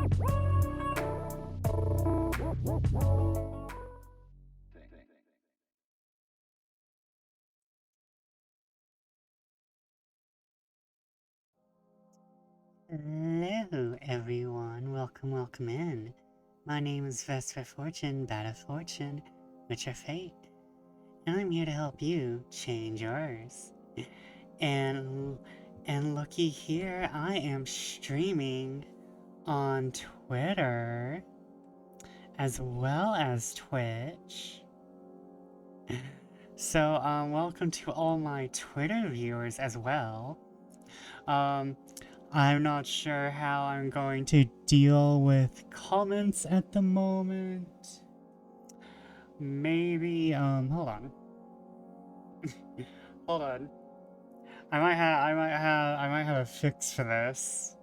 Hello, everyone. Welcome in. My name is Vesper Fortune, Bad of Fortune, Witcher Fate, and I'm here to help you change yours. And looky here, I am streaming on Twitter as well as Twitch. So, welcome to all my Twitter viewers as well. I'm not sure how I'm going to deal with comments at the moment. Maybe, hold on. Hold on. I might have a fix for this.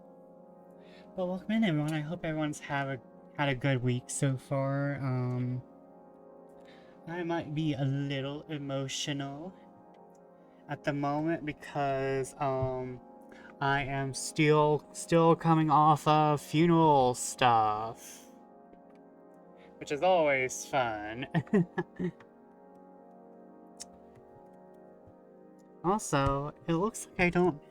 But welcome in, everyone. I hope everyone's had a good week so far. I might be a little emotional at the moment because, I am still coming off of funeral stuff, which is always fun. Also, it looks like I don't...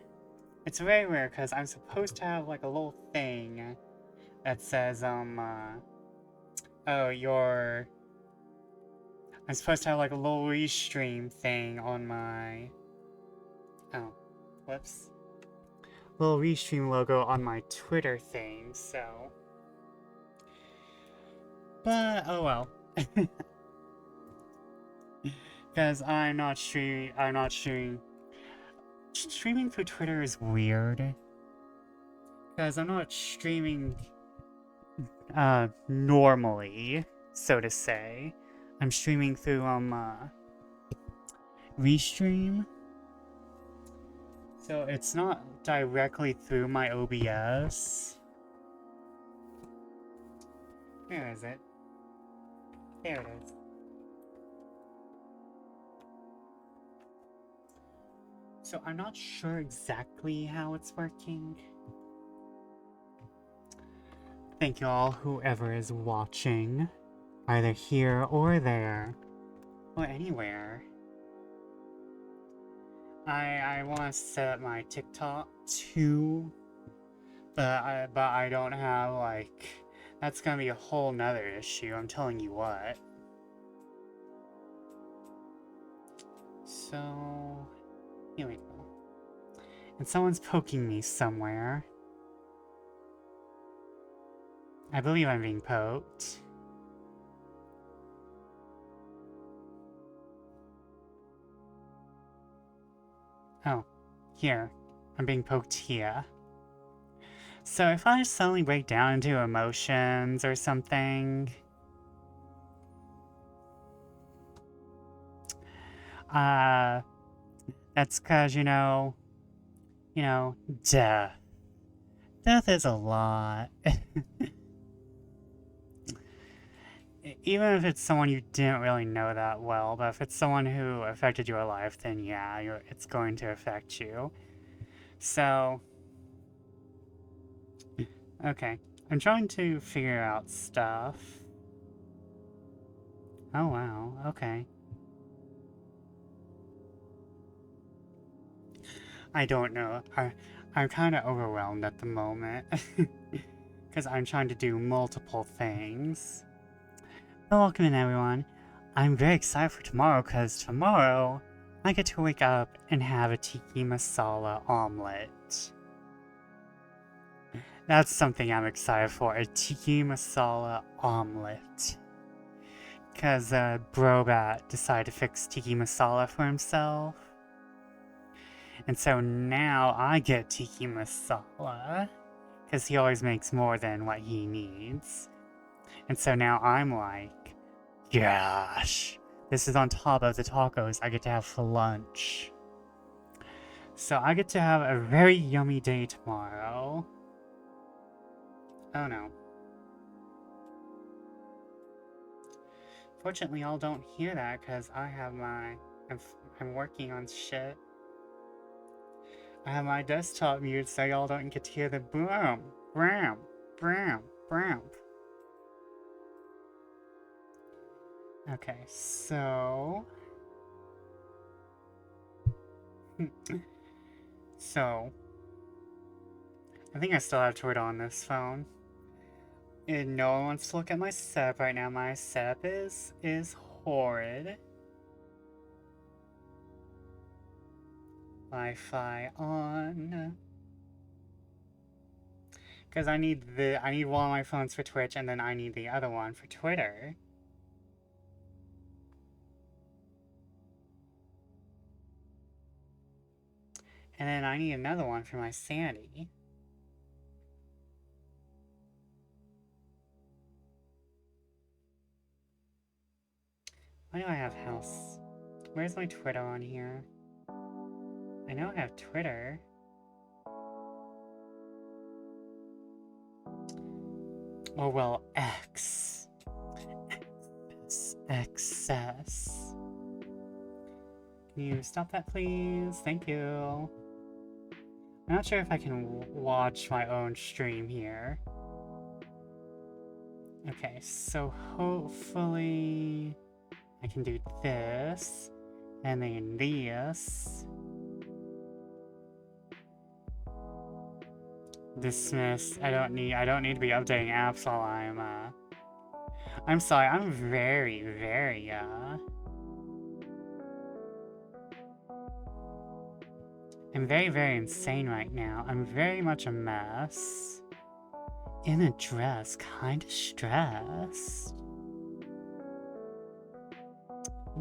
It's very rare, because I'm supposed to have, like, a little thing that says, oh, you're... I'm supposed to have, like, a little restream thing on my... Oh, whoops. Little restream logo on my Twitter thing, so... But, oh well. Because I'm not streaming... Streaming through Twitter is weird. Because I'm not streaming, normally, so to say. I'm streaming through, Restream. So it's not directly through my OBS. Where is it? There it is. So I'm not sure exactly how it's working. Thank you all, whoever is watching, either here or there, or anywhere. I want to set up my TikTok too, but I don't have, like, that's gonna be a whole nother issue, I'm telling you what. So, here we go. And someone's poking me somewhere. I believe I'm being poked. Oh, here. I'm being poked here. So if I suddenly break down into emotions or something... that's cause, you know, death. Death is a lot. Even if it's someone you didn't really know that well, but if it's someone who affected your life, then yeah, it's going to affect you. So, okay. I'm trying to figure out stuff. Oh wow, okay. I don't know. I'm kind of overwhelmed at the moment. Because I'm trying to do multiple things. But welcome in, everyone. I'm very excited for tomorrow, because tomorrow I get to wake up and have a tiki masala omelet. That's something I'm excited for, a tiki masala omelet. Because Brobat decided to fix tiki masala for himself. And so now I get tiki masala, because he always makes more than what he needs. And so now I'm like, gosh, this is on top of the tacos I get to have for lunch. So I get to have a very yummy day tomorrow. Oh no. Fortunately, y'all don't hear that because I have I'm working on shit. I have my desktop muted so y'all don't get to hear the boom, bram, bram, Brown. Okay, so... so... I think I still have Twitter on this phone. And no one wants to look at my setup right now. My setup is horrid. Wi-Fi on. Because I need one of my phones for Twitch, and then I need the other one for Twitter. And then I need another one for my sanity. Why do I have house? Where's my Twitter on here? I know I have Twitter. Oh well, X. Excess. Can you stop that, please? Thank you. I'm not sure if I can watch my own stream here. Okay, so hopefully I can do this, and then this. Dismiss. I don't need to be updating apps while I'm sorry, I'm very, I'm very, very insane right now. I'm very much a mess. In a dress, kinda stressed.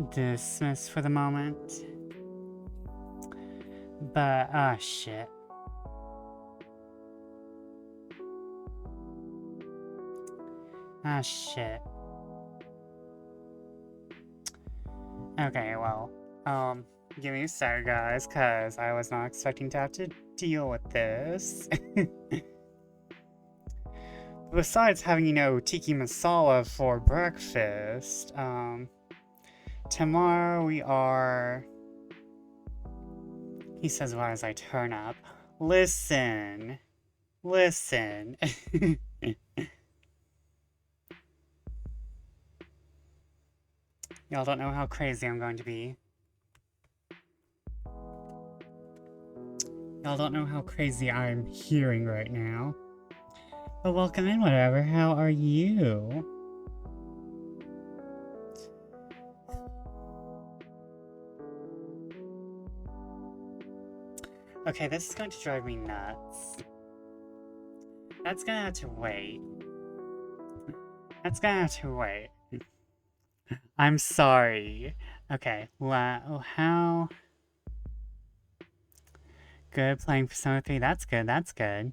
Dismiss for the moment. But, ah, shit. Ah, shit. Okay, well, give me a sec, guys, cause I was not expecting to have to deal with this. Besides having, you know, tiki masala for breakfast, tomorrow we are... He says, why as I turn up? Listen. Listen. Y'all don't know how crazy I'm going to be. Y'all don't know how crazy I'm hearing right now. But welcome in, whatever. How are you? Okay, this is going to drive me nuts. That's gonna have to wait. That's gonna have to wait. I'm sorry. Okay, how... Good, playing Persona 3. That's good, that's good.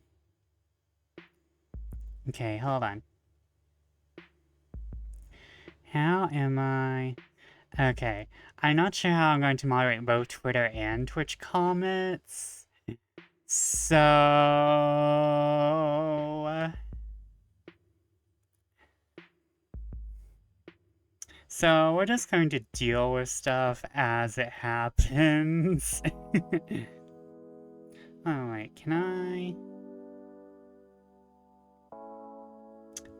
Okay, hold on. How am I... Okay, I'm not sure how I'm going to moderate both Twitter and Twitch comments. So we're just going to deal with stuff as it happens. Oh wait, can I...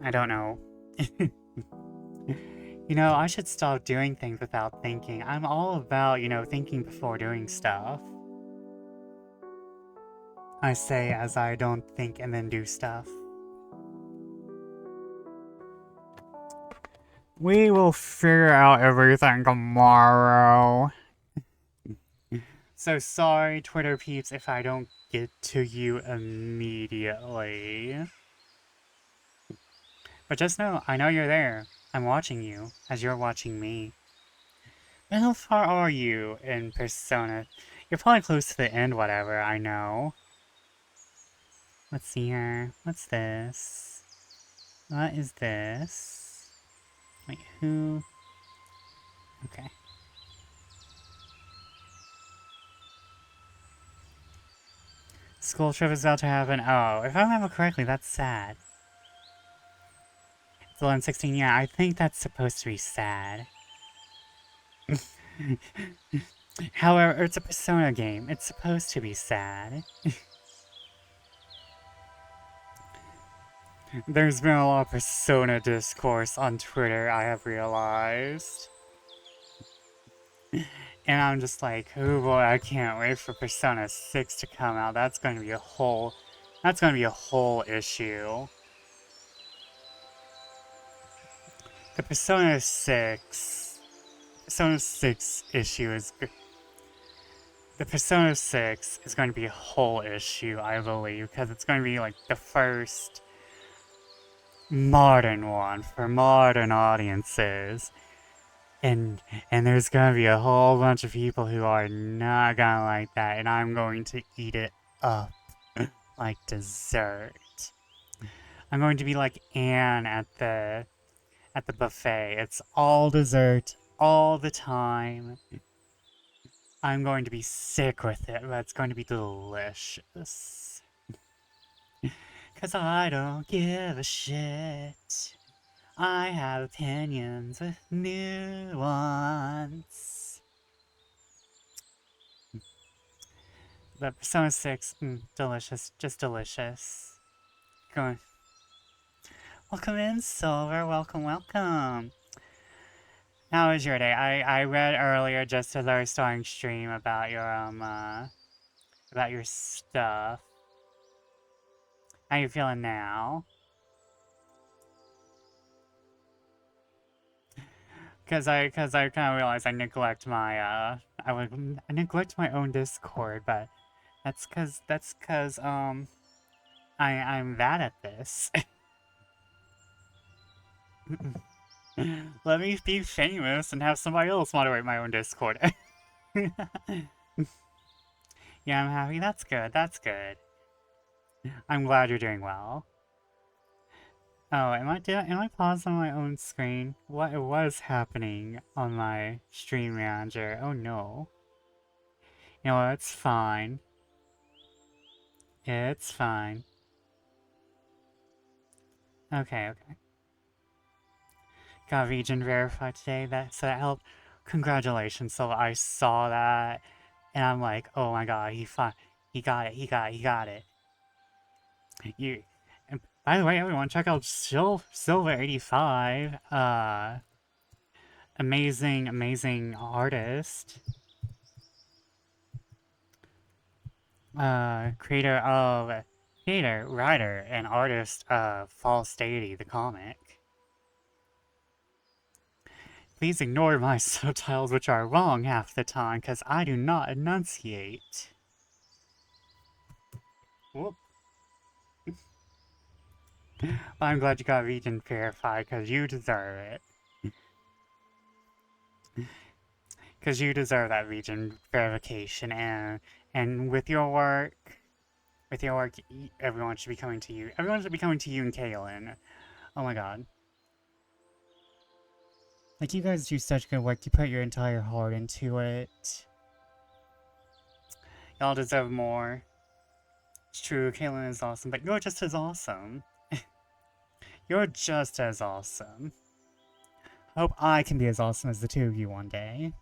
I don't know. You know, I should stop doing things without thinking. I'm all about, you know, thinking before doing stuff. I say as I don't think and then do stuff. We will figure out everything tomorrow. So sorry, Twitter peeps, if I don't get to you immediately. But just know, I know you're there. I'm watching you, as you're watching me. But how far are you in Persona? You're probably close to the end, whatever, I know. Let's see here. What's this? What is this? Wait, who? Okay. School trip is about to happen. Oh, if I remember correctly, that's sad. It's 11/16, yeah, I think that's supposed to be sad. However, it's a Persona game. It's supposed to be sad. There's been a lot of Persona discourse on Twitter, I have realized. And I'm just like, oh boy, I can't wait for Persona 6 to come out. That's going to be a whole issue. The Persona 6 issue is the Persona 6 is going to be a whole issue, I believe, because it's going to be like the first modern one for modern audiences. And there's gonna be a whole bunch of people who are not gonna like that, and I'm going to eat it up like dessert. I'm going to be like Anne at the buffet. It's all dessert all the time. I'm going to be sick with it, but it's going to be delicious. 'Cause I don't give a shit. I have opinions with nuance. But Persona 6, delicious. Just delicious. Going. Welcome in, Silver. Welcome, welcome. How was your day? I read earlier, just as I was starting stream, about your stuff. How you feeling now? Cause I kind of realized I neglect my I neglect my own Discord, but that's cause I'm bad at this. Let me be famous and have somebody else moderate my own Discord. Yeah, I'm happy. That's good. That's good. I'm glad you're doing well. Oh, am I paused on my own screen? What was happening on my stream manager? Oh no. You know what? It's fine. It's fine. Okay, okay. Got region verified today. So that helped. Congratulations. So I saw that, and I'm like, oh my god, he got it. He got it. You. And by the way, everyone, check out Silver85. Amazing artist. Creator, writer, and artist of False Deity, the comic. Please ignore my subtitles, which are wrong half the time, because I do not enunciate. Whoop. I'm glad you got region verified, because you deserve it. Because you deserve that region verification, and with your work, everyone should be coming to you. Everyone should be coming to you and Kaylin. Oh my god. Like, you guys do such good work. You put your entire heart into it. Y'all deserve more. It's true, Kaylin is awesome, but you're just as awesome. You're just as awesome. Hope I can be as awesome as the two of you one day.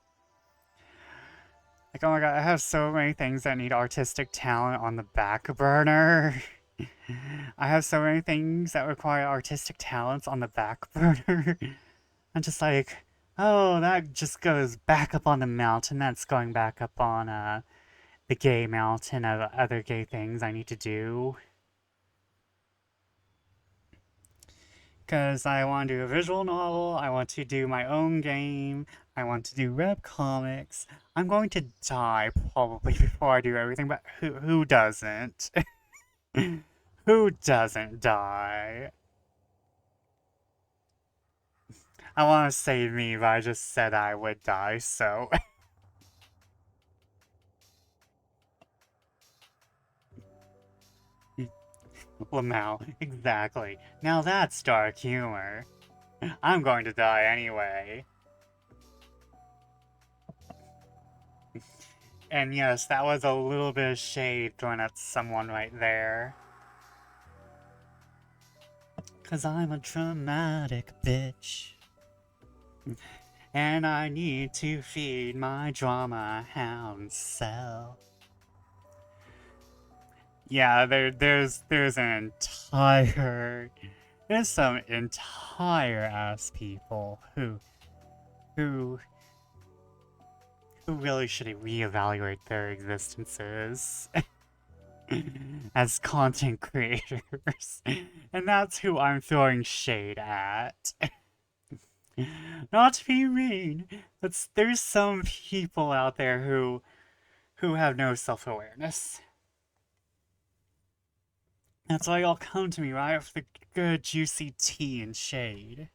Like, oh my god, I have so many things that need artistic talent on the back burner. I have so many things that require artistic talents on the back burner. I'm just like, oh, that just goes back up on the mountain. That's going back up on, the gay mountain of other gay things I need to do. Because I want to do a visual novel, I want to do my own game, I want to do web comics. I'm going to die probably before I do everything, but who doesn't? Who doesn't die? I want to save me, but I just said I would die, so... Lamau, exactly. Now that's dark humor. I'm going to die anyway. And yes, that was a little bit of shade thrown at someone right there. 'Cause I'm a dramatic bitch. And I need to feed my drama hound self. Yeah, there's some entire ass people who who really should reevaluate their existences as content creators. And that's who I'm throwing shade at. Not to be mean, but there's some people out there who have no self-awareness. That's why y'all come to me, right? With the good juicy tea and shade.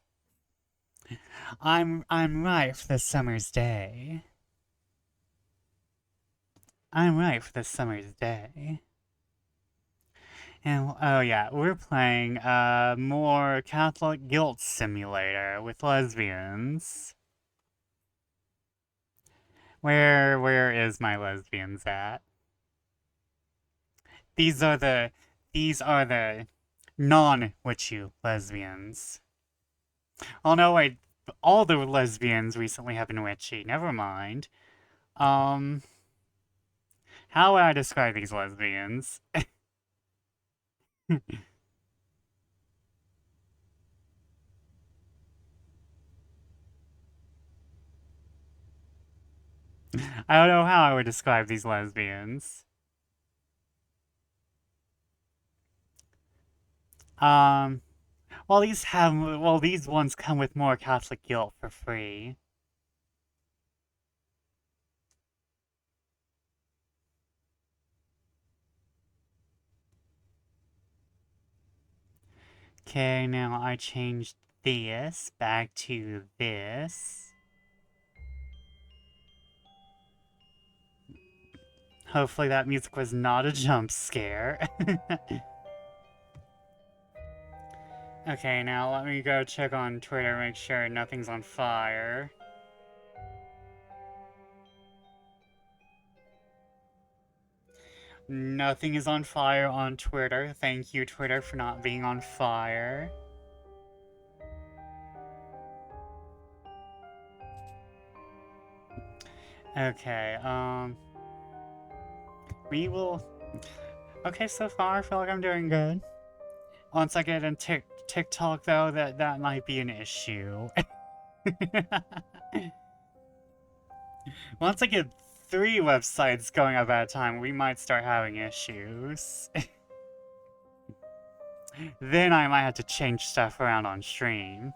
I'm right for this summer's day. I'm right for this summer's day. And oh yeah, we're playing more Catholic Guilt Simulator with lesbians. Where is my lesbians at? These are the non-witchy lesbians. Oh no, wait, all the lesbians recently have been witchy. Never mind. How would I describe these lesbians? I don't know how I would describe these lesbians. Um, these ones come with more Catholic guilt for free. Okay, now I changed this back to this. Hopefully that music was not a jump scare. Okay, now let me go check on Twitter, make sure nothing's on fire. Nothing is on fire on Twitter. Thank you, Twitter, for not being on fire. Okay, we will... Okay, so far I feel like I'm doing good. Once I get in TikTok, though, that might be an issue. Once I get 3 websites going up at a time, we might start having issues. Then I might have to change stuff around on stream.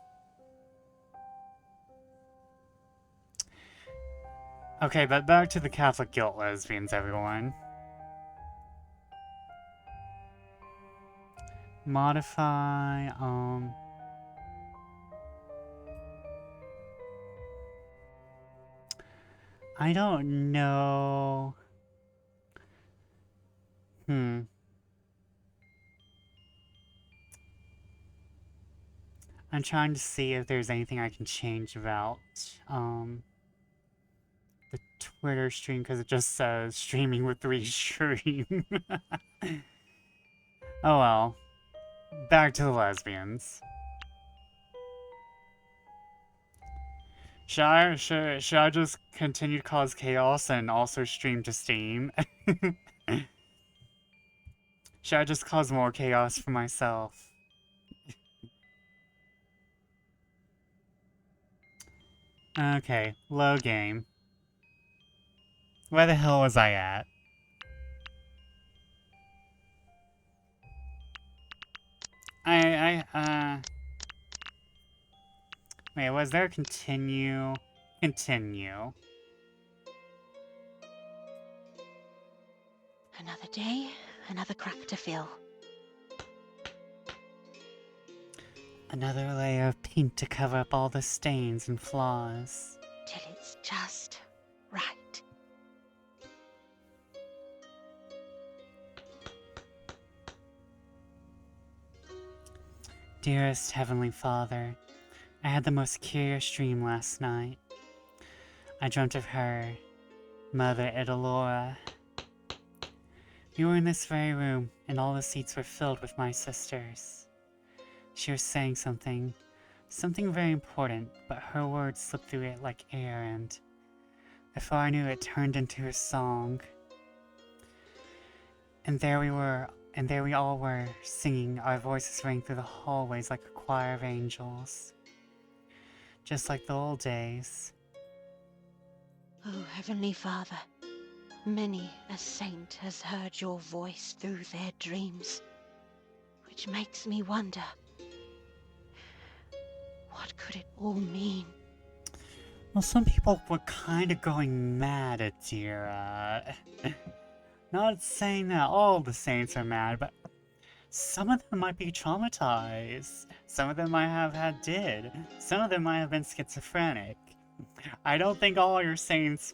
Okay, but back to the Catholic Guilt lesbians, everyone. Modify, I don't know. I'm trying to see if there's anything I can change about, the Twitter stream, because it just says streaming with restream. Oh well. Back to the lesbians. Should I just continue to cause chaos and also stream to Steam? Should I just cause more chaos for myself? Okay, low game. Where the hell was I at? Wait, was there continue? Continue. Another day, another crack to fill. Another layer of paint to cover up all the stains and flaws. Till it's just right. Dearest Heavenly Father, I had the most curious dream last night. I dreamt of her, Mother Idolora. We were in this very room, and all the seats were filled with my sisters. She was saying something very important, but her words slipped through it like air, and before I knew it, turned into a song. And there we all were, singing. Our voices rang through the hallways like a choir of angels. Just like the old days. Oh, Heavenly Father, many a saint has heard your voice through their dreams, which makes me wonder, what could it all mean? Well, some people were kind of going mad at Dira. Not saying that all the saints are mad, but some of them might be traumatized. Some of them might have had did. Some of them might have been schizophrenic. I don't think all your saints,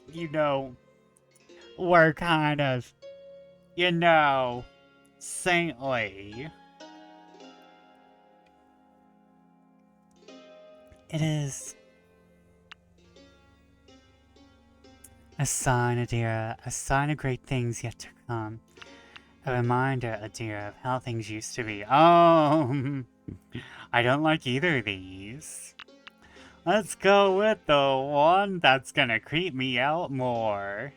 were kind of, saintly. It is a sign, Adira, a sign of great things yet to come. A reminder, Adira, of how things used to be. Oh, I don't like either of these. Let's go with the one that's gonna creep me out more.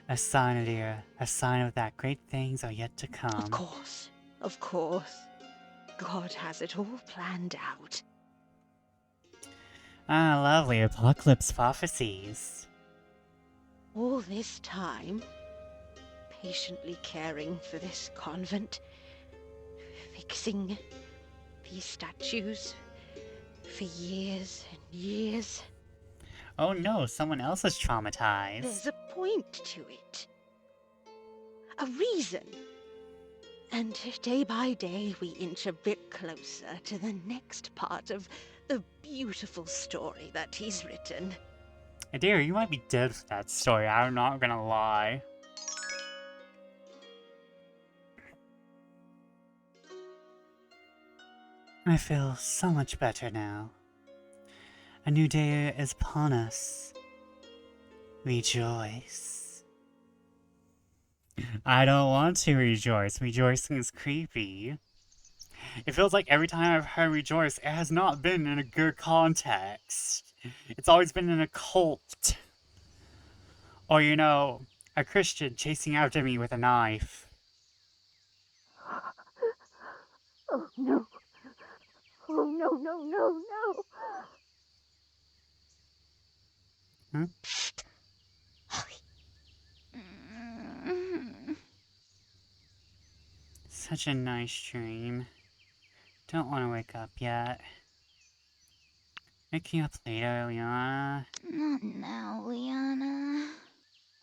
A sign, Adira, a sign of that great things are yet to come. Of course, of course. God has it all planned out. Ah, lovely apocalypse prophecies. All this time, patiently caring for this convent, fixing these statues for years and years. Oh no, someone else is traumatized. There's a point to it. A reason. And day by day we inch a bit closer to the next part of the beautiful story that he's written. Adira, you might be dead for that story, I'm not gonna lie. I feel so much better now. A new day is upon us. Rejoice. I don't want to rejoice. Rejoicing is creepy. It feels like every time I've heard rejoice, it has not been in a good context. It's always been in a cult. Or, a Christian chasing after me with a knife. Oh no. Oh no, no, no, no. Huh? Holly. Such a nice dream. Don't want to wake up yet. Waking up later, Liana. Not now, Liana.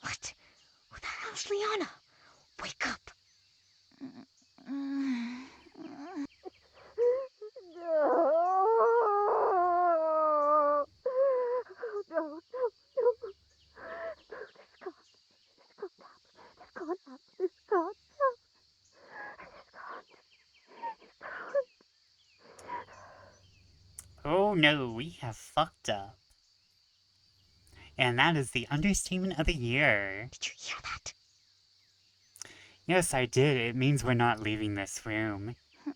What? Who the hell's Liana? Wake up! No. This can't Oh no, we have fucked up. And that is the understatement of the year. Did you hear that? Yes, I did. It means we're not leaving this room. Huh?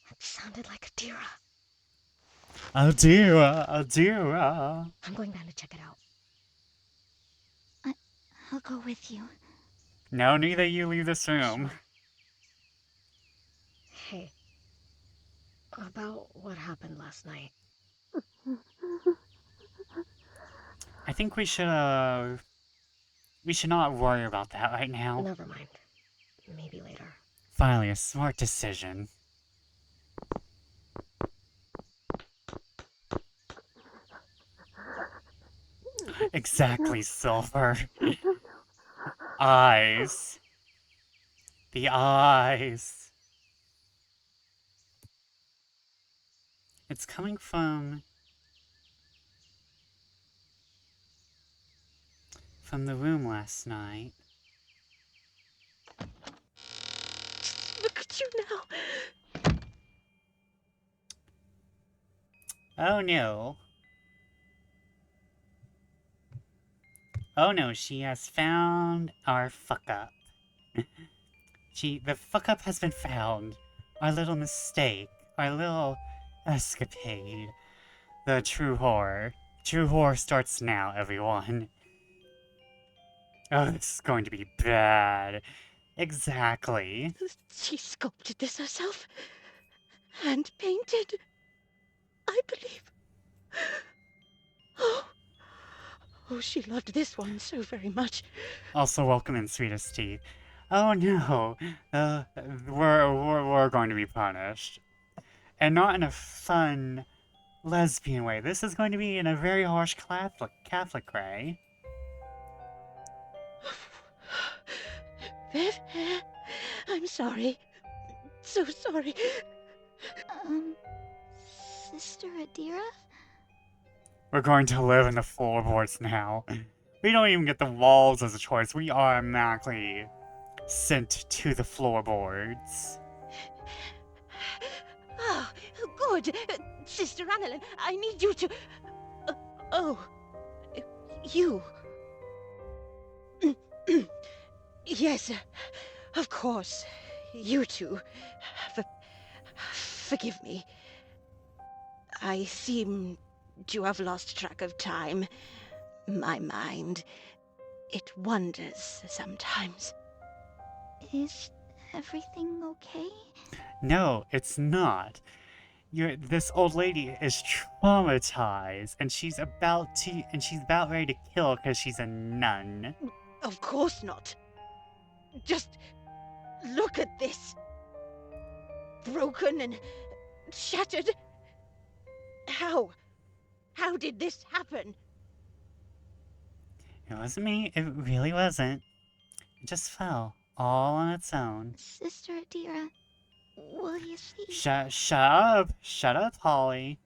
That sounded like a Dira. Adira, Adira. I'm going down to check it out. I'll go with you. No, neither you leave this room. Hey, about what happened last night. I think we should not worry about that right now. Never mind. Maybe later. Finally, a smart decision. Exactly, Silver. Eyes. The eyes. It's coming from the room last night. Look at you now. Oh no. Oh no, she has found our fuck up. The fuck up has been found. Our little mistake. Our little escapade. The true horror. True horror starts now, everyone. Oh, this is going to be bad. Exactly. She sculpted this herself. Hand painted. I believe. Oh, she loved this one so very much. Also, welcome in, sweetest tea. Oh no, we're going to be punished. And not in a fun, lesbian way. This is going to be in a very harsh Catholic way. Viv, I'm sorry. So sorry. Um, Sister Adira? We're going to live in the floorboards now. We don't even get the walls as a choice. We are automatically sent to the floorboards. Ah, good. Sister Annalyn, I need you to... oh, you. Yes, of course. You two. Forgive me. I seem to have lost track of time. My mind, it wanders sometimes. Is everything okay? No, it's not. This old lady is traumatized, and she's about ready to kill because she's a nun. Of course not. Just look at this. Broken and shattered. How? How did this happen? It wasn't me. It really wasn't. It just fell all on its own. Sister Adira, will you see? Shut up, Holly.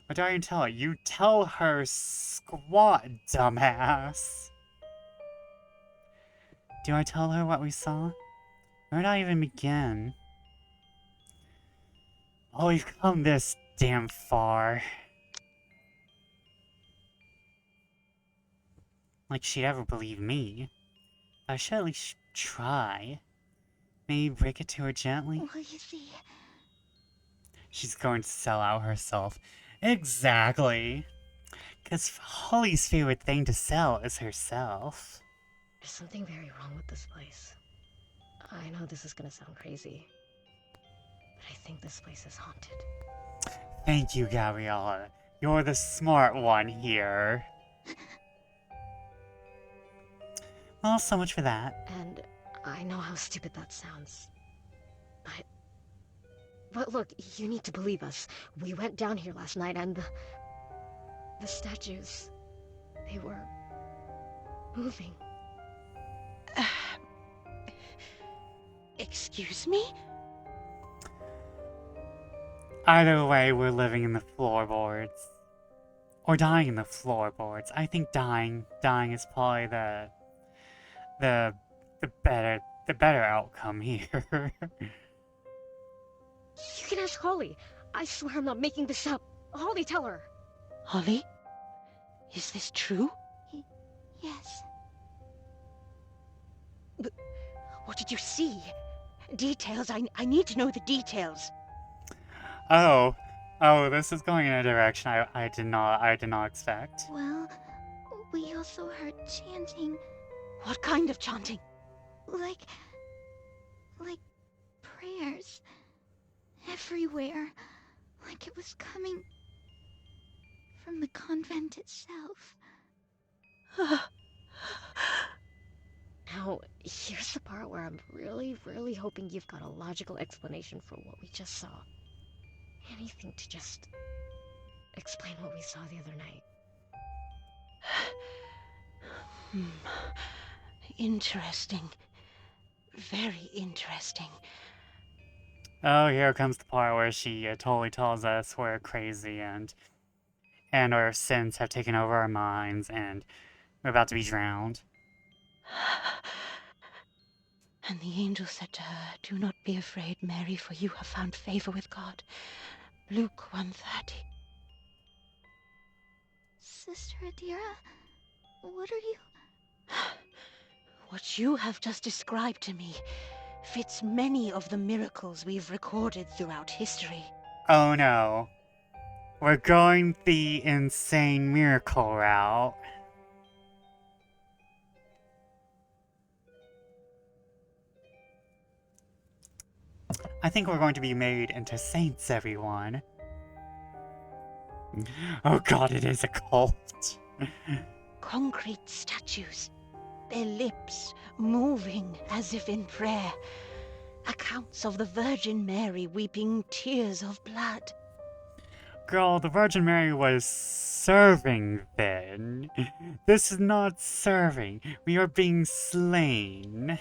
What do I tell her? You tell her squat, dumbass. Do I tell her what we saw? Where do I even begin? Oh, we've come this damn far. Like she'd ever believe me. I should at least try. Maybe break it to her gently. Will you see? She's going to sell out herself. Exactly. Because Holly's favorite thing to sell is herself. There's something very wrong with this place. I know this is gonna sound crazy, but I think this place is haunted. Thank you, Gabriella. You're the smart one here. Well, so much for that. And I know how stupid that sounds. But look, you need to believe us. We went down here last night and the statues, they were moving. Excuse me? Either way, we're living in the floorboards. Or dying in the floorboards. I think dying is probably the better outcome here. You can ask Holly. I swear I'm not making this up. Holly, tell her. Holly? Is this true? Yes. What did you see? Details. I need to know the details. Oh, this is going in a direction I did not expect. Well, we also heard chanting. What kind of chanting? Like prayers. Everywhere. Like it was coming from the convent itself. Now, here's the part where I'm really, really hoping you've got a logical explanation for what we just saw. Anything to just explain what we saw the other night. Interesting. Very interesting. Oh, here comes the part where she totally tells us we're crazy and our sins have taken over our minds and we're about to be drowned. And the angel said to her, "Do not be afraid, Mary, for you have found favor with God." Luke 1:30. Sister Adira, what are you? What you have just described to me fits many of the miracles we've recorded throughout history. Oh no. We're going the insane miracle route. I think we're going to be made into saints, everyone. Oh god, it is a cult. Concrete statues, their lips moving as if in prayer. Accounts of the Virgin Mary weeping tears of blood. Girl, the Virgin Mary was serving then. This is not serving. We are being slain.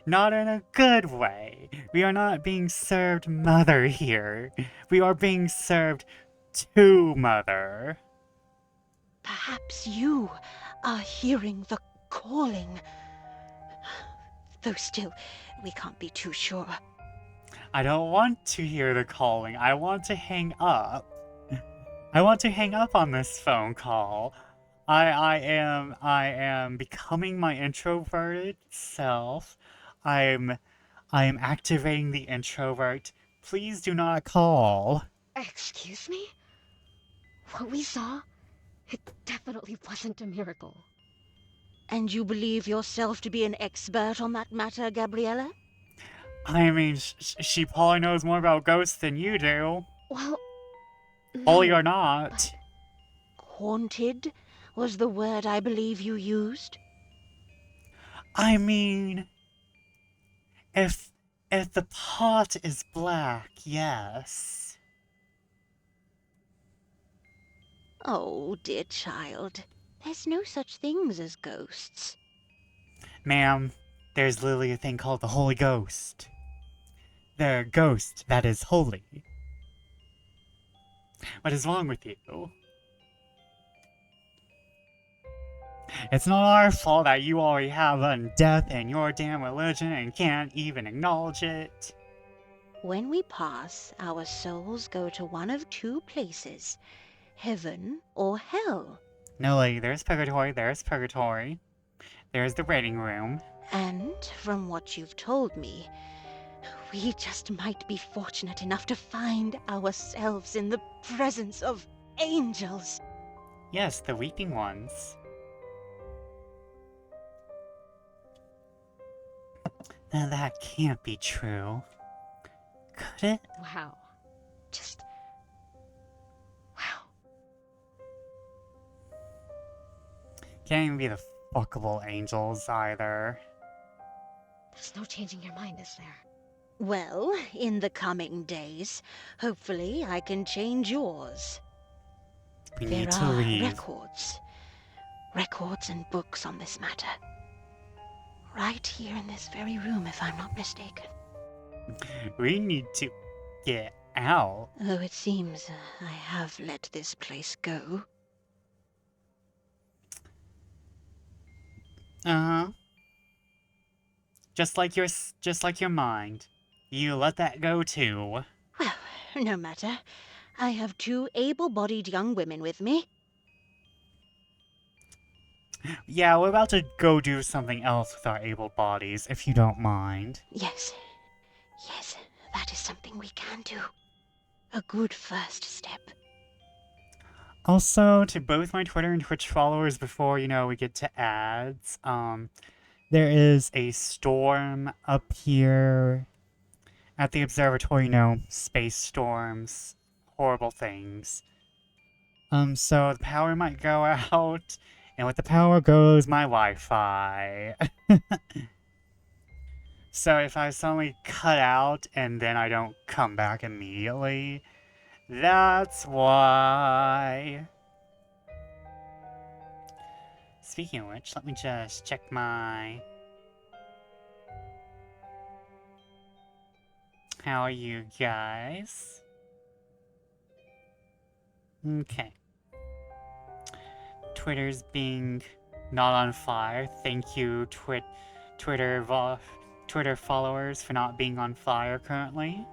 Not in a good way. We are not being served mother here. We are being served to mother. Perhaps you are hearing the calling. Though still, we can't be too sure. I don't want to hear the calling. I want to hang up. I want to hang up on this phone call. I am becoming my introverted self. I am activating the introvert. Please do not call. Excuse me? What we saw? It definitely wasn't a miracle. And you believe yourself to be an expert on that matter, Gabriella? I mean, she probably knows more about ghosts than you do. Well, Holy no, or not. but Haunted was the word I believe you used. I mean, if the pot is black, yes. Oh, dear child. There's no such things as ghosts. Ma'am, there's literally a thing called the Holy Ghost. The ghost that is holy. What is wrong with you? It's not our fault that you already have death in your damn religion and can't even acknowledge it. When we pass, our souls go to one of two places, heaven or hell. No, lady, there's purgatory, there's purgatory. There's the waiting room. And from what you've told me, we just might be fortunate enough to find ourselves in the presence of angels. Yes, the weeping ones. Now that can't be true. Could it? wow. Just... wow. Can't even be the fuckable angels either. There's no changing your mind, is there? Well, in the coming days, hopefully I can change yours. We There need to are leave. records and books on this matter. Right here in this very room, if I'm not mistaken. We need to get out. Though it seems I have let this place go. Uh-huh. Just like your mind. You let that go too. Well, no matter. I have two able-bodied young women with me. Yeah, we're about to go do something else with our able bodies, if you don't mind. Yes, that is something we can do. A good first step. Also, to both my Twitter and Twitch followers before, we get to ads, there is a storm up here at the observatory, space storms, horrible things. So the power might go out, and with the power goes my Wi-Fi. So if I suddenly cut out and then I don't come back immediately, that's why. Speaking of which, let me just check my... How are you guys? Okay. Twitter's being not on fire. Thank you, Twitter followers for not being on fire currently.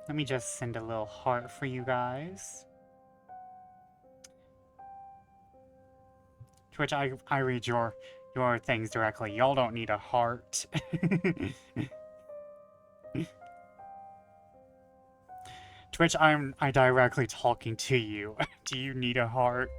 Let me just send a little heart for you guys. Twitch, I read your things directly. Y'all don't need a heart. Twitch, I directly talking to you. Do you need a heart?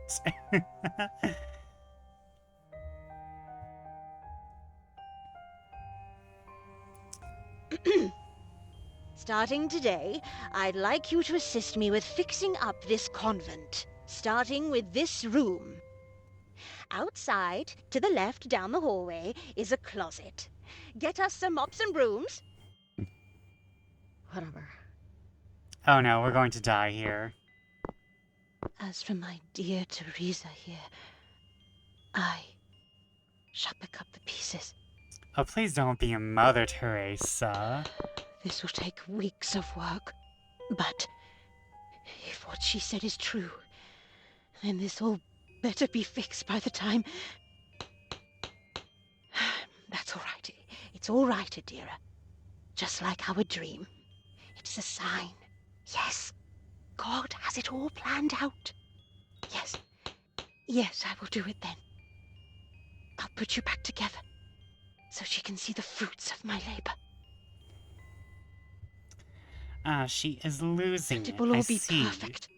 Starting today, I'd like you to assist me with fixing up this convent, starting with this room. Outside, to the left down the hallway, is a closet. Get us some mops and brooms. Whatever. Oh no, we're going to die here. As for my dear Teresa here, I shall pick up the pieces. Oh, please don't be a Mother Teresa. This will take weeks of work, but if what she said is true, then this all better be fixed by the time... That's all right. It's all right, Adira. Just like our dream. It's a sign. Yes, God has it all planned out. Yes, I will do it then. I'll put you back together, so she can see the fruits of my labor. Ah, she is losing And it, it will I all be see. perfect.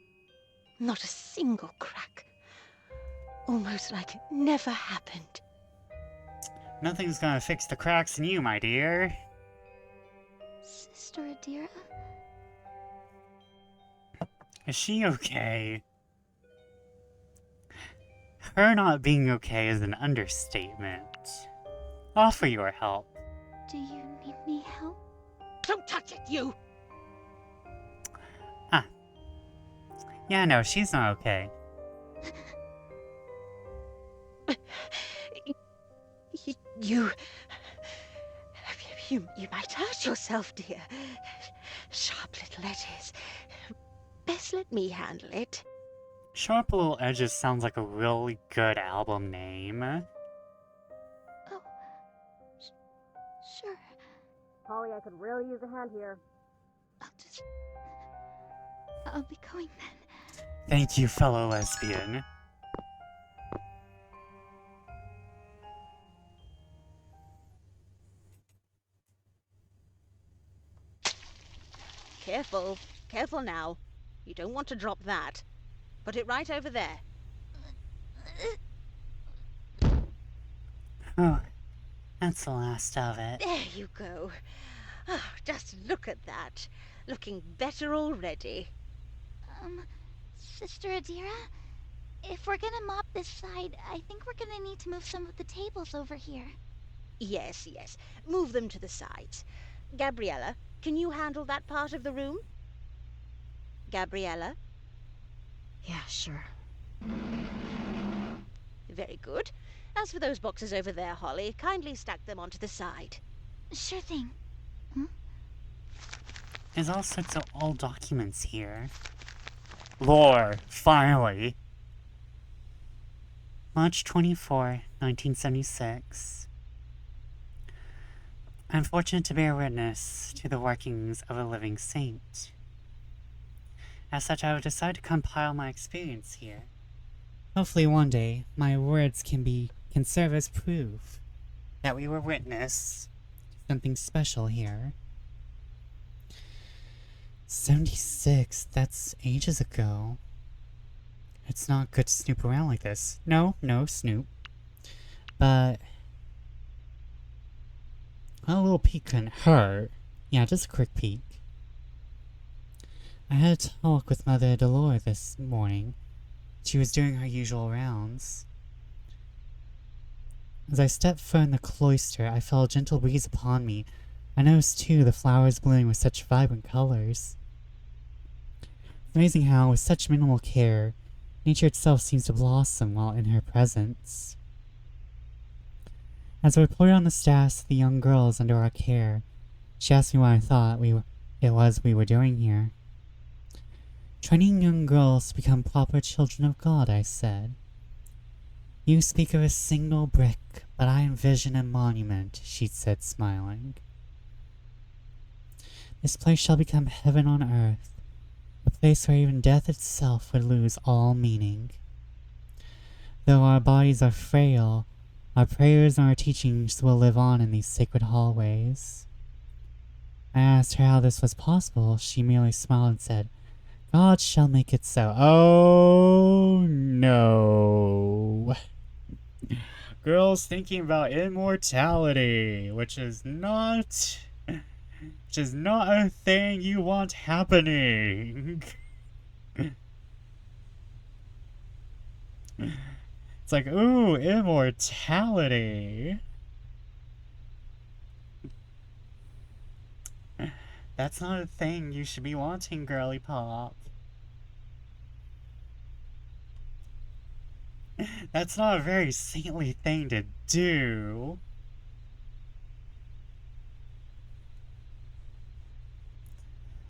Not a single crack. Almost like it never happened. Nothing's gonna fix the cracks in you, my dear. Sister Adira? Is she okay? Her not being okay is an understatement. Offer your help. Do you need me help? Don't touch it, you! Yeah, no, she's not okay. You might hurt yourself, dear. Sharp little edges. Best let me handle it. Sharp Little Edges sounds like a really good album name. Oh, sure. Polly, I could really use a hand here. I'll be going then. Thank you, fellow lesbian. Careful now. You don't want to drop that. Put it right over there. Oh, that's the last of it. There you go. Oh, just look at that. Looking better already. Sister Adira? If we're gonna mop this side, I think we're gonna need to move some of the tables over here. Yes. Move them to the sides. Gabriella, can you handle that part of the room? Gabriella? Yeah, sure. Very good. As for those boxes over there, Holly, kindly stack them onto the side. Sure thing. There's all sorts of old documents here. Lore, finally. March 24, 1976. I'm fortunate to bear witness to the workings of a living saint. As such, I would decide to compile my experience here. Hopefully one day, my words can serve as proof that we were witness to something special here. 76, that's ages ago. It's not good to snoop around like this. No, snoop. But a little peek couldn't hurt. Yeah, just a quick peek. I had a talk with Mother Dolores this morning. She was doing her usual rounds. As I stepped foot in the cloister, I felt a gentle breeze upon me. I noticed, too, the flowers blooming with such vibrant colors. It's amazing how, with such minimal care, nature itself seems to blossom while in her presence. As I reported on the status of the young girls under our care, she asked me what I thought we were doing here. Training young girls to become proper children of God, I said. You speak of a single brick, but I envision a monument, she said, smiling. This place shall become heaven on earth, a place where even death itself would lose all meaning. Though our bodies are frail, our prayers and our teachings will live on in these sacred hallways. I asked her how this was possible. She merely smiled and said, God shall make it so. Oh, no. Girls thinking about immortality, which is not Which is not a thing you want happening. It's like, ooh, immortality. That's not a thing you should be wanting, girly pop. That's not a very saintly thing to do.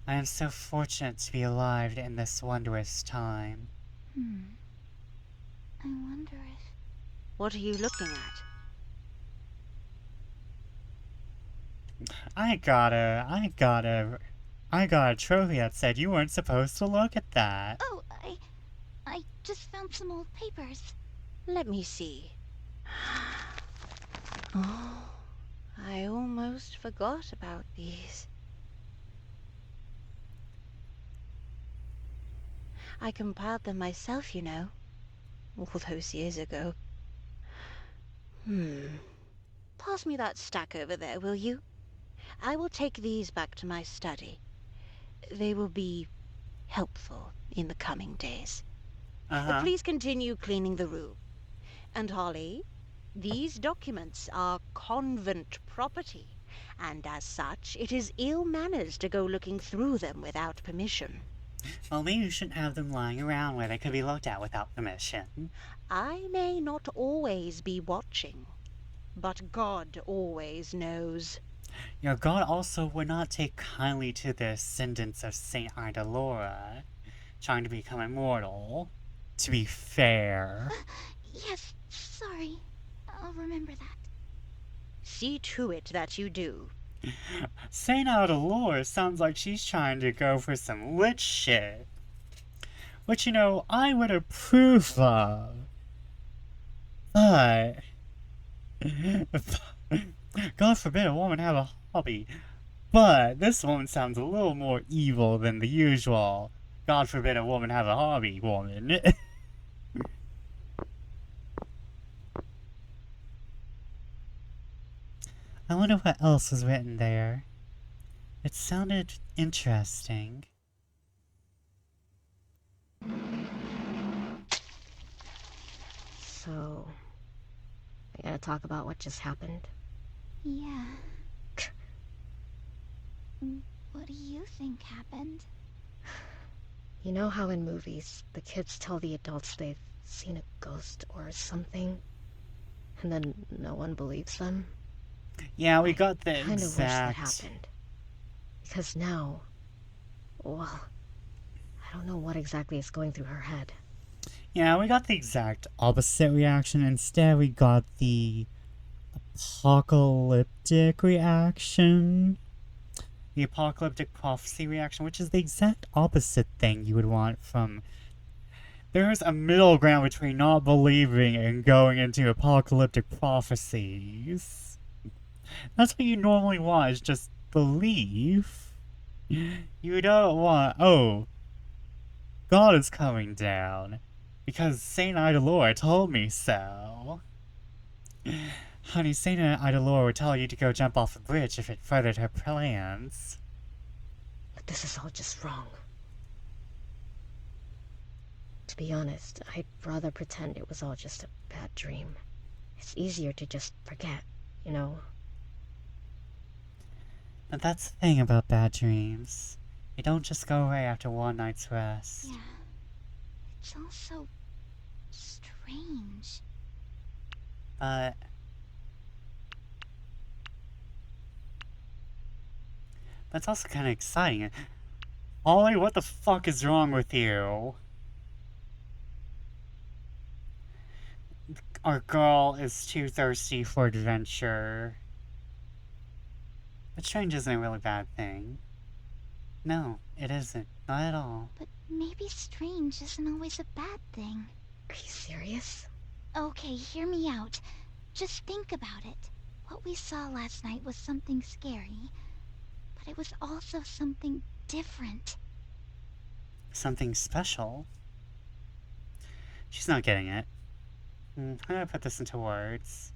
I am so fortunate to be alive in this wondrous time. I wonder if... What are you looking at? I got a trophy that said you weren't supposed to look at that. Oh, I just found some old papers. Let me see. Oh, I almost forgot about these. I compiled them myself, you know, all those years ago. Pass me that stack over there, will you? I will take these back to my study. They will be helpful in the coming days. Please continue cleaning the room. And Holly, these documents are convent property, and as such, it is ill manners to go looking through them without permission. Well, maybe you shouldn't have them lying around where they could be looked at without permission. I may not always be watching, but God always knows. Your God also would not take kindly to the ascendance of Saint Idalora, trying to become immortal. To be fair. Yes, sorry. I'll remember that. See to it that you do. Saint Idalora sounds like she's trying to go for some lit shit. Which, you know, I would approve of. But... God forbid a woman have a hobby. But this woman sounds a little more evil than the usual. God forbid a woman have a hobby woman. I wonder what else was written there. It sounded interesting. So, we gotta talk about what just happened? Yeah. What do you think happened? You know how in movies, the kids tell the adults they've seen a ghost or something, and then no one believes them? Yeah, we got the I kind of wish that exact... happened. Because now, well, I don't know what exactly is going through her head. Yeah, we got the exact opposite reaction. Instead, we got the apocalyptic reaction. The apocalyptic prophecy reaction, which is the exact opposite thing you would want from... There's a middle ground between not believing and going into apocalyptic prophecies. That's what you normally want, is just belief. You don't want, oh, God is coming down, because Saint Idalora told me so. Honey, Saint Idalora would tell you to go jump off a bridge if it furthered her plans. But this is all just wrong. To be honest, I'd rather pretend it was all just a bad dream. It's easier to just forget, you know? But that's the thing about bad dreams. They don't just go away after one night's rest. Yeah. It's all so strange. But it's also kind of exciting. Ollie, what the fuck is wrong with you? Our girl is too thirsty for adventure. But strange isn't a really bad thing. No, it isn't. Not at all. But maybe strange isn't always a bad thing. Are you serious? Okay, hear me out. Just think about it. What we saw last night was something scary, but it was also something different. Something special? She's not getting it. How do I put this into words?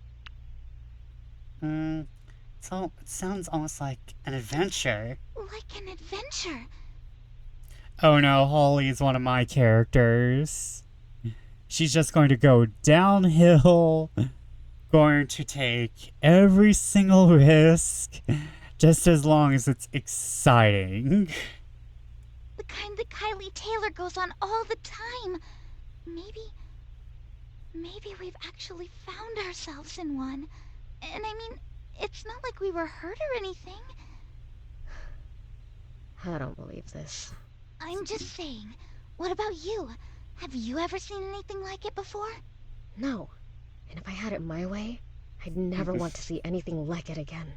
So it sounds almost like an adventure. Like an adventure. Oh no, Holly is one of my characters. She's just going to go downhill, going to take every single risk, just as long as it's exciting. The kind that Kylie Taylor goes on all the time. Maybe we've actually found ourselves in one. And I mean, it's not like we were hurt or anything. I don't believe this. I'm just saying. What about you? Have you ever seen anything like it before? No. And if I had it my way, I'd never want to see anything like it again.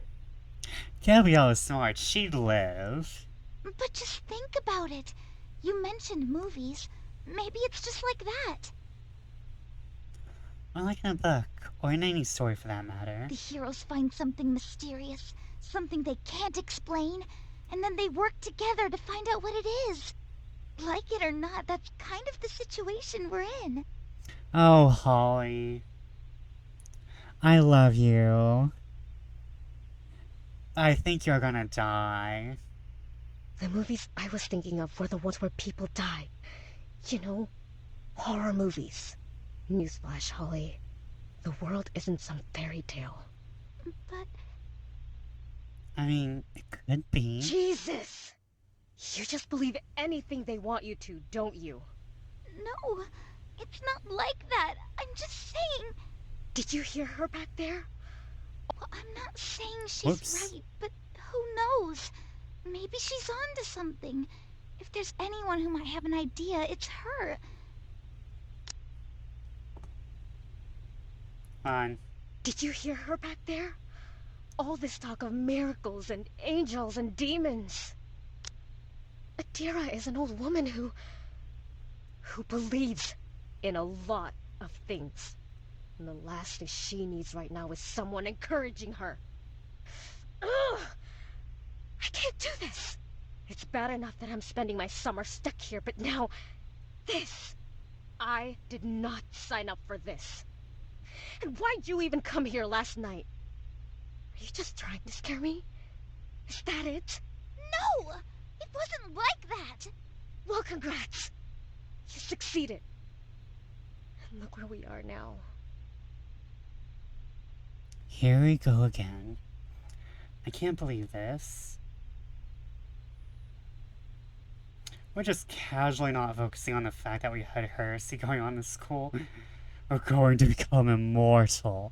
Gabrielle is smart. She'd live. But just think about it. You mentioned movies. Maybe it's just like that. Or like in a book, or in any story for that matter. The heroes find something mysterious, something they can't explain, and then they work together to find out what it is. Like it or not, that's kind of the situation we're in. Oh, Holly. I love you. I think you're gonna die. The movies I was thinking of were the ones where people die. You know, horror movies. Newsflash, Holly. The world isn't some fairy tale. But I mean, it could be. Jesus! You just believe anything they want you to, don't you? no, it's not like that. I'm just saying. Did you hear her back there? Well, I'm not saying she's Whoops. right, but who knows? Maybe she's on to something. If there's anyone who might have an idea, it's her. On. Did you hear her back there? All this talk of miracles and angels and demons. Adira is an old woman who believes in a lot of things. And the last thing she needs right now is someone encouraging her. Ugh! I can't do this. It's bad enough that I'm spending my summer stuck here, but now this. I did not sign up for this. And why'd you even come here last night? Are you just trying to scare me? Is that it? No! It wasn't like that! Well, congrats. You succeeded. And look where we are now. Here we go again. I can't believe this. We're just casually not focusing on the fact that we had heresy going on in school. We're going to become immortal.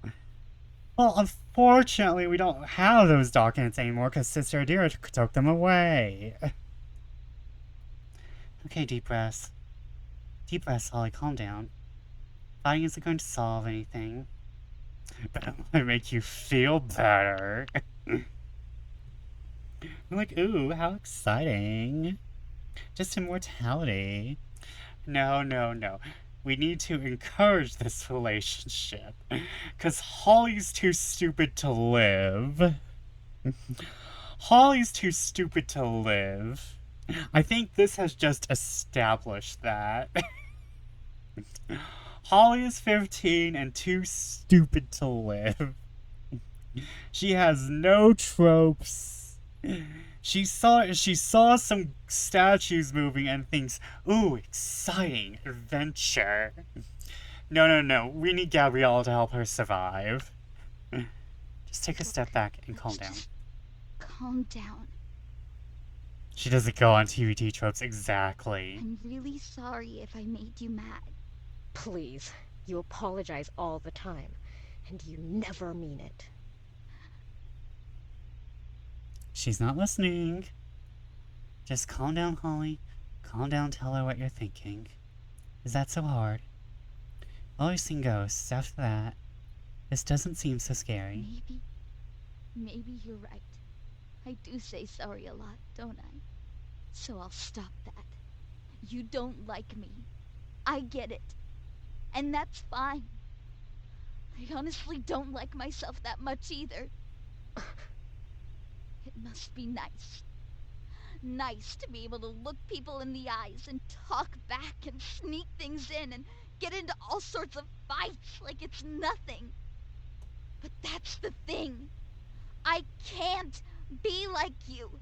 Well, unfortunately, we don't have those documents anymore because Sister Adira took them away. Okay, deep breaths. Deep breaths, Holly, calm down. Fighting isn't going to solve anything. But it might make you feel better. I'm like, ooh, how exciting. Just immortality. No. We need to encourage this relationship. Because Holly's too stupid to live. Holly's too stupid to live. I think this has just established that. Holly is 15 and too stupid to live. She has no tropes. She saw some statues moving and thinks, ooh, exciting, adventure. No. We need Gabriella to help her survive. Just take a step back and calm down. Calm down. She doesn't go on TVT tropes exactly. I'm really sorry if I made you mad. Please, you apologize all the time, and you never mean it. She's not listening. Just calm down, Holly. Calm down, tell her what you're thinking. Is that so hard? Well, we've seen ghosts. After that, this doesn't seem so scary. Maybe you're right. I do say sorry a lot, don't I? So I'll stop that. You don't like me. I get it. And that's fine. I honestly don't like myself that much either. It must be nice. Nice to be able to look people in the eyes and talk back and sneak things in and get into all sorts of fights like it's nothing. But that's the thing. I can't be like you.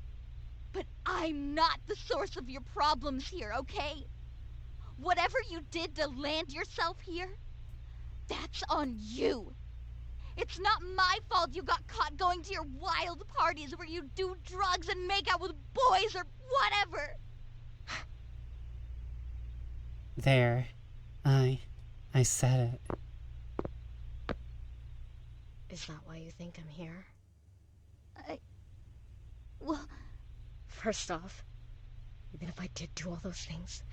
But I'm not the source of your problems here, okay? Whatever you did to land yourself here, that's on you. It's not my fault you got caught going to your wild parties where you do drugs and make out with boys or whatever. There. I said it. Is that why you think I'm here? Well, First off, even if I did do all those things,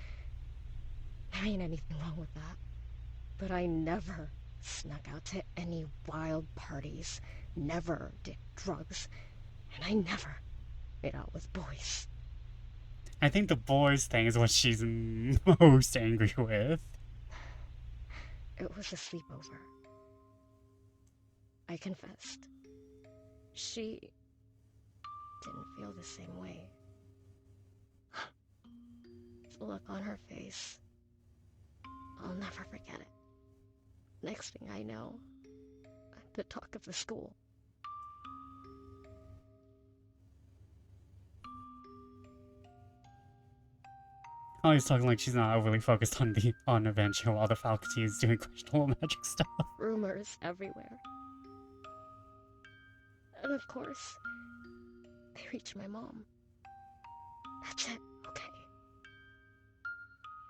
there ain't anything wrong with that. But I never snuck out to any wild parties, never did drugs, and I never made out with boys. I think the boys thing is what she's most angry with. It was a sleepover. I confessed. She didn't feel the same way. The look on her face, I'll never forget it. Next thing I know, I'm the talk of the school. Holly's talking like she's not overly focused on Adventure while the faculty is doing questionable magic stuff. Rumors everywhere. And of course, they reached my mom. That's it, okay?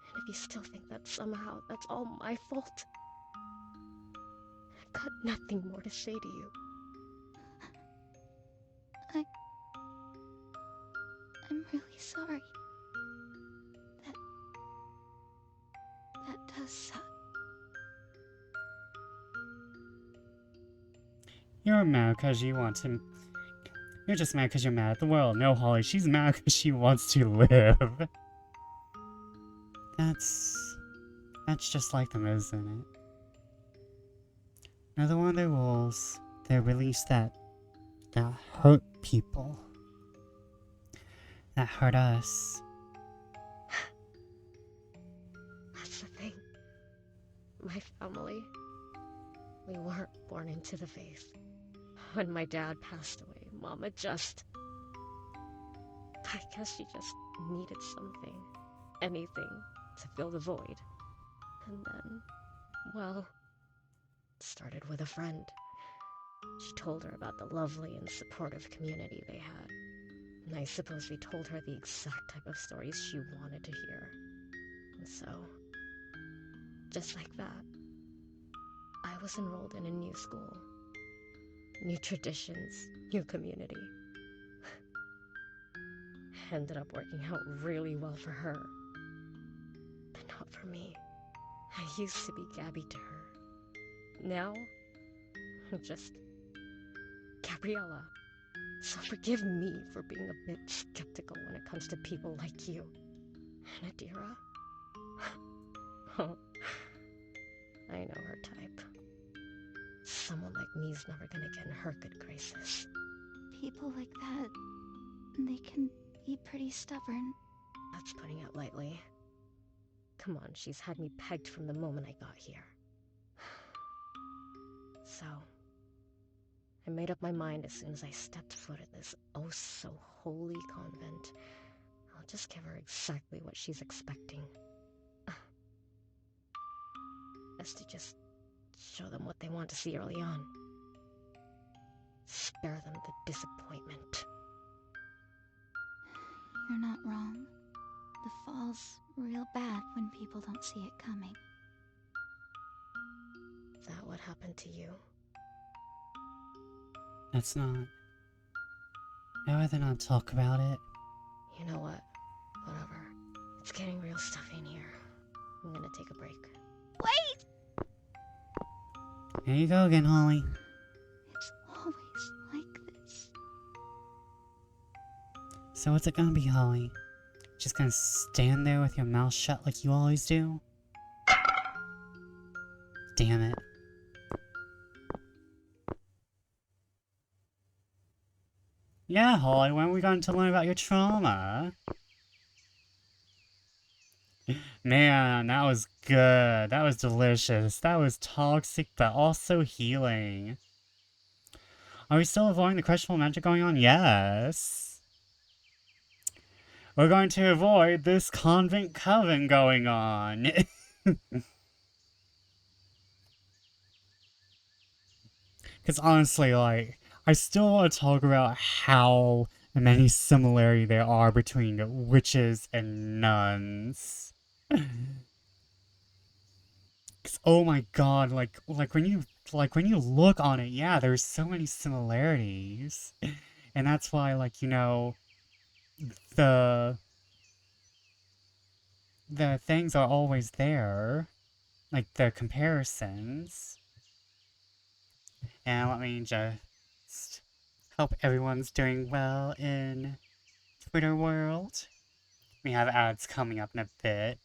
And if you still think that somehow that's all my fault, I've got nothing more to say to you. I'm really sorry. That does suck. You're mad because you want to... You're just mad because you're mad at the world. No, Holly, she's mad because she wants to live. That's just like them, isn't it? Another one of their rules, they release that hurt people. That hurt us. That's the thing. My family, we weren't born into the faith. When my dad passed away, Mama I guess she just needed something, anything, to fill the void. And then, well, it started with a friend. She told her about the lovely and supportive community they had. And I suppose we told her the exact type of stories she wanted to hear. And so, just like that, I was enrolled in a new school. New traditions, new community. Ended up working out really well for her. But not for me. I used to be Gabby to her. Now, I'm just Gabriella. So forgive me for being a bit skeptical when it comes to people like you. And Adira? Oh, I know her type. Someone like me's never gonna get in her good graces. People like that, they can be pretty stubborn. That's putting it lightly. Come on, she's had me pegged from the moment I got here. So, I made up my mind as soon as I stepped foot in this oh-so-holy convent. I'll just give her exactly what she's expecting. Best to just show them what they want to see early on. Spare them the disappointment. You're not wrong. The fall's real bad when people don't see it coming. Is that what happened to you? That's not... I'd rather not talk about it. You know what? Whatever. It's getting real stuffy in here. I'm gonna take a break. Wait! There you go again, Holly. It's always like this. So what's it gonna be, Holly? Just gonna stand there with your mouth shut like you always do? Damn it. Yeah, Holly, when are we going to learn about your trauma? Man, that was good. That was delicious. That was toxic, but also healing. Are we still avoiding the questionable magic going on? Yes. We're going to avoid this convent coven going on. Because honestly, like, I still want to talk about how many similarity there are between witches and nuns. Oh my god, when you look on it, yeah, there's so many similarities. And that's why, like, the the things are always there. Like the comparisons. And let me just hope everyone's doing well in Twitter world. We have ads coming up in a bit.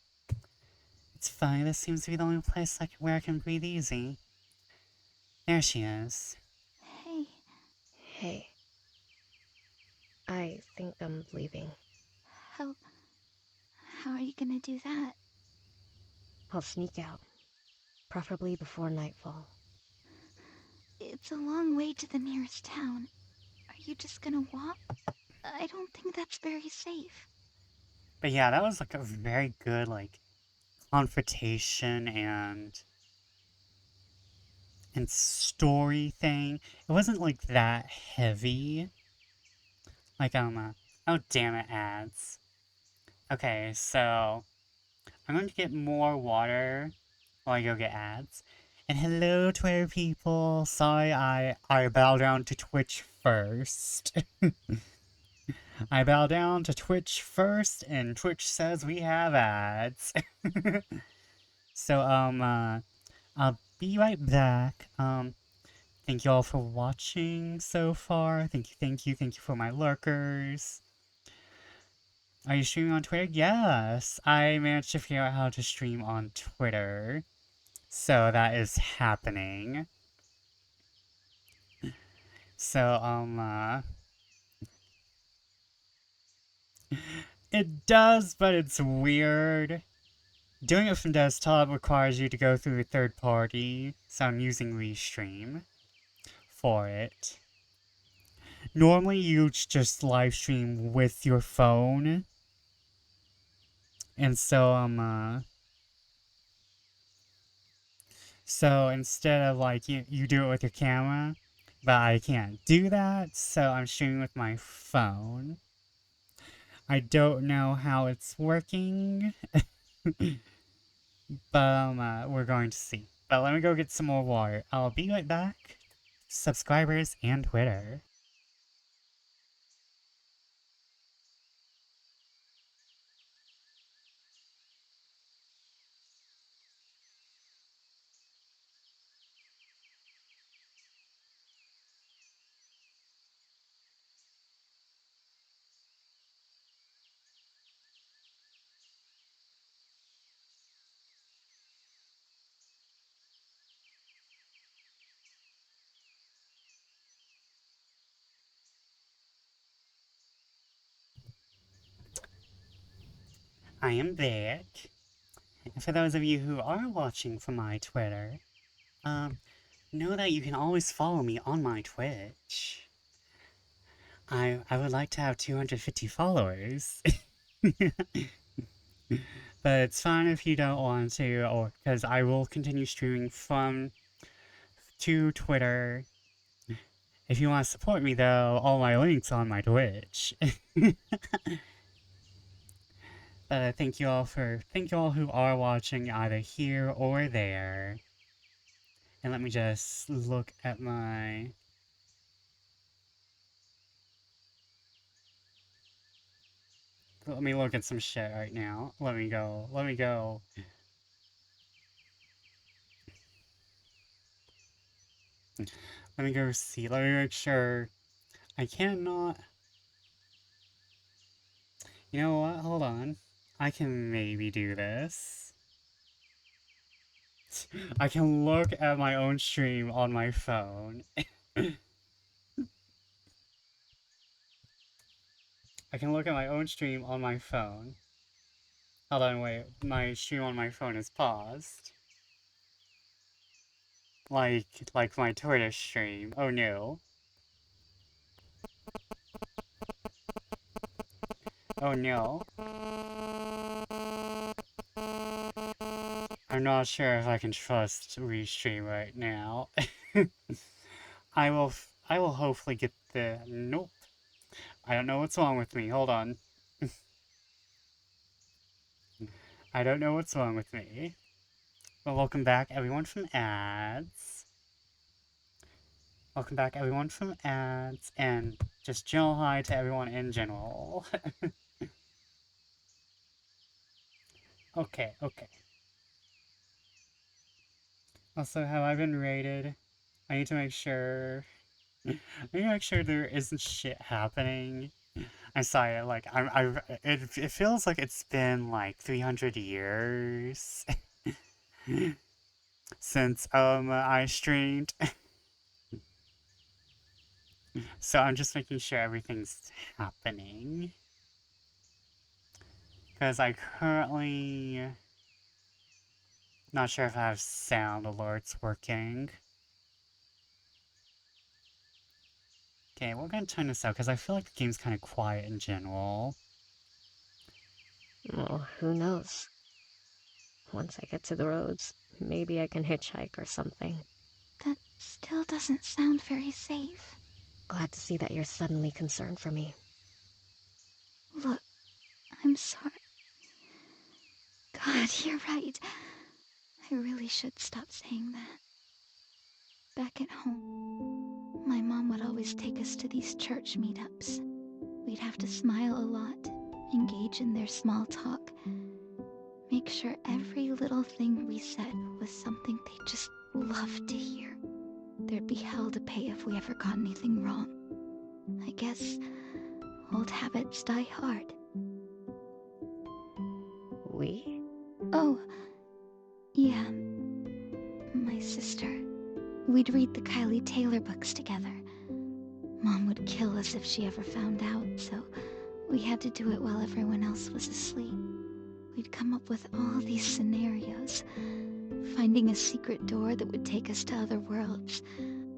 It's fine, this seems to be the only place where I can breathe easy. There she is. Hey, Hey, I think I'm leaving. how... how are you gonna do that? I'll sneak out, preferably before nightfall. It's a long way to the nearest town. Are you just gonna walk? I don't think that's very safe. But yeah, that was like a very good, like, confrontation and story thing. It wasn't like that heavy. Like, oh damn it, ads. Okay, so I'm going to get more water while I go get ads. And hello, Twitter people. Sorry, I bow down to Twitch first. I bow down to Twitch first, and Twitch says we have ads. So, I'll be right back. Thank you all for watching so far. Thank you for my lurkers. Are you streaming on Twitter? Yes, I managed to figure out how to stream on Twitter. So that is happening. So, it does, but it's weird. Doing it from desktop requires you to go through a third party, so I'm using Restream for it. Normally, you just live stream with your phone, and so instead of like you do it with your camera, but I can't do that, so I'm streaming with my phone. I don't know how it's working, but we're going to see. But let me go get some more water. I'll be right back. Subscribers and Twitter. I am back. And for those of you who are watching from my Twitter, know that you can always follow me on my Twitch. I would like to have 250 followers. But it's fine if you don't want to, or because I will continue streaming from to Twitter. If you want to support me, though, all my links on my Twitch. But thank you all who are watching either here or there. And let me just look at my. Let me look at some shit right now. Let me go. Let me go. Let me go see. Let me make sure. I cannot. You know what? Hold on. I can maybe do this. I can look at my own stream on my phone. I can look at my own stream on my phone. Hold on, wait. My stream on my phone is paused. Like my Twitter stream. Oh no. oh no. I'm not sure if I can trust Restream right now. I will hopefully get the... Nope. I don't know what's wrong with me. Hold on. I don't know what's wrong with me. Well, welcome back, everyone from ads. Welcome back, everyone from ads, and just general hi to everyone in general. Okay. Also, have I been rated? I need to make sure... I need to make sure there isn't shit happening. I'm sorry, like, it feels like it's been, like, 300 years since, I streamed. So I'm just making sure everything's happening. Because I currently... Not sure if I have sound alerts working. Okay, we're gonna turn this out, because I feel like the game's kind of quiet in general. Well, who knows? Once I get to the roads, maybe I can hitchhike or something. That still doesn't sound very safe. Glad to see that you're suddenly concerned for me. Look, I'm sorry. God, you're right. I really should stop saying that. Back at home, my mom would always take us to these church meetups. We'd have to smile a lot, engage in their small talk, make sure every little thing we said was something they just loved to hear. There'd be hell to pay if we ever got anything wrong. I guess old habits die hard. We? Oh, yeah. My sister. We'd read the Kylie Taylor books together. Mom would kill us if she ever found out, so we had to do it while everyone else was asleep. We'd come up with all these scenarios. Finding a secret door that would take us to other worlds.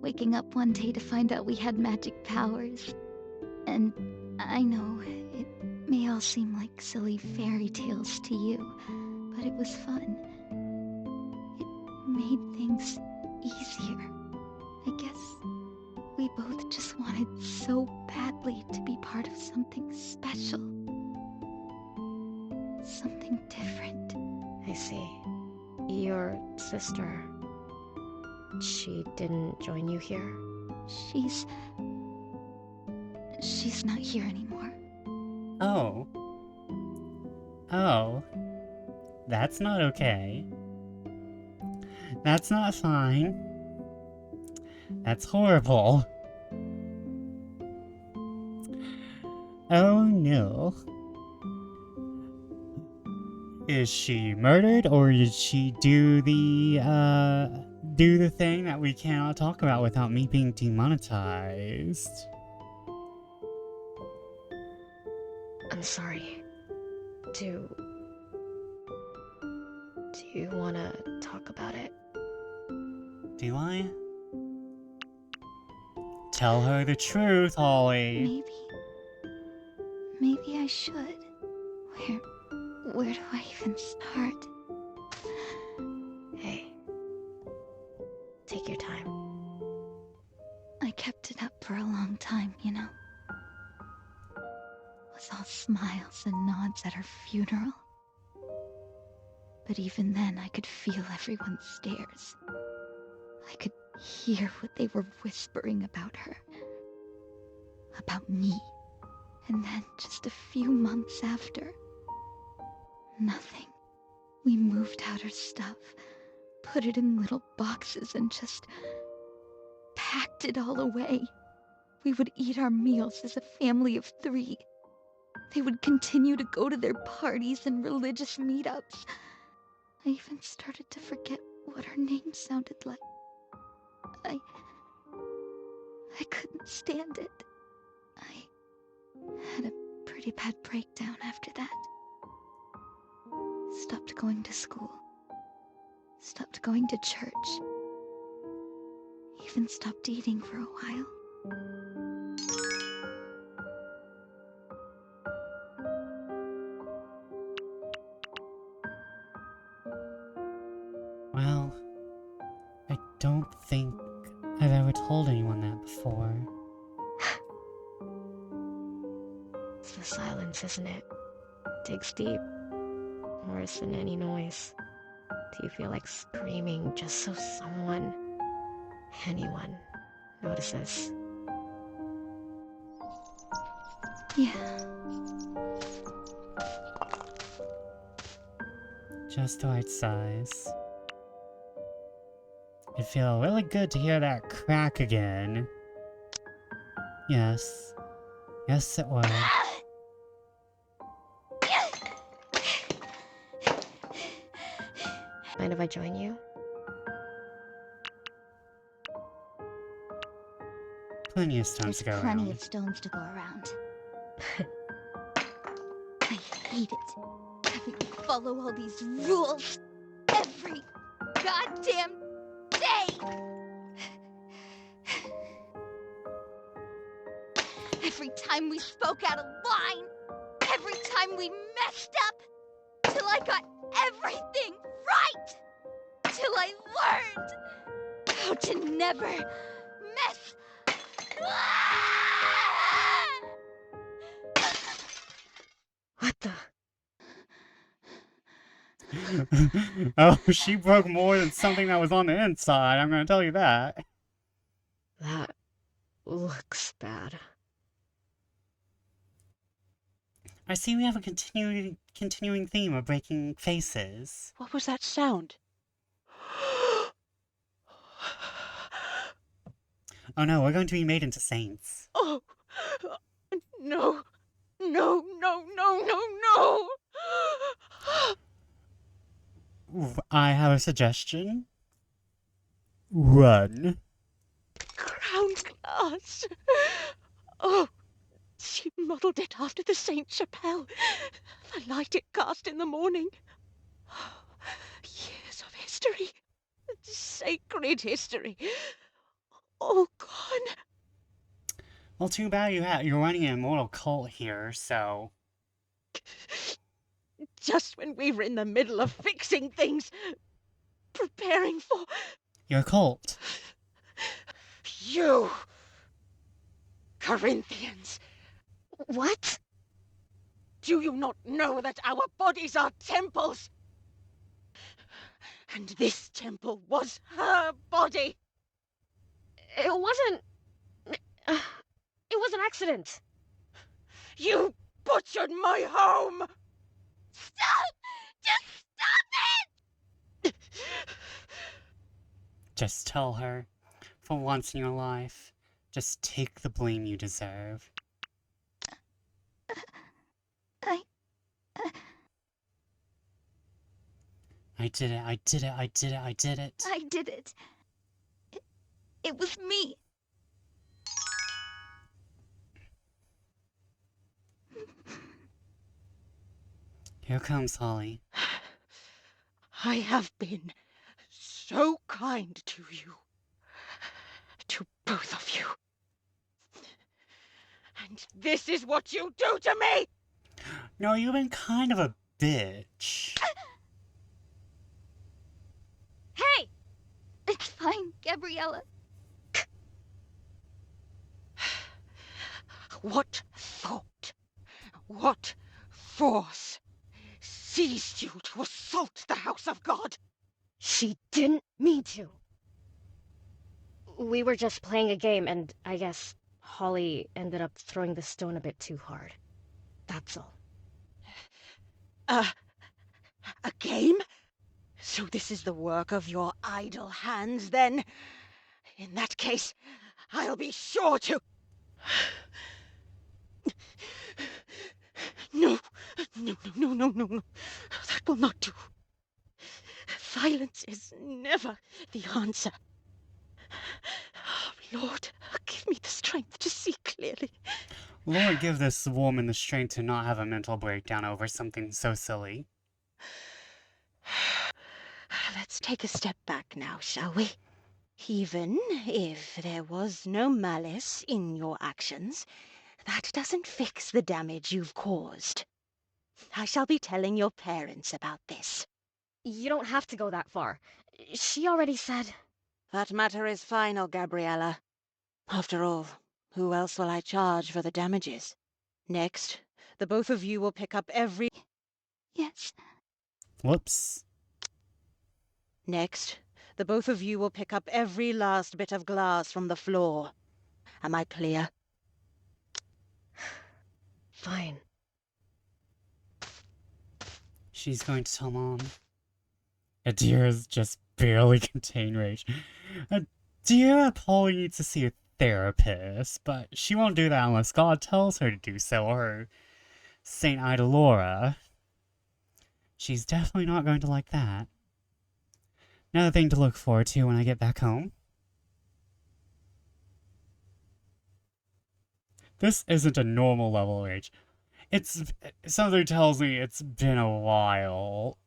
Waking up one day to find out we had magic powers. And I know, it may all seem like silly fairy tales to you, but it was fun. It made things easier. I guess we both just wanted so badly to be part of something special. Something different. I see. Your sister... she didn't join you here? She's not here anymore. Oh. Oh. That's not okay. That's not fine. That's horrible. Oh no. Is she murdered, or did she do the thing that we cannot talk about without me being demonetized? I'm sorry. Do you wanna talk about it? Do I? Tell her the truth, Holly. Maybe I should. Where do I even start? Hey. Take your time. I kept it up for a long time, you know. Was all smiles and nods at her funeral. But even then, I could feel everyone's stares. I could hear what they were whispering about her. About me. And then, just a few months after, nothing. We moved out her stuff, put it in little boxes, and just packed it all away. We would eat our meals as a family of 3. They would continue to go to their parties and religious meetups. I even started to forget what her name sounded like. I couldn't stand it. I had a pretty bad breakdown after that. Stopped going to school. Stopped going to church. Even stopped eating for a while. I've ever told anyone that before. It's the silence, isn't it? Digs deep. Worse than any noise. Do you feel like screaming just so someone, anyone, notices? Yeah. Just the right size. It'd feel really good to hear that crack again. Yes. Yes, it would. Mind if I join you? Plenty of stones There's to go plenty around. of stones to go around. I hate it. Having to follow all these rules every goddamn day. Every time we spoke out of line, every time we messed up, till I got everything right, till I learned how to never mess. What the? Oh, she broke more than something that was on the inside, I'm gonna tell you that. That looks bad. I see we have a continuing theme of breaking faces. What was that sound? Oh no, we're going to be made into saints. Oh, no, no, no, no, no, no! I have a suggestion. Run. Ground glass. Oh, she modelled it after the Saint Chapelle, the light it cast in the morning. Years of history, sacred history, all gone. Well, too bad you're running an immortal cult here, so... Just when we were in the middle of fixing things, preparing for Your cult. you, Corinthians. What? Do you not know that our bodies are temples? And this temple was her body. It wasn't... It was an accident. You butchered my home. Stop! Just stop it! Just tell her, for once in your life, just take the blame you deserve. I did it, I did it, I did it, I did it. I did it. It was me. Here comes Holly. I have been so kind to you. To both of you. And this is what you do to me! No, you've been kind of a bitch. Hey! It's fine, Gabriella. What thought, what force seized you to assault the house of God? She didn't mean to. We were just playing a game, and I guess Holly ended up throwing the stone a bit too hard. That's all. A game? So this is the work of your idle hands, then? In that case, I'll be sure to... No, no, no, no, no, no, no. That will not do. Violence is never the answer. Lord, give me the strength to see clearly. Lord, give this woman the strength to not have a mental breakdown over something so silly. Let's take a step back now, shall we? Even if there was no malice in your actions, that doesn't fix the damage you've caused. I shall be telling your parents about this. You don't have to go that far. She already said... That matter is final, Gabriella. After all, who else will I charge for the damages? Next, the both of you will pick up every... Yes. Whoops. Next, the both of you will pick up every last bit of glass from the floor. Am I clear? Fine. She's going to tell Mom. Adira's just barely contained rage. Adira probably needs to see a therapist, but she won't do that unless God tells her to do so, or Saint Idolora. She's definitely not going to like that. Another thing to look forward to when I get back home. This isn't a normal level of rage. It's... something tells me it's been a while.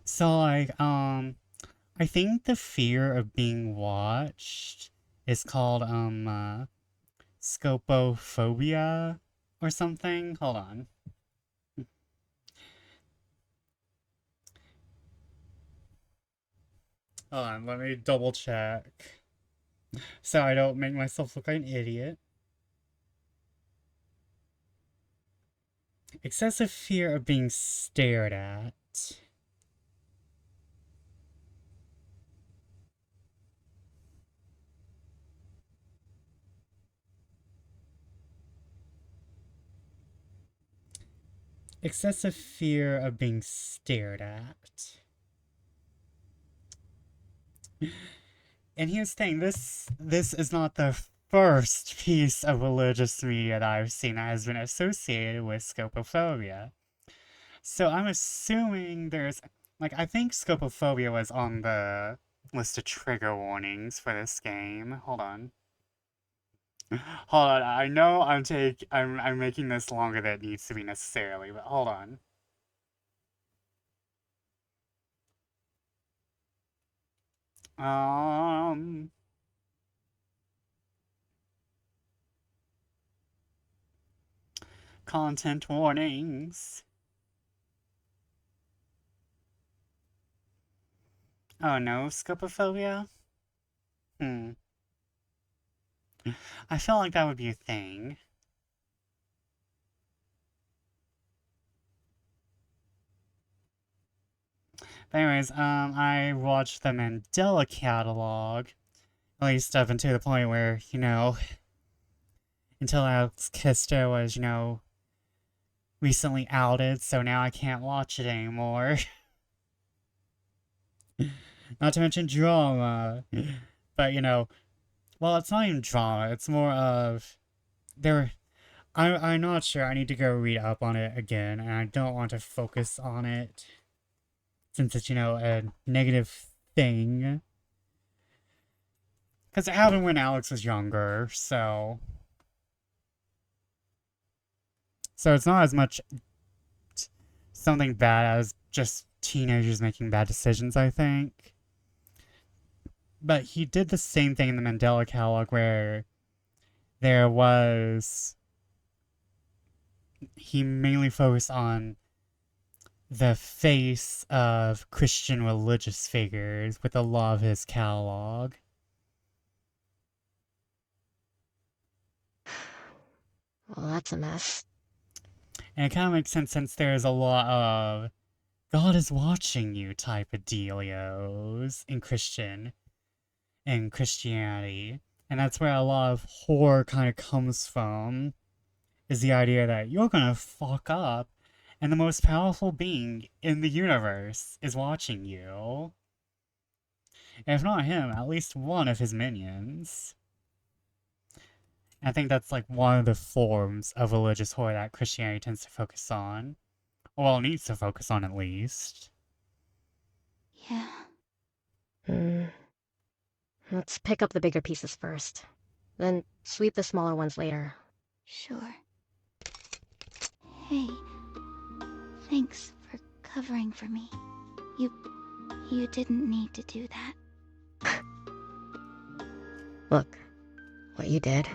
So, like, I think the fear of being watched is called, scopophobia or something. Hold on. Hold on, let me double check. So I don't make myself look like an idiot. Excessive fear of being stared at. Excessive fear of being stared at. And here's the thing, this is not the first piece of religious media that I've seen that has been associated with scopophobia. So I'm assuming there's... like, I think scopophobia was on the list of trigger warnings for this game. Hold on. Hold on, I know I'm making this longer than it needs to be necessarily, but hold on. Content warnings. Oh no, scopophobia? I felt like that would be a thing. But anyways, I watched the Mandela catalog, at least up until the point where, you know, until Alex Kister was, you know, recently outed, so now I can't watch it anymore. Not to mention drama. But, you know, well, it's not even drama, it's more of... I'm not sure, I need to go read up on it again, and I don't want to focus on it, since it's, you know, a negative thing. Because it happened when Alex was younger, so... So it's not as much something bad as just teenagers making bad decisions, I think. But he did the same thing in the Mandela catalog where there was... he mainly focused on the face of Christian religious figures with a lot of his catalog. Well, that's a mess. And it kind of makes sense since there's a lot of God is watching you type of dealios in Christianity. And that's where a lot of horror kind of comes from, is the idea that you're gonna fuck up and the most powerful being in the universe is watching you. And if not him, at least one of his minions. I think that's like one of the forms of religious horror that Christianity tends to focus on. Well, needs to focus on at least. Yeah. Let's pick up the bigger pieces first. Then sweep the smaller ones later. Sure. Hey, thanks for covering for me. You didn't need to do that. Look, what you did,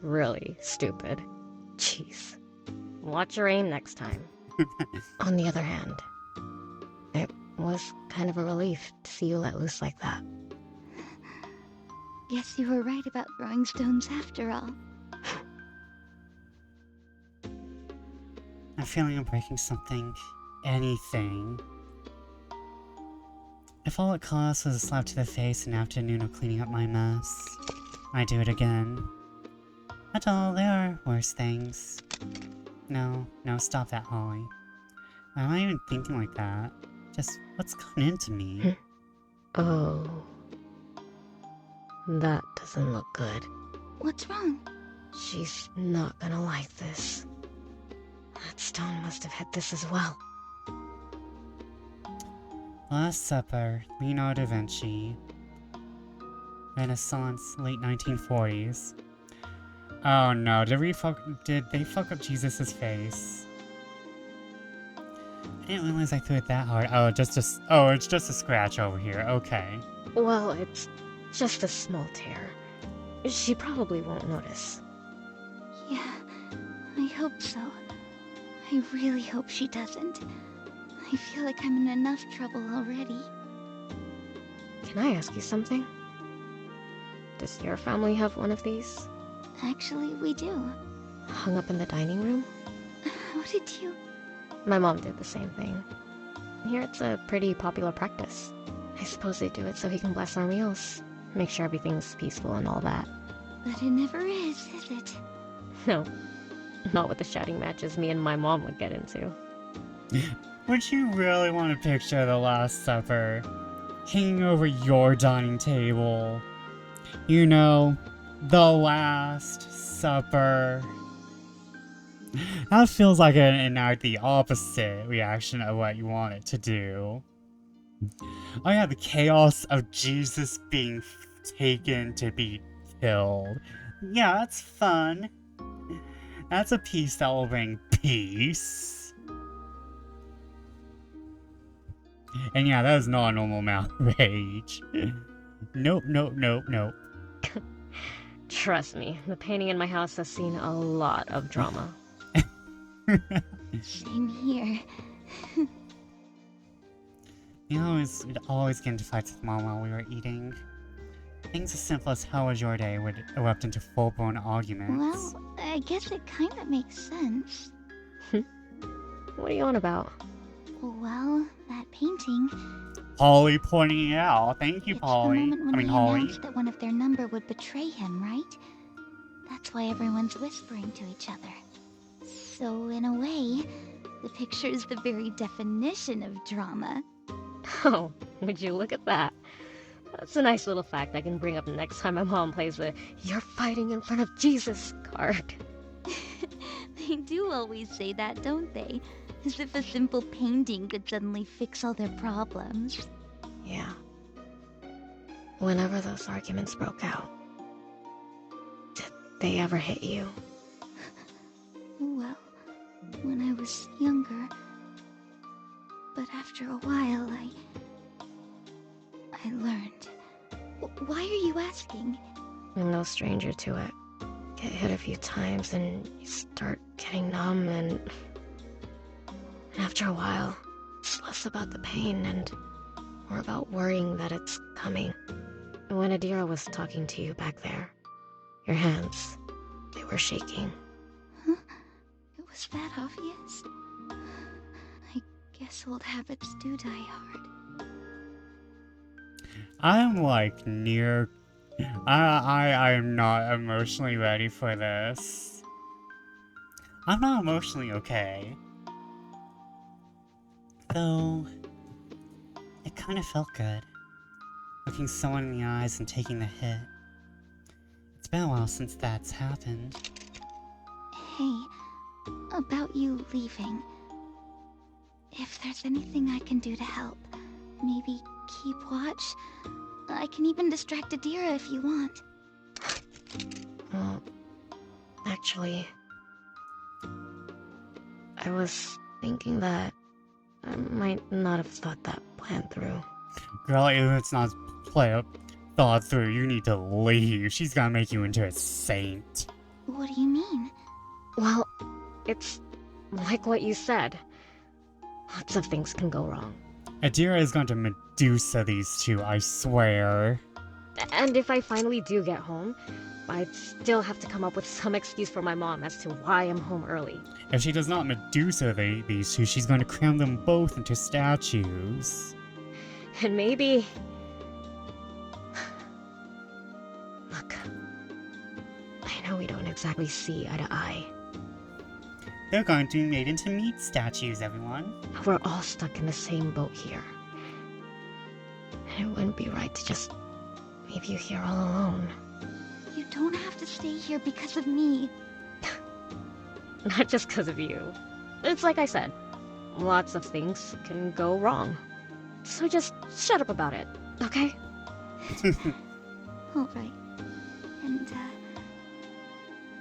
really stupid. Jeez. Watch your aim next time. On the other hand, was kind of a relief to see you let loose like that. Guess you were right about throwing stones after all. I'm feeling I'm breaking something. Anything. If all it cost was a slap to the face and an afternoon of cleaning up my mess, I'd do it again. But all, there are worse things. No, stop that, Holly. I'm not even thinking like that. Just, what's gotten into me? Oh. That doesn't look good. What's wrong? She's not gonna like this. That stone must have hit this as well. Last Supper, Leonardo da Vinci. Renaissance, late 1940s. Oh no, did they fuck up Jesus' face? I didn't realize I threw it that hard. Oh, it's just a scratch over here. Okay. Well, it's just a small tear. She probably won't notice. Yeah, I hope so. I really hope she doesn't. I feel like I'm in enough trouble already. Can I ask you something? Does your family have one of these? Actually, we do. Hung up in the dining room? How did you... My mom did the same thing. Here it's a pretty popular practice. I suppose they do it so he can bless our meals. Make sure everything's peaceful and all that. But it never is it? No. Not with the shouting matches me and my mom would get into. Would you really want to picture the Last Supper hanging over your dining table? You know, the Last Supper. That feels like an enact the opposite reaction of what you want it to do. Oh yeah, the chaos of Jesus being taken to be killed. Yeah, that's fun. That's a piece that will bring peace. And yeah, that is not a normal amount of rage. Nope. Trust me, the painting in my house has seen a lot of drama. Same here. We'd always get into fights with Mom while we were eating. Things as simple as how was your day would erupt into full-blown arguments. Well, I guess it kind of makes sense. What are you on about? Well, that painting... Holly pointing it out. Thank you, it's Polly. the moment when he Holly. announced that one of their number would betray him, right? That's why everyone's whispering to each other. So, in a way, the picture is the very definition of drama. Oh, would you look at that? That's a nice little fact I can bring up next time my mom plays the "You're fighting in front of Jesus" card. They do always say that, don't they? As if a simple painting could suddenly fix all their problems. Yeah. Whenever those arguments broke out, did they ever hit you? Well, when I was younger. But after a while, I learned. Why are you asking? I'm no stranger to it. Get hit a few times and you start getting numb and after a while, it's less about the pain and more about worrying that it's coming. When Adira was talking to you back there, your hands, they were shaking. Huh? It was that obvious? I guess old habits do die hard. I'm like near... I'm not emotionally ready for this. I'm not emotionally okay. Though, it kind of felt good. Looking someone in the eyes and taking the hit. It's been a while since that's happened. Hey, about you leaving. If there's anything I can do to help, maybe keep watch. I can even distract Adira if you want. Well, actually, I was thinking that I might not have thought that plan through. Girl, if it's not thought through, you need to leave. She's gonna make you into a saint. What do you mean? Well, it's like what you said. Lots of things can go wrong. Adira is going to Medusa these two, I swear. And if I finally do get home, I'd still have to come up with some excuse for my mom as to why I'm home early. If she does not Medusa these two, she's going to cram them both into statues. And maybe... Look, I know we don't exactly see eye to eye. They're going to be made into meat statues, everyone. We're all stuck in the same boat here. And it wouldn't be right to just leave you here all alone. You don't have to stay here because of me. Not just because of you. It's like I said, lots of things can go wrong. So just shut up about it, okay? Alright. And,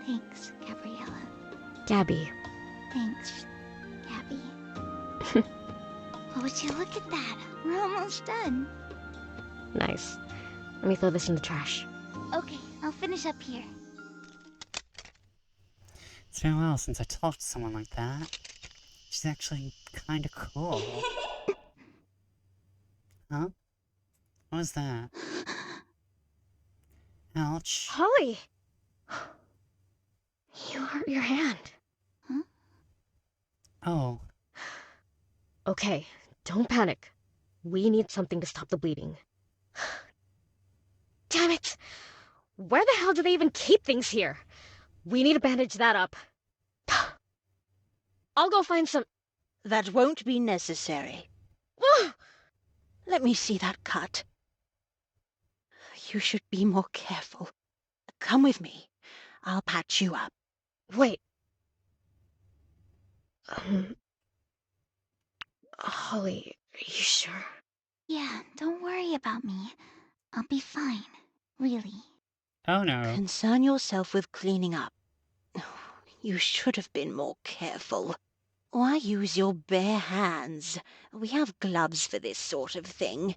thanks, Gabriella. Gabby. Thanks, Gabby. Oh, would you look at that? We're almost done. Nice. Let me throw this in the trash. Okay, I'll finish up here. It's been a while since I talked to someone like that. She's actually kinda cool. Huh? What was that? Ouch. Holly! You hurt your hand. Huh? Oh. Okay, don't panic. We need something to stop the bleeding. Damn it! Where the hell do they even keep things here? We need to bandage that up. I'll go find some... That won't be necessary. Let me see that cut. You should be more careful. Come with me. I'll patch you up. Wait. Holly, are you sure? Yeah, don't worry about me. I'll be fine. Really. Oh no. Concern yourself with cleaning up. You should have been more careful. Why use your bare hands? We have gloves for this sort of thing.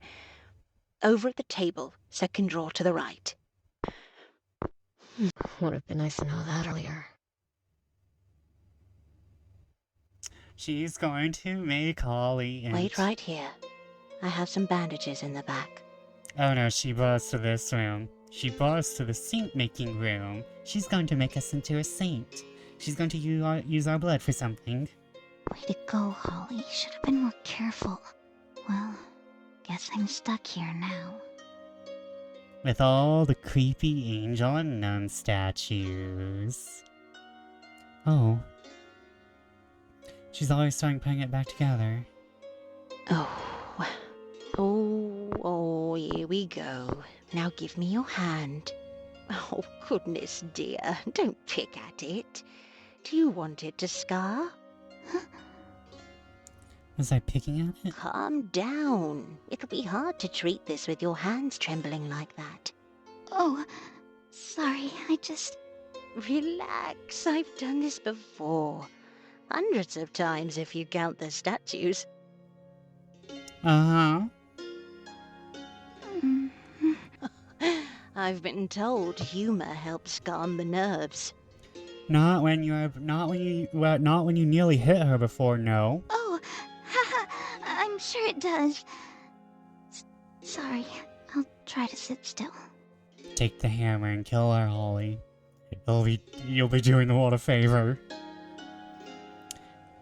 Over at the table, second drawer to the right. Would have been nice to know that earlier. She's going to make Holly and... Wait right here. I have some bandages in the back. Oh no, she brought us to this room. She brought us to the saint-making room. She's going to make us into a saint. She's going to use our blood for something. Way to go, Holly. Should have been more careful. Well, guess I'm stuck here now. With all the creepy angel and nun statues. Oh. She's always starting putting it back together. Oh, here we go. Now give me your hand. Oh, goodness dear, don't pick at it. Do you want it to scar? Was I picking at it? Calm down. It'll be hard to treat this with your hands trembling like that. Oh, sorry, I just... Relax, I've done this before. Hundreds of times if you count the statues. Uh-huh. I've been told humor helps calm the nerves. Not when you nearly hit her before, no. Oh, haha, I'm sure it does. Sorry, I'll try to sit still. Take the hammer and kill her, Holly. You'll be doing the world a favor.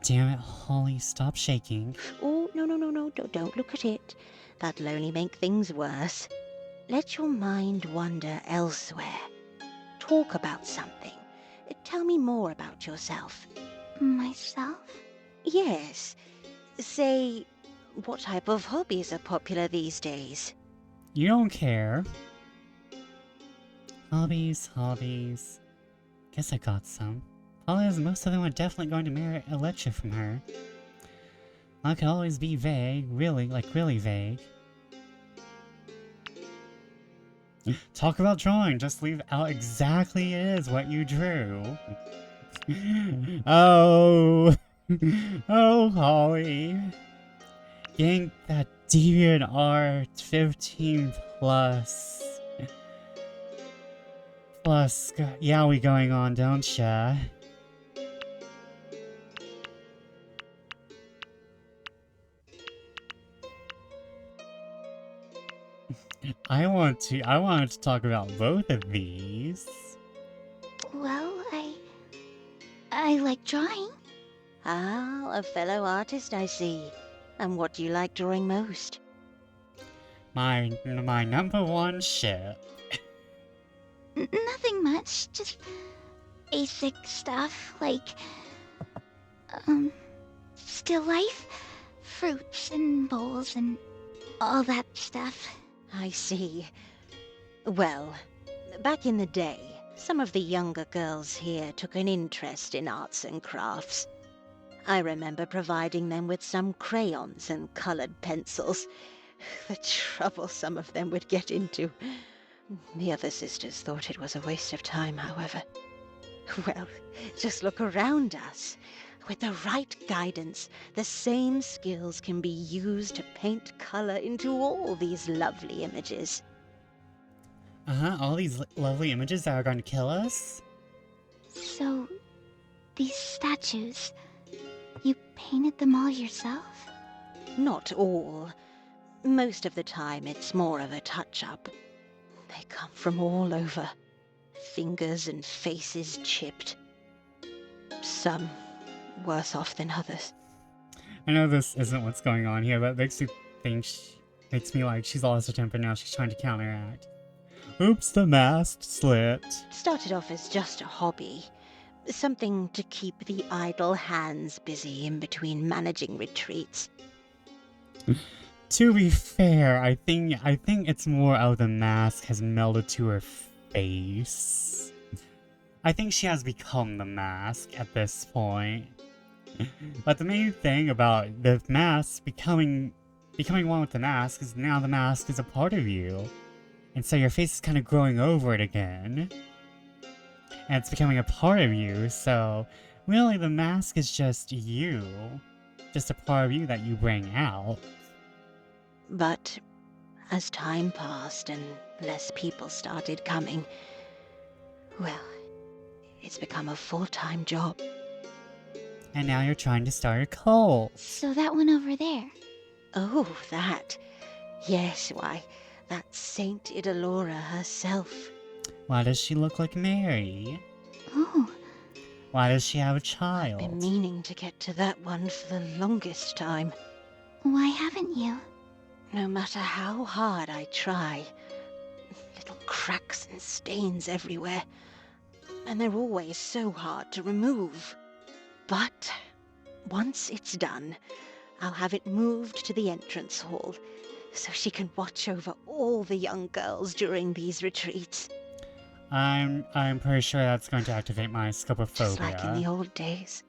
Damn it, Holly, stop shaking. Oh, no, don't look at it. That'll only make things worse. Let your mind wander elsewhere. Talk about something. Tell me more about yourself. Myself? Yes. Say, what type of hobbies are popular these days? You don't care. Hobbies. Guess I got some. Probably as most of them are definitely going to merit a lecture from her. I could always be vague, really vague. Talk about drawing, just leave out exactly it is what you drew. Oh, Holly. Getting that DeviantArt 15 plus. Yeah, we going on, don't ya? I wanted to talk about both of these. Well, I like drawing. Ah, a fellow artist, I see. And what do you like drawing most? My number one ship. Nothing much, just basic stuff like, still life, fruits and bowls and all that stuff. I see. Well, back in the day, some of the younger girls here took an interest in arts and crafts. I remember providing them with some crayons and colored pencils. The trouble some of them would get into. The other sisters thought it was a waste of time, however. Well, just look around us. With the right guidance, the same skills can be used to paint color into all these lovely images. All these lovely images that are going to kill us? So, these statues, you painted them all yourself? Not all. Most of the time it's more of a touch-up. They come from all over. Fingers and faces chipped. Some worse off than others. I know this isn't what's going on here, but it makes me think makes me like she's lost her temper now. She's trying to counteract. Oops, the mask slit. Started off as just a hobby. Something to keep the idle hands busy in between managing retreats. To be fair, I think it's more of the mask has melded to her face. I think she has become the mask at this point. But the main thing about the mask becoming one with the mask is now the mask is a part of you. And so your face is kind of growing over it again. And it's becoming a part of you, so really the mask is just you. Just a part of you that you bring out. But as time passed and less people started coming, well, it's become a full-time job. And now you're trying to start a cult. So that one over there. Oh, that. Yes, why, that's Saint Idalora herself. Why does she look like Mary? Oh, Why does she have a I've child? been meaning to get to that one for the longest time. why haven't you? No matter how hard I try, little cracks and stains everywhere. And they're always so hard to remove. But once it's done, I'll have it moved to the entrance hall, so she can watch over all the young girls during these retreats. I'm pretty sure that's going to activate my scopophobia. Just like in the old days.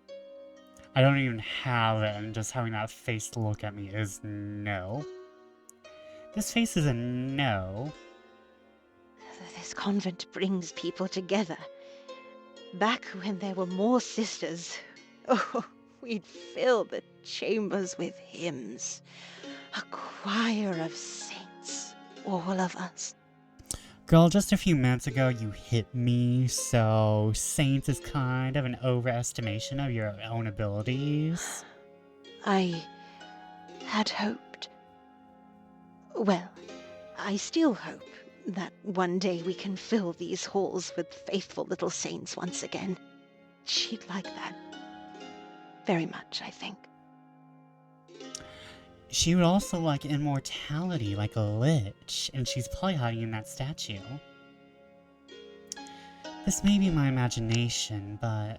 I don't even have it, and just having that face look at me is no. This face is a no. This convent brings people together. Back when there were more sisters, oh, we'd fill the chambers with hymns. A choir of saints, all of us. Girl, just a few minutes ago you hit me, so Saints is kind of an overestimation of your own abilities. I had hoped. Well, I still hope that one day we can fill these halls with faithful little saints once again. She'd like that. Very much, I think. She would also like immortality, like a lich, and she's probably hiding in that statue. This may be my imagination, but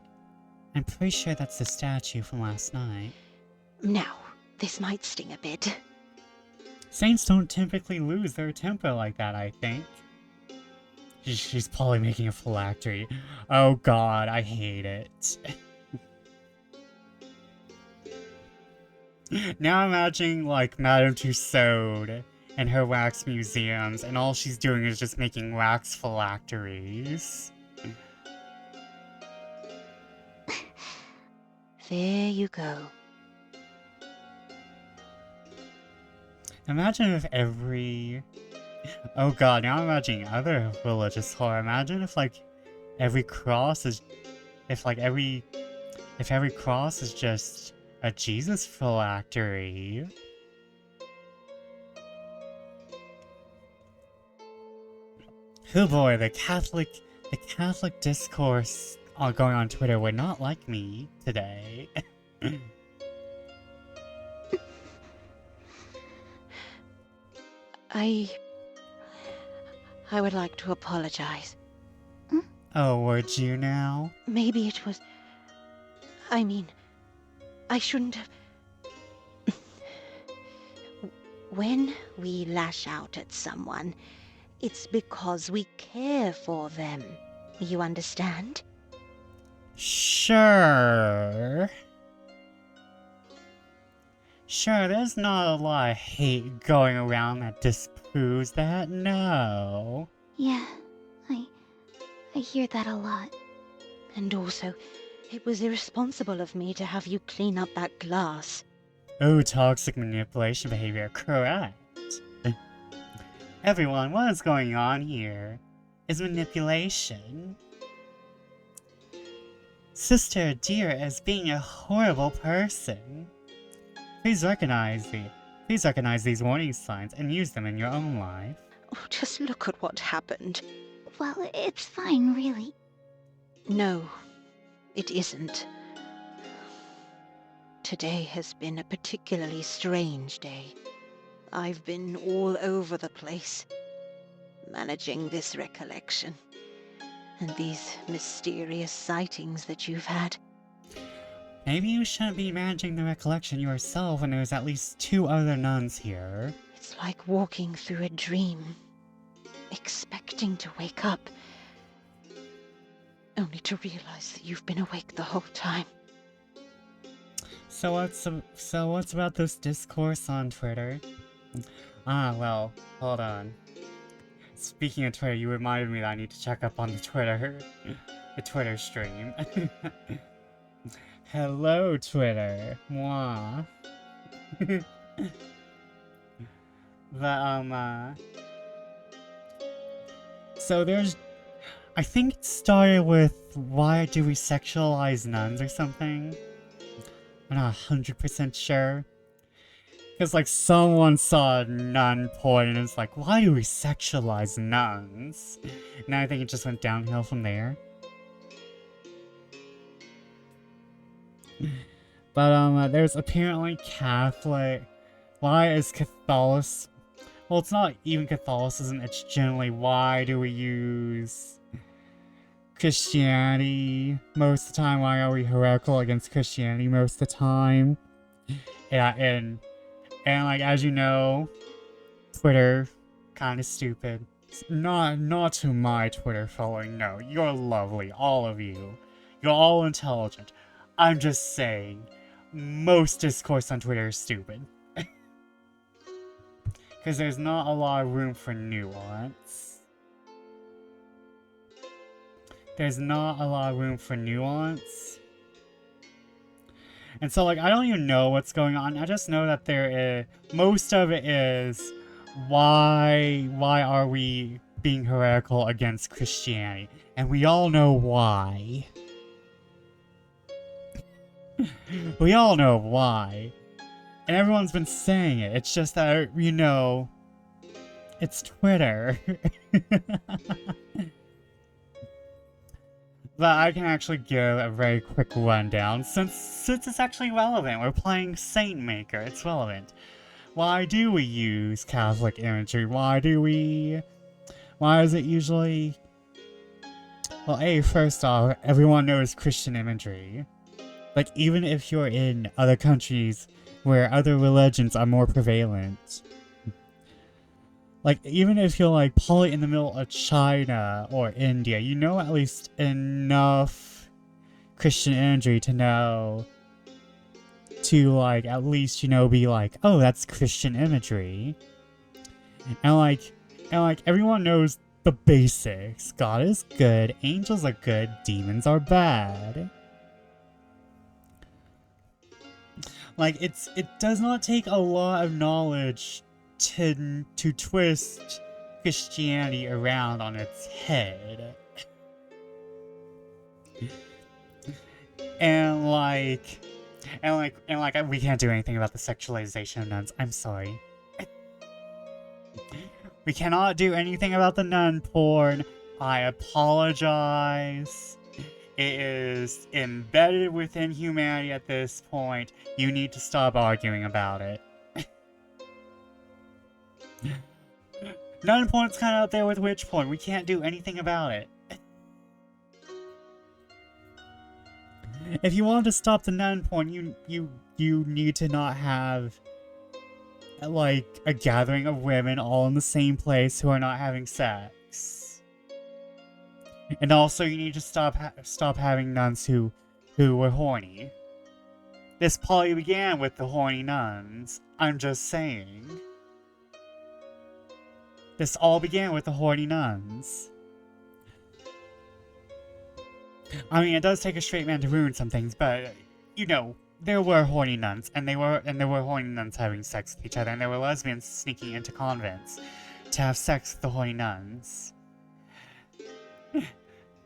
I'm pretty sure that's the statue from last night. Now, this might sting a bit. Saints don't typically lose their temper like that, I think. She's probably making a phylactery. Oh god, I hate it. Now I'm imagining, like, Madame Tussauds and her wax museums, and all she's doing is just making wax phylacteries. There you go. Imagine if every... Oh god, now I'm imagining other religious horror. Imagine if, like, every cross is... If every cross is just a Jesus phylactery. Oh boy, the Catholic discourse going on Twitter would not like me today. I would like to apologize. Oh, would you now? Maybe it was... I mean, I shouldn't have... When we lash out at someone, it's because we care for them. You understand? Sure. Sure, there's not a lot of hate going around that disproves that, no. Yeah, I hear that a lot. And also, it was irresponsible of me to have you clean up that glass. Oh, toxic manipulation behavior, correct. Everyone, what is going on here? Is manipulation. Sister Dear is being a horrible person. Please recognize these warning signs and use them in your own life. Oh, just look at what happened. Well, it's fine, really. No, it isn't. Today has been a particularly strange day. I've been all over the place, managing this recollection, and these mysterious sightings that you've had. Maybe you shouldn't be managing the recollection yourself when there's at least 2 other nuns here. It's like walking through a dream, expecting to wake up, only to realize that you've been awake the whole time. So what's about this discourse on Twitter? Ah, well, hold on. Speaking of Twitter, you reminded me that I need to check up on the Twitter stream. Hello, Twitter. Mwah. So I think it started with, why do we sexualize nuns or something? I'm not 100% sure. Because, like, someone saw a nun porn and it's like, why do we sexualize nuns? And I think it just went downhill from there. But, there's apparently Catholic... Why is Catholicism... Well, it's not even Catholicism, it's generally why do we use Christianity most of the time? Why are we heretical against Christianity most of the time? Yeah, and like, as you know, Twitter, kinda stupid. Not to my Twitter following, no. You're lovely, all of you. You're all intelligent. I'm just saying, most discourse on Twitter is stupid. Because there's not a lot of room for nuance. There's not a lot of room for nuance. And so, like, I don't even know what's going on. I just know that there is... Most of it is... Why are we being heretical against Christianity? And we all know why. We all know why. And everyone's been saying it. It's just that, you know... It's Twitter. But I can actually give a very quick rundown, since it's actually relevant. We're playing Saintmaker, it's relevant. Why do we use Catholic imagery? Why is it usually... Well, first off, everyone knows Christian imagery. Like, even if you're in other countries where other religions are more prevalent. Like, even if you're, like, probably in the middle of China or India, you know at least enough Christian imagery to know... To, like, at least, you know, be like, oh, that's Christian imagery. And, like, everyone knows the basics. God is good, angels are good, demons are bad. Like, it does not take a lot of knowledge to twist Christianity around on its head. And like, we can't do anything about the sexualization of nuns. I'm sorry. We cannot do anything about the nun porn. I apologize. It is embedded within humanity at this point. You need to stop arguing about it. Nun porn's kind of out there with witch porn. We can't do anything about it. If you want to stop the nun porn, you need to not have like a gathering of women all in the same place who are not having sex. And also, you need to stop having nuns who were horny. This probably began with the horny nuns. I'm just saying. This all began with the horny nuns. I mean, it does take a straight man to ruin some things, but you know, there were horny nuns, and there were horny nuns having sex with each other, and there were lesbians sneaking into convents to have sex with the horny nuns.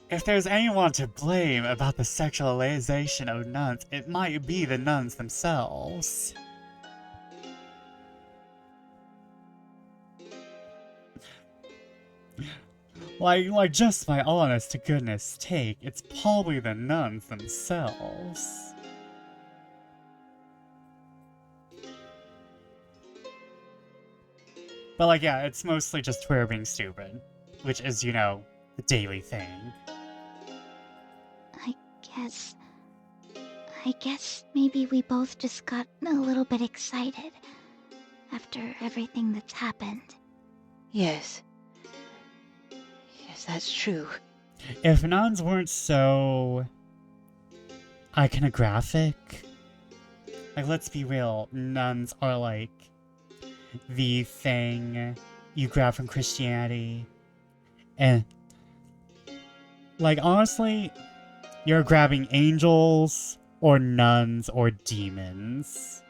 If there's anyone to blame about the sexualization of nuns, it might be the nuns themselves. Like just my honest to goodness take, it's probably the nuns themselves. But like, yeah, it's mostly just Twitter being stupid, which is, you know, the daily thing. I guess maybe we both just got a little bit excited after everything that's happened. Yes. Yes, that's true. If nuns weren't so iconographic, like, let's be real, nuns are like the thing you grab from Christianity, and like, honestly, you're grabbing angels or nuns or demons.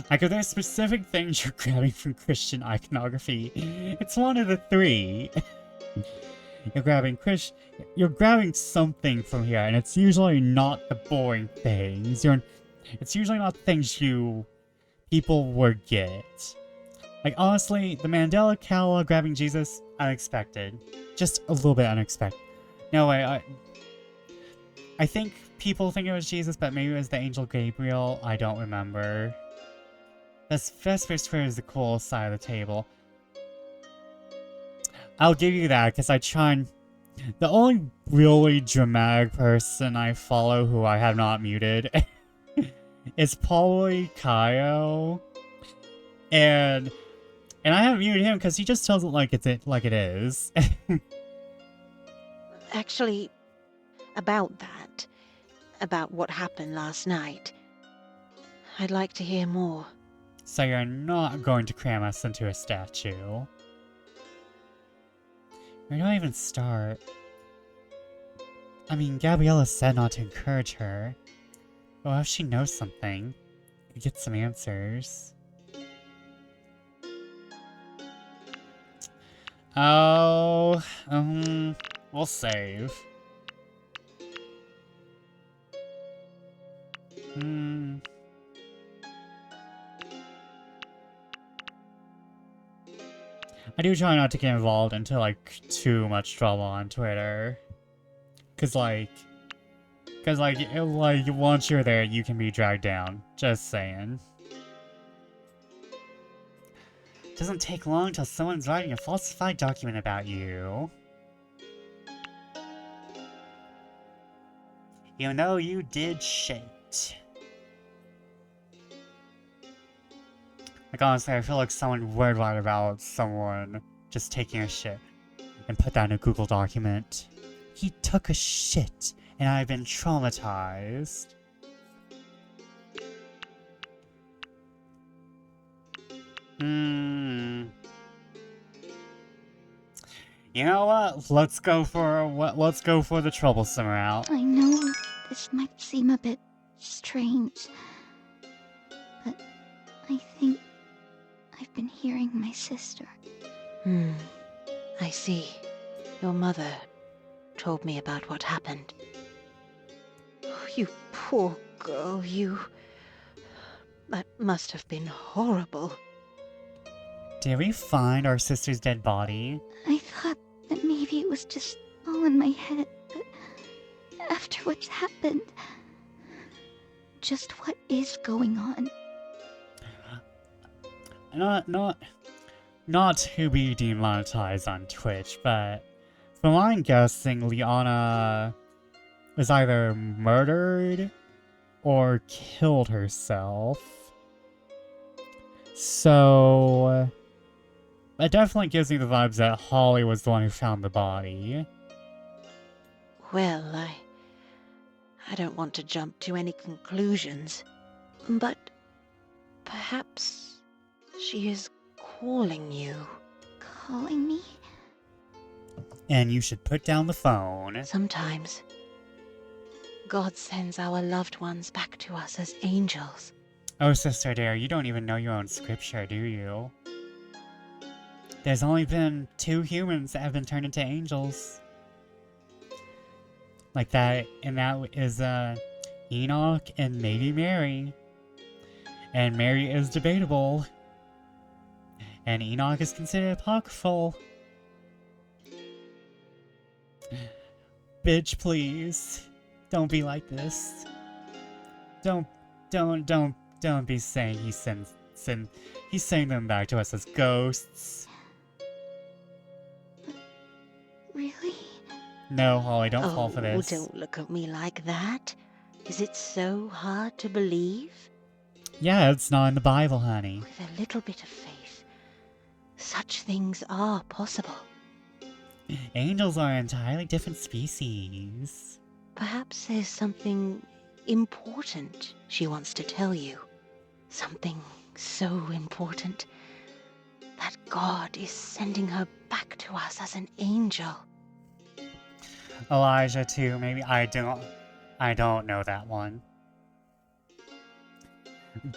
Like, if there's specific things you're grabbing from Christian iconography, it's one of the three. You're grabbing something from here, and it's usually not the boring things. It's usually not things people would get. Like, honestly, the Mandela Calla grabbing Jesus, unexpected. Just a little bit unexpected. No way, I think people think it was Jesus, but maybe it was the angel Gabriel. I don't remember. Vesper's Twitter is the cool side of the table. I'll give you that, because the only really dramatic person I follow who I have not muted is probably Kaio. And I haven't muted him because he just tells it like it is. Actually, about what happened last night, I'd like to hear more. So you're not going to cram us into a statue. Where do I even start? I mean, Gabriella said not to encourage her. Well, if she knows something, we get some answers. Oh, we'll save. I do try not to get involved into, like, too much trouble on Twitter. Cause once you're there, you can be dragged down. Just saying. Doesn't take long till someone's writing a falsified document about you. You know you did shit. Like, honestly, I feel like someone would write about someone just taking a shit and put that in a Google document. He took a shit, and I've been traumatized. You know what? Let's go for the troublesome route. I know this might seem a bit strange, but I think I've been hearing my sister. I see. Your mother told me about what happened. Oh, you poor girl, you... That must have been horrible. Did we find our sister's dead body? I thought that maybe it was just all in my head, but after what's happened, just what is going on? Not to be demonetized on Twitch, but from what I'm guessing, Liana was either murdered or killed herself. So it definitely gives me the vibes that Holly was the one who found the body. Well, I don't want to jump to any conclusions, but perhaps she is calling you. Calling me? And you should put down the phone. Sometimes God sends our loved ones back to us as angels. Oh, Sister Dare, you don't even know your own scripture, do you? There's only been 2 humans that have been turned into angels. Like that, and that is Enoch and maybe Mary. And Mary is debatable. And Enoch is considered apocryphal. Bitch, please. Don't be like this. Don't be saying he's sending them back to us as ghosts. Really? No, Holly, don't fall for this. Don't look at me like that. Is it so hard to believe? Yeah, it's not in the Bible, honey. With a little bit of faith, such things are possible. Angels are an entirely different species. Perhaps there's something important she wants to tell you. Something so important that God is sending her back to us as an angel. Elijah too, maybe. I don't know that one.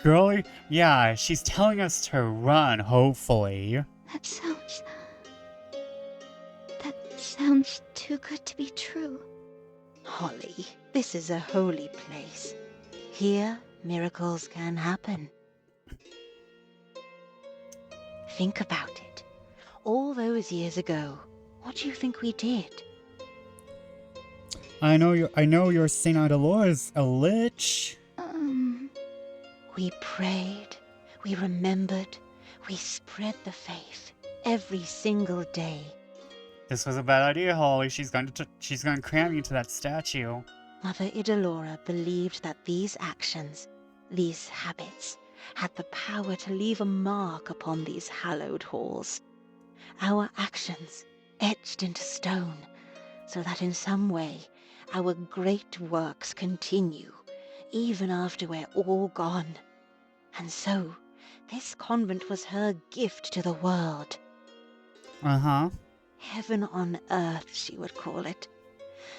Girlie, yeah, she's telling us to run, hopefully. That sounds too good to be true. Holly, this is a holy place. Here, miracles can happen. Think about it. All those years ago, what do you think we did? I know your Saint Idolor a lich. We prayed, we remembered, we spread the faith every single day. This was a bad idea, Holly. She's going to cram you into that statue. Mother Idolora believed that these actions, these habits, had the power to leave a mark upon these hallowed halls. Our actions etched into stone, so that in some way our great works continue, even after we're all gone. And so, this convent was her gift to the world. Uh-huh. Heaven on earth, she would call it.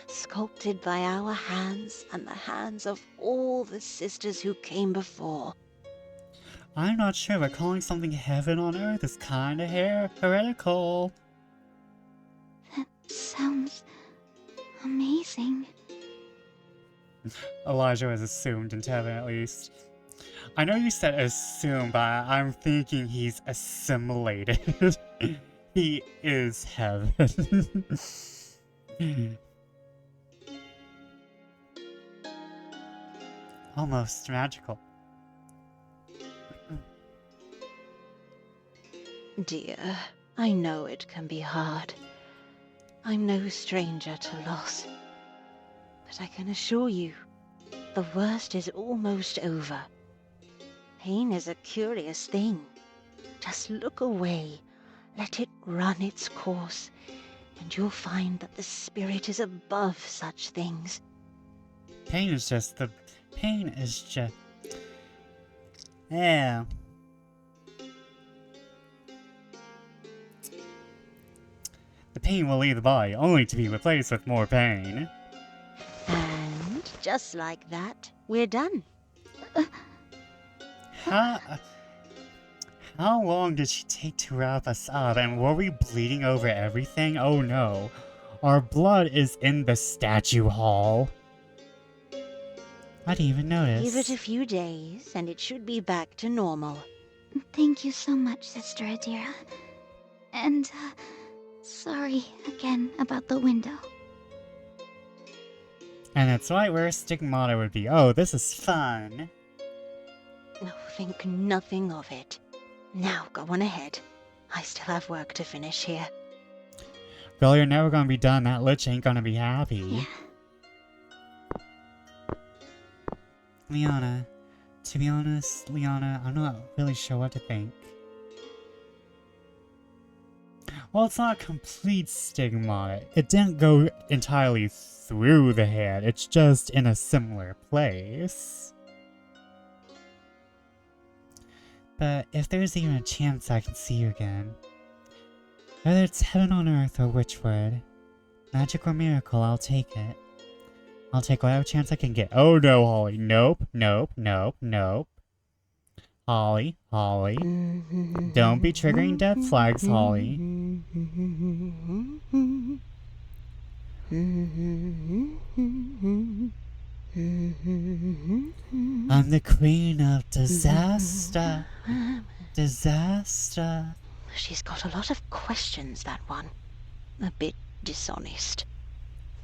Sculpted by our hands and the hands of all the sisters who came before. I'm not sure, but calling something heaven on earth is kinda heretical. That sounds amazing. Elijah was assumed into heaven, at least. I know you said assume, but I'm thinking he's assimilated. He is heaven. Almost magical. Dear, I know it can be hard. I'm no stranger to loss. But I can assure you, the worst is almost over. Pain is a curious thing. Just look away, let it run its course, and you'll find that the spirit is above such things. Pain is just... Yeah. The pain will leave the body, only to be replaced with more pain. And just like that, we're done. How long did she take to wrap us up, and were we bleeding over everything? Oh no. Our blood is in the statue hall. I didn't even notice. Give it a few days, and it should be back to normal. Thank you so much, Sister Adira. And, sorry again about the window. And that's right where Stigmata would be. Oh, this is fun. No, think nothing of it. Now, go on ahead. I still have work to finish here. Girl, you're never gonna be done. That lich ain't gonna be happy. Yeah. Liana, to be honest, Liana, I'm not really sure what to think. Well, it's not a complete stigmata. It didn't go entirely through the head. It's just in a similar place. But if there's even a chance I can see you again, whether it's heaven on earth or witchwood, magic or miracle, I'll take it. I'll take whatever chance I can get. Oh no, Holly. Nope, nope, nope, nope. Holly, Holly. Don't be triggering death flags, Holly. I'm the queen of disaster. Disaster. She's got a lot of questions, that one. A bit dishonest.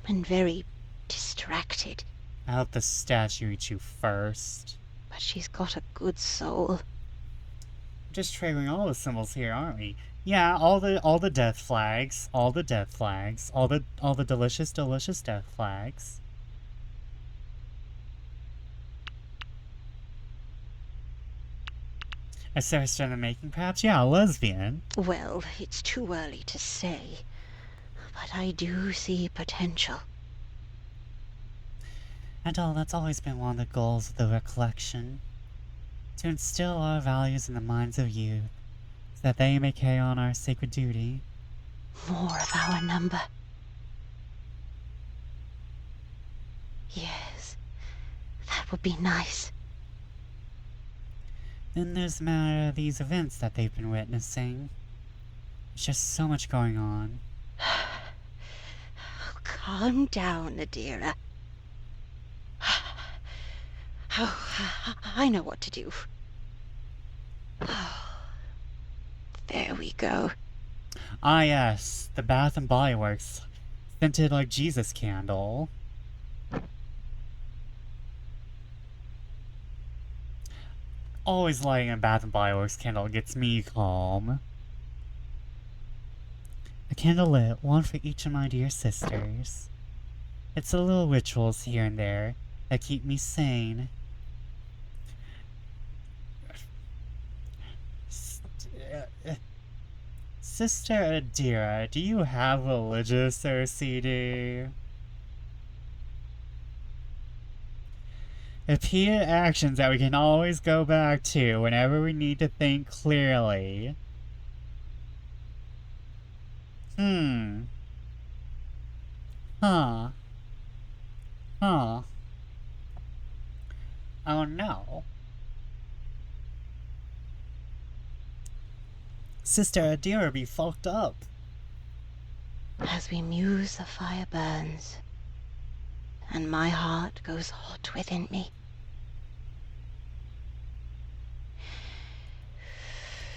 And very distracted. I hope the statue eats you first. But she's got a good soul. Just triggering all the symbols here, aren't we? Yeah, all the death flags, all the death flags, all the delicious death flags. A sister in the making, perhaps? Yeah, a lesbian. Well, it's too early to say. But I do see potential. And all that's always been one of the goals of the recollection. To instill our values in the minds of youth, so that they may carry on our sacred duty. More of our number. Yes, that would be nice. Then there's the matter of these events that they've been witnessing. There's just so much going on. Calm down, Adira. Oh, I know what to do. There we go. Ah yes, the Bath and Body Works scented like Jesus candle. Always lighting a Bath and Body Works candle gets me calm. A candle lit, one for each of my dear sisters. It's the little rituals here and there that keep me sane. Sister Adira, do you have religious OCD? Repeated actions that we can always go back to whenever we need to think clearly. Huh. Huh. Oh no. Sister Adira be fucked up. As we muse, the fire burns, and my heart goes hot within me.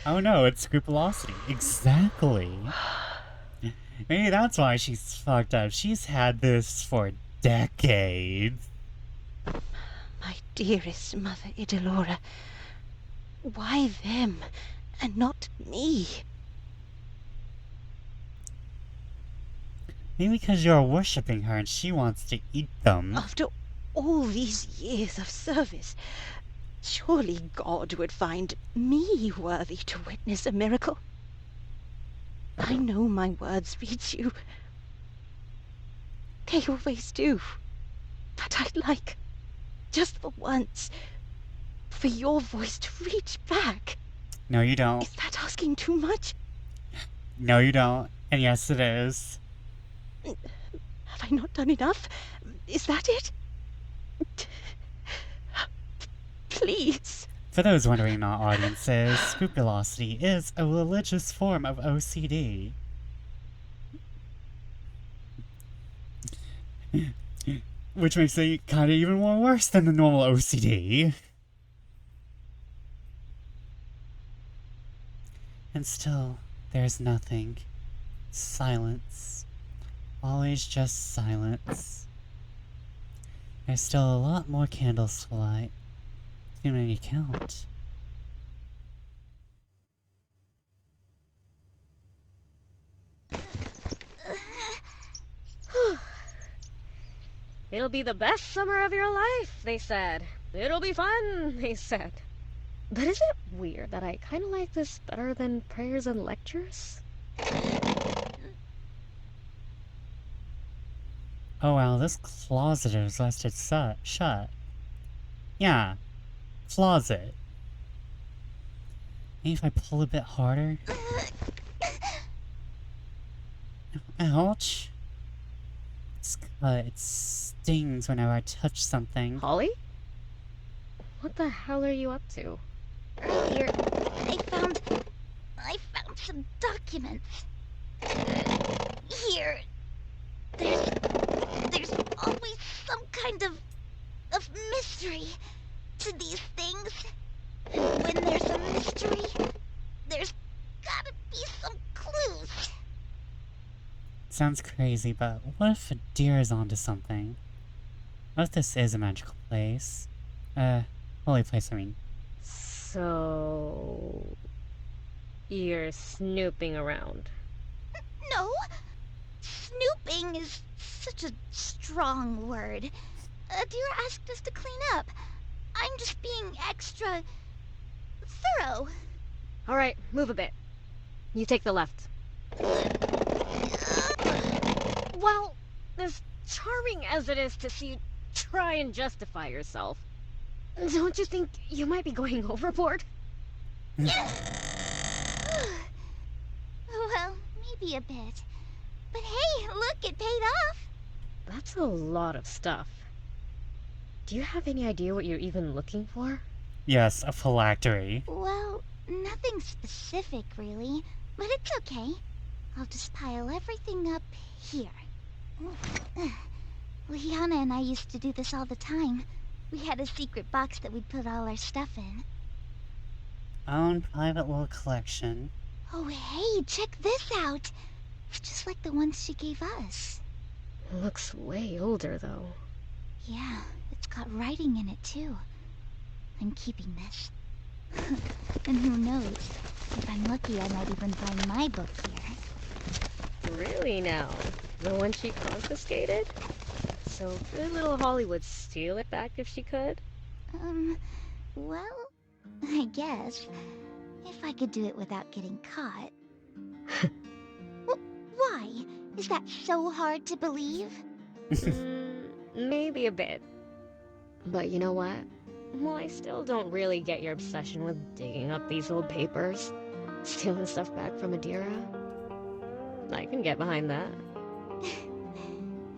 Oh no, it's scrupulosity. Exactly. Maybe that's why she's fucked up. She's had this for decades. My dearest Mother Idolora, why them and not me? Maybe because you're worshipping her and she wants to eat them. After all these years of service, surely God would find me worthy to witness a miracle. I know my words reach you. They always do. But I'd like, just for once, for your voice to reach back. No, you don't. Is that asking too much? No, you don't. And yes, it is. Have I not done enough? Is that it? Please. For those wondering in our audiences, scrupulosity is a religious form of OCD. Which makes it kind of even more worse than the normal OCD. And still, there's nothing. Silence. Always just silence. There's still a lot more candles to light. Too many to count. It'll be the best summer of your life, they said. It'll be fun, they said. But is it weird that I kind of like this better than prayers and lectures? Oh wow, this closet is rusted shut. Yeah, closet. Maybe if I pull a bit harder? Ouch. It's cut. It stings whenever I touch something. Holly? What the hell are you up to? Earlier, I found some documents. Here. There's always some kind of mystery to these things. And when there's a mystery, there's gotta be some clues. Sounds crazy, but what if a deer is onto something? What if this is a magical place? Holy place, I mean. So... you're snooping around. No. Snooping is such a strong word. A deer asked us to clean up. I'm just being extra thorough. Alright, move a bit. You take the left. Well, as charming as it is to see you try and justify yourself, don't you think you might be going overboard? Well, maybe a bit. But hey, look, it paid off. That's a lot of stuff. Do you have any idea what you're even looking for? Yes, a phylactery. Well, nothing specific, really. But it's okay. I'll just pile everything up here. Liana and I used to do this all the time. We had a secret box that we'd put all our stuff in. Own private little collection. Oh, hey, check this out. It's just like the ones she gave us. It looks way older, though. Yeah, it's got writing in it, too. I'm keeping this. And who knows? If I'm lucky, I might even find my book here. Really now? The one she confiscated? So good little Holly would steal it back if she could? Well, I guess. If I could do it without getting caught. Why? Is that so hard to believe? Maybe a bit. But you know what? Well, I still don't really get your obsession with digging up these old papers. Stealing stuff back from Adira. I can get behind that.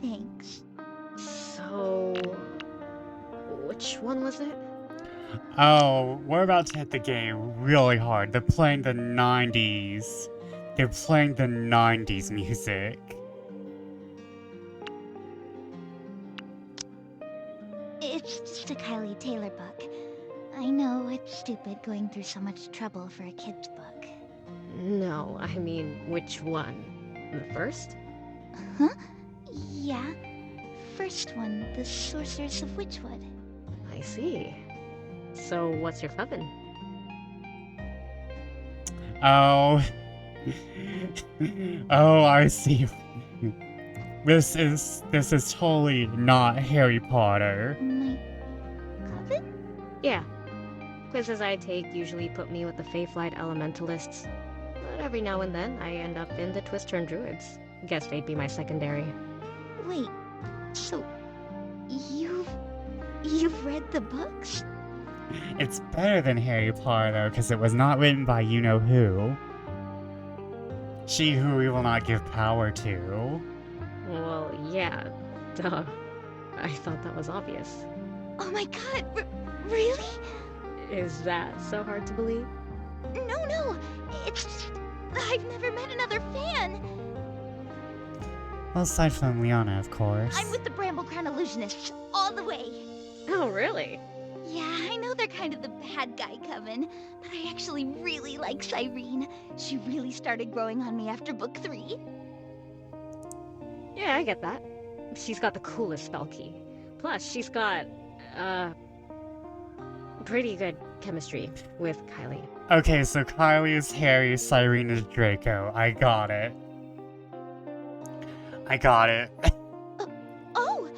Thanks. So... which one was it? Oh, we're about to hit the game really hard. They're playing the 90s. They're playing the 90s music. It's just a Kylie Taylor book. I know it's stupid going through so much trouble for a kid's book. No, I mean, which one? The first? Huh? Yeah. First one, The Sorceress of Witchwood. I see. So, what's your fubbin'? Oh. Oh, I see. This is totally not Harry Potter. My coven? Yeah. Quizzes I take usually put me with the Feyflight Elementalists. But every now and then, I end up in the Twist-Turn Druids. Guess they'd be my secondary. Wait, so you've read the books? It's better than Harry Potter because it was not written by you-know-who. She who we will not give power to. Well, yeah. Duh. I thought that was obvious. Oh my god, really? Is that so hard to believe? No, it's just I've never met another fan. Well, aside from Liana, of course. I'm with the Bramble Crown Illusionists, all the way. Oh, really? Yeah, I know they're kind of the bad guy coven, but I actually really like Cyrene. She really started growing on me after book 3. Yeah, I get that. She's got the coolest spell key. Plus, she's got, pretty good chemistry with Kylie. Okay, so Kylie is Harry, Cyrene is Draco. I got it. I got it. Oh!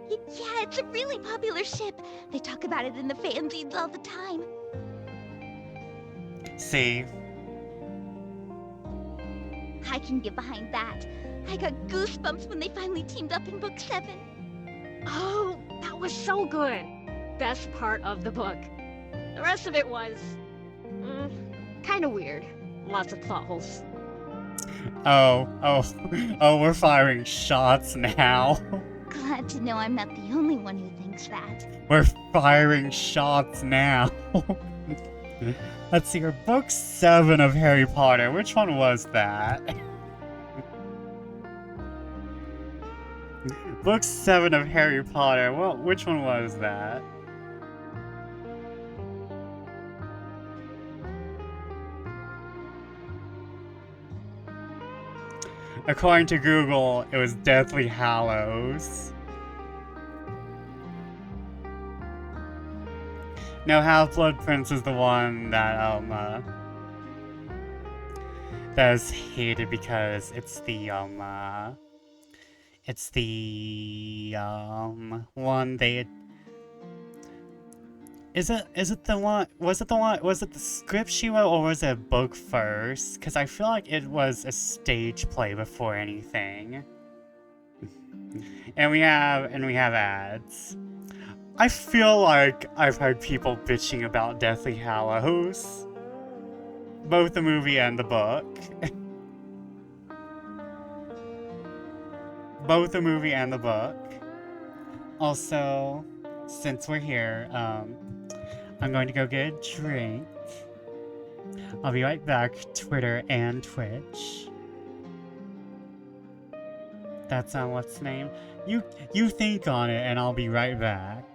Yeah, it's a really popular ship. They talk about it in the fanzines all the time. See? I can get behind that. I got goosebumps when they finally teamed up in book 7. Oh, that was so good! Best part of the book. The rest of it was... kind of weird. Lots of plot holes. Oh, we're firing shots now. Glad to know I'm not the only one who thinks that. We're firing shots now. Let's see, book 7 of Harry Potter. Which one was that? Book 7 of Harry Potter. Well, which one was that? According to Google, it was Deathly Hallows. No, Half-Blood Prince is the one that, that is hated because it's the, one they... Is it the one, was it the script she wrote, or was it a book first? Because I feel like it was a stage play before anything. And we have ads. I feel like I've heard people bitching about Deathly Hallows. Both the movie and the book. Both the movie and the book. Also, since we're here, I'm going to go get a drink. I'll be right back, Twitter and Twitch. That's on what's the name? You think on it and I'll be right back.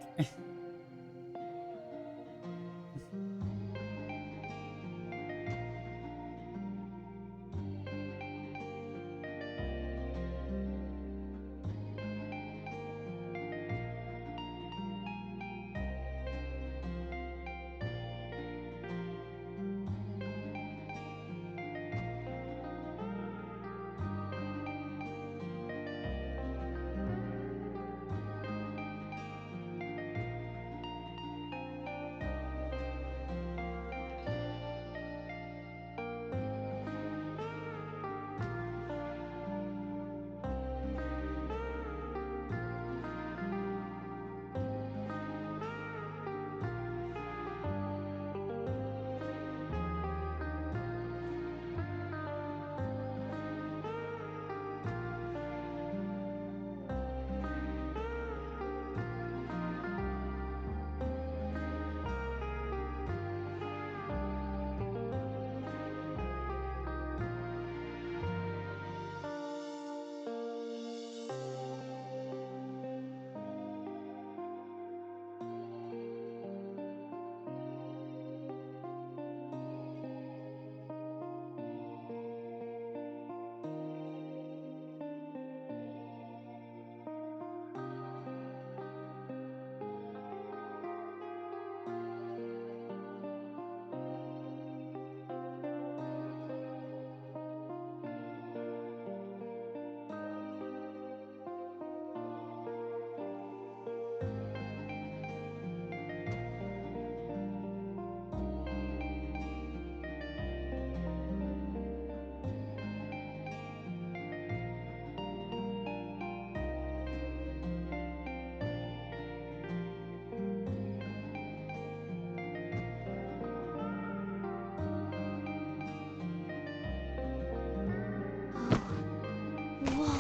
Whoa,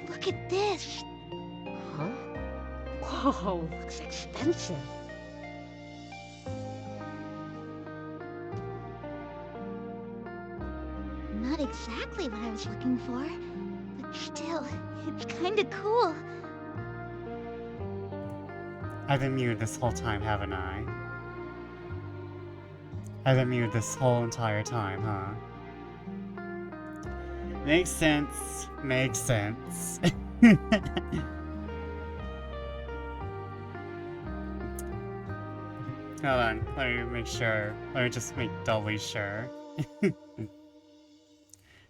look at this. Huh? Whoa, looks expensive. Not exactly what I was looking for, but still, it's kinda cool. I've been muted this whole time, haven't I? I've been muted this whole entire time, huh? Makes sense. Makes sense. Hold on, let me make sure. Let me just make doubly sure.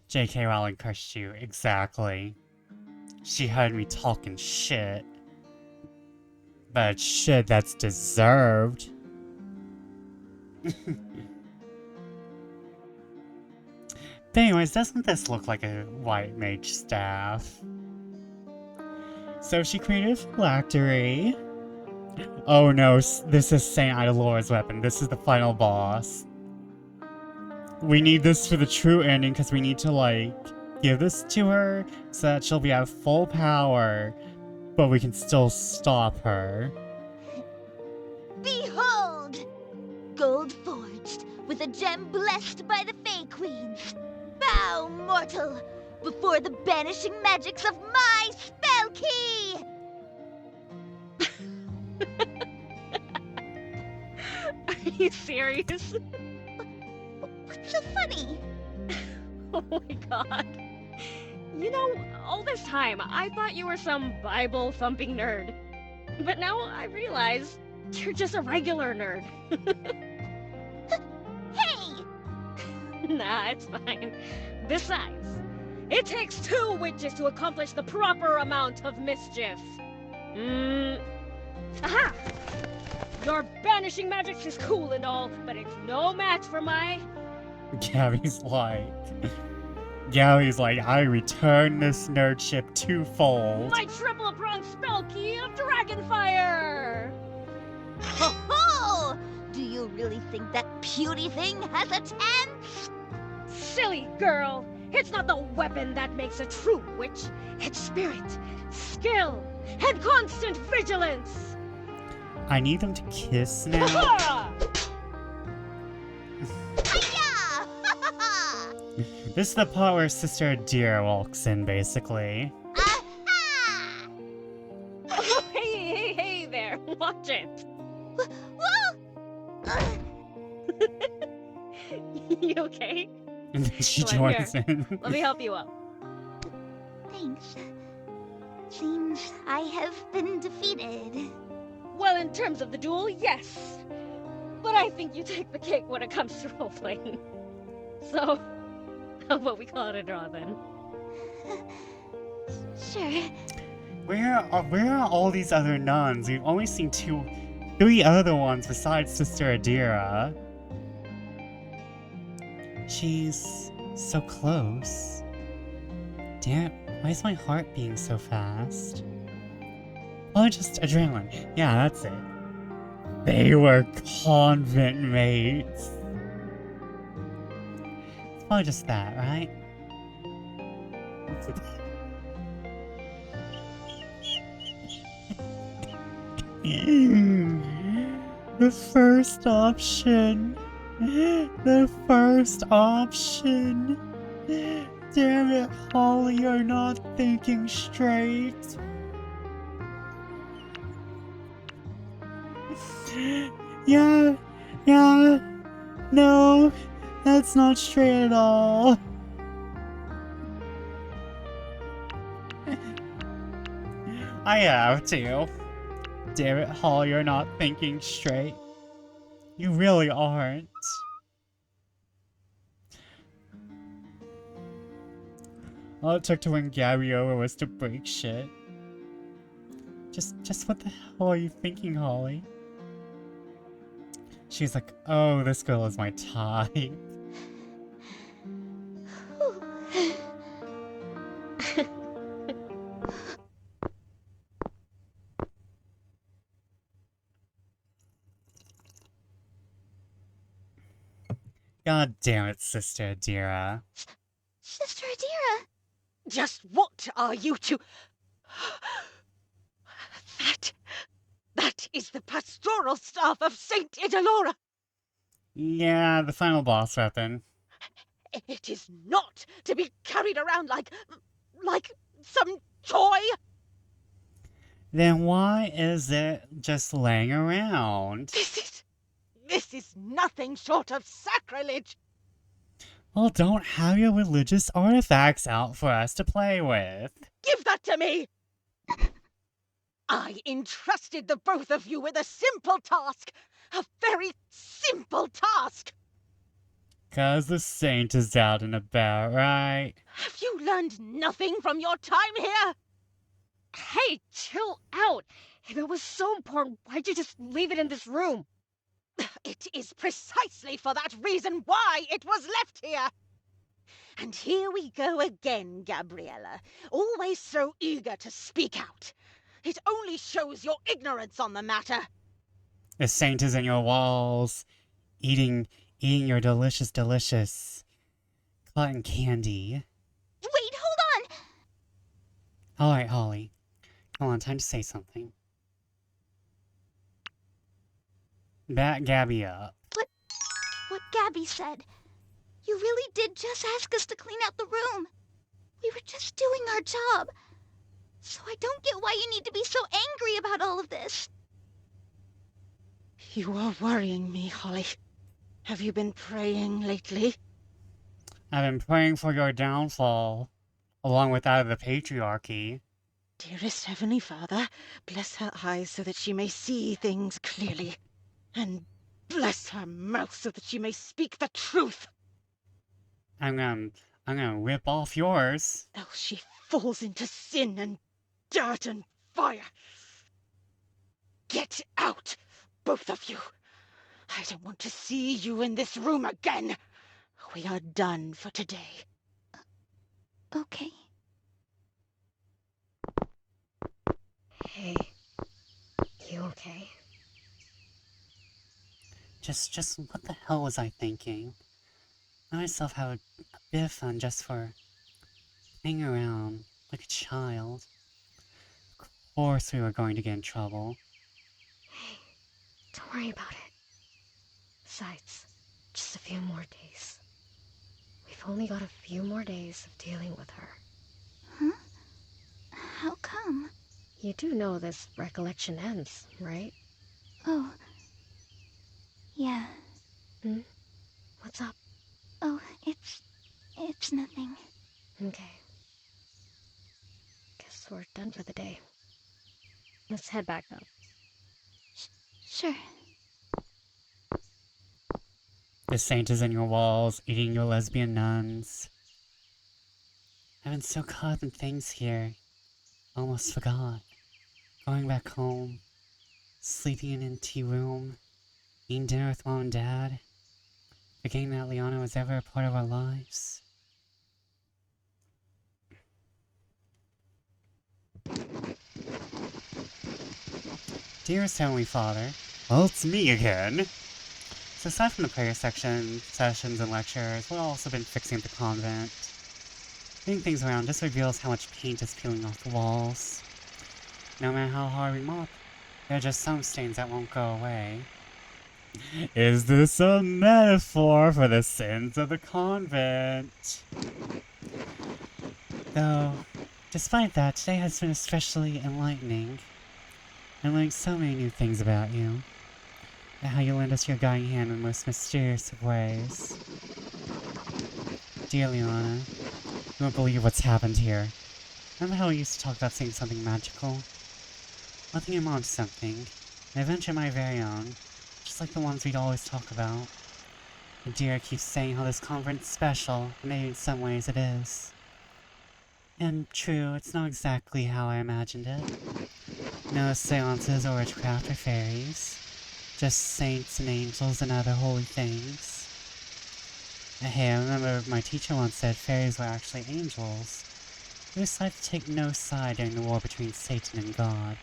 J.K. Rowling cursed you, exactly. She heard me talking shit. But shit that's deserved. But anyways, doesn't this look like a white mage staff? So she created a phylactery. Oh no, this is Saint Idolora's weapon. This is the final boss. We need this for the true ending because we need to, like, give this to her so that she'll be at full power, but we can still stop her. Behold! Gold forged, with a gem blessed by the Fey Queens. Bow, mortal, before the banishing magics of my spell key! Are you serious? What's so funny? Oh my god. You know, all this time, I thought you were some Bible-thumping nerd. But now I realize you're just a regular nerd. Hey! Nah, it's fine. Besides, it takes 2 witches to accomplish the proper amount of mischief. Aha! Your banishing magics is cool and all, but it's no match for my... Gabby's like, I return this nerdship twofold. My triple pronged spell key of Dragonfire! Ho ho! Do you really think that puny thing has a chance? Silly girl! It's not the weapon that makes a true witch. It's spirit, skill, and constant vigilance! I need them to kiss now. Ha! Hiya! This is the part where Sister Adira walks in, basically. Aha! Oh, hey there, watch it! Whoa! You okay? And then she Come on, joins in. Let me help you up. Thanks. Seems I have been defeated. Well, in terms of the duel, yes. But I think you take the cake when it comes to roleplaying. So, how about we call it a draw then? Sure. Where are all these other nuns? We've only seen 3 other ones besides Sister Adira. She's so close. Damn it, why is my heart beating so fast? Oh, just adrenaline. Yeah, that's it. They were convent mates. It's probably just that, right? The first option. The first option. Damn it, Holly, you're not thinking straight. Yeah, no, that's not straight at all. I have to. Damn it, Hall, you're not thinking straight. You really aren't. All it took to win Gabby over was to break shit. Just what the hell are you thinking, Holly? She's like, oh, this girl is my type. God damn it, Sister Adira. Sister Adira! Just what are you two? That is the pastoral staff of Saint Idolora. Yeah, the final boss weapon. It is not to be carried around like some toy. then why is it just laying around? This is nothing short of sacrilege! Well, don't have your religious artifacts out for us to play with. Give that to me! I entrusted the both of you with a simple task! A very simple task! 'Cause the saint is out and about, right? Have you learned nothing from your time here? Hey, chill out! If it was so important, why'd you just leave it in this room? It is precisely for that reason why it was left here! And here we go again, Gabriella, always so eager to speak out. It only shows your ignorance on the matter. The saint is in your walls, eating your delicious cotton candy. Wait, hold on! Alright, Holly. Come on, time to say something. Back Gabby up. What Gabby said. You really did just ask us to clean out the room. We were just doing our job. So I don't get why you need to be so angry about all of this. You are worrying me, Holly. Have you been praying lately? I've been praying for your downfall, along with that of the patriarchy. Dearest Heavenly Father, bless her eyes so that she may see things clearly. And bless her mouth so that she may speak the truth. I'm gonna rip off yours. Else she falls into sin and dirt and fire. Get out, both of you. I don't want to see you in this room again. We are done for today. Okay. Hey, you okay? Just what the hell was I thinking? Let myself have a bit of fun just for hanging around like a child. Of course we were going to get in trouble. Hey, don't worry about it. Besides, just a few more days. We've only got a few more days of dealing with her. Huh? How come? You do know this recollection ends, right? Oh. Yeah. What's up? Oh, it's nothing. Okay. Guess we're done for the day. Let's head back up. Sure. The saint is in your walls, eating your lesbian nuns. I've been so caught up in things here. Almost forgot. Going back home. Sleeping in an empty room. Eating dinner with Mom and Dad. Forgetting that Liana was ever a part of our lives. Dearest Heavenly Father, well, it's me again. So aside from the prayer sessions and lectures, we've also been fixing up the convent. Moving things around just reveals how much paint is peeling off the walls. No matter how hard we mop, there are just some stains that won't go away. Is this a metaphor for the sins of the convent? Though, despite that, today has been especially enlightening. I learned so many new things about you. And how you lend us your guiding hand in the most mysterious of ways. Dear Liana, you won't believe what's happened here. Remember how we used to talk about seeing something magical? Well, I think I'm onto something. An adventure of my very own. Just like the ones we'd always talk about. And dear keeps saying how this conference is special, and maybe in some ways it is. And true, it's not exactly how I imagined it. No seances or witchcraft or fairies. Just saints and angels and other holy things. Hey, I remember my teacher once said fairies were actually angels. Who decided to take no side during the war between Satan and God.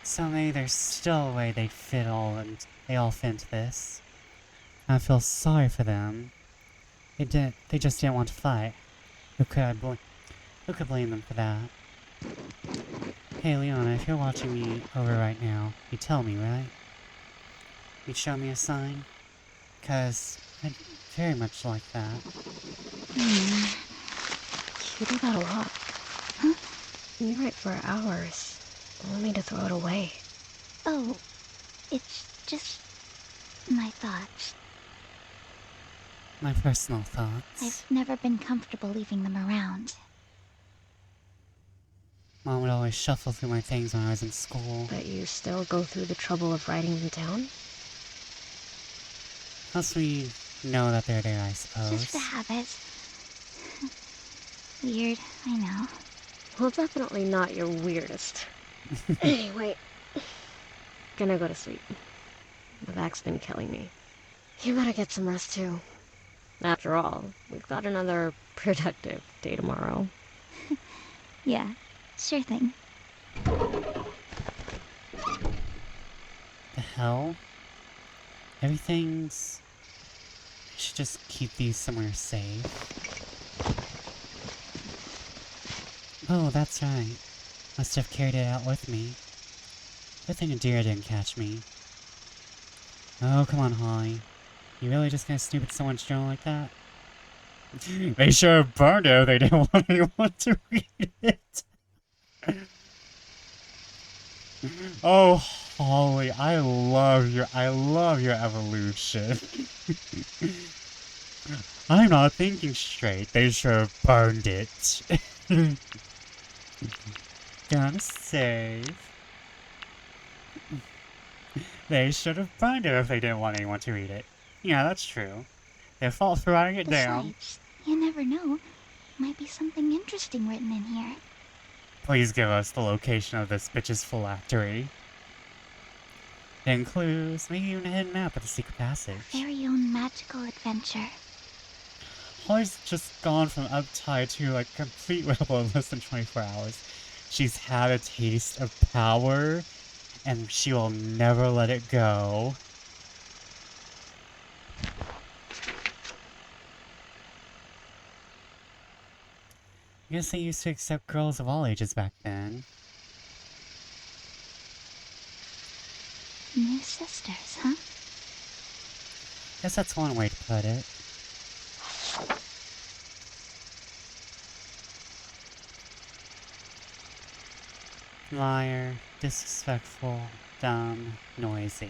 So maybe there's still a way they all fit into this. I feel sorry for them. They just didn't want to fight. Who could blame them for that? Hey Leona, if you're watching me over right now, you'd tell me, right? You'd show me a sign? 'Cause I'd very much like that. You do that a lot. Huh? You write for hours. want me to throw it away? Oh, it's just my thoughts. My personal thoughts. I've never been comfortable leaving them around. Mom would always shuffle through my things when I was in school. But you still go through the trouble of writing them down? Plus we know that they're there, I suppose. Just a habit. Weird, I know. Well, definitely not your weirdest. Anyway, gonna go to sleep. The back's been killing me. You better get some rest too. After all, we've got another productive day tomorrow. Yeah, sure thing. The hell? Everything's... I should just keep these somewhere safe. Oh, that's right. Must have carried it out with me. Good thing a deer didn't catch me. Oh, come on, Holly. You really just gonna snoop at someone's journal like that? They sure burned it. They didn't want anyone to read it. Oh, Holly, I love your evolution. I'm not thinking straight. They sure burned it. Gonna save. They should have burned it if they didn't want anyone to read it. Yeah, that's true. Their fault for writing it down. Besides, you never know. Might be something interesting written in here. Please give us the location of this bitch's phylactery. Then clues, maybe even a hidden map of the secret passage. Very own magical adventure. Holly's just gone from uptight to like complete rebel in less than 24 hours. She's had a taste of power, and she will never let it go. I guess they used to accept girls of all ages back then. New sisters, huh? Guess that's one way to put it. Liar, disrespectful, dumb, noisy.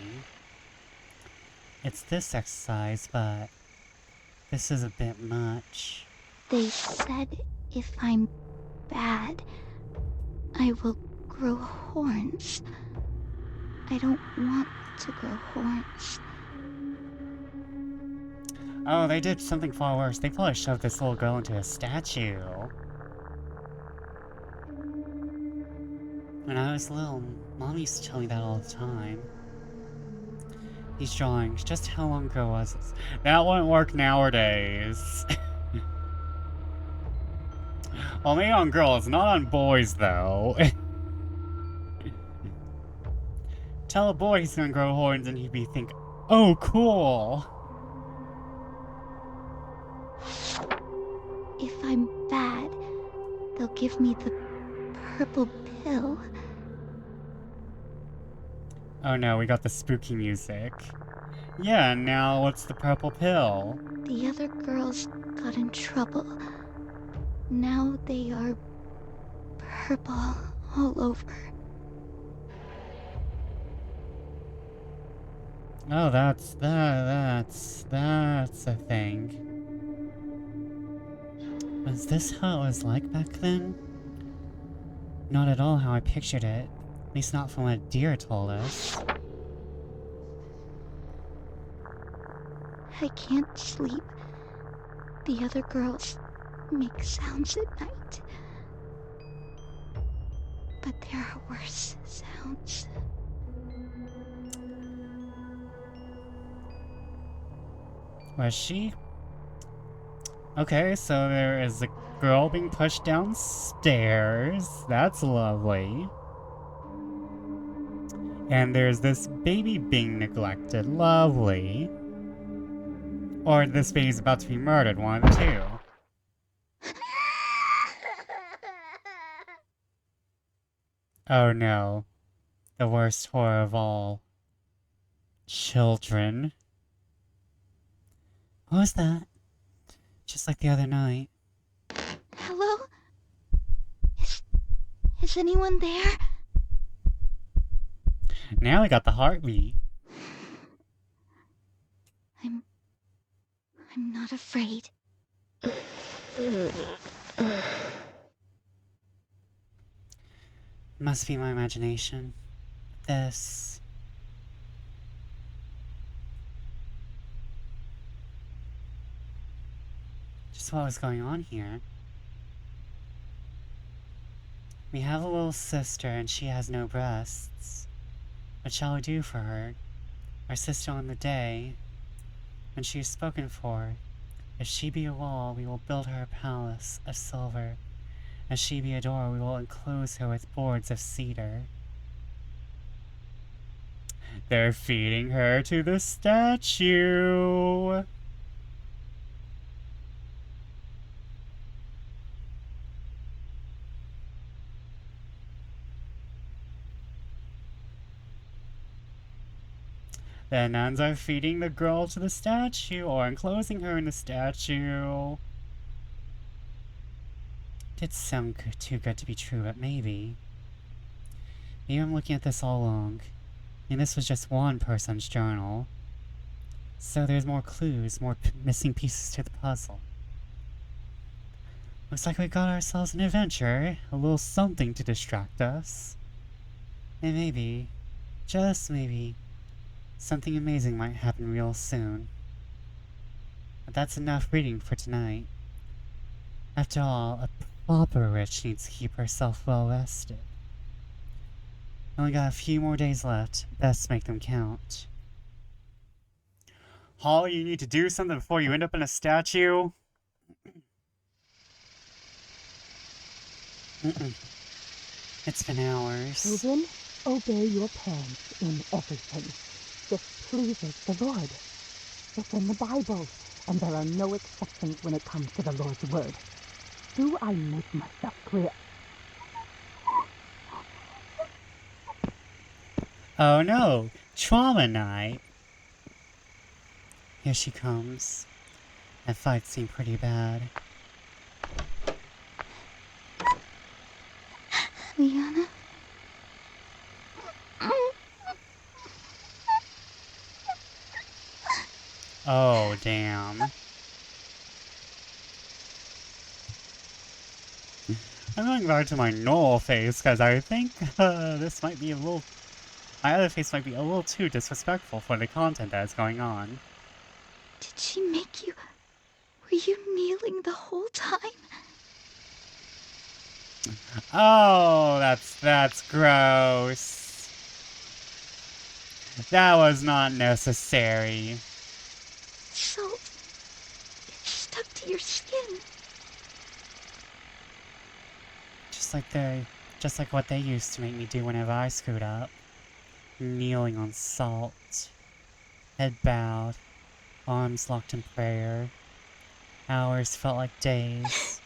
It's this exercise, but this is a bit much. They said if I'm bad, I will grow horns. I don't want to grow horns. Oh, they did something far worse. They probably shoved this little girl into a statue. When I was little, Mom used to tell me that all the time. These drawings, just how long ago was this? That wouldn't work nowadays. Well, maybe on girls, not on boys, though. Tell a boy he's gonna grow horns and he'd be think, oh, cool. If I'm bad, they'll give me the purple pill. Oh no, we got the spooky music. Yeah, now what's the purple pill? The other girls got in trouble. Now they are purple all over. Oh, that's a thing. Was this how it was like back then? Not at all how I pictured it. At least not from what Deer told us. I can't sleep. The other girls make sounds at night. But there are worse sounds. Was she? Okay, so there is a girl being pushed downstairs. That's lovely. And there's this baby being neglected. Lovely. Or this baby's about to be murdered, one of the two. Oh no. The worst horror of all. Children. What was that? Just like the other night. Hello? Is anyone there? Now we got the heartbeat. I'm not afraid. Must be my imagination. This... Just what was going on here. We have a little sister and she has no breasts. What shall we do for her? Our sister on the day when she is spoken for. If she be a wall, we will build her a palace of silver. If she be a door, we will enclose her with boards of cedar. They're feeding her to the statue. The nuns are feeding the girl to the statue, or enclosing her in the statue. Did sound too good to be true, but maybe. Maybe I'm looking at this all wrong. And this was just one person's journal. So there's more clues, more missing pieces to the puzzle. Looks like we got ourselves an adventure, a little something to distract us. And maybe, just maybe, something amazing might happen real soon. But that's enough reading for tonight. After all, a proper witch needs to keep herself well rested. Only got a few more days left. Best make them count. Holly, you need to do something before you end up in a statue. It's been hours. Children, obey your parents in everything. This pleases the Lord. It's in the Bible, and there are no exceptions when it comes to the Lord's word. Do I make myself clear? Oh no! Trauma night! Here she comes. That fight seemed pretty bad. Liana? Oh, damn. I'm going back to my normal face, because I think this might be a little... My other face might be a little too disrespectful for the content that's going on. Did she make you... Were you kneeling the whole time? Oh, that's gross. That was not necessary. Salt. It's stuck to your skin. Just like what they used to make me do whenever I screwed up. Kneeling on salt. Head bowed. Arms locked in prayer. Hours felt like days.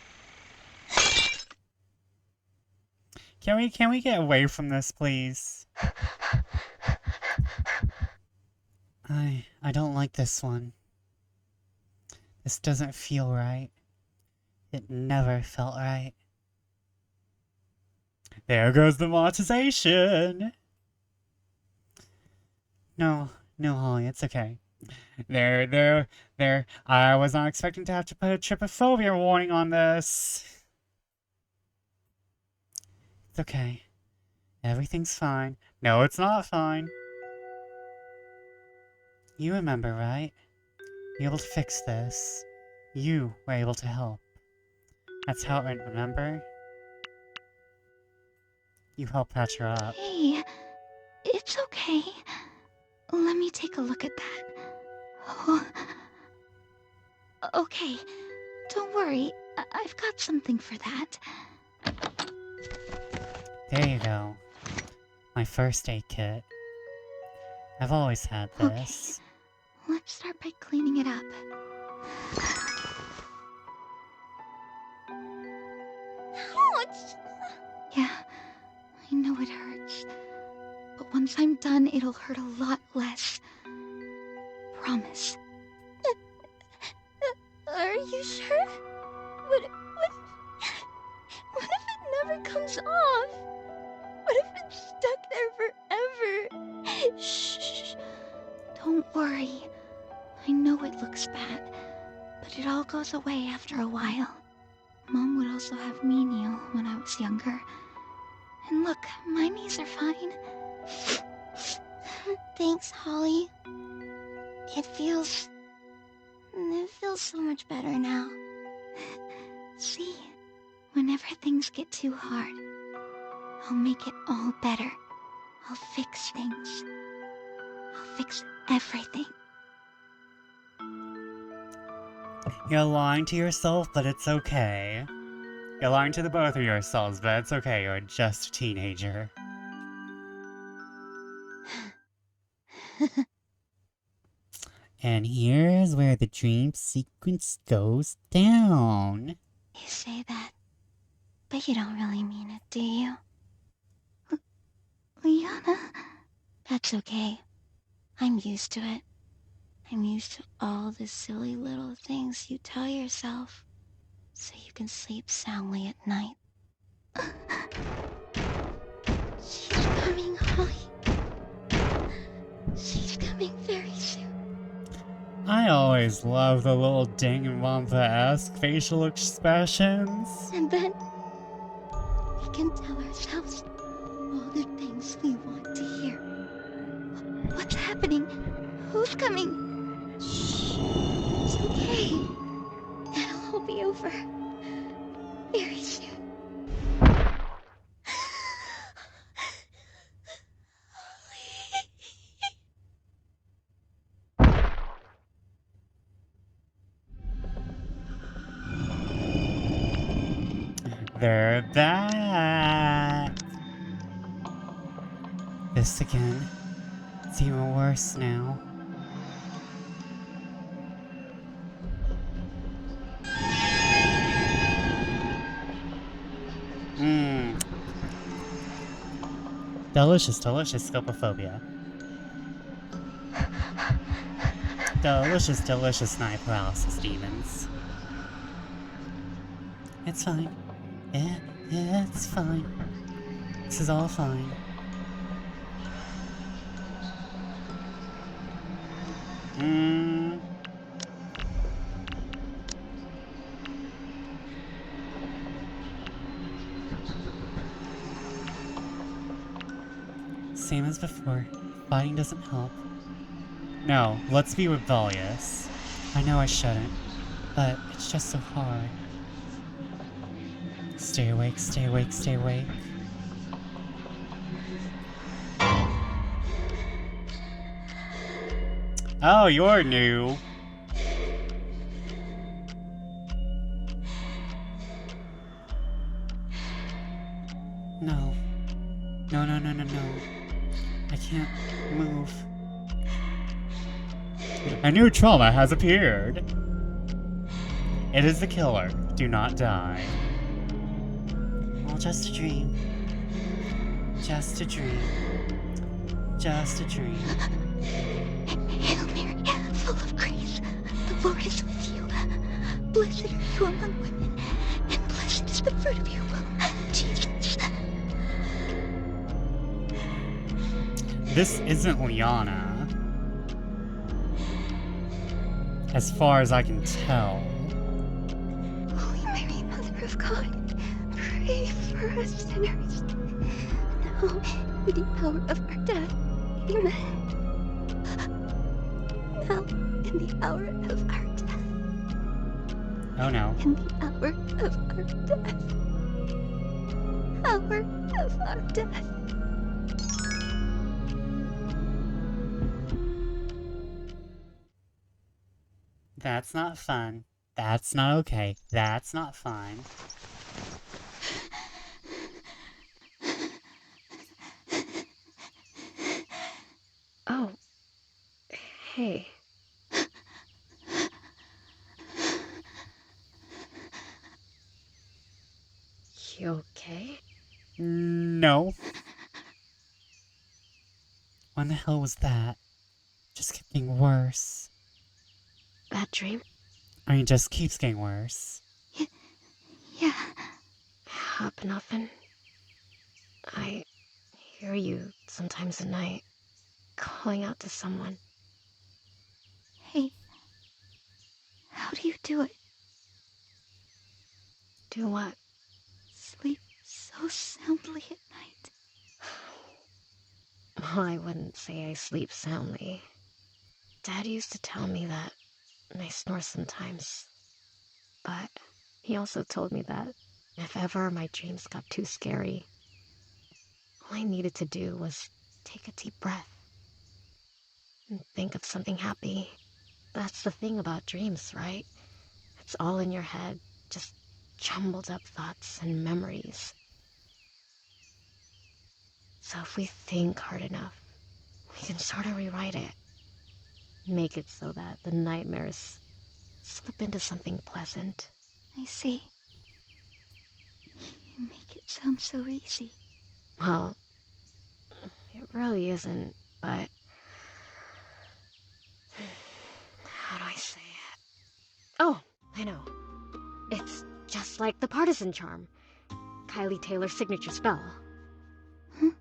Can we get away from this, please? I don't like this one. This doesn't feel right. It never felt right. There goes the monetization! No, Holly, it's okay. There. I was not expecting to have to put a trypophobia warning on this. It's okay. Everything's fine. No, it's not fine. You remember, right? You're able to fix this. You were able to help. That's how it went, remember? You helped patch her up. Hey, it's okay. Let me take a look at that. Oh. Okay, don't worry. I've got something for that. There you go. My first aid kit. I've always had this. Okay, let's start by cleaning it up. Ouch! Yeah, I know it hurts. But once I'm done, it'll hurt a lot less. Promise. Are you sure? What if it never comes off? What if it's stuck there forever? Shh. Don't worry. I know it looks bad, but it all goes away after a while. Mom would also have me kneel when I was younger. And look, my knees are fine. Thanks, Holly. It feels so much better now. See, whenever things get too hard, I'll make it all better. I'll fix things. I'll fix everything. You're lying to yourself, but it's okay. You're lying to the both of yourselves, but it's okay. You're just a teenager. And here's where the dream sequence goes down. You say that, but you don't really mean it, do you? Liana? That's okay. I'm used to it. I'm used to all the silly little things you tell yourself, so you can sleep soundly at night. She's coming, Holly. She's coming very soon. I always love the little Danganronpa-esque facial expressions. And then we can tell ourselves all the things we want to hear. What's happening? Who's coming? Shh. It's okay. It'll all be over very soon. They're back! This again. It's even worse now. Delicious, delicious scopophobia. Delicious, delicious night paralysis demons. It's fine. It's fine. This is all fine. Same as before. Fighting doesn't help. No, let's be rebellious. I know I shouldn't, but it's just so hard. Stay awake, stay awake, stay awake. Oh, you're new. No. No, no, no, no, no. I can't move. A new trauma has appeared. It is the killer. Do not die. All just a dream. Just a dream. Just a dream. Hail Mary, full of grace, the Lord is with you. Blessed are you among women, and blessed is the fruit of your womb, Jesus. This isn't Liana. As far as I can tell. Holy Mary, Mother of God, pray for us sinners, now and in the hour of our death. Amen. Now, in the hour of our death. Oh no. In the hour of our death. Hour of our death. That's not fun. That's not okay. That's not fun. Oh. Hey. You okay? No. When the hell was that? Just kept getting worse. Bad dream? I mean, just keeps getting worse. Yeah. Happenoften. I hear you sometimes at night. calling out to someone. Hey, how do you do it? Do what? Sleep so soundly at night. Well, I wouldn't say I sleep soundly. Dad used to tell me that I snore sometimes. But he also told me that if ever my dreams got too scary, all I needed to do was take a deep breath and think of something happy. That's the thing about dreams, right? It's all in your head, just jumbled up thoughts and memories. So if we think hard enough, we can sort of rewrite it. Make it so that the nightmares slip into something pleasant. I see. You make it sound so easy. Well, it really isn't, but how do I say it? Oh, I know. It's just like the partisan charm. Kylie Taylor's signature spell. Huh?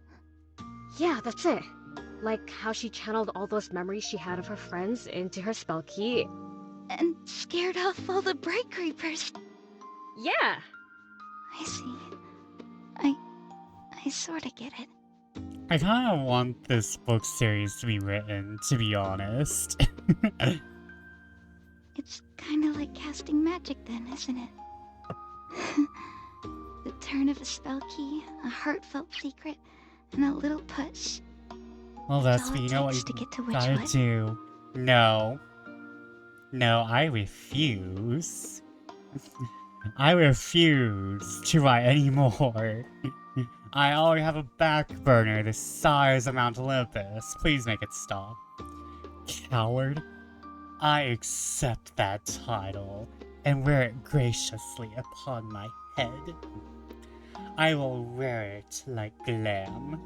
Yeah, that's it. Like how she channeled all those memories she had of her friends into her spell key. And scared off all the bright creepers. Yeah! I see. I sorta get it. I kind of want this book series to be written, to be honest. It's kinda like casting magic then, isn't it? The turn of a spell key, a heartfelt secret, and a little push. Well, That's that's all what it you know what takes you to get to gotta Witchwood. do. No. No, I refuse. I refuse to write any more. I already have a back burner the size of Mount Olympus. Please make it stop. Coward. I accept that title and wear it graciously upon my head. I will wear it like glam.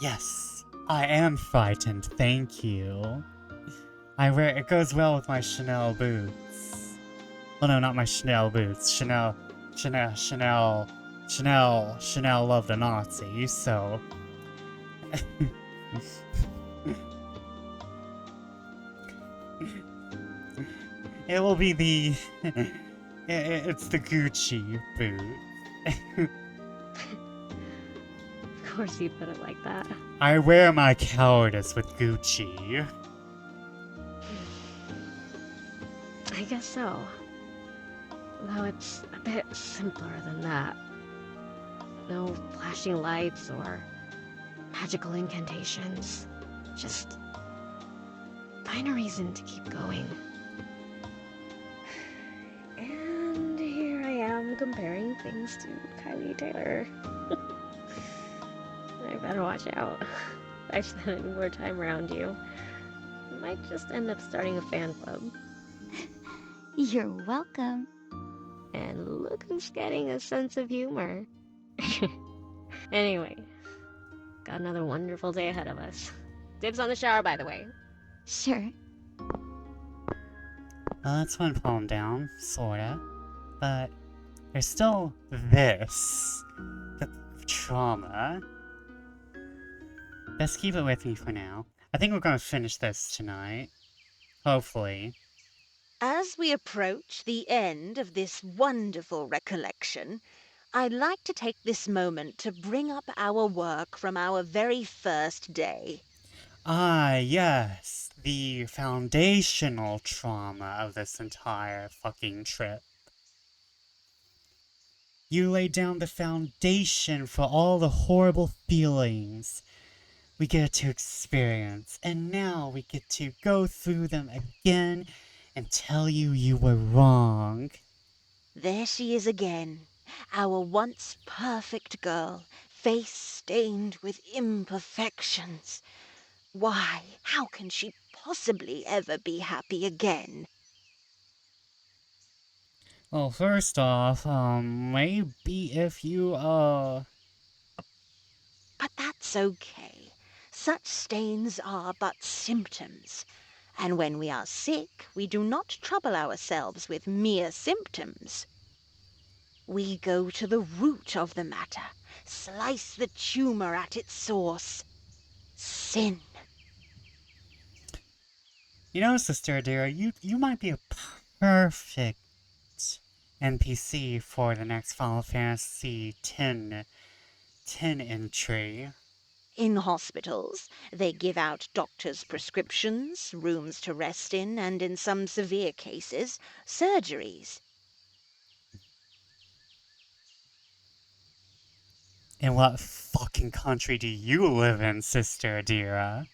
Yes, I am frightened, thank you. It goes well with my Chanel boots. Well, no, not my Chanel boots. Chanel loved a Nazi, so... It will be the... it's the Gucci boot. Of course you put it like that. I wear my cowardice with Gucci. I guess so. Though it's a bit simpler than that. No flashing lights or magical incantations. Just find a reason to keep going. And here I am comparing things to Kylie Taylor. I better watch out. If I spend any more time around you, I might just end up starting a fan club. You're welcome. And look who's getting a sense of humor. Anyway, got another wonderful day ahead of us. Dibs on the shower, by the way. Sure. Well, that's one poem down, sorta. But there's still this. The trauma. Just keep it with me for now. I think we're gonna finish this tonight. Hopefully. As we approach the end of this wonderful recollection, I'd like to take this moment to bring up our work from our very first day. Ah, yes. The foundational trauma of this entire fucking trip. You laid down the foundation for all the horrible feelings we get to experience, and now we get to go through them again and tell you were wrong. There she is again, our once perfect girl, face stained with imperfections. Why, how can she possibly ever be happy again? Well, first off, maybe if you, But that's okay. Such stains are but symptoms. And when we are sick, we do not trouble ourselves with mere symptoms. We go to the root of the matter, slice the tumor at its source. sin. You know, Sister Adira, you might be a perfect NPC for the next Final Fantasy X entry. In hospitals, they give out doctors' prescriptions, rooms to rest in, and in some severe cases, surgeries. In what fucking country do you live in, Sister Adira?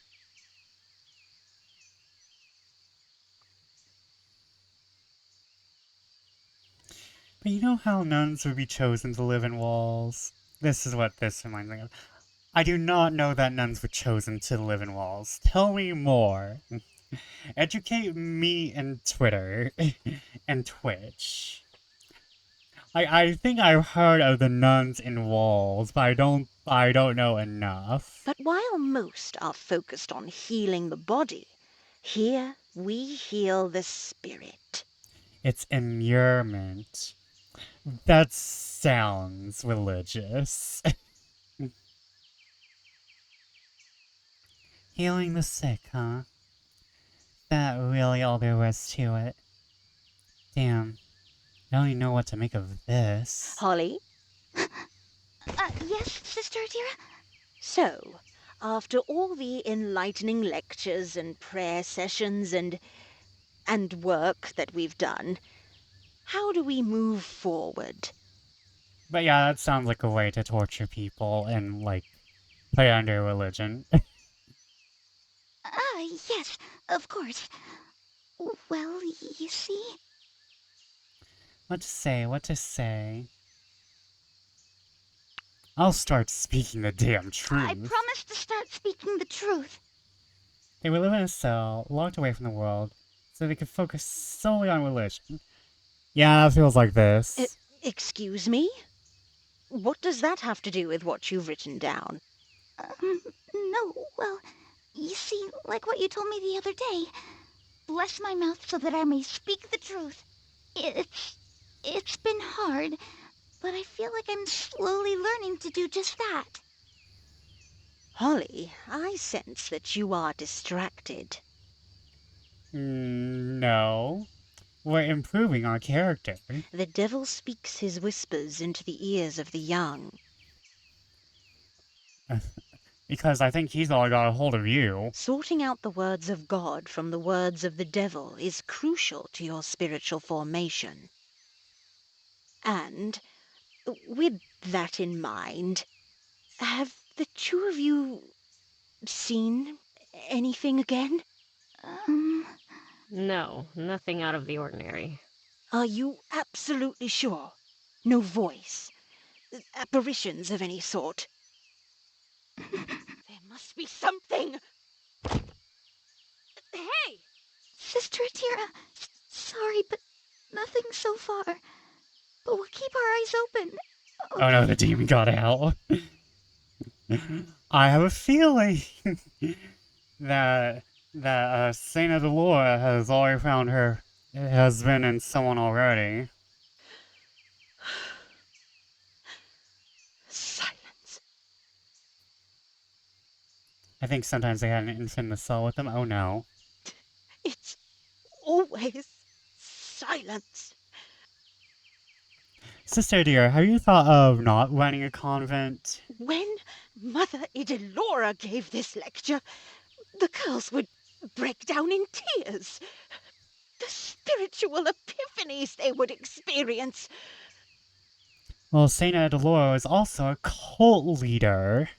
But you know how nuns would be chosen to live in walls? This is what this reminds me of. I do not know that nuns were chosen to live in walls. Tell me more. Educate me in Twitter and Twitch. I think I've heard of the nuns in walls, but I don't know enough. But while most are focused on healing the body, here we heal the spirit. It's immurement. That sounds religious. Healing the sick, huh? That really all there was to it. Damn, I don't even know what to make of this. Holly, Yes, Sister Adira? so, after all the enlightening lectures and prayer sessions and work that we've done, how do we move forward? But yeah, that sounds like a way to torture people and, like, play under religion. Yes, of course. Well, you see? What to say, what to say? I'll start speaking the damn truth. I promise to start speaking the truth. They would live in a cell, locked away from the world, so they could focus solely on religion. Yeah, that feels like this. Excuse me? What does that have to do with what you've written down? No, well, you see, like what you told me the other day. Bless my mouth so that I may speak the truth. It's been hard, but I feel like I'm slowly learning to do just that. Holly, I sense that you are distracted. No. We're improving our character. The devil speaks his whispers into the ears of the young. Because I think he's all got a hold of you. Sorting out the words of God from the words of the devil is crucial to your spiritual formation. And, with that in mind, have the two of you seen anything again? No, nothing out of the ordinary. Are you absolutely sure? No voice? Apparitions of any sort? There must be something! Hey! Sister Atira, sorry, but nothing so far. But we'll keep our eyes open. Okay. Oh no, the demon got out. I have a feeling that Saint Adelora has already found her husband and someone already. Silence. I think sometimes they had an infant in the cell with them. Oh no. It's always silence. Sister dear, have you thought of not running a convent? When Mother Idelora gave this lecture, the girls would break down in tears. The spiritual epiphanies they would experience. Well, Saint Adelora is also a cult leader.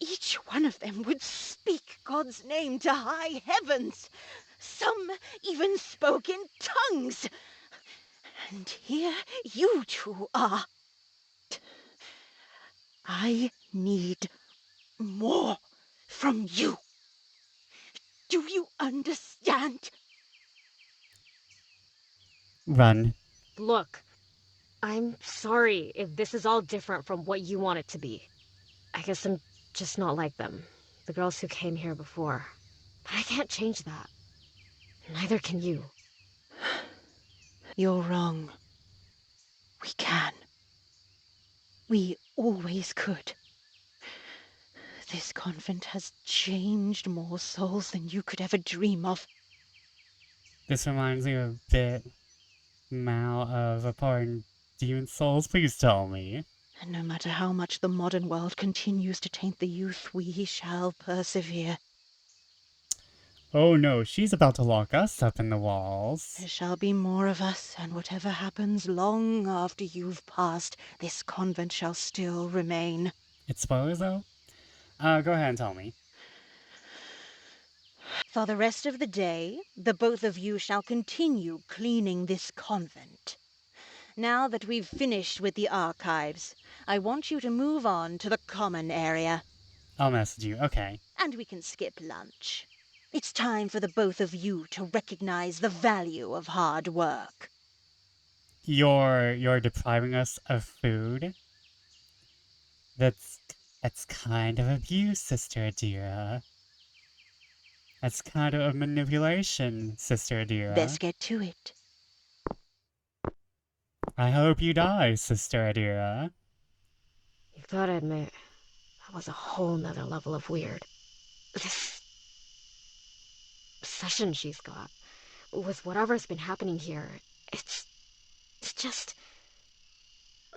Each one of them would speak God's name to high heavens. Some even spoke in tongues. And here you two are. I need more from you. Do you understand? Run. Look, I'm sorry if this is all different from what you want it to be. I guess I'm just not like them, the girls who came here before. But I can't change that. Neither can you. You're wrong. We can. We always could. This convent has changed more souls than you could ever dream of. This reminds me a bit, Mal, of a part in Demon Souls. Please tell me. And no matter how much the modern world continues to taint the youth, we shall persevere. Oh no, she's about to lock us up in the There walls. shall be more of us, and whatever happens long after you've passed, this convent shall still remain. It's spoilers though? Go ahead and tell me. For the rest of the day, the both of you shall continue cleaning this convent. Now that we've finished with the archives, I want you to move on to the common area. I'll message you, okay. And we can skip lunch. It's time for the both of you to recognize the value of hard work. You're depriving us of food? That's kind of abuse, Sister Adira. That's kind of a manipulation, Sister Adira. Let's get to it. I hope you die, Sister Adira. You've got to admit, that was a whole nother level of weird. This obsession she's got with whatever's been happening here, it's just,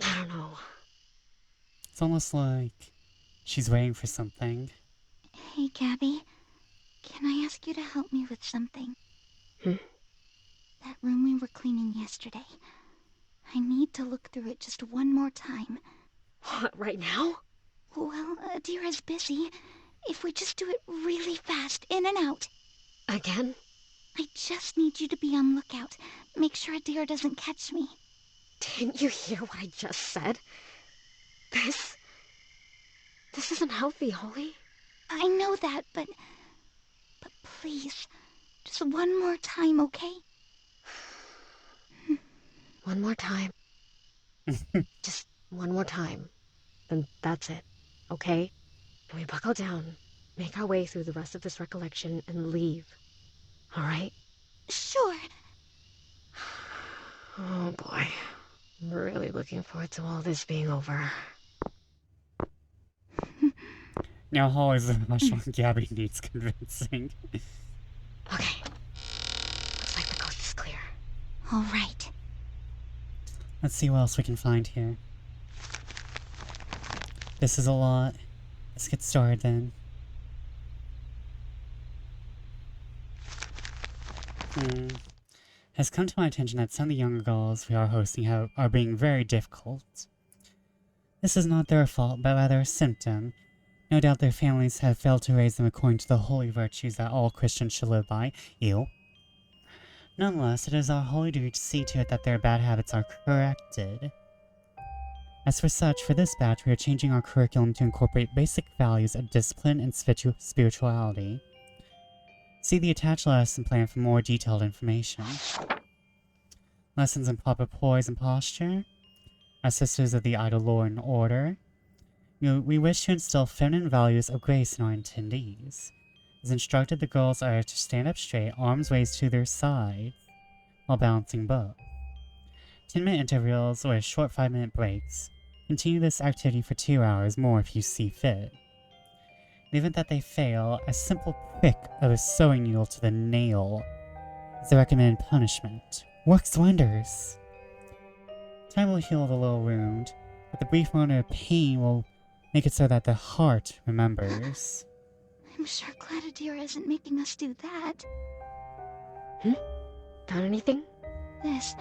I don't know. It's almost like she's waiting for something. Hey, Gabby. Can I ask you to help me with something? That room we were cleaning yesterday. I need to look through it just one more time. What, right now? Well, Adira's busy. If we just do it really fast, in and out. Again? I just need you to be on lookout. Make sure Adira doesn't catch me. Didn't you hear what I just said? This isn't healthy, Holly. I know that, but please, just one more time, okay? One more time. Just one more time. Then that's it, okay? Can we buckle down, make our way through the rest of this recollection, and leave? Alright? Sure. Oh boy. I'm really looking forward to all this being over. Now Holly's the rush one Gabby needs convincing. Okay. Looks like the coast is clear. All right. Let's see what else we can find here. This is a lot. Let's get started then. Has come to my attention that some of the younger girls we are hosting are being very difficult. This is not their fault, but rather a symptom. No doubt their families have failed to raise them according to the holy virtues that all Christians should live by. Ew. Nonetheless, it is our holy duty to see to it that their bad habits are corrected. As for such, for this batch, we are changing our curriculum to incorporate basic values of discipline and spirituality. See the attached lesson plan for more detailed information. Lessons in proper poise and posture. As sisters of the idol lore and order, we wish to instill feminine values of grace in our attendees. As instructed, the girls are to stand up straight, arms raised to their sides, while balancing both. 10-minute intervals or short 5-minute breaks. Continue this activity for 2 hours more if you see fit. In the event that they fail, a simple prick of a sewing needle to the nail is the recommended punishment. Works wonders! Time will heal the little wound, but the brief moment of pain will make it so that the heart remembers. I'm sure glad Adira isn't making us do that. Found anything? This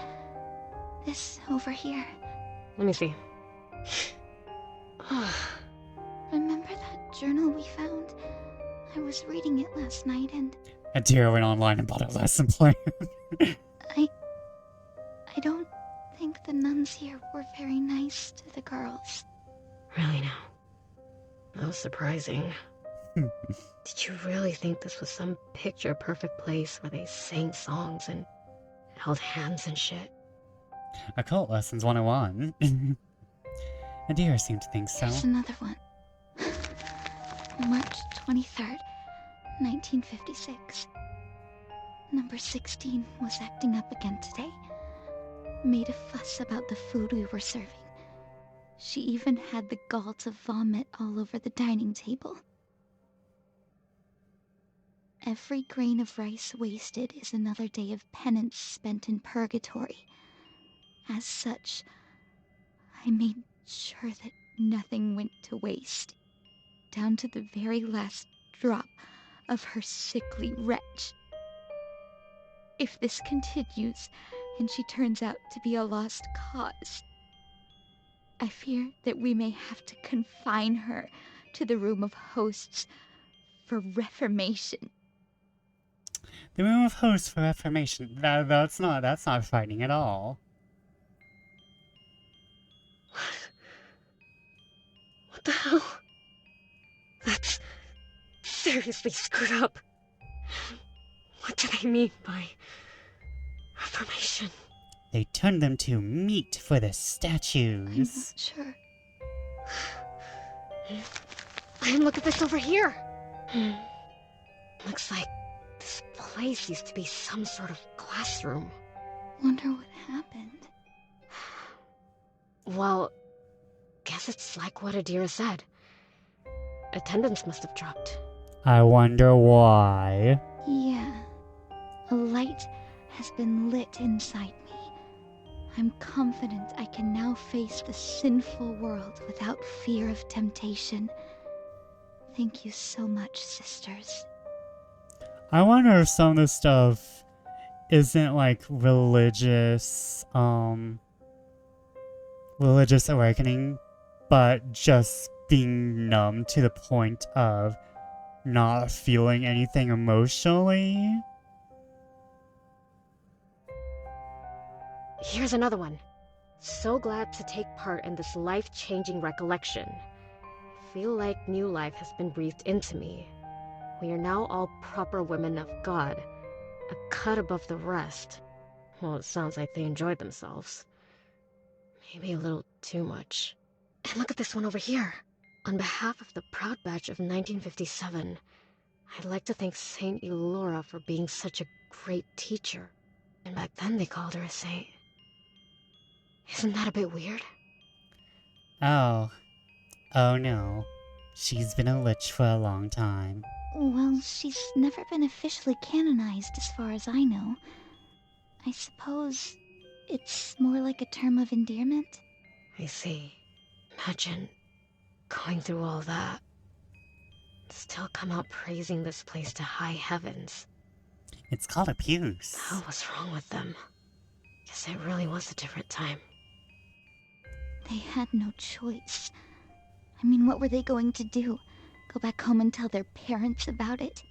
over here. Let me see. Remember that journal we found? I was reading it last night and Adira went online and bought a lesson plan. I don't think the nuns here were very nice to the girls. Really now? That was surprising. Did you really think this was some picture-perfect place where they sang songs and held hands and shit? Occult Lessons 101. Adira seemed to think so. There's another one. March 23rd, 1956. Number 16 was acting up again today. Made a fuss about the food we were serving. She even had the gall to vomit all over the dining table. Every grain of rice wasted is another day of penance spent in purgatory. As such, I made sure that nothing went to waste, down to the very last drop of her sickly wretch. If this continues, and she turns out to be a lost cause, I fear that we may have to confine her to the room of hosts for reformation. The room of hosts for reformation. That's not frightening at all. What the hell? That's seriously screwed up. What do they mean by reformation? They turned them to meat for the I'm statues. not sure. And look at this over here. Looks like this place used to be some sort of classroom. Wonder what happened. Well, guess it's like what Adira said. Attendance must have dropped. I wonder why. Yeah. A light has been lit inside me. I'm confident I can now face the sinful world without fear of temptation. Thank you so much, sisters. I wonder if some of this stuff isn't like religious awakening, but just being numb to the point of not feeling anything emotionally. Here's another one. So glad to take part in this life-changing recollection. Feel like new life has been breathed into me. We are now all proper women of God, a cut above the rest. Well, it sounds like they enjoyed themselves. Maybe a little too much. And look at this one over here. On behalf of the proud batch of 1957, I'd like to thank Saint Elora for being such a great teacher. And back then they called her a saint. Isn't that a bit weird? Oh no. She's been a lich for a long time. Well, she's never been officially canonized as far as I know. I suppose it's more like a term of endearment? I see. Imagine going through all that. Still come out praising this place to high heavens. It's called abuse. The hell was wrong with them? Guess it really was a different time. They had no choice. I mean, what were they going to do? Go back home and tell their parents about it?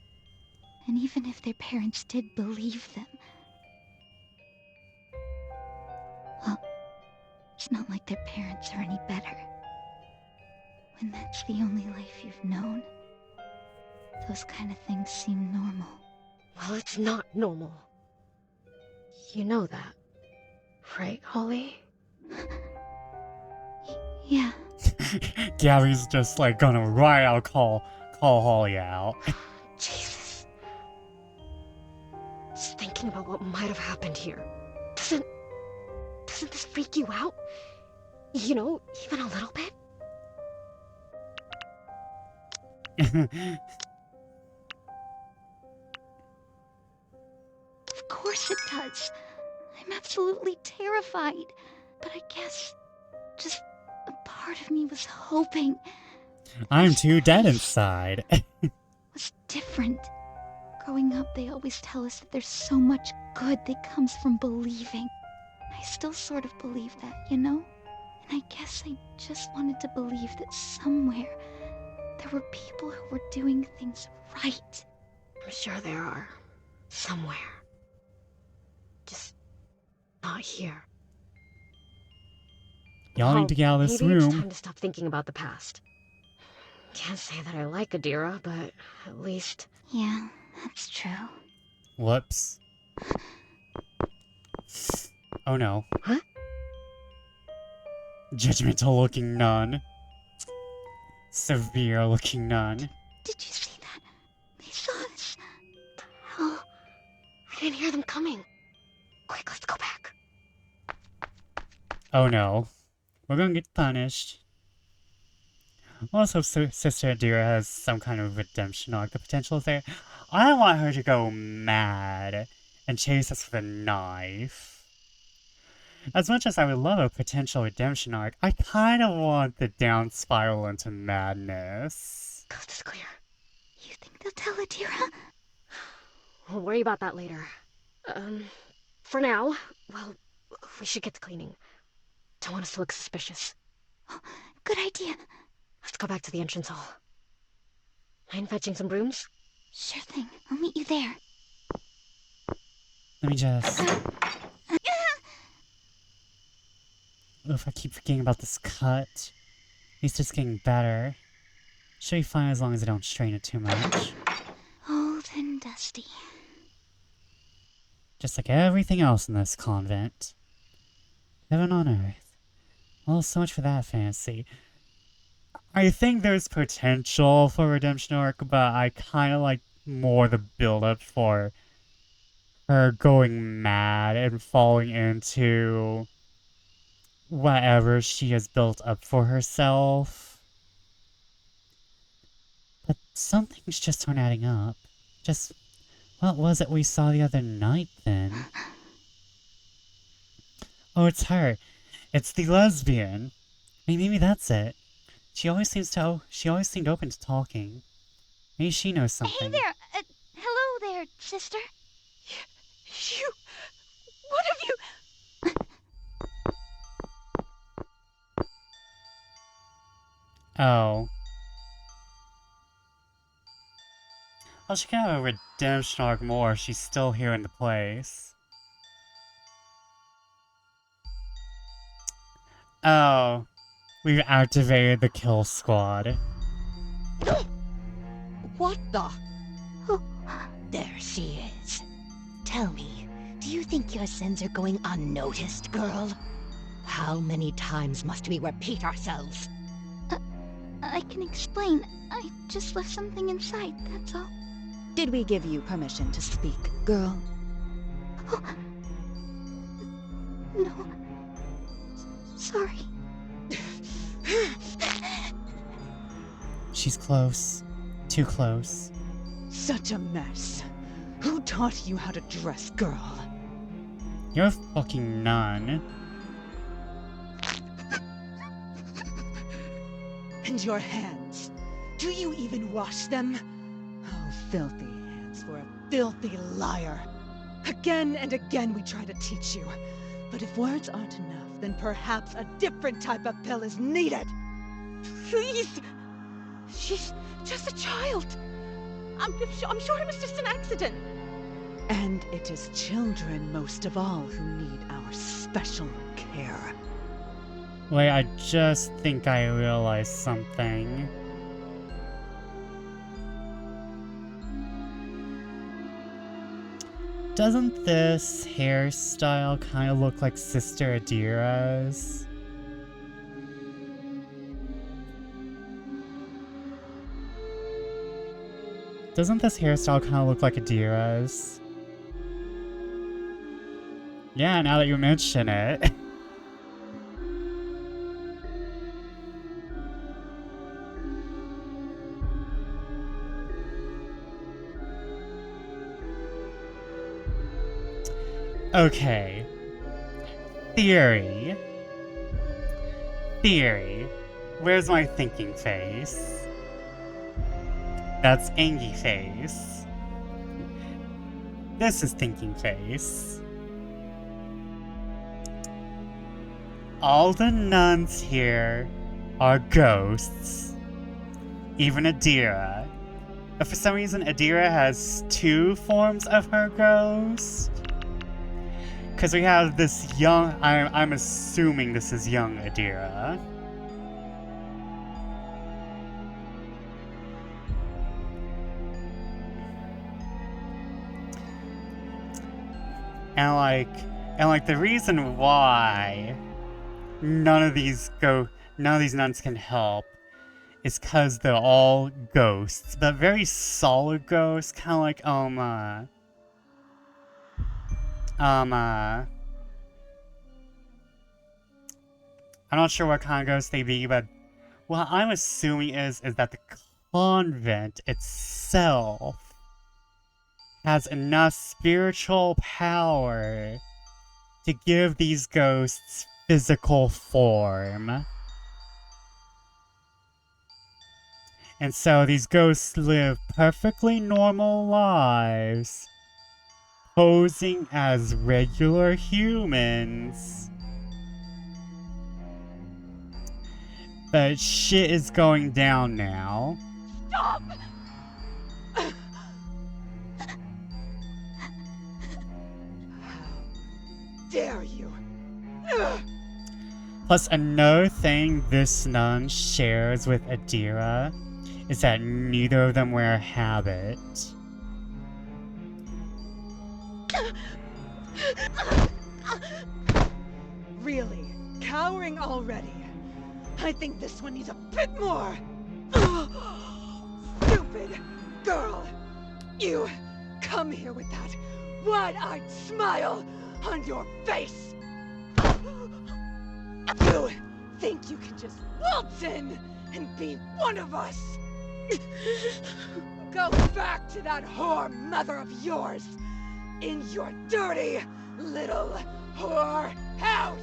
And even if their parents did believe them... Well, it's not like their parents are any better. When that's the only life you've known, those kind of things seem normal. Well, it's not normal. You know that, right, Holly? Yeah. Gabby's just like gonna right out call Holly out. Jesus. Just thinking about what might have happened here. Doesn't this freak you out? You know, even a little bit? Of course it does. I'm absolutely terrified. But I guess just a part of me was hoping I'm too dead inside. was different. Growing up, they always tell us that there's so much good that comes from believing. I still sort of believe that, you know? And I guess I just wanted to believe that somewhere there were people who were doing things right. I'm sure there are. Somewhere. Just not here. Y'all need to get out of this maybe it's room. time to stop thinking about the past. Can't say that I like Adira, but at least... Yeah, that's true. Whoops. Oh no. Huh? Judgmental looking nun. Severe looking nun. Did you see that? They saw us. Hell, I didn't hear them coming. Quick, let's go back. Oh no. We're gonna get punished. Also, Sister Adira has some kind of redemption arc. The potential is there. I want her to go mad and chase us with a knife. As much as I would love a potential redemption arc, I kind of want the down spiral into madness. Coast is clear. You think they'll tell Adira? We'll worry about that later. For now, well, we should get to cleaning. Don't want us to look suspicious. Oh, good idea. Let's go back to the entrance hall. Mind fetching some brooms? Sure thing. I'll meet you there. Let me just... Oof, I keep forgetting about this cut. At least it's getting better. Should be fine as long as I don't strain it too much. Old and dusty. Just like everything else in this convent. Heaven on earth. Well, so much for that fantasy. I think there's potential for redemption arc, but I kind of like more the build-up for her going mad and falling into whatever she has built up for herself. But some things just aren't adding up. Just, what was it we saw the other night then? Oh, it's her. It's the lesbian. Maybe that's it. She always seemed open to talking. Maybe she knows something. Hey there! Hello there, sister. You... What have you... Oh. Well, she can have a redemption arc more if she's still here in the place. Oh. We've activated the kill squad. What the... Oh, There she is. Tell me, do you think your sins are going unnoticed, girl? How many times must we repeat ourselves? I can explain. I just left something inside, that's all. Did we give you permission to speak, girl? Oh. No. Sorry. She's close. Too close. Such a mess. Who taught you how to dress, girl? You're a fucking nun. And your hands. Do you even wash them? Oh, filthy hands for a filthy liar. Again and again we try to teach you. But if words aren't enough, then perhaps a different type of pill is needed. Please! She's just a child. I'm sure it was just an accident. And it is children, most of all, who need our special care. Wait, I just think I realized something. Doesn't this hairstyle kind of look like Sister Adira's? Doesn't this hairstyle kind of look like Adira's? Yeah, now that you mention it. Okay. Theory. Where's my thinking face? That's Angie face. This is thinking face. All the nuns here are ghosts. Even Adira. But for some reason, Adira has two forms of her ghost. Because we have this young... I'm assuming this is young Adira. And like the reason why none of these nuns can help is because they're all ghosts, but very solid ghosts, kind of like I'm not sure what kind of ghosts they be, but what I'm assuming is that the convent itself has enough spiritual power to give these ghosts physical form. And so these ghosts live perfectly normal lives, posing as regular humans. But shit is going down now. Stop! How dare you? Plus, another thing this nun shares with Adira is that neither of them wear a habit. Really? Cowering already? I think this one needs a bit more! Stupid girl! You come here with that wide-eyed smile on your face! You think you can just waltz in and be one of us? Go back to that whore mother of yours in your dirty little whore house!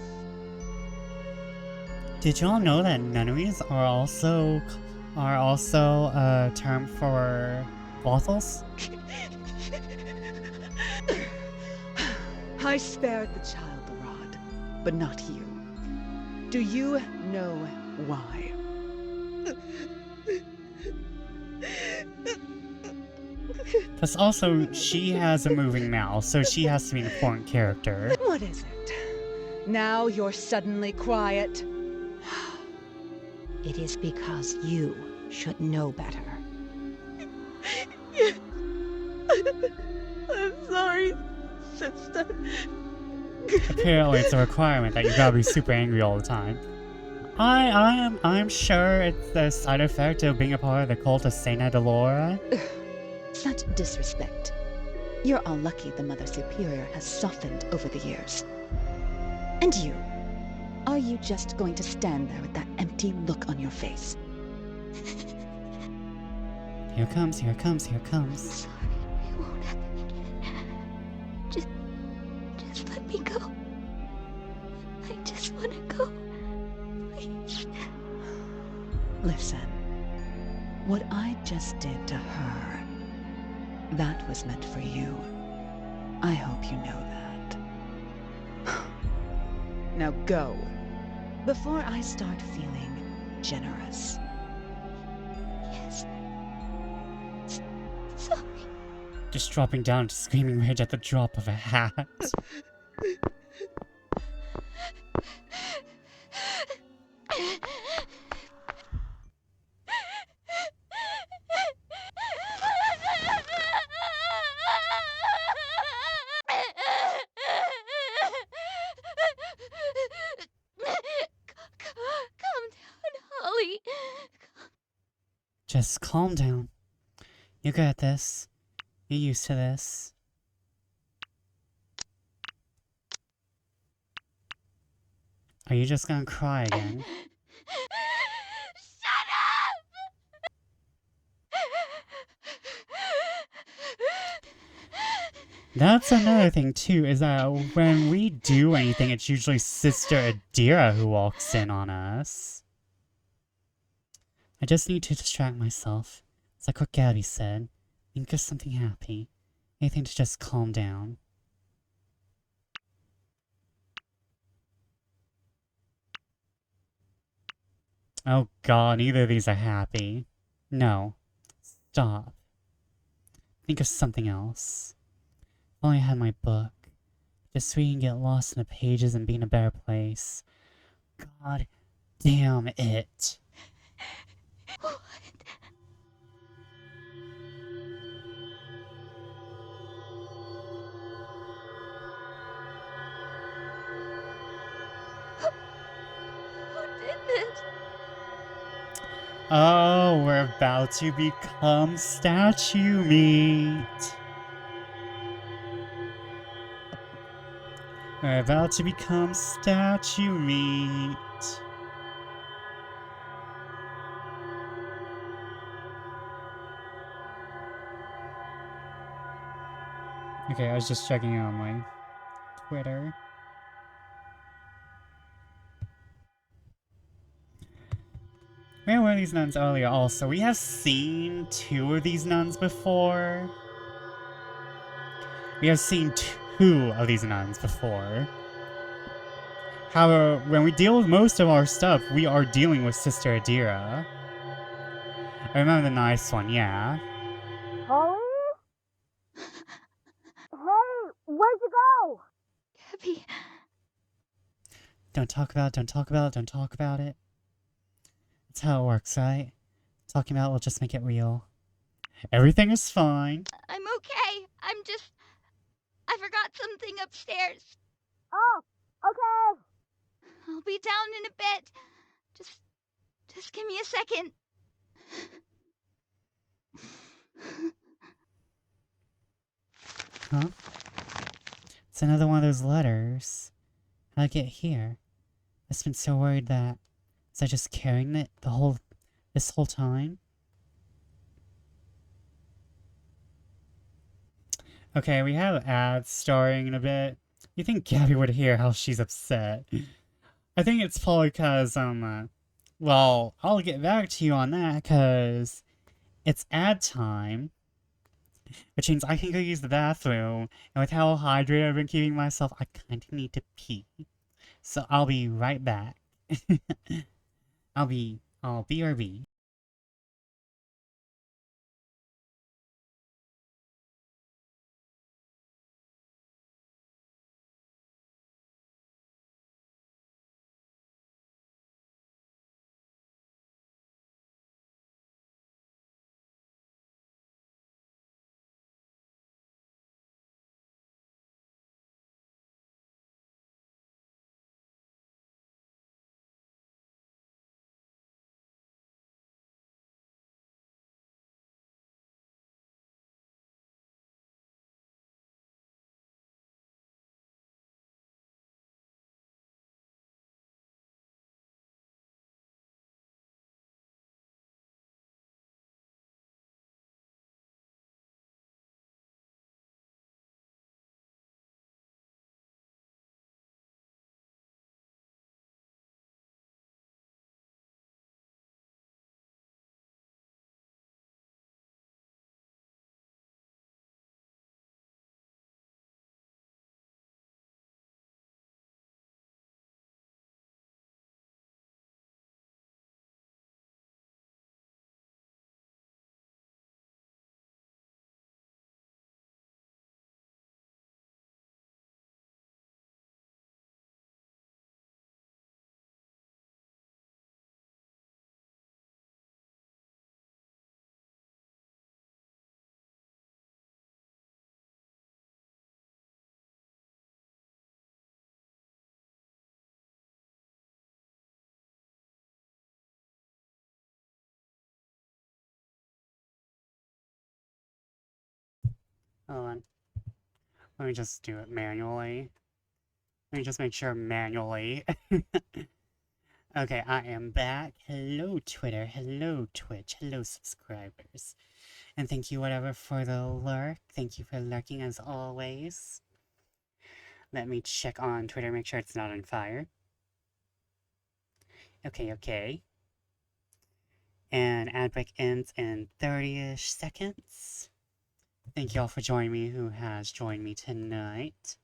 Did y'all know that nunneries are also a term for brothels? I spared the child the rod, but not you. Do you know why? Plus also, she has a moving mouth, so she has to be an important character. What is it? Now you're suddenly quiet. It is because you should know better. I'm sorry, sister. Apparently it's a requirement that you gotta be super angry all the time. I'm sure it's the side effect of being a part of the cult of Saint Delora. Such disrespect. You're all lucky the Mother Superior has softened over the years. And you? Are you just going to stand there with that empty look on your face? Here comes, here comes, here comes. Sorry, it won't happen again. Just let me go. I just want to go. Please. Listen, what I just did to her, that was meant for you. I hope you know that. Now go, before I start feeling generous. Yes. Sorry. Just dropping down to screaming rage at the drop of a hat. Calm down, Holly. Just calm down. You got this. You're used to this. Are you just gonna cry again? Shut up! That's another thing too, is that when we do anything, it's usually Sister Adira who walks in on us. I just need to distract myself. It's like what Gabby said. Think of something happy. Anything to just calm down. Oh god, neither of these are happy. No. Stop. Think of something else. If only I had my book. Just so we can get lost in the pages and be in a better place. God damn it. What? Who did this? Oh, we're about to become statue meat. We're about to become statue meat. Okay, I was just checking on my Twitter. We had one of these nuns earlier also. We have seen 2 of these nuns before. We have seen 2 of these nuns before. However, when we deal with most of our stuff, we are dealing with Sister Adira. I remember the nice one, yeah. Holly? Hey, where'd you go? Gabby, Don't talk about it, don't talk about it, don't talk about it. That's how it works, right? Talking about it will just make it real. Everything is fine. I'm okay. I forgot something upstairs. Oh, okay. I'll be down in a bit. Just give me a second. Huh? It's another one of those letters. How'd it get here? I've been so worried that... Was I just carrying it this whole time? Okay, we have ads starting in a bit. You think Gabby would hear how she's upset. I think it's probably because, well, I'll get back to you on that, because it's ad time. Which means I can go use the bathroom, and with how hydrated I've been keeping myself, I kinda need to pee. So I'll be right back. I'll BRB. Hold on. Let me just do it manually. Let me just make sure manually. Okay, I am back. Hello, Twitter. Hello, Twitch. Hello, subscribers. And thank you, whatever, for the lurk. Thank you for lurking, as always. Let me check on Twitter, make sure it's not on fire. Okay. And ad break ends in 30-ish seconds. Thank you all for joining me, who has joined me tonight.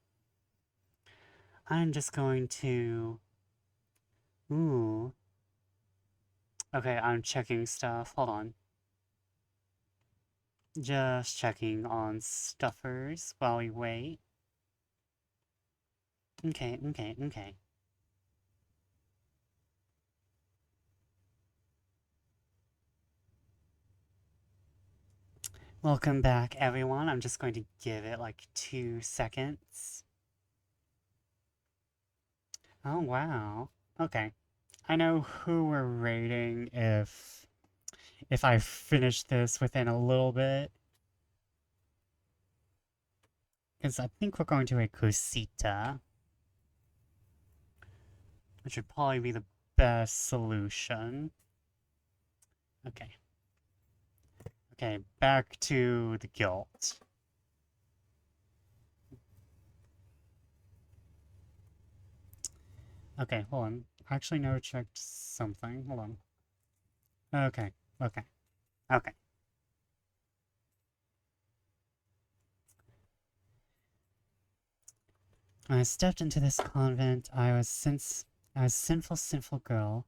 I'm just going to... Ooh. Okay, I'm checking stuff. Hold on. Just checking on stuffers while we wait. Okay. Welcome back, everyone. I'm just going to give it like 2 seconds. Oh, wow. Okay. I know who we're rating if I finish this within a little bit. Because I think we're going to a Cosita. Which would probably be the best solution. Okay. Okay, back to the guilt. Okay, hold on. I actually never checked something. Hold on. Okay, okay, okay. When I stepped into this convent, I was a sinful girl.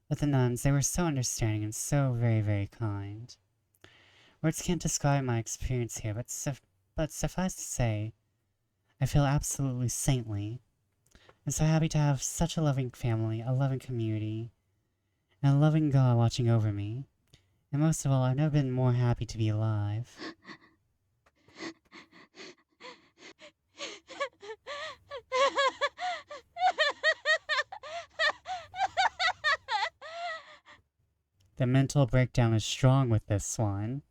But the nuns, they were so understanding and so very kind. Words can't describe my experience here, but suffice to say, I feel absolutely saintly. I'm so happy to have such a loving family, a loving community, and a loving God watching over me. And most of all, I've never been more happy to be alive. The mental breakdown is strong with this one.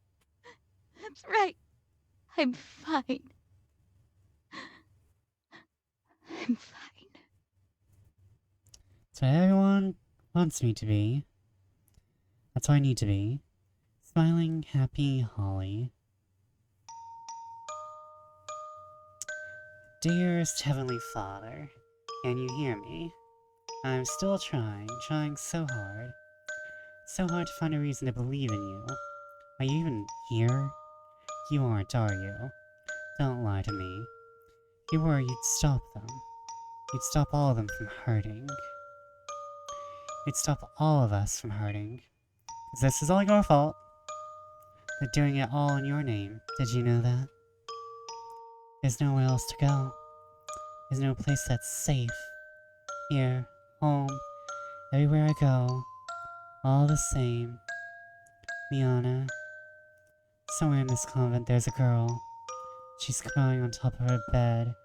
That's right. I'm fine. I'm fine. That's what everyone wants me to be. That's what I need to be. Smiling, happy Holly. Dearest Heavenly Father, can you hear me? I'm still trying so hard. So hard to find a reason to believe in you. Are you even here? You aren't, are you? Don't lie to me. If you were, you'd stop them. You'd stop all of them from hurting. You'd stop all of us from hurting. 'Cause this is all your fault. They're doing it all in your name. Did you know that? There's nowhere else to go. There's no place that's safe. Here, home, everywhere I go, all the same. Liana, somewhere in this convent there's a girl. She's crying on top of her bed,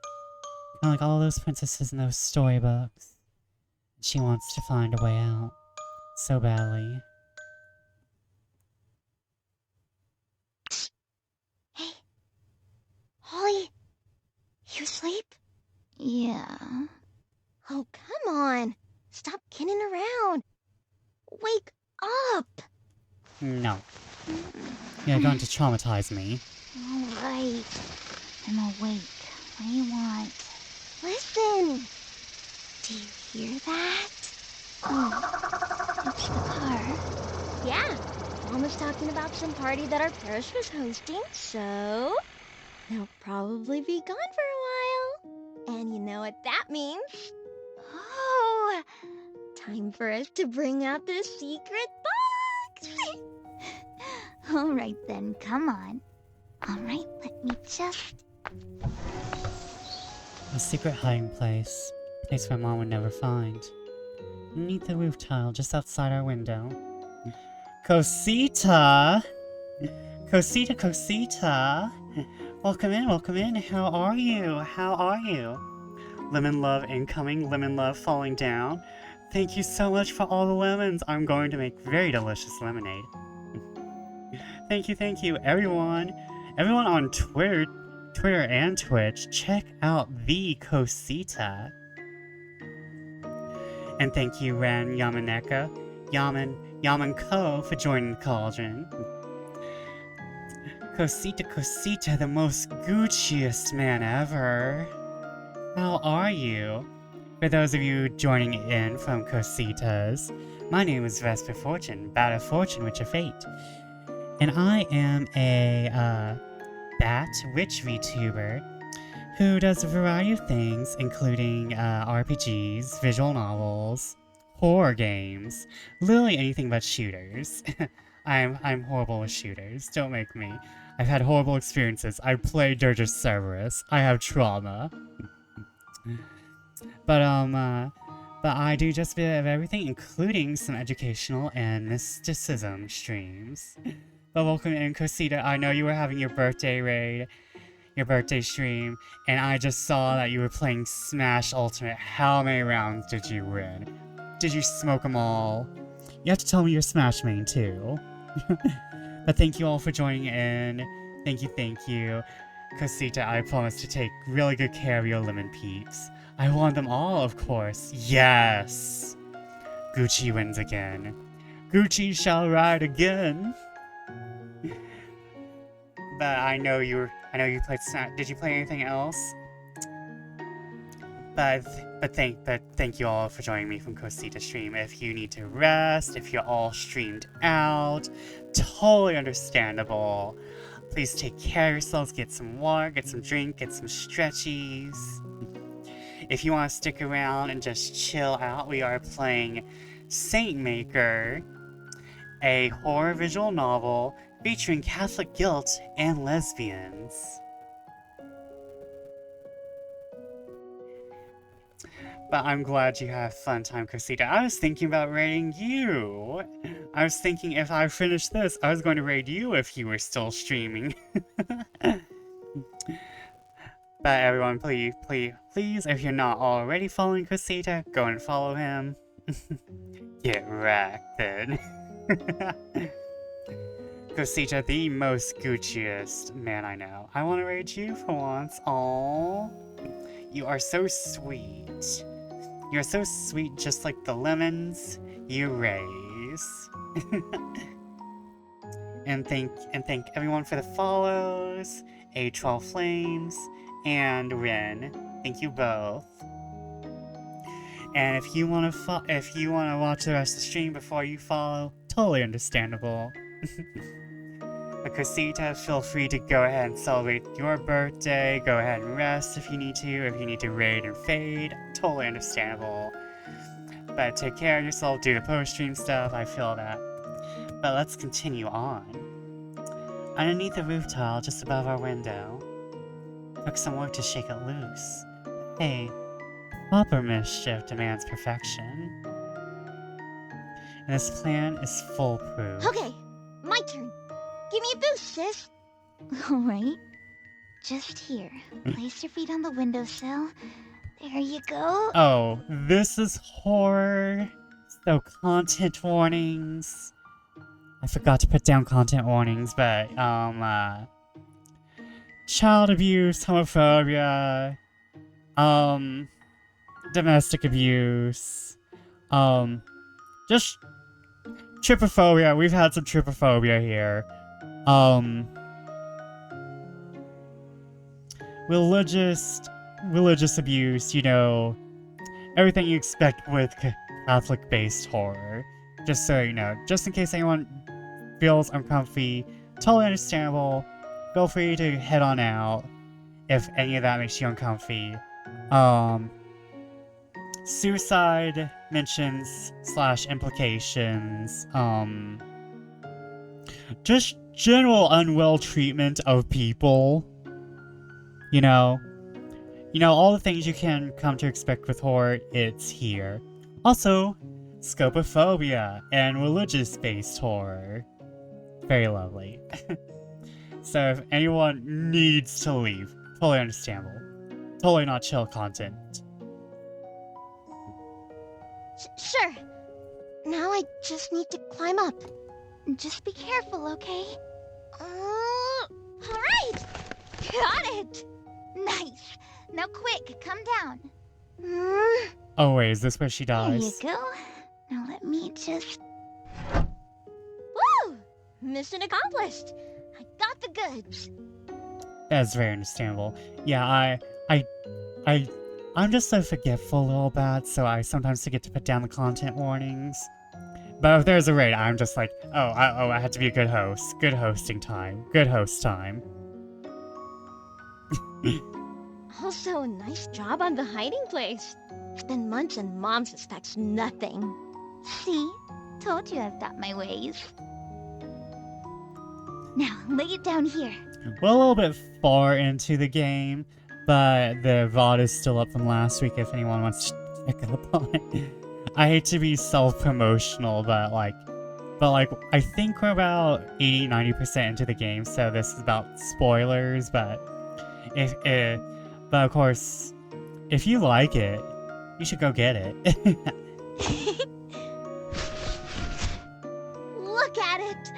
kind of like all those princesses in those storybooks. She wants to find a way out, so badly. Hey, Holly, you asleep? Yeah. Oh, come on. Stop kidding around. Wake up. No. You're going to traumatize me. All right. I'm awake. What do you want? Listen. Do you hear that? Oh, it's the car. Yeah. Mom was talking about some party that our parish was hosting, so they'll probably be gone for a while. And you know what that means? Oh, time for us to bring out the secret box. All right then, come on. All right, let me just... A secret hiding place. A place my mom would never find. Beneath the roof tile just outside our window. Cosita! Cosita! Welcome in. How are you? Lemon love incoming, lemon love falling down. Thank you so much for all the lemons. I'm going to make very delicious lemonade. Thank you, everyone. Everyone on Twitter and Twitch, check out the Cosita. And thank you, Ren Yamaneka, Yaman Ko for joining the cauldron. Cosita, the most Gucciest man ever. How are you? For those of you joining in from Cositas, my name is Vesper Fortune, Bat of Fortune, Witch of Fate. And I am a Bat Witch VTuber who does a variety of things, including RPGs, visual novels, horror games, literally anything but shooters. I'm horrible with shooters, don't make me. I've had horrible experiences. I played Dirge Cerberus. I have trauma. But I do just a bit of everything, including some educational and mysticism streams. But welcome in, Cosita. I know you were having your birthday raid, your birthday stream, and I just saw that you were playing Smash Ultimate. How many rounds did you win? Did you smoke them all? You have to tell me your Smash main, too. But thank you all for joining in. Thank you. Cosita, I promise to take really good care of your lemon peeps. I want them all, of course. Yes! Gucci wins again. Gucci shall ride again. But I know you played Smash. Did you play anything else? But thank you all for joining me from Cosita Stream. If you need to rest, if you're all streamed out, totally understandable. Please take care of yourselves, get some water, get some drink, get some stretchies. If you want to stick around and just chill out, we are playing Saintmaker, a horror visual novel featuring Catholic guilt and lesbians. But I'm glad you had a fun time, Cosita. I was thinking about raiding you. I was thinking if I finished this, I was going to raid you if you were still streaming. But everyone, please, if you're not already following Cosita, go and follow him. Get wrecked, then. Cosita, the most Gucciest man I know. I want to raid you for once. Aww. You are so sweet. You're so sweet, just like the lemons you raise. and thank everyone for the follows. A12 Flames and Rin. Thank you both. And if you want to watch the rest of the stream before you follow, totally understandable. But Cosita, feel free to go ahead and celebrate your birthday. Go ahead and rest if you need to. If you need to raid or fade, totally understandable. But take care of yourself, do the post-stream stuff, I feel that. But let's continue on. Underneath the roof tile just above our window, took some work to shake it loose. Hey, proper mischief demands perfection. And this plan is foolproof. Okay, my turn. Give me a boost, sis. Alright. Just here. Place your feet on the windowsill. There you go. Oh, this is horror. So content warnings. I forgot to put down content warnings, but, child abuse, homophobia, domestic abuse, just trypophobia. We've had some trypophobia here. Religious abuse, you know, everything you expect with Catholic-based horror. Just so you know, just in case anyone feels uncomfy, totally understandable. Feel free to head on out if any of that makes you uncomfy. Suicide mentions / implications, just general unwell treatment of people. You know, all the things you can come to expect with horror, it's here. Also, scopophobia and religious-based horror. Very lovely. So if anyone needs to leave, totally understandable. Totally not chill content. Sure. Now I just need to climb up. Just be careful, okay? Alright! Got it! Nice. Now quick, come down. Oh wait, is this where she There you dies? go. Now let me just... Woo! Mission accomplished. I got the goods. That's very understandable. Yeah, I'm just so forgetful a little bit, so I sometimes forget to put down the content warnings. But if there's a raid, I'm just like, I had to be a good host. Good hosting time. Good host time. Also, nice job on the hiding place. It's been months and Mom suspects nothing. See? Told you I've got my ways. Now, lay it down here. We're a little bit far into the game, but the VOD is still up from last week if anyone wants to check up on it. I hate to be self-promotional, but I think we're about 80-90% into the game, so this is about spoilers, but of course, if you like it, you should go get it. Look at it!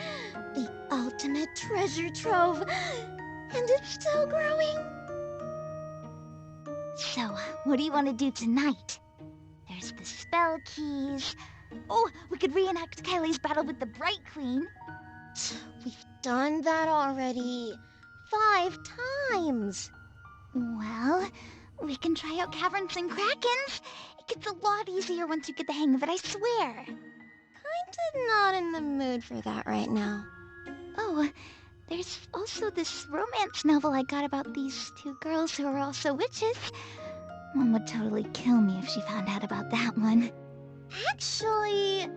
The ultimate treasure trove! And it's still growing! So, what do you want to do tonight? There's the spell keys. Oh, we could reenact Kylie's battle with the Bright Queen. We've done that already. 5 times. Well, We can try out caverns and krakens. It gets a lot easier once you get the hang of it, I swear. Kinda not in the mood for that right now. Oh, there's also this romance novel I got about these two girls who are also witches. Mom would totally kill me if she found out about that one. Actually,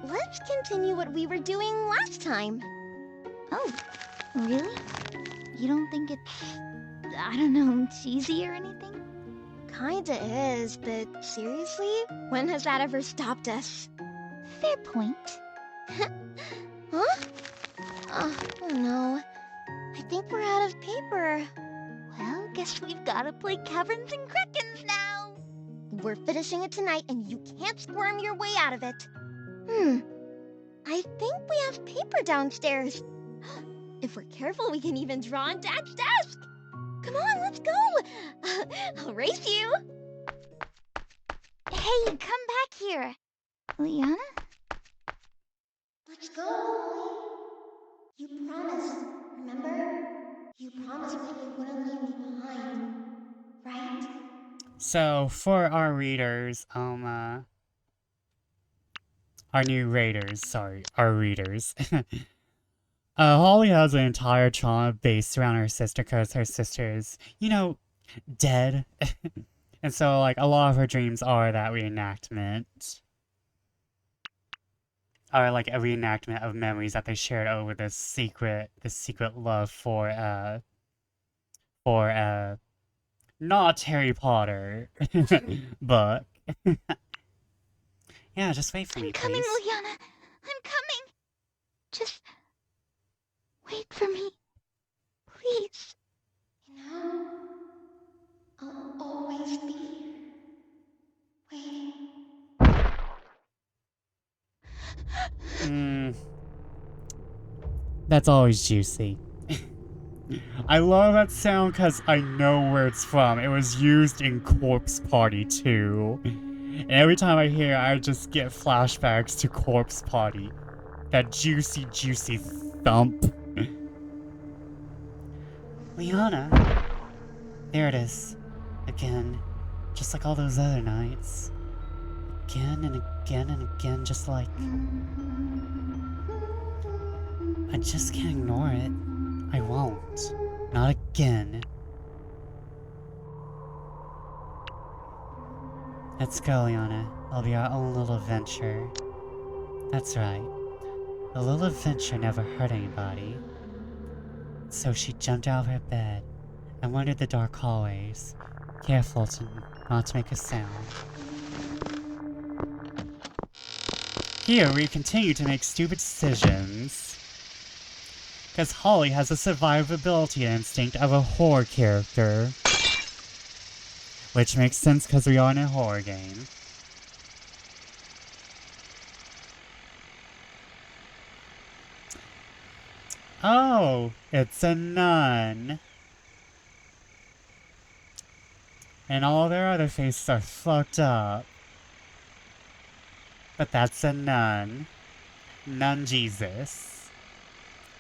let's continue what we were doing last time. Oh, really? You don't think it's, I don't know, cheesy or anything? Kinda is, but seriously? When has that ever stopped us? Fair point. Huh? Oh no. I think we're out of paper. Well, guess we've gotta play caverns and krakens now. We're finishing it tonight and you can't squirm your way out of it. I think we have paper downstairs. If we're careful, we can even draw on Dad's desk. Come on, let's go. I'll race you. Hey, come back here. Liana? Let's go, Holly. You promised, remember? You promised that you wouldn't leave me behind, right? So, for our readers, our new raiders, sorry, our readers. Holly has an entire trauma based around her sister because her sister is, you know, dead. And so, like, a lot of her dreams are that reenactment. Are like a reenactment of memories that they shared over this secret love for not Harry Potter book. Yeah, just wait for me, I'm coming, please. Liana. I'm coming. Just wait for me. Please. You know, I'll always be here, waiting. That's always juicy. I love that sound because I know where it's from. It was used in Corpse Party 2. And every time I hear it, I just get flashbacks to Corpse Party. That juicy, juicy thump. Liana. There it is. Again. Just like all those other nights. Again and again and again, just like... I just can't ignore it. I won't. Not again. Let's go, Liana. It'll be our own little adventure. That's right. A little adventure never hurt anybody. So she jumped out of her bed and wandered the dark hallways, careful not to make a sound. Here we continue to make stupid decisions. Because Holly has a survivability instinct of a horror character. Which makes sense because we are in a horror game. Oh, it's a nun. And all their other faces are fucked up. But that's a nun. Nun Jesus.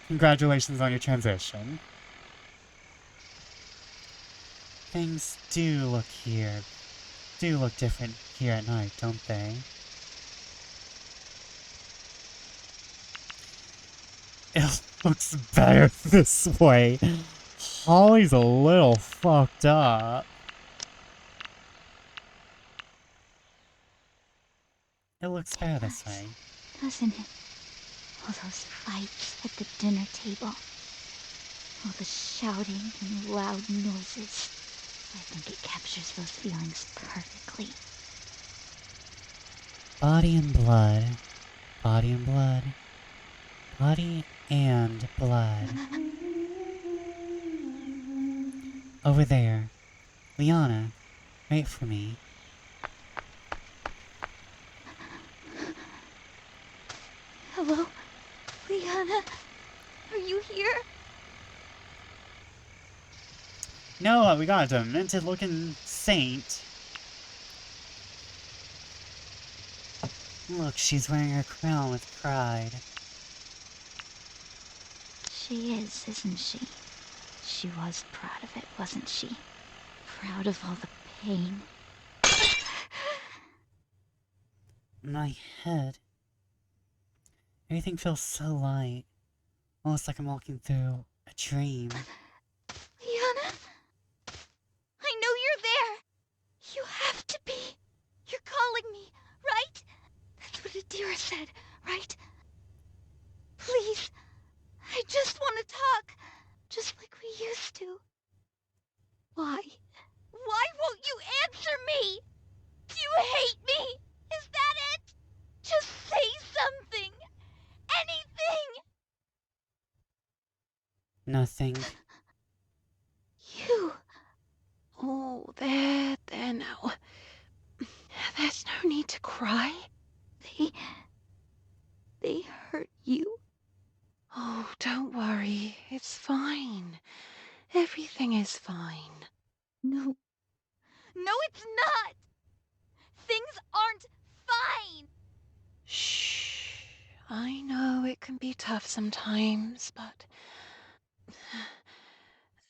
Congratulations on your transition. Things do look different here at night, don't they? It looks better this way. Holly's a little fucked up. It looks better this way. Doesn't it? All those fights at the dinner table. All the shouting and loud noises. I think it captures those feelings perfectly. Body and blood. Body and blood. Body and blood. Over there. Liana, wait for me. Hello? Liana? Are you here? No, we got a demented looking saint. Look, she's wearing her crown with pride. She is, isn't she? She was proud of it, wasn't she? Proud of all the pain. My head. Everything feels so light. Almost like I'm walking through a dream. Liana? I know you're there! You have to be! You're calling me, right? That's what Adira said, right? Please, I just want to talk, just like we used to. Why? Why won't you answer me? Do you hate me? Is that it? Just say something! Anything! Nothing. You. Oh, there now. There's no need to cry. They hurt you. Oh, don't worry. It's fine. Everything is fine. No. No, it's not! Things aren't fine! Shh. I know it can be tough sometimes, but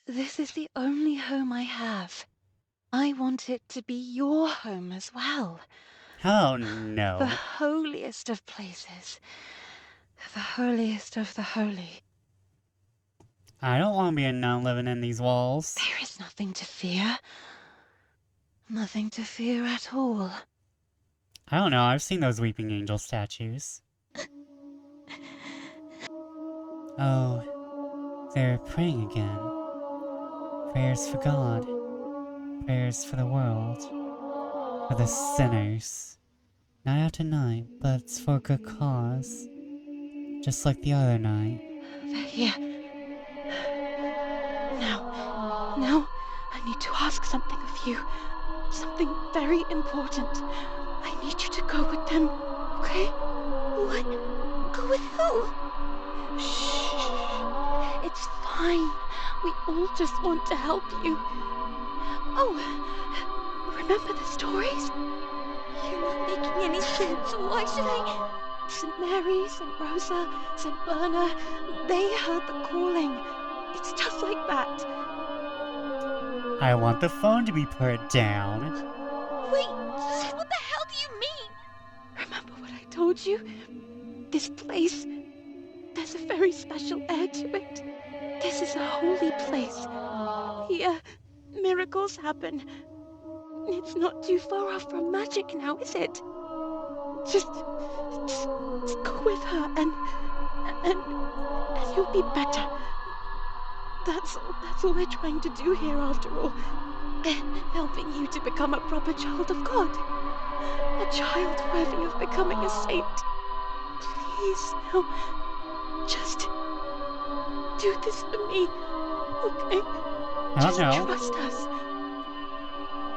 this is the only home I have. I want it to be your home as well. Oh The no. holiest of places. The holiest of the holy. I don't want to be a nun living in these walls. There is nothing to fear. Nothing to fear at all. I don't know, I've seen those weeping angel statues. Oh, they're praying again. Prayers for God. Prayers for the world. For the sinners. Night after night, but it's for a good cause. Just like the other night. They're here. Now, I need to ask something of you. Something very important. I need you to go with them, okay? What? Go with who? Shh. It's fine. We all just want to help you. Oh, remember the stories? You're not making any sense. Why should I? St. Mary, St. Rosa, St. Berna, they heard the calling. It's just like that. I want the phone to be put down. Wait, what the hell do you mean? Remember what I told you? This place, there's a very special air to it. This is a holy place. Here, miracles happen. It's not too far off from magic now, is it? Just go with her and you'll be better. That's all we're trying to do here after all. Helping you to become a proper child of God. A child worthy of becoming a saint. Please, now, just do this for me, okay? I don't know. Trust us.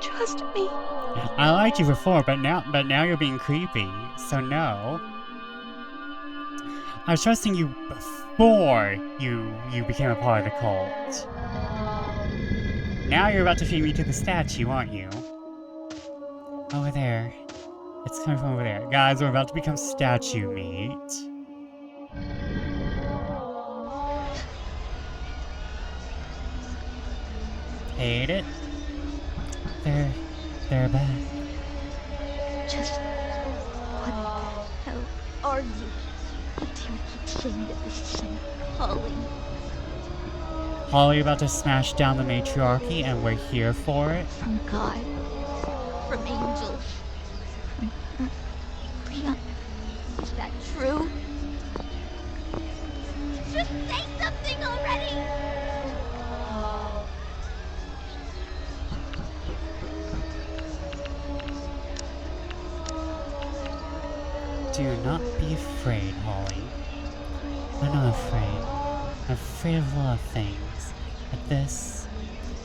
Trust me. I liked you before, but now you're being creepy. So no. I was trusting you before you became a part of the cult. Now you're about to feed me to the statue, aren't you? Over there. It's coming from over there. Guys, we're about to become statue meat. Hate it. They're back. Just what the hell are you? Adira keeps saying that this is some calling. Holly about to smash down the matriarchy, and we're here for it. From God. From angels. From Leon. Is that true? Just say something already! Do not be afraid, Holly. I'm not afraid. I'm afraid of a lot of things. But this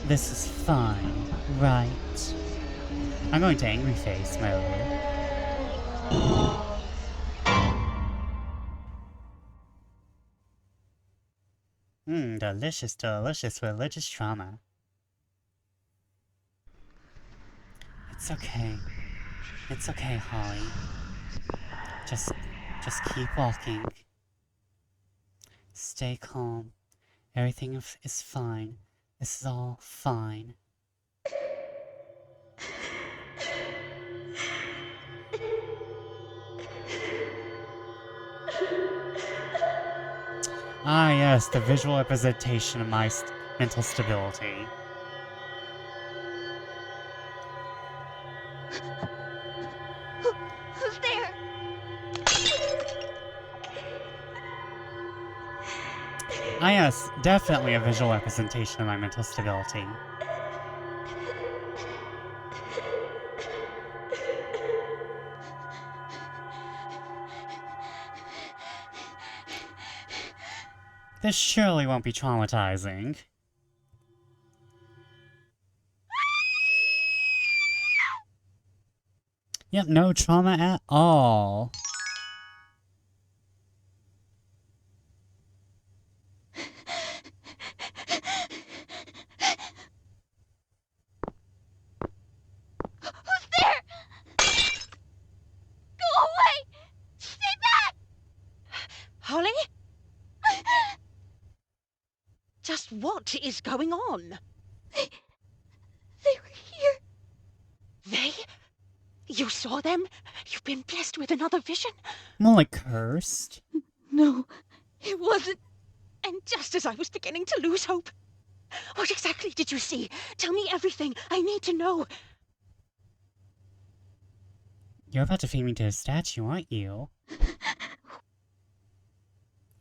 is fine, right? I'm going to angry face mode. Delicious, delicious religious trauma. It's okay. It's okay, Holly. Just keep walking. Stay calm. Everything is fine. This is all fine. Ah, yes, the visual representation of my mental stability. Who's there? Ah, yes, definitely a visual representation of my mental stability. This surely won't be traumatizing. Yep, no trauma at all. Who's there? Go away! Stay back! Holly? Just what is going on? They were here. They? You saw them? You've been blessed with another vision? More like cursed. No, it wasn't. And just as I was beginning to lose hope. What exactly did you see? Tell me everything. I need to know. You're about to feed me to a statue, aren't you?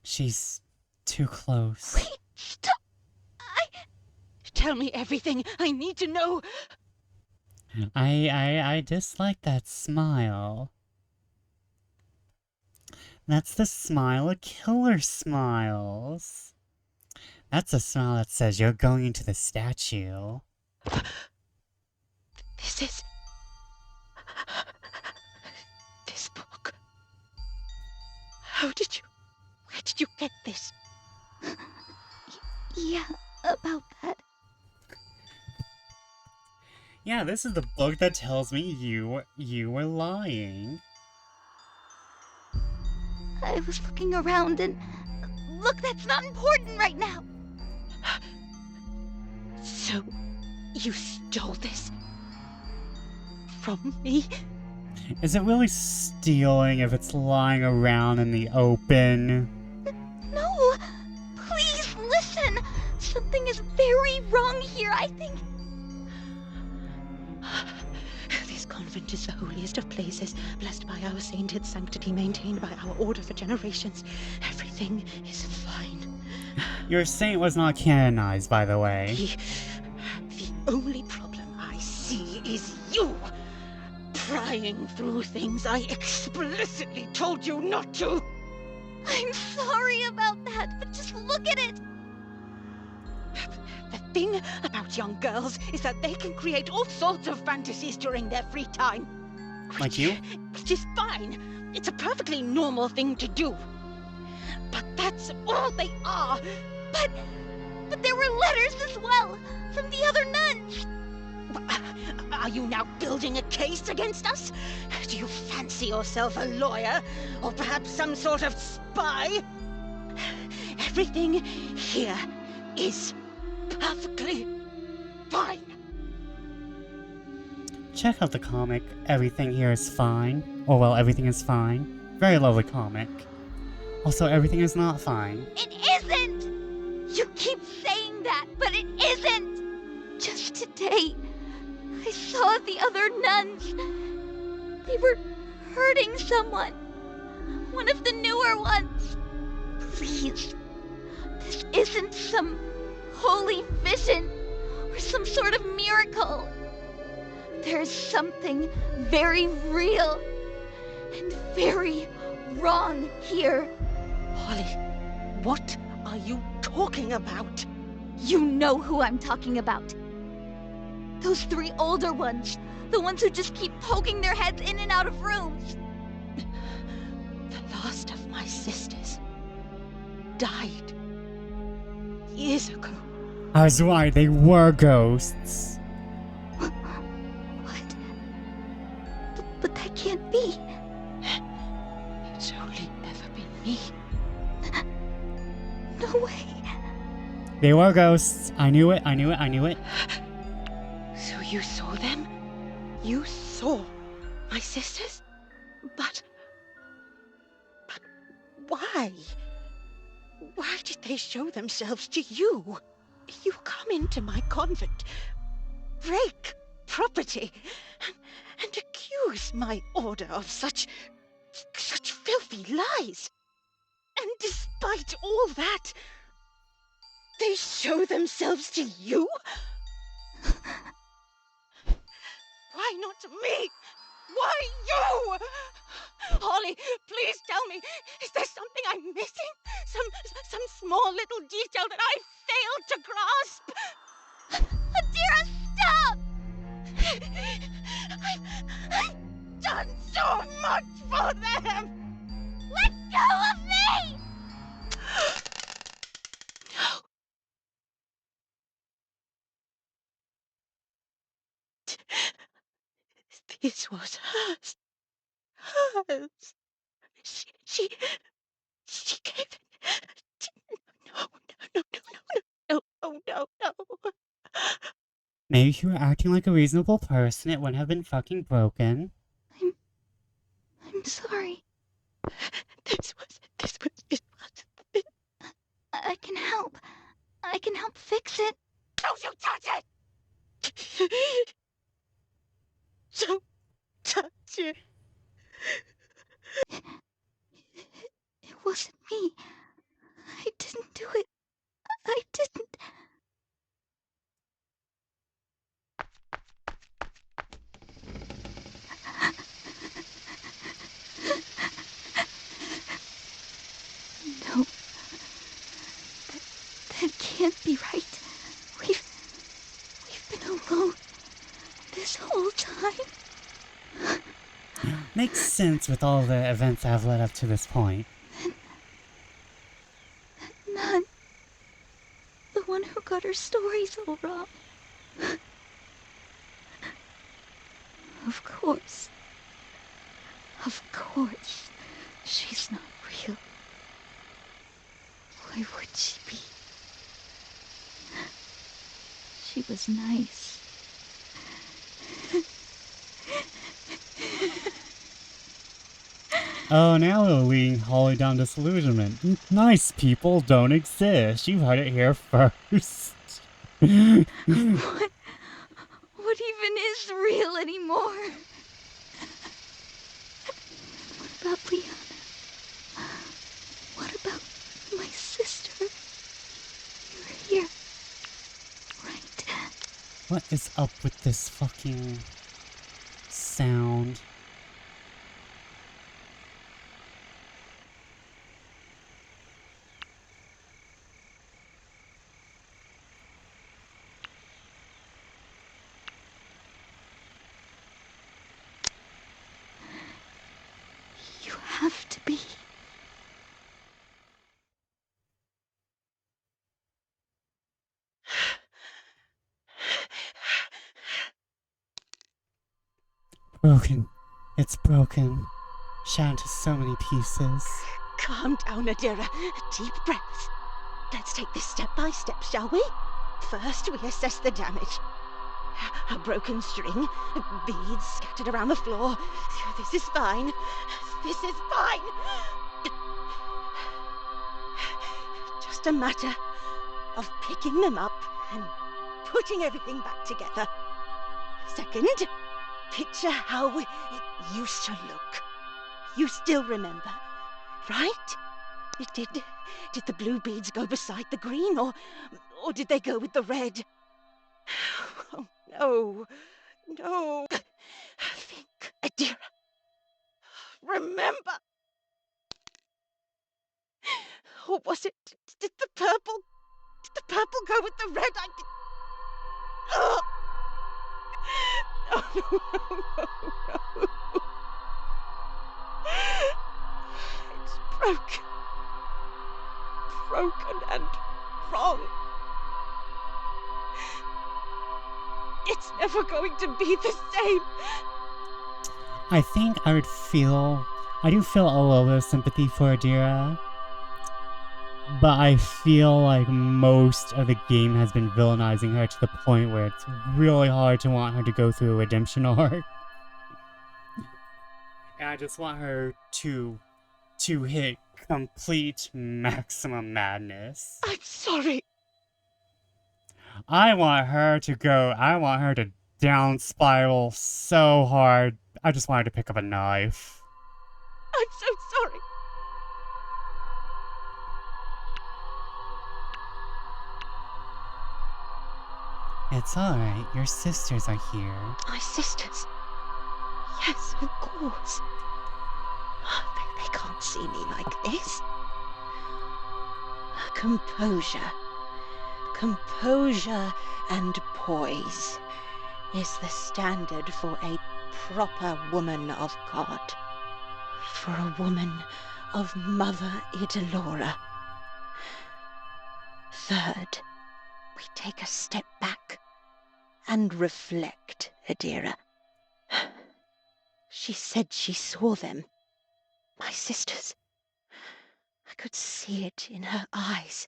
She's too close. Wait, stop! Tell me everything. I need to know. I dislike that smile. That's the smile a killer smiles. That's a smile that says you're going into the statue. This is... This book. How did you... Where did you get this? Yeah, about that. Yeah, this is the book that tells me you were lying. I was looking around and... Look, that's not important right now! So, you stole this? From me? Is it really stealing if it's lying around in the open? No! Please, listen! Something is very wrong here, I think. This convent is the holiest of places, blessed by our sainted sanctity, maintained by our order for generations. Everything is fine. Your saint was not canonized, by the way. The only problem I see is you! Prying through things I explicitly told you not to! I'm sorry about that, but just look at it! The thing about young girls is that they can create all sorts of fantasies during their free time. Like you? Which is fine. It's a perfectly normal thing to do. But that's all they are. But there were letters as well, from the other nuns! Are you now building a case against us? Do you fancy yourself a lawyer? Or perhaps some sort of spy? Everything here is perfectly fine. Check out the comic, Everything Here is Fine. Or well, Everything is Fine. Very lovely comic. Also, everything is not fine. It isn't! You keep saying that, but it isn't! Just today, I saw the other nuns. They were hurting someone. One of the newer ones. Please, this isn't some holy vision or some sort of miracle. There's something very real and very wrong here. Holly, what are you talking about? You know who I'm talking about. Those three older ones. The ones who just keep poking their heads in and out of rooms. The last of my sisters died years ago. I was right, they were ghosts. What? But that can't be. It's only ever been me. No way. They were ghosts. I knew it, I knew it, I knew it. So you saw them? You saw my sisters? But why? Why did they show themselves to you? You come into my convent, break property, and accuse my order of such filthy lies. And despite all that, they show themselves to you? Why not me? Why you? Holly, please tell me, is there something I'm missing? Some small little detail that I failed to grasp? Adira, stop! I've done so much for them! Let go of me! No. This was hers. Hers. She gave it. No. Oh, no. Maybe if you were acting like a reasonable person, it wouldn't have been fucking broken. I'm sorry. This was. I can help. I can help fix it. Don't you touch it! Don't touch it. It wasn't me. I didn't do it. I didn't. No. That can't be right. We've been alone this whole time. Makes sense with all the events that have led up to this point. That nun. The one who got her stories all wrong. Of course. Of course. She's not real. Why would she be? She was nice. Oh, now we're leading Holly down disillusionment. Nice people don't exist. You heard it here first. What even is real anymore? What about Liana? What about my sister? You're here, right? What is up with this fucking sound? You have to be. Broken. It's broken. Shattered to so many pieces. Calm down, Adira. Deep breaths. Let's take this step by step, shall we? First, we assess the damage. A broken string, beads scattered around the floor. This is fine. This is fine. Just a matter of picking them up and putting everything back together. Second, picture how it used to look. You still remember, right? Did the blue beads go beside the green, or did they go with the red? Oh, no. Think, Adira. Remember. Or was it? Did the purple go with the red? Oh. No. It's broken and wrong. It's never going to be the same. I think I do feel a little bit of sympathy for Adira. But I feel like most of the game has been villainizing her to the point where it's really hard to want her to go through a redemption arc. And I just want her to hit complete maximum madness. I'm sorry. I want her to down spiral so hard. I just wanted to pick up a knife. I'm so sorry. It's alright, your sisters are here. My sisters. Yes, of course. They can't see me like this. Composure. Composure and poise is the standard for a proper woman of God. For a woman of Mother Idalora. Third, we take a step back and reflect, Adira. She said she saw them. My sisters. I could see it in her eyes.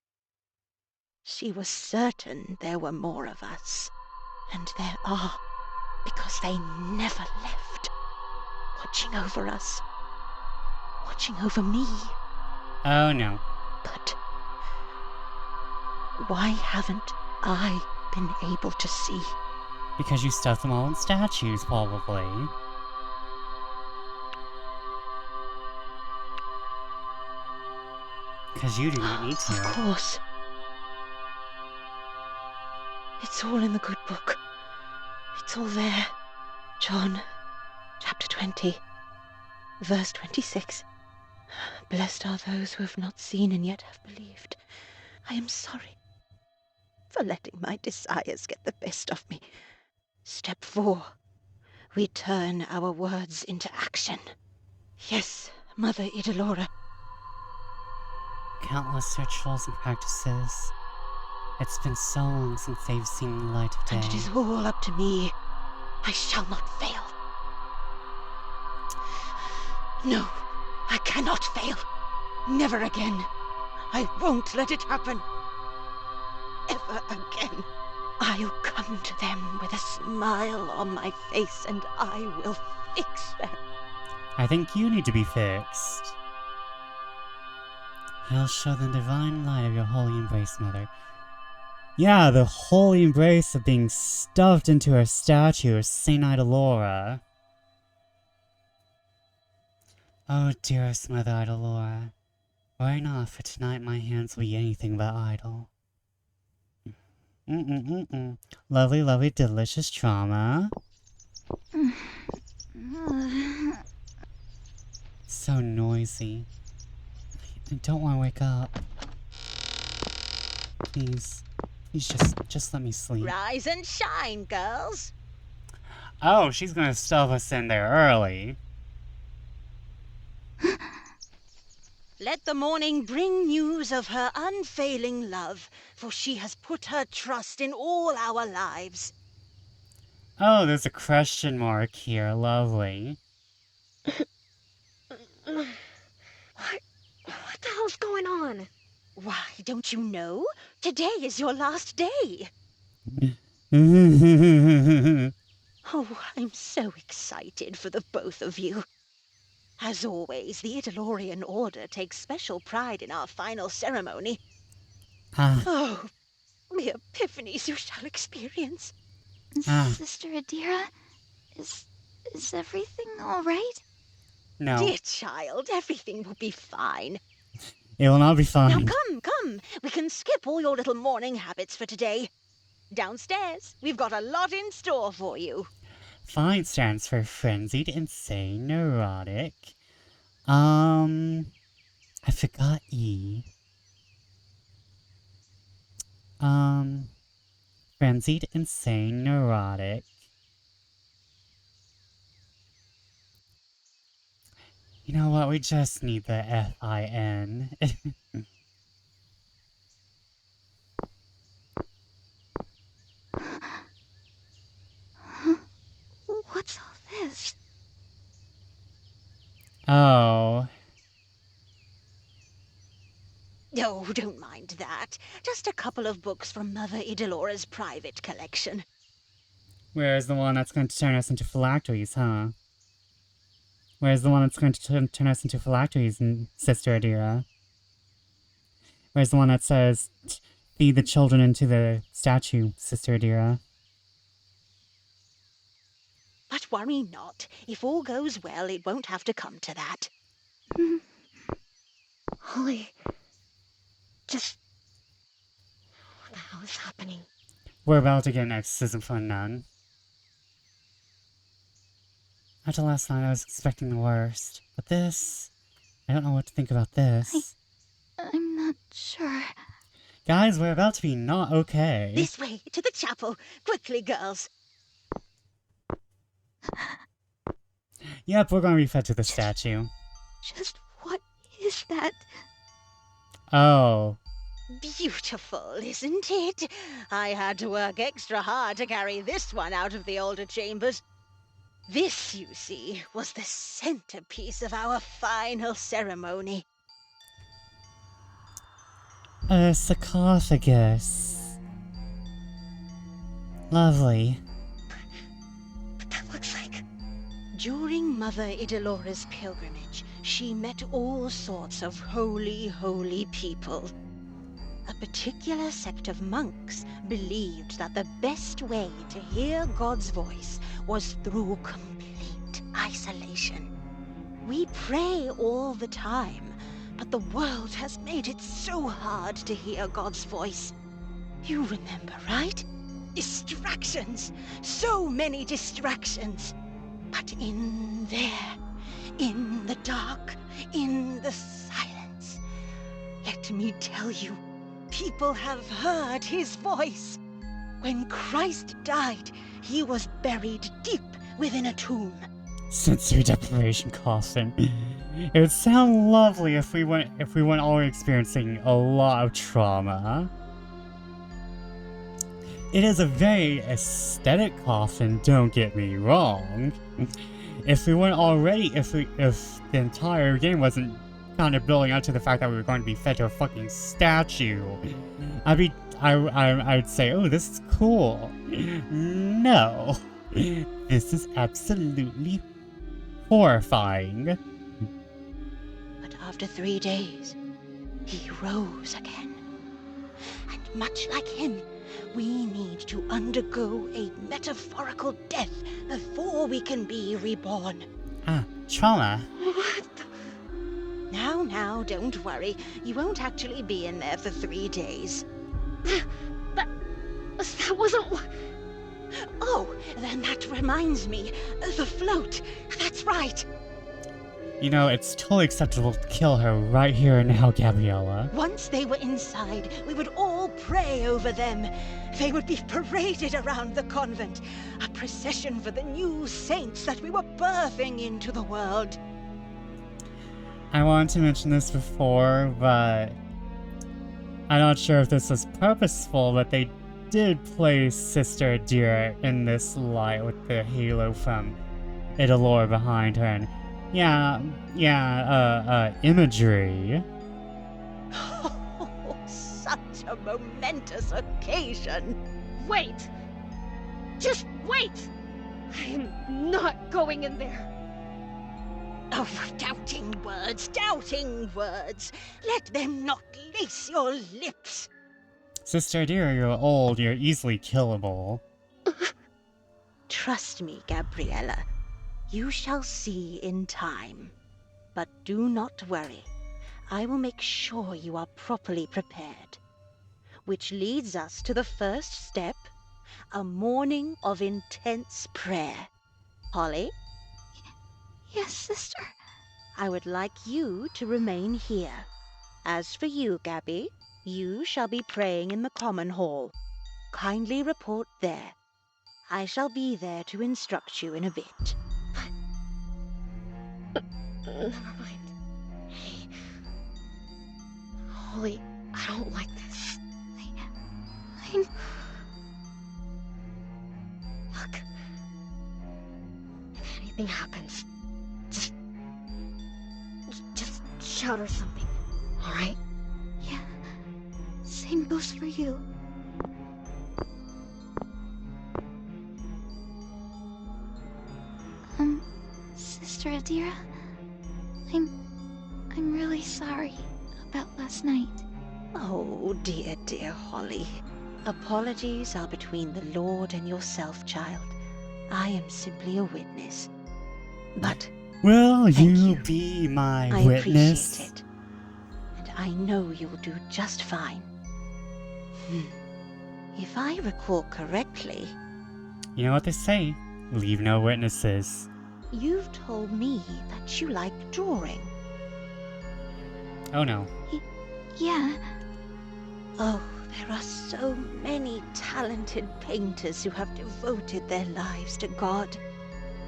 She was certain there were more of us. And there are, because they never left. Watching over us. Watching over me. Oh no. But why haven't I been able to see? Because you stuffed them all in statues, probably. Because you didn't need to. Of course. It's all in the good book. It's all there. John, chapter 20, verse 26. Blessed are those who have not seen and yet have believed. I am sorry for letting my desires get the best of me. Step 4. We turn our words into action. Yes, Mother Idalora. Countless rituals and practices. It's been so long since they've seen the light of day. And it is all up to me. I shall not fail. No, I cannot fail. Never again. I won't let it happen. Ever again. I'll come to them with a smile on my face and I will fix them. I think you need to be fixed. You'll show the divine light of your holy embrace, Mother. Yeah, the holy embrace of being stuffed into a statue of Saint Idalora. Oh, dearest Mother Idalora, worry not, for tonight my hands will be anything but idle. Lovely, lovely, delicious trauma. So noisy. I don't want to wake up. Please. Please just let me sleep. Rise and shine, girls. Oh, she's gonna stuff us in there early. Let the morning bring news of her unfailing love, for she has put her trust in all our lives. Oh, there's a question mark here. Lovely. What the hell's going on? Why, don't you know? Today is your last day. Oh, I'm so excited for the both of you. As always, the Idalorian Order takes special pride in our final ceremony. Oh, the epiphanies you shall experience. Sister Adira, is everything all right? No, Dear child, everything will be fine. it will not be fine. Now come, we can skip all your little morning habits for today. Downstairs, we've got a lot in store for you. Fine stands for frenzied, insane, neurotic. I forgot E. Frenzied, insane, neurotic. You know what? We just need the F-I-N. What's all this? Oh. Oh, don't mind that. Just a couple of books from Mother Idalora's private collection. Where's the one that's going to turn us into phylacteries, huh? Where's the one that's going to turn us into phylacteries, and Sister Adira? Where's the one that says, feed the children into the statue, Sister Adira? But worry not. If all goes well, it won't have to come to that. Holly, just... what the hell is happening? We're about to get an exorcism from a nun. After last night, I was expecting the worst. But this... I don't know what to think about this. I'm not sure. Guys, we're about to be not okay. This way, to the chapel. Quickly, girls. Yep, we're gonna be fed to the statue. Just what is that? Oh. Beautiful, isn't it? I had to work extra hard to carry this one out of the altar chambers. This, you see, was the centerpiece of our final ceremony. A sarcophagus. Lovely. But that looks like... During Mother Idilora's pilgrimage, she met all sorts of holy people. A particular sect of monks believed that the best way to hear God's voice was through complete isolation. We pray all the time, but the world has made it so hard to hear God's voice. You remember, right? Distractions! So many distractions! But in there, in the dark, in the silence, let me tell you, people have heard his voice. When Christ died, he was buried deep within a tomb. Sensory deprivation coffin. It would sound lovely if we weren't all experiencing a lot of trauma. It is a very aesthetic coffin, don't get me wrong. If the entire game wasn't kind of building up to the fact that we were going to be fed to a fucking statue, I'd say, oh, this is cool. No. This is absolutely horrifying. But after 3 days, he rose again. And much like him, we need to undergo a metaphorical death before we can be reborn. Ah, trauma. Now, don't worry. You won't actually be in there for 3 days. That wasn't what... Oh, then that reminds me. The float. That's right. You know, it's totally acceptable to kill her right here and now, Gabriella. Once they were inside, we would all pray over them. They would be paraded around the convent. A procession for the new saints that we were birthing into the world. I wanted to mention this before, but I'm not sure if this was purposeful, but they did place Sister Adira in this light with the halo from Idalore behind her, and imagery. Oh, such a momentous occasion. Wait! Just wait! I am not going in there. Oh, doubting words. Let them not lace your lips. Sister Adira, you're old, you're easily killable. Trust me, Gabriella. You shall see in time. But do not worry. I will make sure you are properly prepared. Which leads us to the first step, a morning of intense prayer. Holly? Yes, sister. I would like you to remain here. As for you, Gabby, you shall be praying in the common hall. Kindly report there. I shall be there to instruct you in a bit. Never mind. Hey. Holly, I don't like this. Look. If anything happens, just shout or something, alright? Yeah. Same goes for you. Sister Adira, I'm really sorry about last night. Oh, dear, dear Holly. Apologies are between the Lord and yourself, child. I am simply a witness. But Will thank you you. be my I witness? appreciate it. And I know you'll do just fine. If I recall correctly, You know what they say, leave no witnesses. you've told me that you like drawing. Oh no. Yeah, Oh, there are so many talented painters who have devoted their lives to God.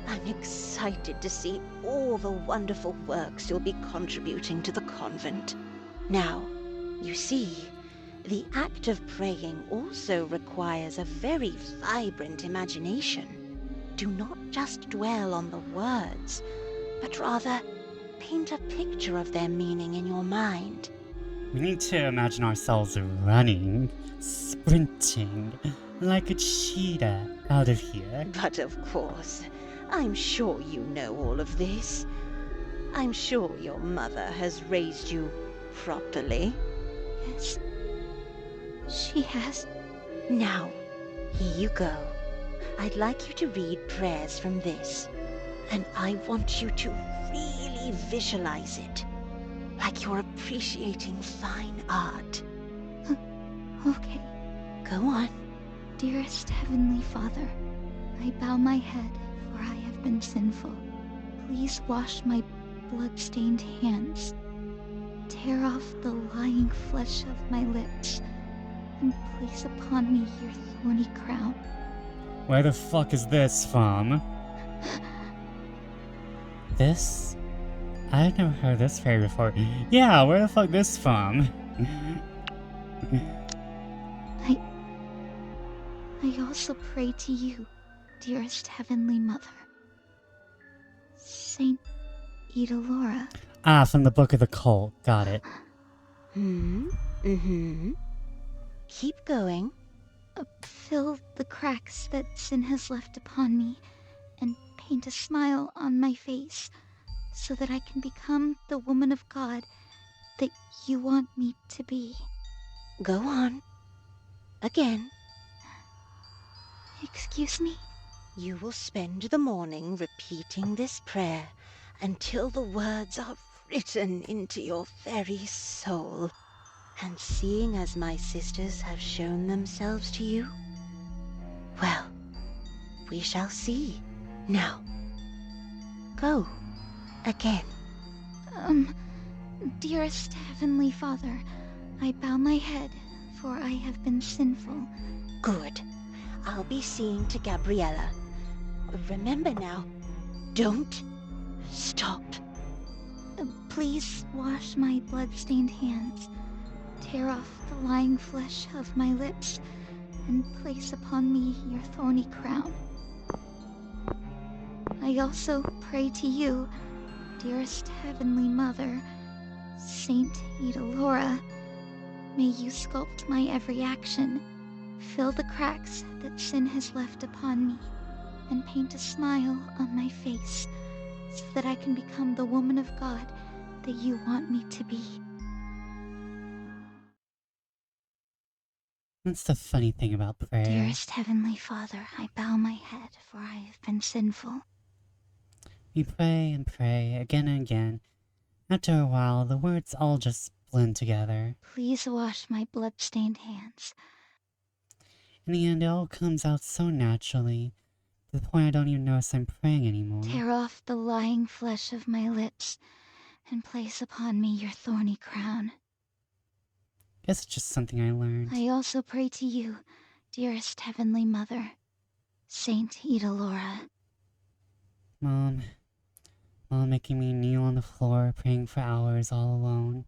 I'm excited to see all the wonderful works you'll be contributing to the convent. Now, you see, the act of praying also requires a very vibrant imagination. Do not just dwell on the words, but rather paint a picture of their meaning in your mind. We need to imagine ourselves running, sprinting, like a cheetah out of here. But of course, I'm sure you know all of this. I'm sure your mother has raised you properly. yes. She has. Now, here you go. I'd like you to read prayers from this. And I want you to really visualize it. Like you're appreciating fine art. Okay. Go on. Dearest Heavenly Father, I bow my head, for I have been sinful. Please wash my blood-stained hands. Tear off the lying flesh of my lips, and place upon me your thorny crown. Where the fuck is this from? This? I've never heard this prayer before. Yeah, where the fuck this from? I also pray to you, dearest Heavenly Mother. Saint Idalora. Ah, from the Book of the Cult. Got it. Keep going. Fill the cracks that sin has left upon me, and paint a smile on my face, so that I can become the woman of God that you want me to be. Go on. Again. Excuse me? You will spend the morning repeating this prayer until the words are written into your very soul. And seeing as my sisters have shown themselves to you, well, we shall see. Now, go. Again. Dearest Heavenly Father, I bow my head, for I have been sinful. Good. I'll be seeing to Gabriella. Remember now, don't stop. Please wash my blood-stained hands, tear off the lying flesh of my lips, and place upon me your thorny crown. I also pray to you, dearest Heavenly Mother, Saint Idalora. May you sculpt my every action, fill the cracks that sin has left upon me, and paint a smile on my face, so that I can become the woman of God that you want me to be. That's the funny thing about prayer. Dearest Heavenly Father, I bow my head, for I have been sinful. We pray and pray again and again. After a while, the words all just blend together. Please wash my blood-stained hands. In the end, it all comes out so naturally, to the point I don't even notice I'm praying anymore. Tear off the lying flesh of my lips, and place upon me your thorny crown. Guess it's just something I learned. I also pray to you, dearest Heavenly Mother, Saint Idalora. Mom making me kneel on the floor, praying for hours all alone.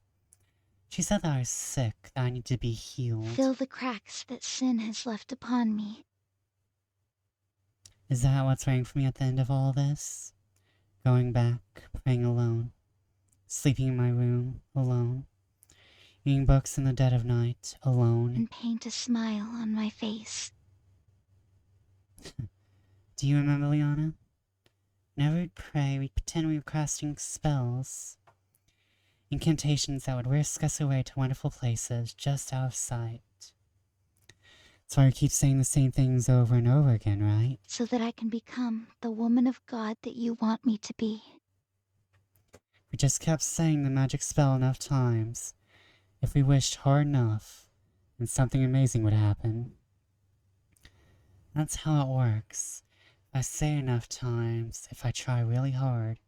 She said that I was sick, that I need to be healed. Fill the cracks that sin has left upon me. Is that what's waiting for me at the end of all this? Going back, praying alone, sleeping in my room, alone, reading books in the dead of night, alone. And paint a smile on my face. Do you remember, Liana? Whenever we'd pray, we'd pretend we were casting spells. Incantations that would whisk us away to wonderful places just out of sight. That's why we keep saying the same things over and over again, right? So that I can become the woman of God that you want me to be. We just kept saying the magic spell enough times. If we wished hard enough, then something amazing would happen. That's how it works. If I say enough times, if I try really hard,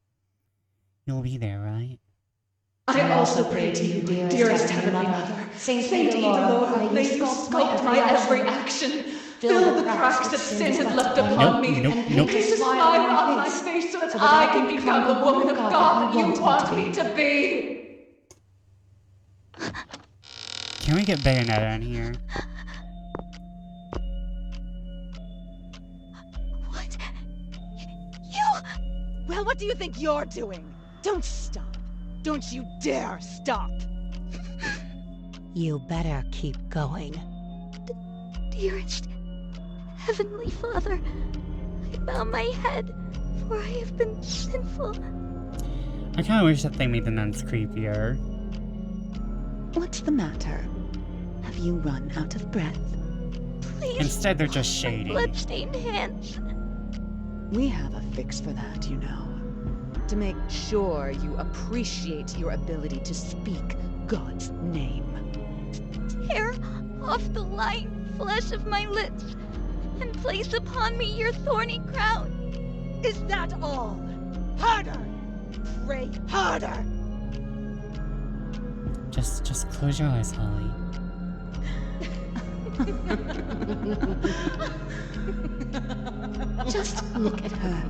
you'll be there, right? I also pray to you, dearest Heavenly Mother. Saint Idolor, may you sculpt my every action. Fill the cracks that sin has left upon me, and place a smile on my face so that I can become the woman of God that you want me to be. Can we get Bayonetta in here? What? You? Well, what do you think you're doing? Don't stop. Don't you dare stop. You better keep going. Dearest Heavenly Father, I bow my head, for I have been sinful. I kinda wish that they made the nuns creepier. What's the matter? Have you run out of breath? Please. Instead, they're just shady. Bloodstained hands. We have a fix for that, you know. To make sure you appreciate your ability to speak God's name. Tear off the lying flesh of my lips, and place upon me your thorny crown. Is that all? Harder! Pray harder! Just close your eyes, Holly. Just look at her.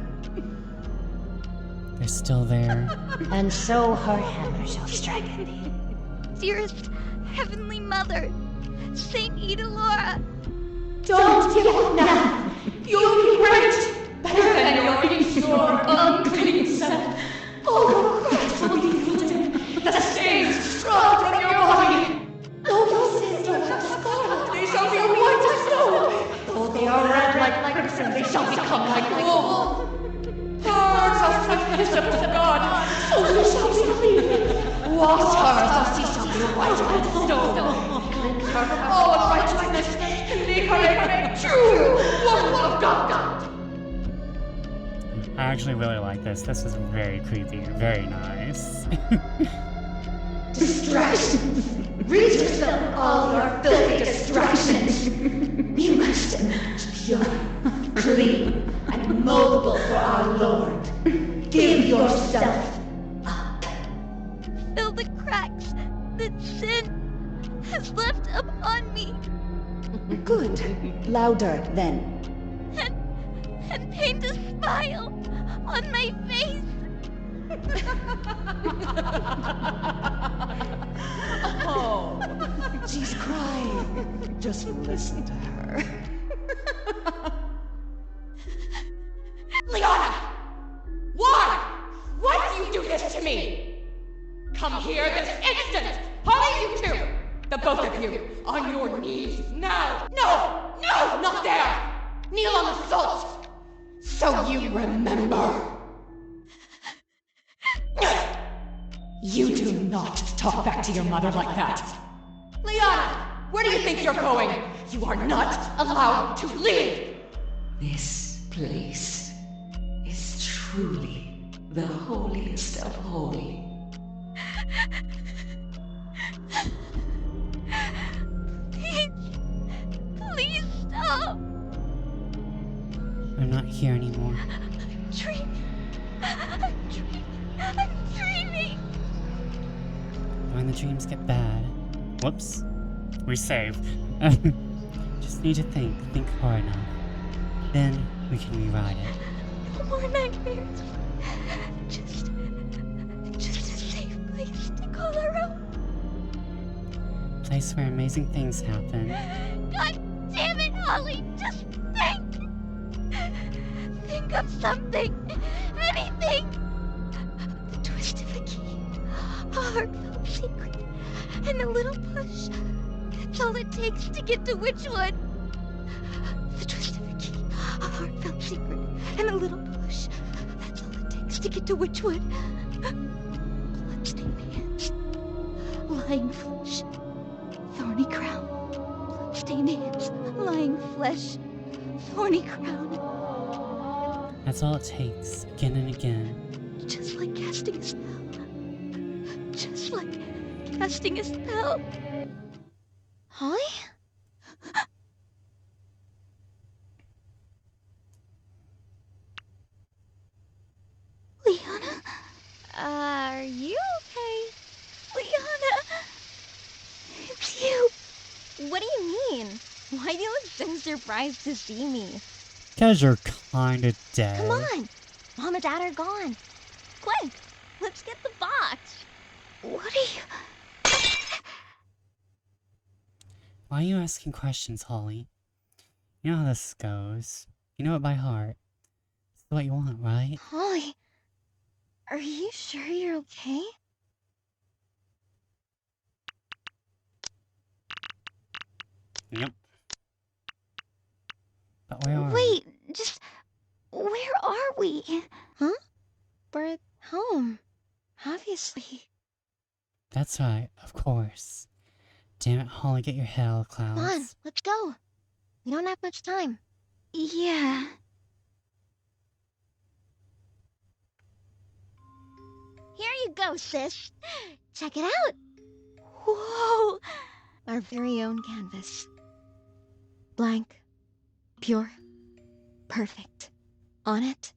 They're still there. And so her hammer shall strike at thee. Dearest Heavenly Mother, Saint Idolora. Don't give up now. You'll be great. Better than your impure, unclean self. All your cracks will be filled in. The stains scrubbed from your body. All your sins are left scarlet. They shall be white as snow. Though they are red like crimson, they shall become like wool. Birds are such hyssop to God, so they shall be clean. Wash her, so she shall be white as snow. Cleanse her from all unrighteousness, and make her a true woman of God. I actually really like this. This is very creepy, very nice. Distractions! Rid yourself of all your filthy distractions! You must emerge pure, clean, and moldable for our Lord. Give yourself up. Fill the cracks that sin has left upon me, Good. Louder, then. and paint a smile on my face. Oh, she's crying. Just listen to her. Liana! Why? Why do you do this to me? Come here this instant! Hurry, you two! The both of you, on your knees, now! No! No! Not there! Kneel on the salt! So you remember! You do not talk back to your mother like that! Liana! Where do you think you're going? You are not allowed to leave! This place is truly the holiest of holy. Please stop. I'm not here anymore. I'm dreaming. I'm dreaming. When the dreams get bad. Whoops. We save. Just need to think hard enough. Then we can rewrite it. No more nightmares. Just a safe place to call our own. Place where amazing things happen. God damn it, Holly! Just think! Think of something! Anything! The twist of the key, a heartfelt secret, and a little push. That's all it takes to get to Witchwood. The twist of the key, a heartfelt secret, and a little push. That's all it to get to Witchwood. Bloodstained hands. Lying flesh. Thorny crown. Bloodstained hands. Lying flesh. Thorny crown. That's all it takes, again and again. Just like casting a spell. Just like casting a spell. Holly? Leona? Are you okay? Leona! It's you! What do you mean? Why do you look so surprised to see me? Cause you're kinda dead. Come on! Mom and Dad are gone. Quick! Let's get the box! What are you... Why are you asking questions, Holly? You know how this goes. You know it by heart. It's what you want, right? Holly, are you sure you're okay? Yep. But where are we? Wait, just... Where are we? Huh? We're at home. Obviously. That's right, of course. Damn it, Holly, get your head out of the clouds. Come on, let's go. We don't have much time. Yeah. Here you go, sis. Check it out. Whoa! Our very own canvas. Blank. Pure. Perfect. On it,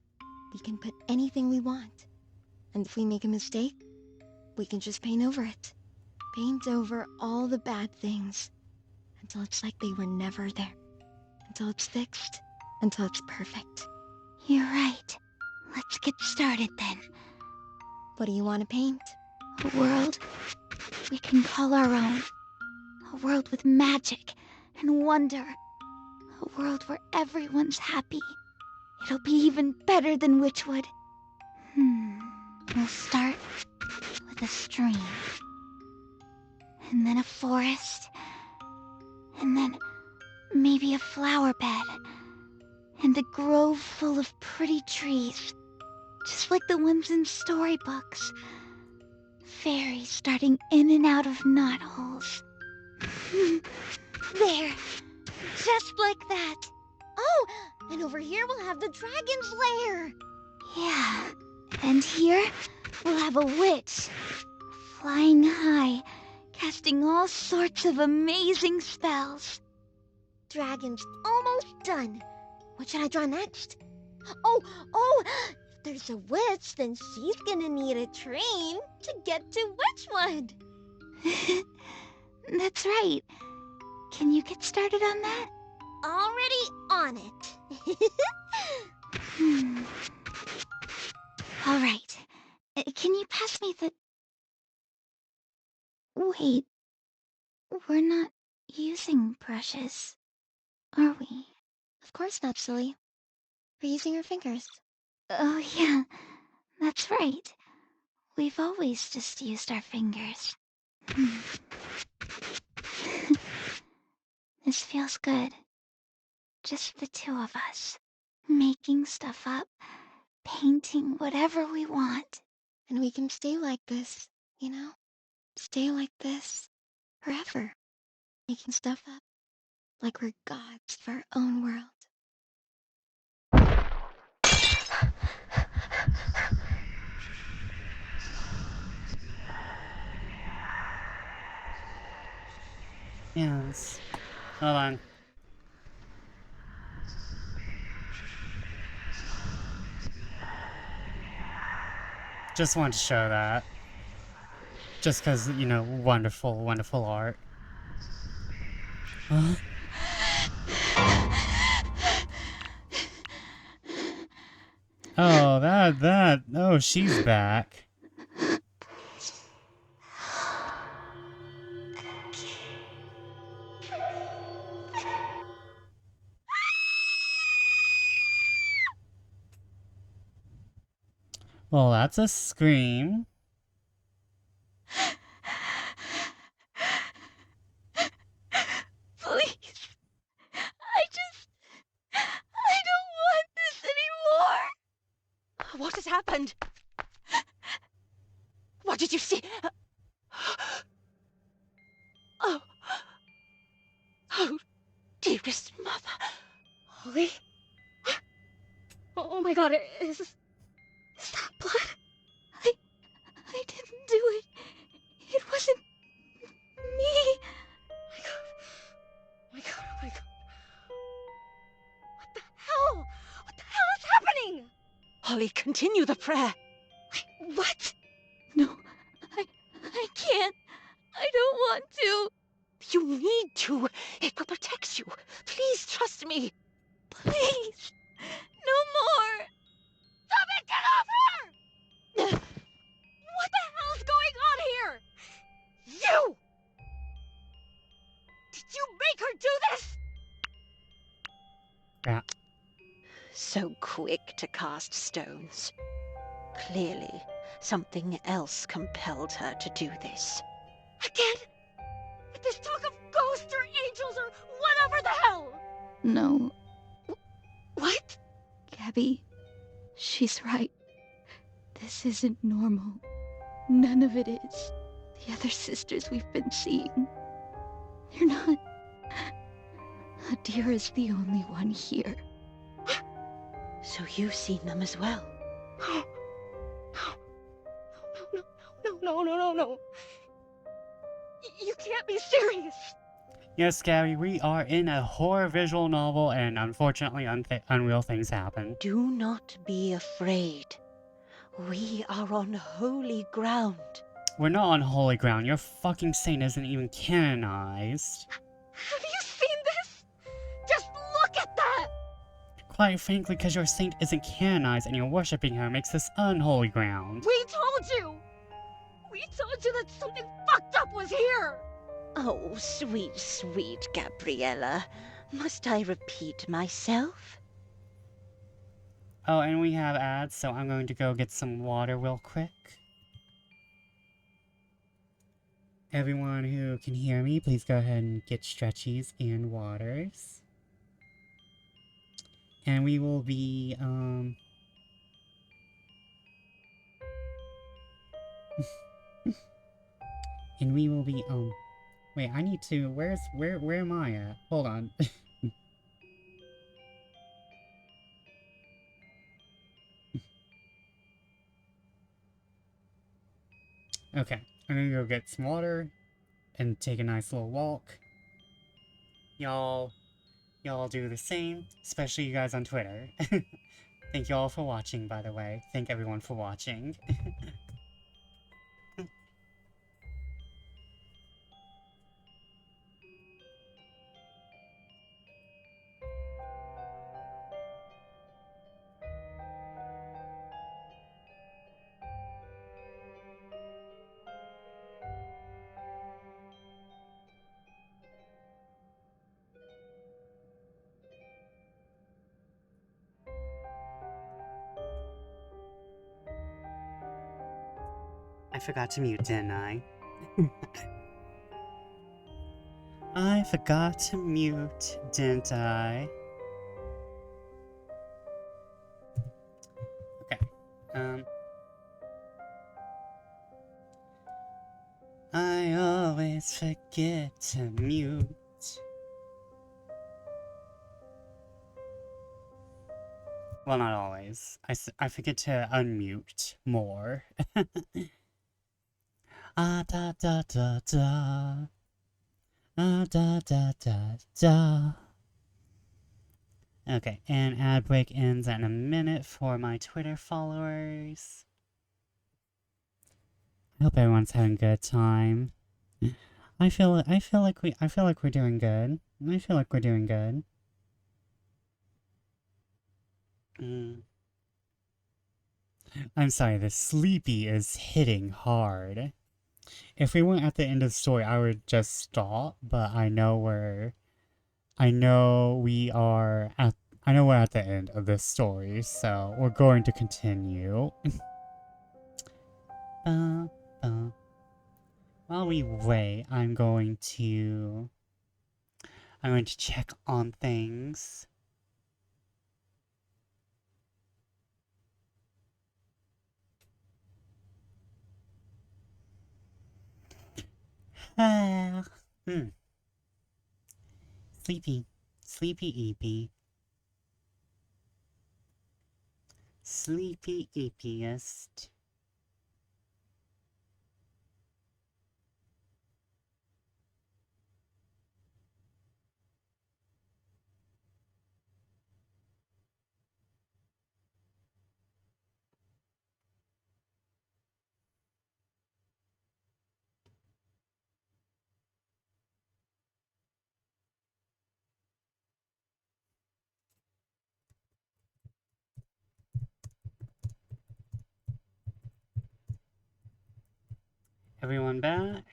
we can put anything we want. And if we make a mistake, we can just paint over it. Paint over all the bad things. Until it's like they were never there. Until it's fixed. Until it's perfect. You're right. Let's get started then. What do you want to paint? A world we can call our own. A world with magic and wonder. A world where everyone's happy. It'll be even better than Witchwood. We'll start with a stream. And then a forest. And then maybe a flower bed. And a grove full of pretty trees. Just like the ones in storybooks. Fairies starting in and out of knotholes. There. Just like that. Oh, and over here we'll have the dragon's lair. Yeah. And here, we'll have a witch. Flying high, casting all sorts of amazing spells. Dragon's almost done. What should I draw next? Oh, if there's a witch, then she's gonna need a train to get to Witchwood. That's right. Can you get started on that? Already on it. All right. Can you pass me the... Wait. We're not using brushes, are we? Of course not, silly. We're using our fingers. Oh, yeah. That's right. We've always just used our fingers. This feels good. Just the two of us. Making stuff up. Painting whatever we want. And we can stay like this, you know? Stay like this forever. Making stuff up like we're gods of our own world. Yes. Hold on. Just wanted to show that. Just because, you know, wonderful, wonderful art. Huh? Oh, oh, she's back. Well, that's a scream. Please. I don't want this anymore. What has happened? August mother. Holly? Oh my god, is that blood? I didn't do it. It wasn't me. Oh my god, oh my god. What the hell? What the hell is happening? Holly, continue the prayer. What? No, I can't. I don't want to. You need to. It will protect you. Please trust me. Please. No more. Stop it! Get off her! What the hell is going on here? You! Did you make her do this? Yeah. So quick to cast stones. Clearly, something else compelled her to do this. Again? With this talk of ghosts or angels or whatever the hell? No, What? Gabby. She's right. This isn't normal. None of it is. The other sisters we've been seeing. They're not. Adira's the only one here. So you've seen them as well. No. You can't be serious. Yes, Gabby, we are in a horror visual novel, and unfortunately, unreal things happen. Do not be afraid. We are on holy ground. We're not on holy ground. Your fucking saint isn't even canonized. Have you seen this? Just look at that! Quite frankly, because your saint isn't canonized and you're worshipping her makes this unholy ground. We told you! We told you that something fucked up was here! Oh, sweet, sweet Gabriella. Must I repeat myself? Oh, and we have ads, so I'm going to go get some water real quick. Everyone who can hear me, please go ahead and get stretchies and waters. And we will be, and we will be, wait, I need to, where am I at? Hold on. Okay, I'm gonna go get some water and take a nice little walk. Y'all do the same, especially you guys on Twitter. Thank you all for watching, by the way. Thank everyone for watching. I forgot to mute, didn't I? I forgot to mute, didn't I? Okay. I always forget to mute. Well, not always. I forget to unmute more. Ah da da da da. Ah da da da da. Okay, and ad break ends in a minute for my Twitter followers. I hope everyone's having a good time. I feel like we're doing good. I feel like we're doing good. I'm sorry, the sleepy is hitting hard. If we weren't at the end of the story, I would just stop, but I know we're at the end of this story, so we're going to continue. While we wait, I'm going to check on things. Sleepy. Sleepy Eepy. Sleepy Eepiest. Everyone back?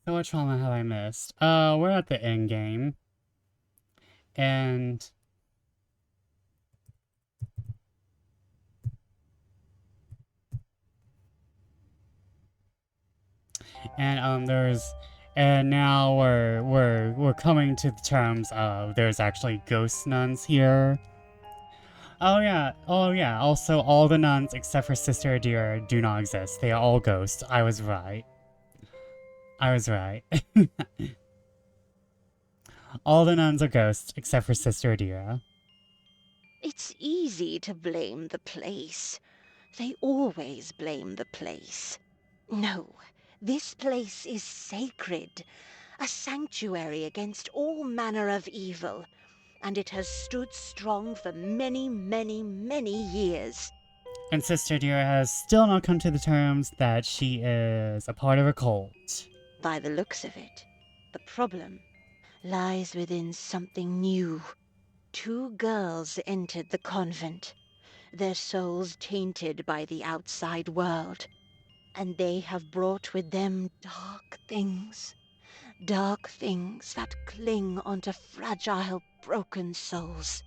So what trauma have I missed? We're at the end game. And and now we're coming to the terms of there's actually ghost nuns here. Oh yeah. Also, all the nuns except for Sister Adira do not exist. They are all ghosts. I was right. All the nuns are ghosts except for Sister Adira. It's easy to blame the place. They always blame the place. No, this place is sacred, a sanctuary against all manner of evil, and it has stood strong for many, many, many years. And Sister Adira has still not come to the terms that she is a part of a cult. By the looks of it, the problem lies within something new. 2 girls entered the convent, their souls tainted by the outside world, and they have brought with them dark things that cling onto fragile, broken souls.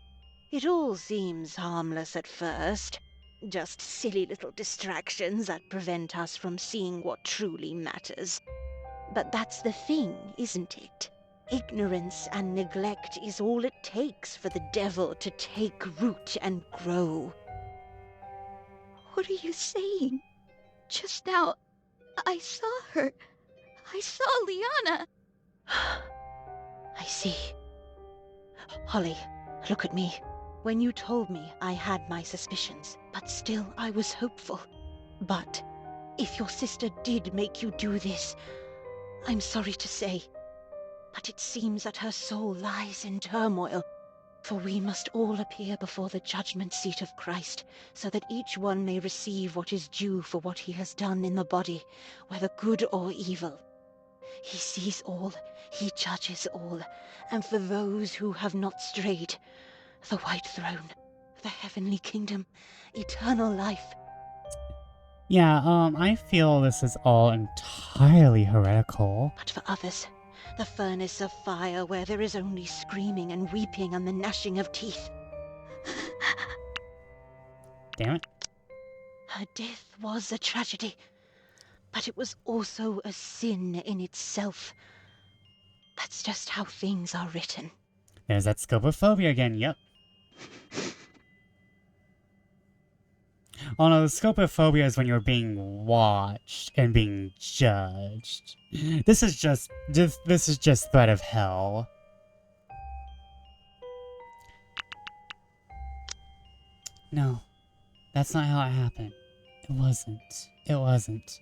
It all seems harmless at first, just silly little distractions that prevent us from seeing what truly matters. But that's the thing, isn't it? Ignorance and neglect is all it takes for the devil to take root and grow. What are you saying? Just now, I saw her. I saw Liana. I see. Holly, look at me. When you told me, I had my suspicions, but still I was hopeful. But if your sister did make you do this, I'm sorry to say, but it seems that her soul lies in turmoil. For we must all appear before the judgment seat of Christ, so that each one may receive what is due for what he has done in the body, whether good or evil. He sees all, he judges all, and for those who have not strayed, the white throne, the heavenly kingdom, eternal life. Yeah, I feel this is all entirely heretical. But for others, the furnace of fire where there is only screaming and weeping and the gnashing of teeth. Damn it. Her death was a tragedy, but it was also a sin in itself. That's just how things are written. There's that scopophobia again, yep. Oh no, the scopophobia is when you're being watched and being judged. This is just threat of hell. No, that's not how it happened. It wasn't.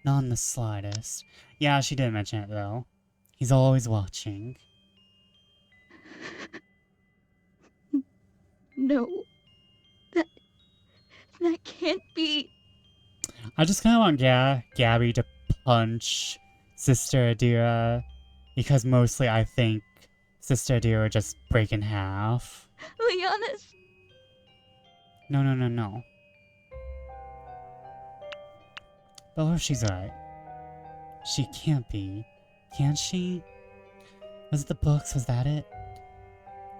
Not in the slightest. Yeah, she did mention it though. He's always watching. No. That can't be. I just kind of want Gabby to punch Sister Adira, because mostly I think Sister Adira would just break in half. Liana's. No. But what if she's right? She can't be. Can she? Was it the books? Was that it?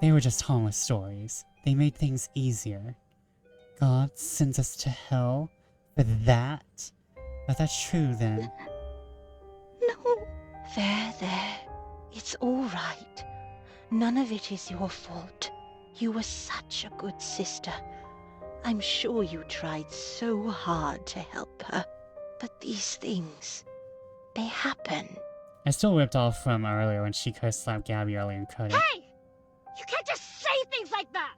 They were just harmless stories. They made things easier. God sends us to hell for that? If that's true, then... No. There. It's all right. None of it is your fault. You were such a good sister. I'm sure you tried so hard to help her. But these things, they happen. I still ripped off from earlier when she cursed slapped Gabby earlier in coding. Hey! You can't just say things like that!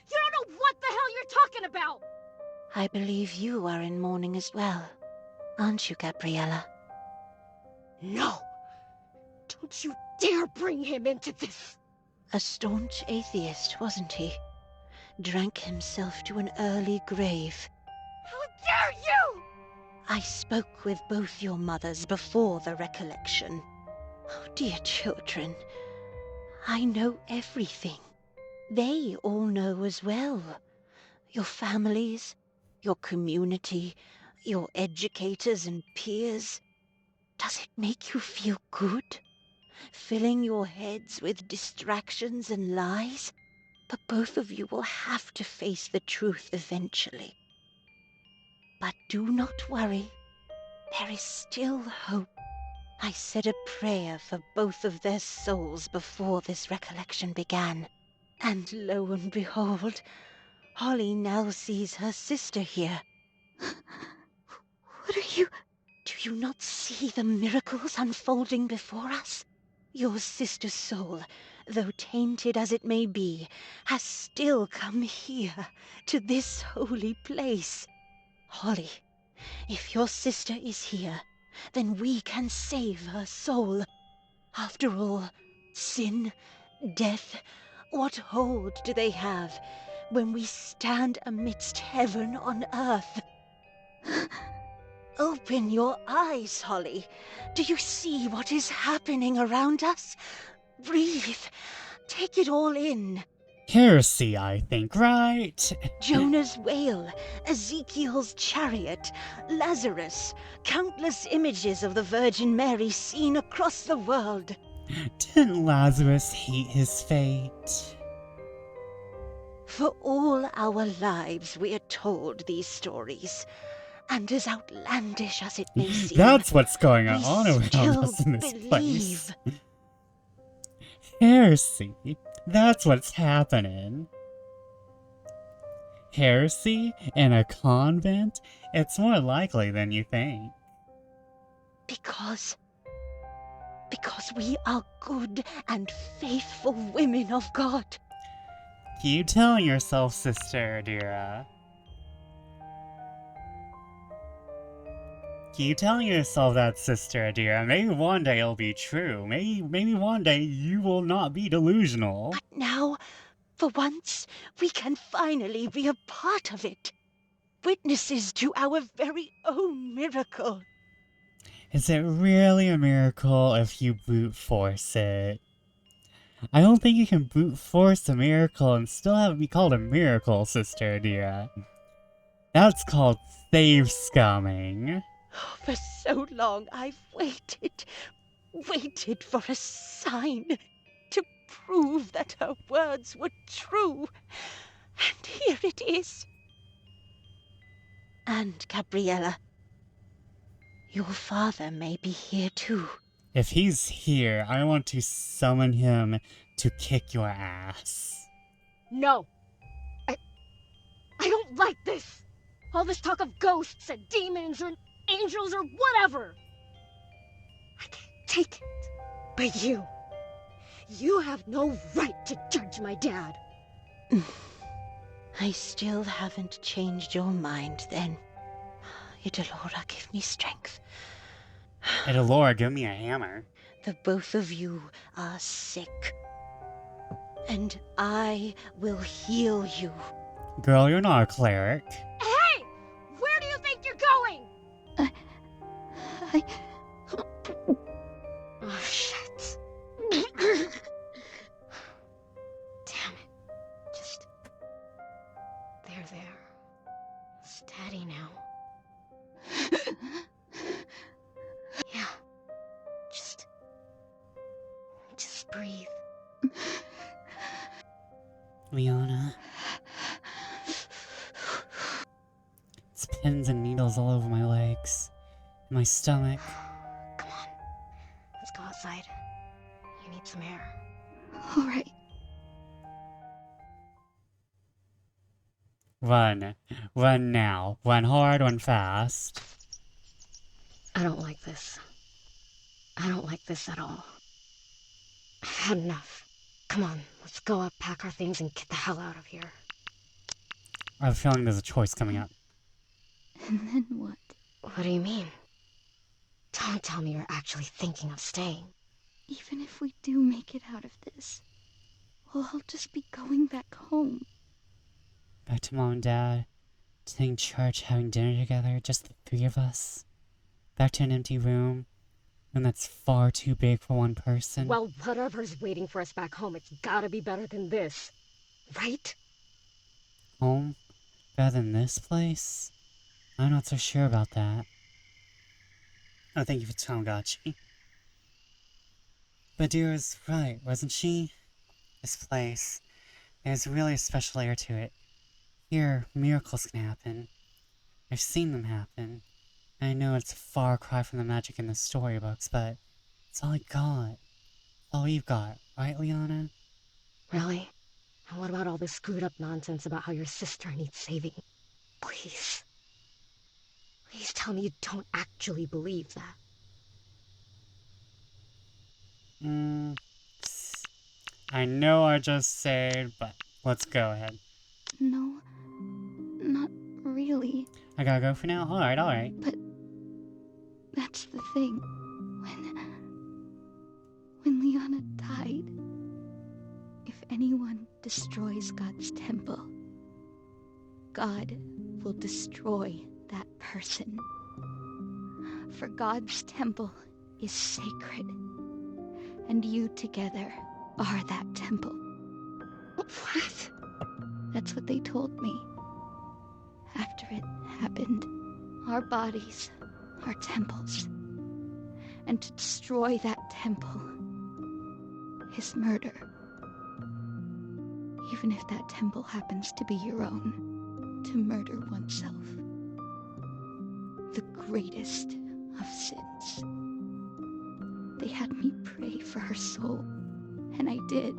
You don't know what the hell you're talking about! I believe you are in mourning as well, aren't you, Gabriella? No! Don't you dare bring him into this! A staunch atheist, wasn't he? Drank himself to an early grave. How dare you! I spoke with both your mothers before the recollection. Oh, dear children, I know everything. They all know as well. Your families, your community, your educators and peers. Does it make you feel good? Filling your heads with distractions and lies? But both of you will have to face the truth eventually. But do not worry. There is still hope. I said a prayer for both of their souls before this recollection began. And lo and behold, Holly now sees her sister here. What are you... Do you not see the miracles unfolding before us? Your sister's soul, though tainted as it may be, has still come here, to this holy place. Holly, if your sister is here, then we can save her soul. After all, sin, death, what hold do they have when we stand amidst heaven on earth? Open your eyes, Holly. Do you see what is happening around us? Breathe. Take it all in. Heresy, I think, right? Jonah's whale, Ezekiel's chariot, Lazarus, countless images of the Virgin Mary seen across the world. Didn't Lazarus hate his fate? For all our lives we are told these stories. And as outlandish as it may seem, That's what's going on we around still us in this believe. place. Heresy. That's what's happening. Heresy in a convent? It's more likely than you think. Because we are good and faithful women of God. Keep telling yourself, Sister Adira. Keep telling yourself that, Sister Adira. Maybe one day it'll be true. Maybe one day you will not be delusional. But now, for once, we can finally be a part of it. Witnesses to our very own miracle. Is it really a miracle if you brute force it? I don't think you can brute force a miracle and still have it be called a miracle, Sister Adira. That's called save scumming. For so long I've waited for a sign to prove that her words were true. And here it is. And Gabriella, your father may be here too. If he's here, I want to summon him to kick your ass. No. I don't like this. All this talk of ghosts and demons and angels or whatever. I can't take it. But you have no right to judge my dad. I still haven't changed your mind then. Idalora, give me strength. Idalora, give me a hammer. The both of you are sick. And I will heal you. Girl, you're not a cleric. Hey! Where do you think you're going? Oh, shit. Damn it. Just... There. Steady now. Yeah, breathe. Liana. It's pins and needles all over my legs. And my stomach. Come on. Let's go outside. You need some air. Alright. Run. Run now. Run hard, run fast. I don't like this. I don't like this at all. I've had enough. Come on, let's go up, pack our things, and get the hell out of here. I have a feeling there's a choice coming up. And then what? What do you mean? Don't tell me you're actually thinking of staying. Even if we do make it out of this, we'll all just be going back home. Back to Mom and Dad. Attending church, having dinner together, just the three of us. Back to an empty room. And that's far too big for one person. Well, whatever's waiting for us back home, it's gotta be better than this. Right? Home? Better than this place? I'm not so sure about that. Oh, thank you for Tamagotchi. But dear was right, wasn't she? This place. There's really a special air to it. Here, miracles can happen. I've seen them happen. I know it's a far cry from the magic in the storybooks, but it's all I got. It's all we've got, right, Liana? Really? And what about all this screwed up nonsense about how your sister needs saving? Please. Please tell me you don't actually believe that. I know I just said, but let's go ahead. No, not really. I gotta go for now? Alright. But that's the thing. When Liana died, if anyone destroys God's temple, God will destroy that person. For God's temple is sacred, and you together are that temple. What? That's what they told me. After it happened, our bodies are temples. And to destroy that temple is murder. Even if that temple happens to be your own, to murder oneself. The greatest of sins. They had me pray for her soul, and I did.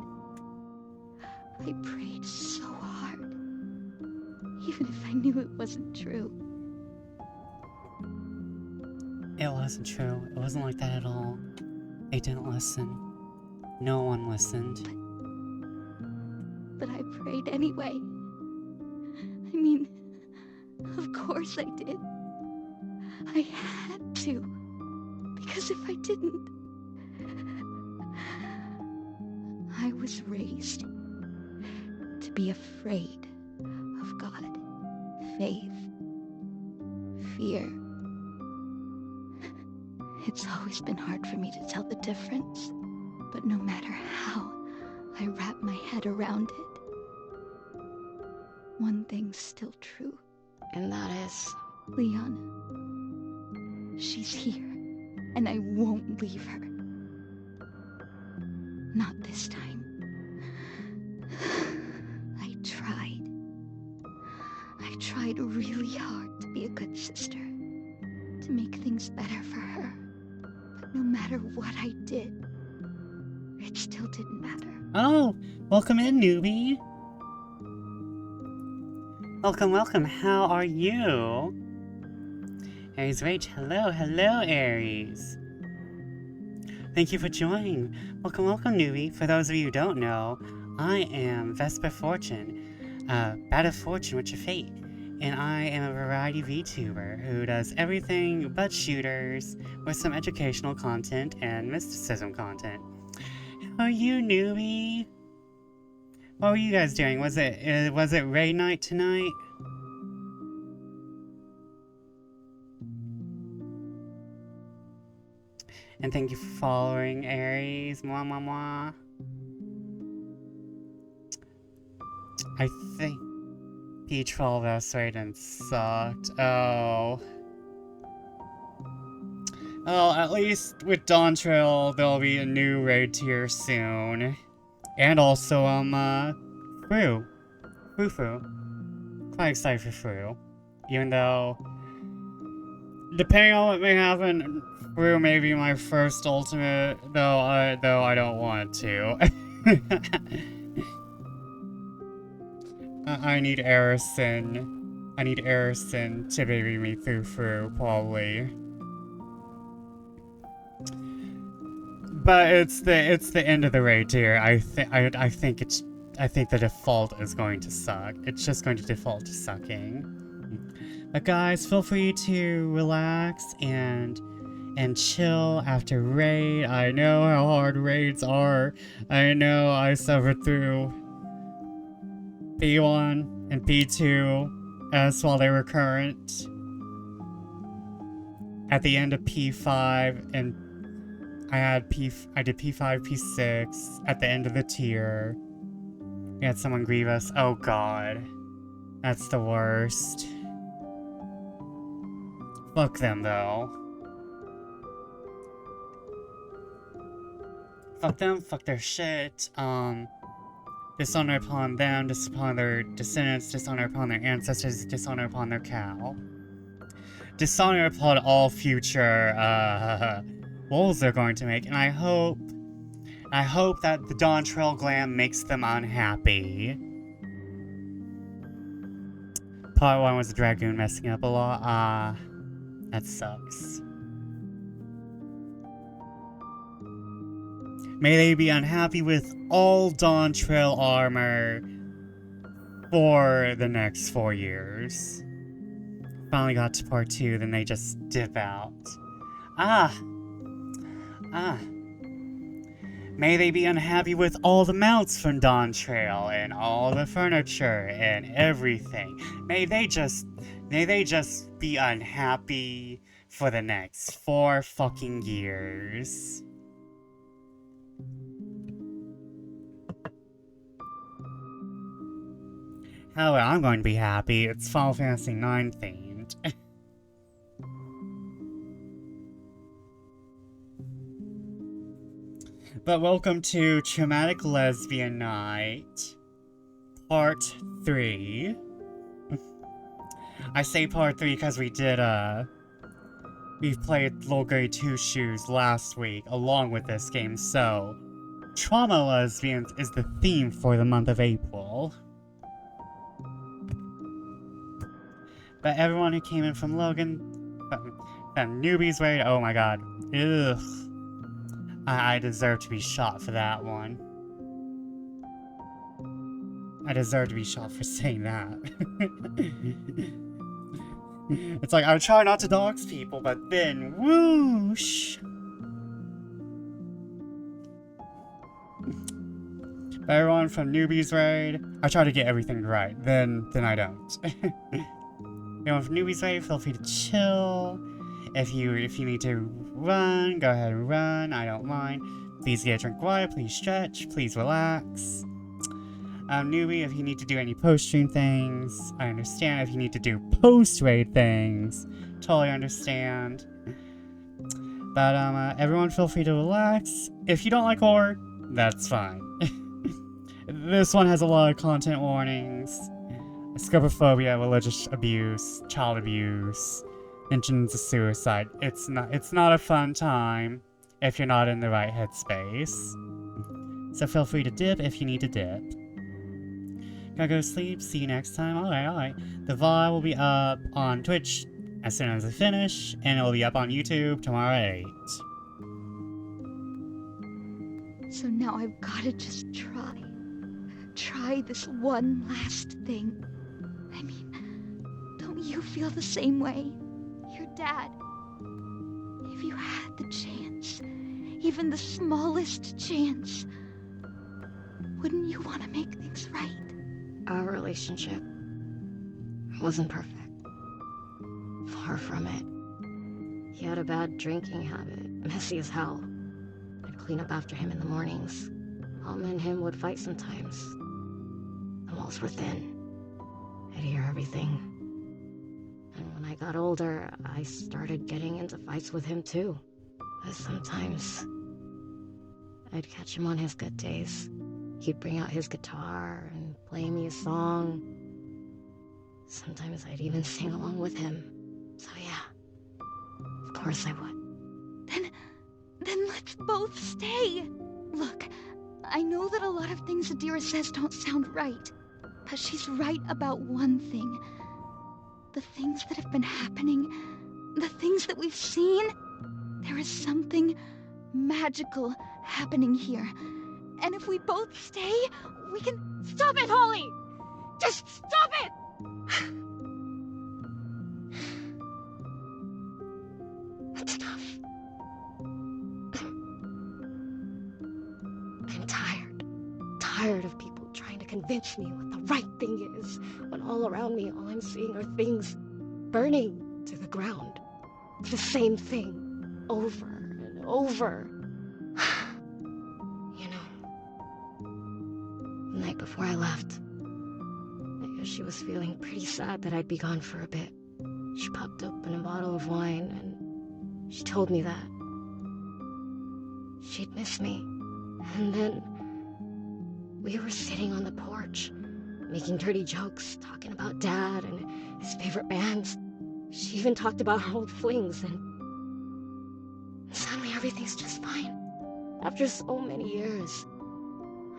I prayed so hard, even if I knew it wasn't true. It wasn't true. It wasn't like that at all. They didn't listen. No one listened. But I prayed anyway. I mean, of course I did. I had to. Because if I didn't, I was raised to be afraid of God, faith, fear. It's always been hard for me to tell the difference, but no matter how I wrap my head around it, one thing's still true. And that is? Liana. She's here, and I won't leave her. Not this time. I tried really hard to be a good sister, to make things better for her. But no matter what I did, it still didn't matter. Oh, welcome in, newbie. Welcome. How are you? Aries Rage, hello, Aries. Thank you for joining. Welcome, newbie. For those of you who don't know, I am Vesper Fortune, Bat of Fortune with your fate. And I am a variety VTuber who does everything but shooters with some educational content and mysticism content. How are you, newbie? What were you guys doing? Was it raid night tonight? And thank you for following, Aries. Mwah, mwah, mwah. I think P12S raid and sucked. Oh. Well, at least with Dawn Trail, there'll be a new raid tier soon. And also, Fru. Quite excited for Fru. Even though, depending on what may happen, Fru may be my first ultimate, though I don't want to. I need Arison. I need Arison to baby me through Fru, probably. But it's the end of the raid tier. I think the default is going to suck. It's just going to default to sucking. But guys, feel free to relax and chill after raid. I know how hard raids are. I know I suffered through P1 and P2 as while they were current. At the end of P5 and I did P5, P6 at the end of the tier. We had someone grieve us. Oh god. That's the worst. Fuck them though. Fuck them, fuck their shit. Dishonor upon them, dishonor upon their descendants, dishonor upon their ancestors, dishonor upon their cow. Dishonor upon all future, wolves they're going to make, and I hope that the Dawn Trail Glam makes them unhappy. Part 1 was the Dragoon messing up a lot. That sucks. May they be unhappy with all Dawn Trail armor for the next 4 years. Finally got to part 2, then they just dip out. May they be unhappy with all the mounts from Dawn Trail and all the furniture and everything. May they just be unhappy for the next 4 fucking years. However, I'm going to be happy. It's Final Fantasy IX themed. But welcome to Traumatic Lesbian Night, Part 3. I say Part 3 because we played Little Grey 2 Shoes last week along with this game, so Trauma Lesbians is the theme for the month of April. But everyone who came in from Logan, from Newbie's Raid, oh my god, ugh. I deserve to be shot for that one. I deserve to be shot for saying that. It's like, I try not to dox people, but then, whoosh! But everyone from Newbie's Raid, I try to get everything right, then I don't. Everyone from Newbie's Raid, feel free to chill. If you need to run, go ahead and run. I don't mind. Please get a drink of water. Please stretch. Please relax. Newbie, if you need to do any post-stream things, I understand. If you need to do post-raid things, totally understand. But everyone, feel free to relax. If you don't like horror, that's fine. This one has a lot of content warnings: scopophobia, religious abuse, child abuse. Mentions of suicide. It's not a fun time if you're not in the right headspace. So feel free to dip if you need to dip. Gotta go sleep. See you next time. Alright. The VOD will be up on Twitch as soon as I finish, and it'll be up on YouTube tomorrow at 8. So now I've gotta just try. Try this one last thing. I mean, don't you feel the same way? Your dad. If you had the chance, even the smallest chance, wouldn't you want to make things right? Our relationship wasn't perfect. Far from it. He had a bad drinking habit, messy as hell. I'd clean up after him in the mornings. Mom and him would fight sometimes. The walls were thin. I'd hear everything. And when I got older, I started getting into fights with him too. But sometimes I'd catch him on his good days. He'd bring out his guitar and play me a song. Sometimes I'd even sing along with him. So yeah, of course I would. Then let's both stay. Look, I know that a lot of things Adira says don't sound right, but she's right about one thing. The things that have been happening, the things that we've seen, there is something magical happening here. And if we both stay, we can... Stop it, Holly! Just stop it! That's enough. I'm tired. Tired of people trying to convince me what the right thing is, when all around me, all I'm seeing are things burning to the ground. The same thing, over and over. You know, the night before I left, I guess she was feeling pretty sad that I'd be gone for a bit. She popped open a bottle of wine and she told me that she'd miss me. And then we were sitting on the porch, making dirty jokes, talking about Dad and his favorite bands. She even talked about her old flings, and suddenly everything's just fine. After so many years,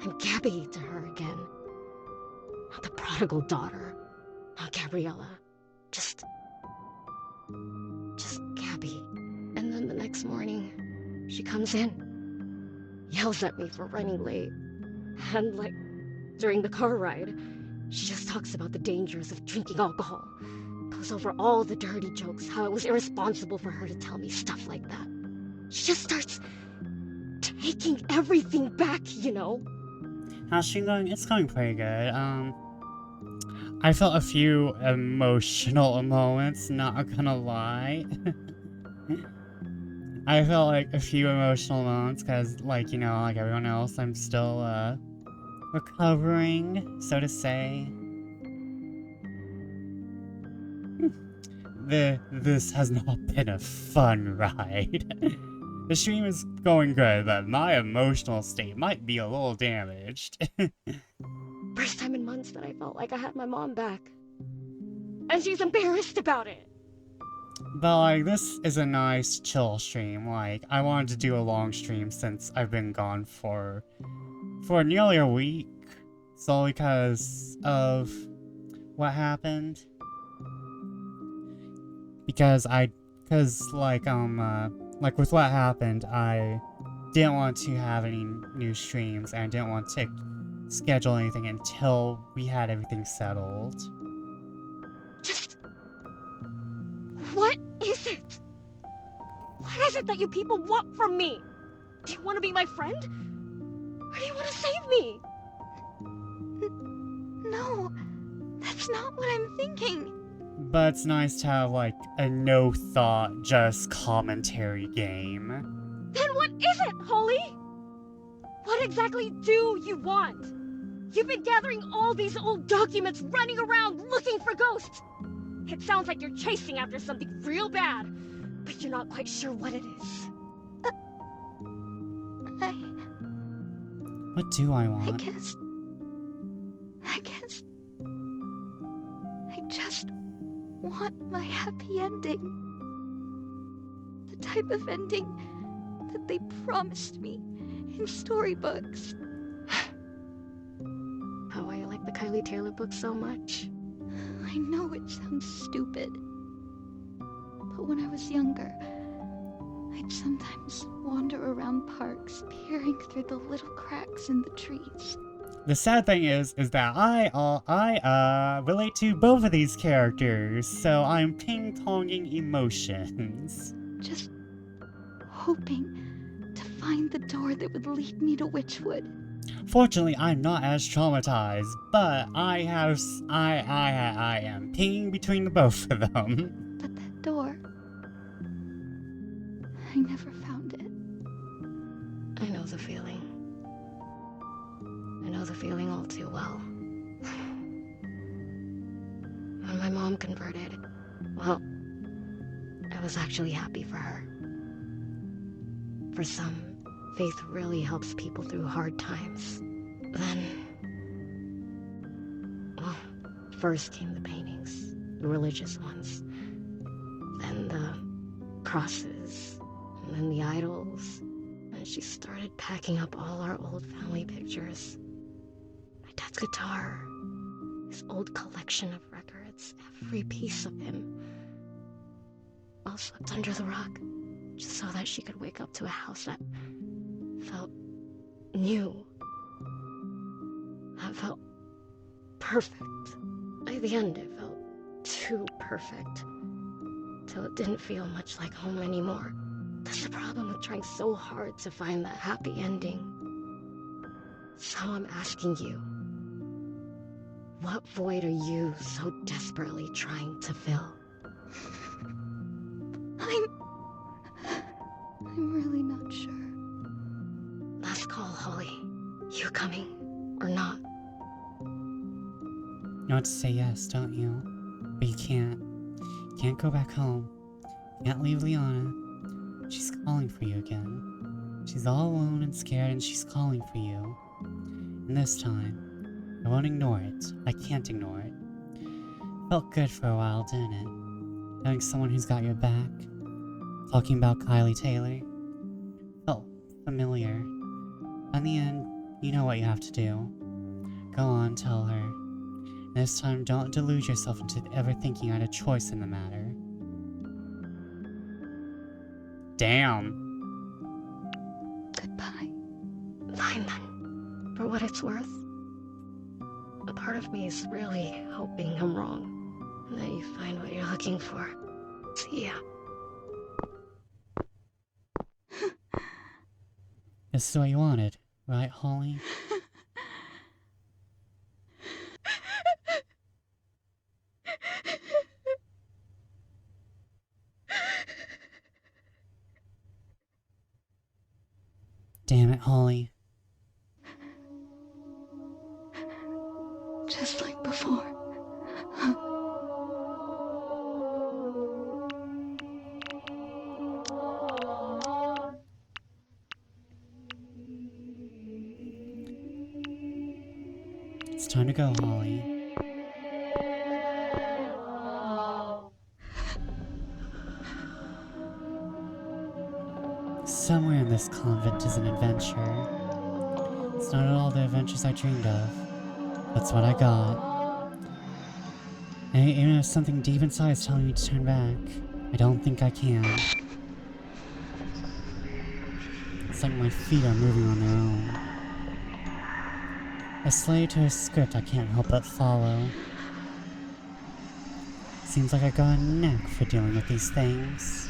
I'm Gabby to her again. Not the prodigal daughter, not Gabriella. Just Gabby. And then the next morning, she comes in, yells at me for running late. And like, during the car ride, she just talks about the dangers of drinking alcohol. Goes over all the dirty jokes, how it was irresponsible for her to tell me stuff like that. She just starts taking everything back, you know? How's she going? It's going pretty good. I felt a few emotional moments, not gonna lie. I felt like a few emotional moments, because, like, you know, like everyone else, I'm still, recovering, so to say. This has not been a fun ride. The stream is going good, but my emotional state might be a little damaged. First time in months that I felt like I had my mom back. And she's embarrassed about it. But, like, this is a nice, chill stream. Like, I wanted to do a long stream since I've been gone for nearly a week. Solely because of what happened. Because like with what happened, I didn't want to have any new streams, and I didn't want to schedule anything until we had everything settled. Just... what is it? What is it that you people want from me? Do you want to be my friend? Or do you want to save me? No, that's not what I'm thinking. But it's nice to have, like, a no-thought, just commentary game. Then what is it, Holly? What exactly do you want? You've been gathering all these old documents, running around looking for ghosts. It sounds like you're chasing after something real bad, but you're not quite sure what it is. What do I want? I guess I just want my happy ending. The type of ending that they promised me in storybooks. How I like the Kylie Taylor book so much. I know it sounds stupid, but when I was younger, I'd sometimes wander around parks, peering through the little cracks in the trees. The sad thing is that I relate to both of these characters, so I'm ping-ponging emotions. Just hoping to find the door that would lead me to Witchwood. Fortunately, I'm not as traumatized, but I am pinging between the both of them. But that door, I never found it. I know the feeling. I know the feeling all too well. When my mom converted, well, I was actually happy for her. for some, faith really helps people through hard times. Then... well, first came the paintings, the religious ones. Then the crosses, and then the idols. And she started packing up all our old family pictures. My dad's guitar, his old collection of records, every piece of him. All swept under the rug, just so that she could wake up to a house that felt new. That felt perfect. By the end, it felt too perfect. Till it didn't feel much like home anymore. That's the problem with trying so hard to find that happy ending. So I'm asking you, what void are you so desperately trying to fill? I'm really not sure. Last call, Holly. You coming or not? You want to say yes, don't you? But you can't. You can't go back home. You can't leave Liana. She's calling for you again. She's all alone and scared, and she's calling for you. And this time, I won't ignore it. I can't ignore it. Felt good for a while, didn't it? Having someone who's got your back. Talking about Kylie Taylor. Felt familiar. In the end, you know what you have to do. Go on, tell her. And this time, don't delude yourself into ever thinking you had a choice in the matter. Damn. Goodbye. Fine then. For what it's worth. A part of me is really hoping I'm wrong. And that you find what you're looking for. See ya. This is what you wanted, right, Holly? Damn it, Holly. Just like before. It's time to go, Holly. Somewhere in this convent is an adventure. It's not at all the adventures I dreamed of. That's what I got. And even if something deep inside is telling me to turn back, I don't think I can. It's like my feet are moving on their own. A slave to a script I can't help but follow. Seems like I got a knack for dealing with these things.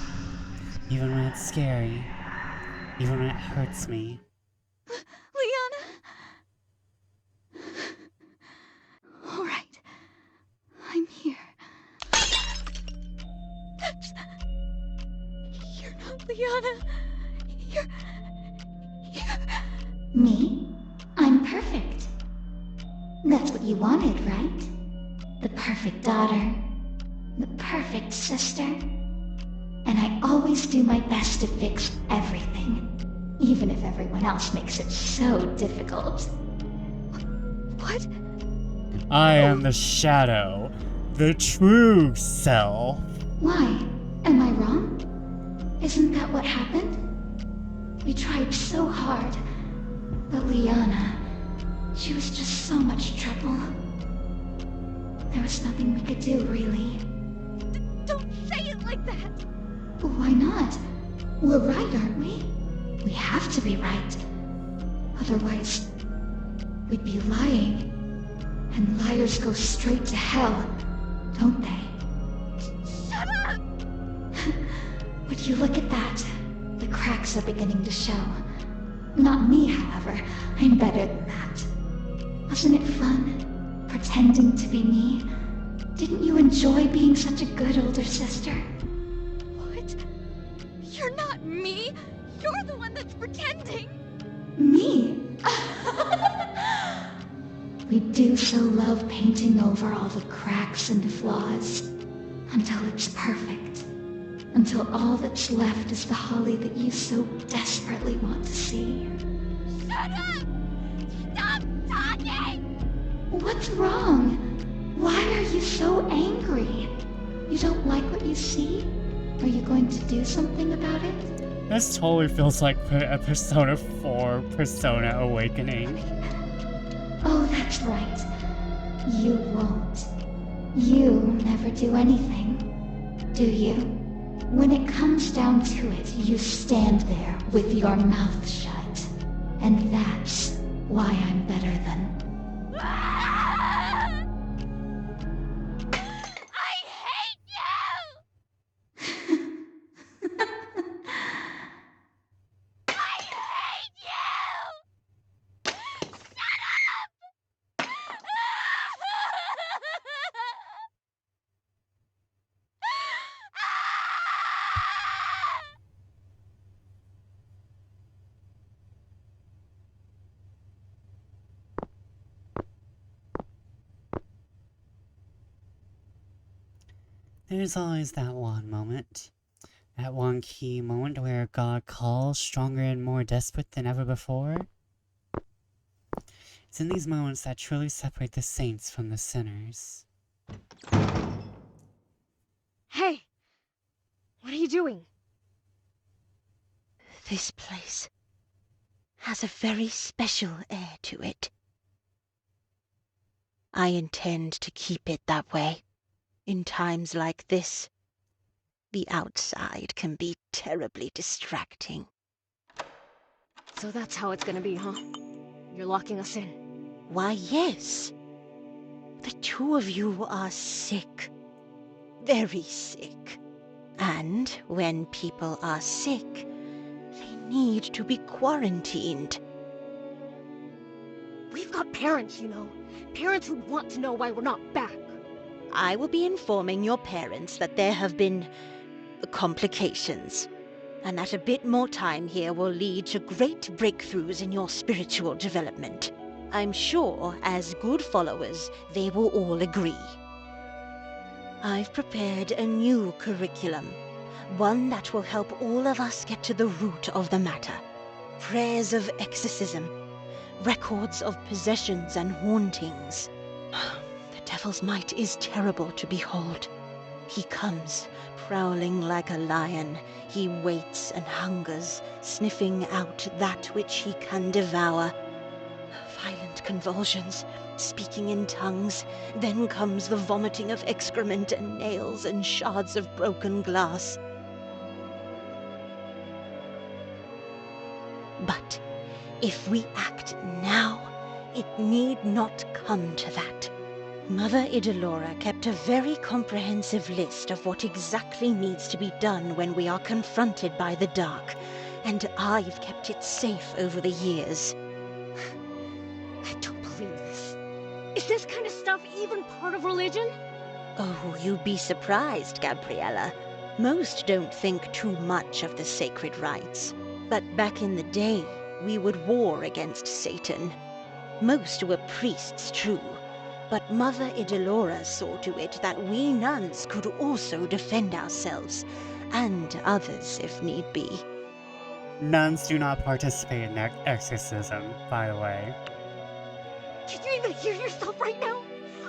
Even when it's scary. Even when it hurts me. Liana! Alright. I'm here. You're not Liana. You're... Me? I'm perfect. That's what you wanted, right? The perfect daughter. The perfect sister. And I always do my best to fix everything, even if everyone else makes it so difficult. What? I am the shadow. The true self. Why? Am I wrong? Isn't that what happened? We tried so hard, but Liana, she was just so much trouble. There was nothing we could do, really. Don't say it like that! Why not? We're right, aren't we? We have to be right. Otherwise, we'd be lying. And liars go straight to hell, don't they? Shut up! Would you look at that? The cracks are beginning to show. Not me, however. I'm better than that. Wasn't it fun? Pretending to be me? Didn't you enjoy being such a good older sister? What? You're not me! You're the one that's pretending! Me? We do so love painting over all the cracks and flaws until it's perfect. until all that's left is the Holly that you so desperately want to see. Shut up! Stop talking! What's wrong? Why are you so angry? You don't like what you see? Are you going to do something about it? This totally feels like a Persona 4 Persona Awakening. Oh, that's right. You won't. You never do anything, do you? When it comes down to it, you stand there with your mouth shut. And that's why I'm better than... I hate you! I hate you! Shut up! There's always that one moment. That one key moment where God calls stronger and more desperate than ever before. It's in these moments that truly separate the saints from the sinners. Hey! What are you doing? This place has a very special air to it. I intend to keep it that way. In times like this, the outside can be terribly distracting. So that's how it's gonna be, huh? You're locking us in. Why, yes. The two of you are sick. Very sick. And when people are sick, they need to be quarantined. We've got parents, you know. Parents who'd want to know why we're not back. I will be informing your parents that there have been complications, and that a bit more time here will lead to great breakthroughs in your spiritual development. I'm sure, as good followers, they will all agree. I've prepared a new curriculum, one that will help all of us get to the root of the matter. Prayers of exorcism, records of possessions and hauntings. The devil's might is terrible to behold. He comes, prowling like a lion. He waits and hungers, sniffing out that which he can devour. Violent convulsions, speaking in tongues. Then comes the vomiting of excrement and nails and shards of broken glass. But if we act now, it need not come to that. Mother Idolora kept a very comprehensive list of what exactly needs to be done when we are confronted by the dark, and I've kept it safe over the years. I don't believe this. Is this kind of stuff even part of religion? Oh, you'd be surprised, Gabriella. Most don't think too much of the sacred rites. But back in the day, we would war against Satan. Most were priests, true. But Mother Idolora saw to it that we nuns could also defend ourselves, and others if need be. Nuns do not participate in exorcism, by the way. Can you even hear yourself right now?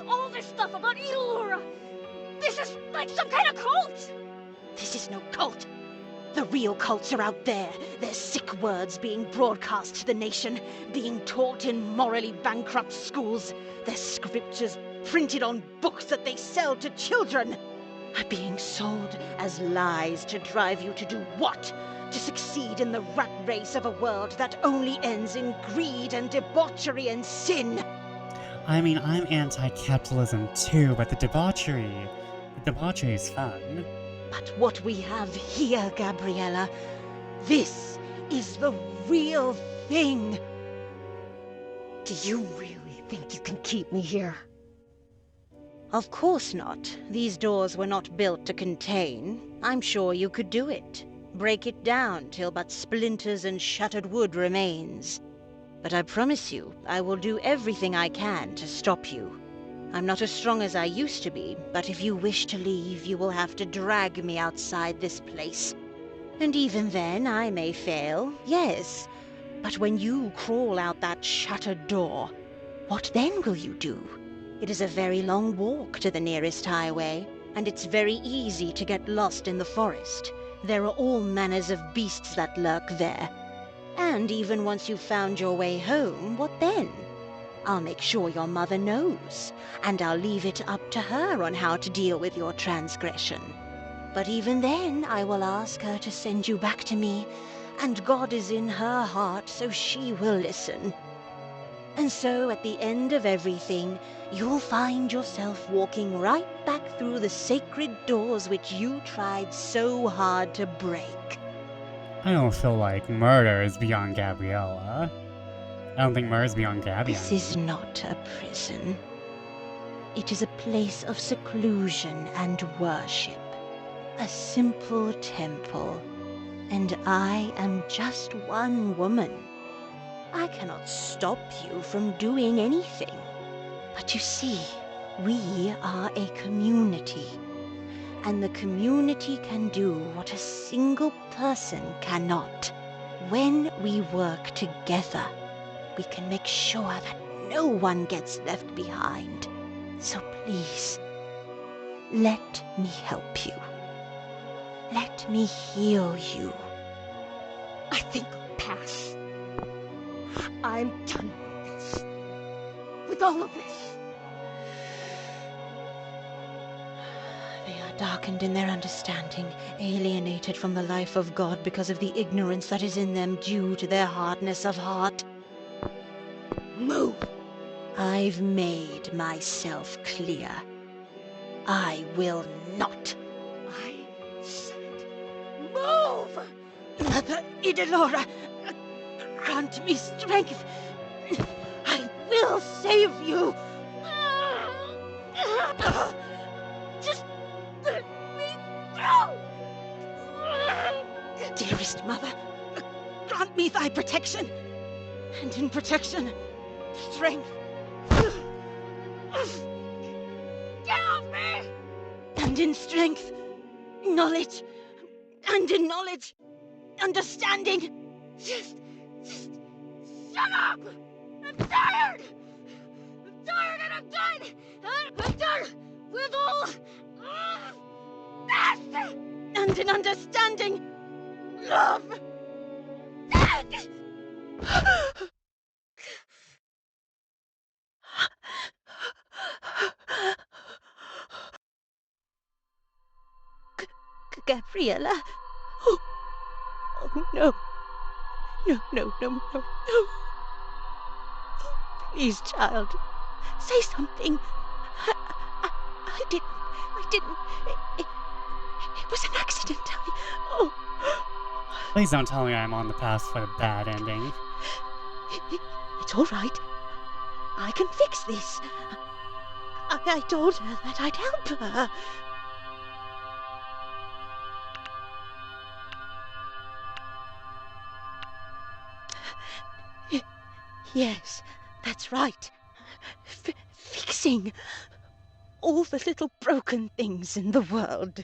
All this stuff about Idolora! This is like some kind of cult! This is no cult. The real cults are out there. Their sick words being broadcast to the nation, being taught in morally bankrupt schools. Their scriptures printed on books that they sell to children are being sold as lies to drive you to do what? To succeed in the rat race of a world that only ends in greed and debauchery and sin. I mean, I'm anti-capitalism too, but the debauchery is fun. But what we have here, Gabriella, this is the real thing. Do you really think you can keep me here? Of course not. These doors were not built to contain. I'm sure you could do it. Break it down till but splinters and shattered wood remains. But I promise you, I will do everything I can to stop you. I'm not as strong as I used to be, but if you wish to leave, you will have to drag me outside this place. And even then, I may fail, yes. But when you crawl out that shuttered door, what then will you do? It is a very long walk to the nearest highway, and it's very easy to get lost in the forest. There are all manners of beasts that lurk there. And even once you've found your way home, what then? I'll make sure your mother knows, and I'll leave it up to her on how to deal with your transgression. But even then, I will ask her to send you back to me, and God is in her heart, so she will listen. And so, at the end of everything, you'll find yourself walking right back through the sacred doors which you tried so hard to break. I don't feel like murder is beyond Gabriella. I don't think murder is beyond Gabby. This is not a prison. It is a place of seclusion and worship. A simple temple. And I am just one woman. I cannot stop you from doing anything. But you see, we are a community. And the community can do what a single person cannot. When we work together, we can make sure that no one gets left behind. So please, let me help you. Let me heal you. I think I'll pass. I'm done with this. With all of this. They are darkened in their understanding, alienated from the life of God because of the ignorance that is in them due to their hardness of heart. Move! I've made myself clear. I will not. I said move! Mother Idalora, grant me strength. I will save you. Just let me through! Dearest mother, grant me thy protection. And in protection, strength. Get off me! And in strength, knowledge. And in knowledge, understanding. Just shut up! I'm tired! I'm tired and I'm done! I'm done with all this! And in understanding, love. Gabriella? Oh no. No. Please, child. Say something. I didn't. It was an accident. Please don't tell me I'm on the path for the bad ending. It's all right. I can fix this. I told her that I'd help her. Yes, that's right. Fixing all the little broken things in the world.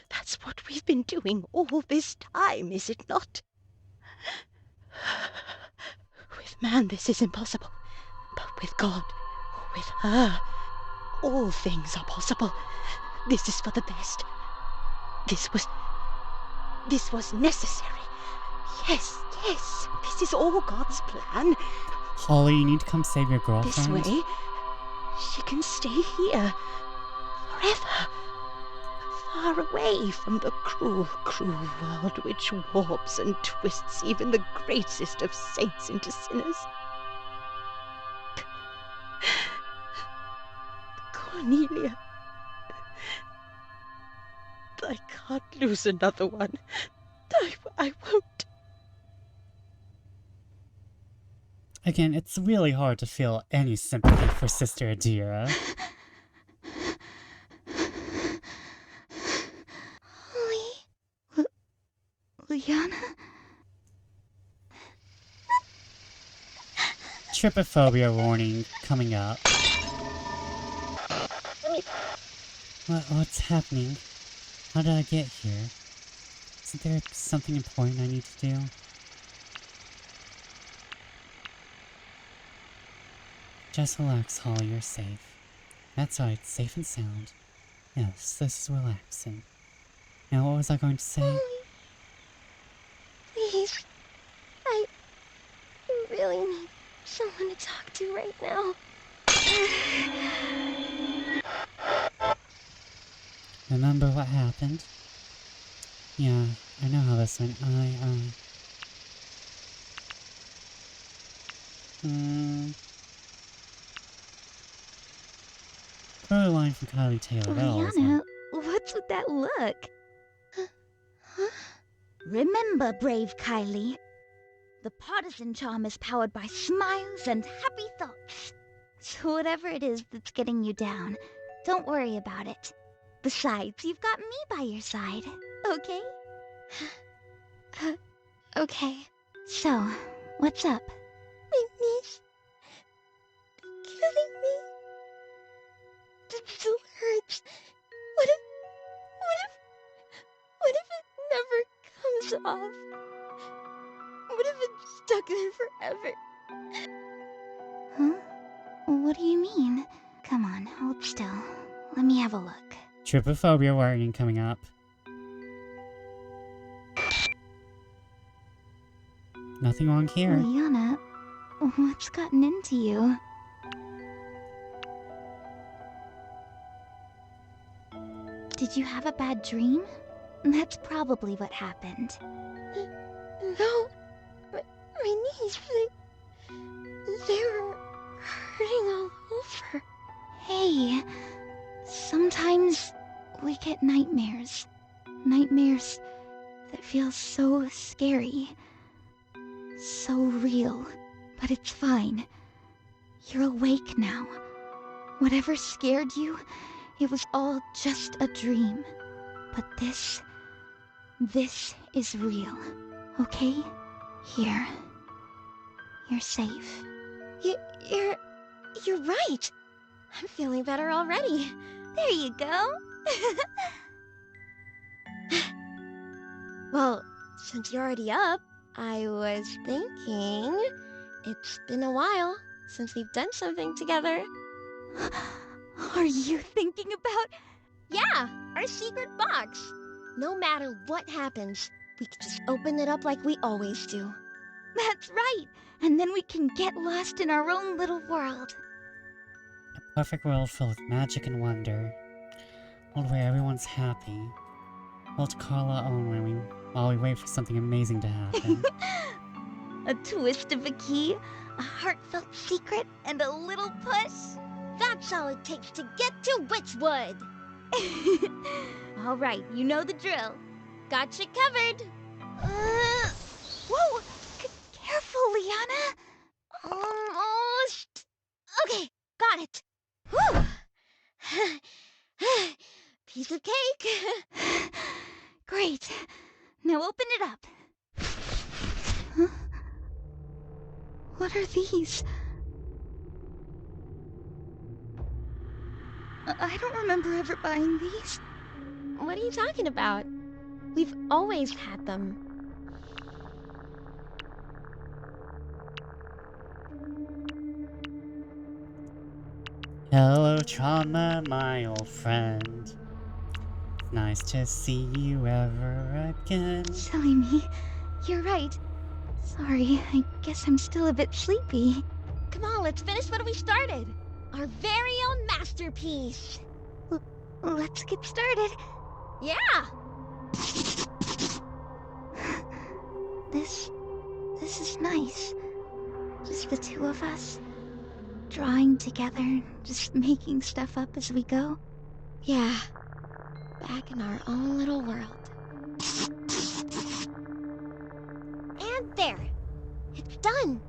That's what we've been doing all this time, is it not? With man this is impossible, but with God, with her, all things are possible. This is for the best. This was necessary. Yes, this is all God's plan. Holly, you need to come save your girlfriend. This way, she can stay here forever. Far away from the cruel world which warps and twists even the greatest of saints into sinners. Cornelia, I can't lose another one. I won't. Again, it's really hard to feel any sympathy for Sister Adira. Liana? Trypophobia warning coming up. What's happening? How did I get here? Isn't there something important I need to do? Just relax, Holly, you're safe. That's right, safe and sound. Yes, this is relaxing. Now, what was I going to say? Holly, please. I really need someone to talk to right now. Remember what happened? Yeah, I know how this went. Quote a line from Kylie Taylor. Rihanna, what's with that look? Huh? Remember, brave Kylie, the partisan charm is powered by smiles and happy thoughts. So whatever it is that's getting you down, don't worry about it. Besides, you've got me by your side, okay? Okay. So, what's up? My niece. They're killing me. It still hurts. What if it never comes off? What if it's stuck there forever? Huh? What do you mean? Come on, hold still. Let me have a look. Trypophobia warning coming up. Nothing wrong here. Liana, what's gotten into you? Did you have a bad dream? That's probably what happened. No. My knees, they were hurting all over. Hey, sometimes we get nightmares. Nightmares that feel so scary. So real. But it's fine. You're awake now. Whatever scared you, it was all just a dream. But this is real. Okay? Here. You're safe. You're right. I'm feeling better already. There you go. Well, since you're already up, I was thinking it's been a while since we've done something together. Are you thinking about... Yeah, our secret box. No matter what happens, we can just open it up like we always do. That's right. And then we can get lost in our own little world. A perfect world full of magic and wonder. World where everyone's happy. We'll call our own while we wait for something amazing to happen. A twist of a key, a heartfelt secret, and a little push. That's all it takes to get to Witchwood. All right, you know the drill. Gotcha covered. Whoa! Careful, Liana. Almost. Okay, got it. Whew. Piece of cake. Great. Now open it up. Huh? What are these? I don't remember ever buying these. What are you talking about? We've always had them. Hello, Trauma, my old friend. Nice to see you ever again. Silly me. You're right. Sorry, I guess I'm still a bit sleepy. Come on, let's finish what we started. Our very own masterpiece. Let's get started. Yeah. This is nice. Just the two of us. Drawing together, just making stuff up as we go. Yeah. Back in our own little world. And there. It's done.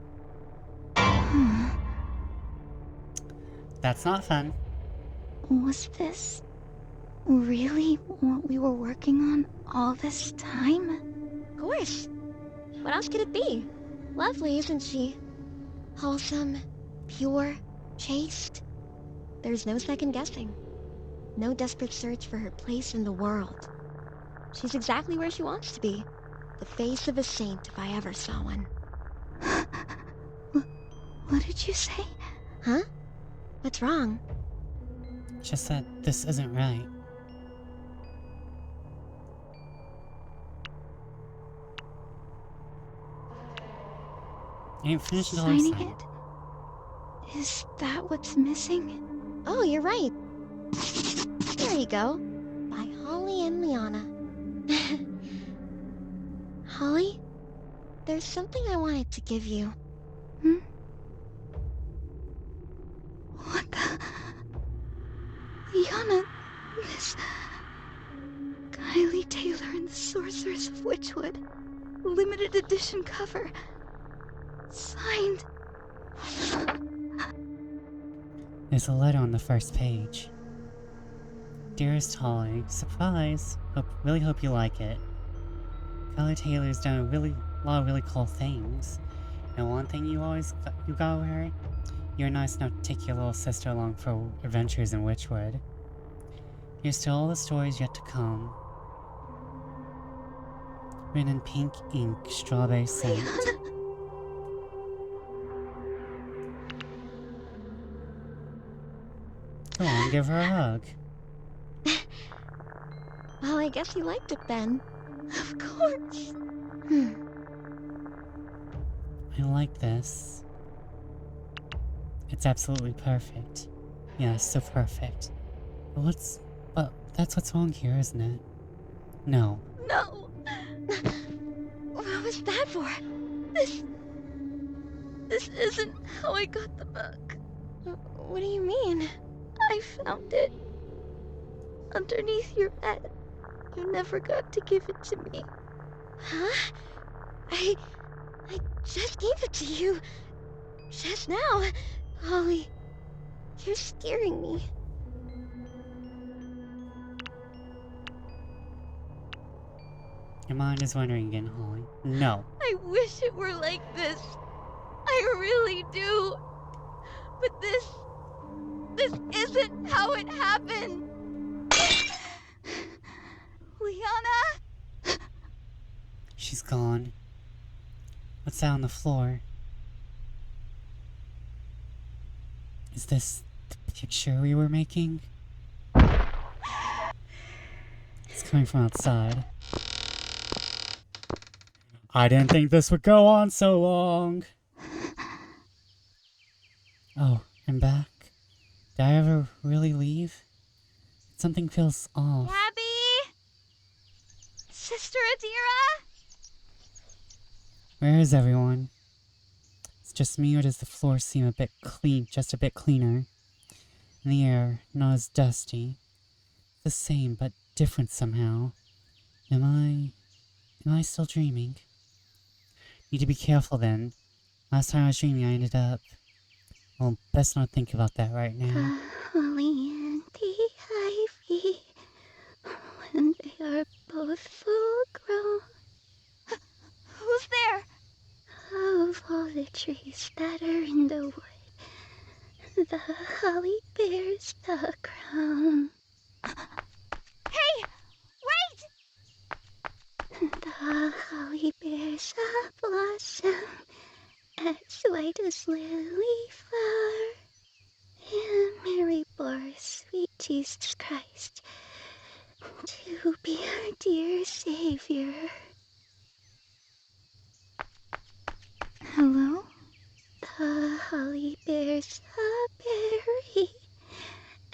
That's not fun. Was this really what we were working on all this time? Of course. What else could it be? Lovely, isn't she? Wholesome, pure, chaste. There's no second guessing. No desperate search for her place in the world. She's exactly where she wants to be. The face of a saint if I ever saw one. What did you say? Huh? What's wrong? Just that this isn't right. I ain't finished until I Signing sign it? Is that what's missing? Oh, you're right. There you go. By Holly and Liana. Holly, there's something I wanted to give you. Hmm? What the? Liana, this... Kylie Taylor and the Sorceress of Witchwood. Limited edition cover. Signed. There's a letter on the first page. Dearest Holly, surprise! Really hope you like it. Kylie Taylor's done a lot of really cool things. And one thing you got over her? You're nice enough to take your little sister along for adventures in Witchwood. Here's to all the stories yet to come. Written in pink ink, strawberry scent. Go on, give her a hug. Well, I guess you liked it then. Of course. I like this. It's absolutely perfect. Yes, so perfect. But that's what's wrong here, isn't it? No. No. What was that for? This isn't how I got the book. What do you mean? I found it. Underneath your bed. You never got to give it to me. Huh? I just gave it to you. Just now. Holly, you're scaring me. Your mind is wandering again, Holly. No. I wish it were like this. I really do. But this isn't how it happened. Liana? She's gone. What's that on the floor? Is this the picture we were making? It's coming from outside. I didn't think this would go on so long. Oh, I'm back. Did I ever really leave? Something feels off. Gabby? Sister Adira? Where is everyone? It's just me, or does the floor seem a bit clean, just a bit cleaner? And the air, not as dusty. The same, but different somehow. Am I still dreaming? Need to be careful then. Last time I was dreaming, I ended up... Well, best not think about that right now. Holly and the ivy, when they are both full grown. Who's there? Of all the trees that are in the wood, the holly bears the crown. Hey! Wait! The holly bears a blossom as white as lily flower. And Mary bore sweet Jesus Christ to be our dear Savior. Hello? The holly bears a berry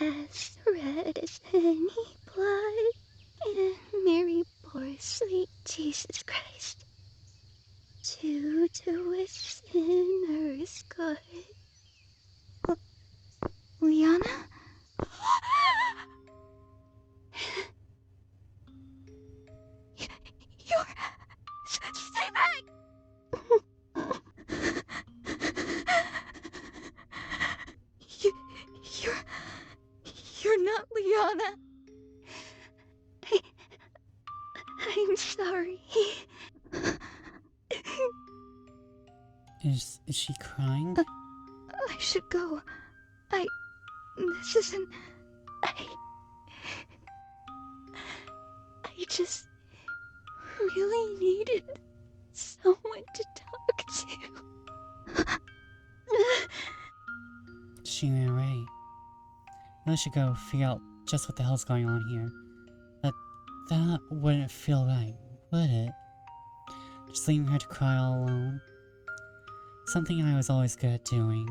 as red as any blood, and Mary bore sweet Jesus Christ to do a sinner's good. Liana? You're... Stay back! You're not Liana. I'm sorry. Is she crying? I should go. This isn't... I just really needed someone to talk to. She ran away. I should go figure out just what the hell's going on here. But that wouldn't feel right, would it? Just leaving her to cry all alone. Something I was always good at doing.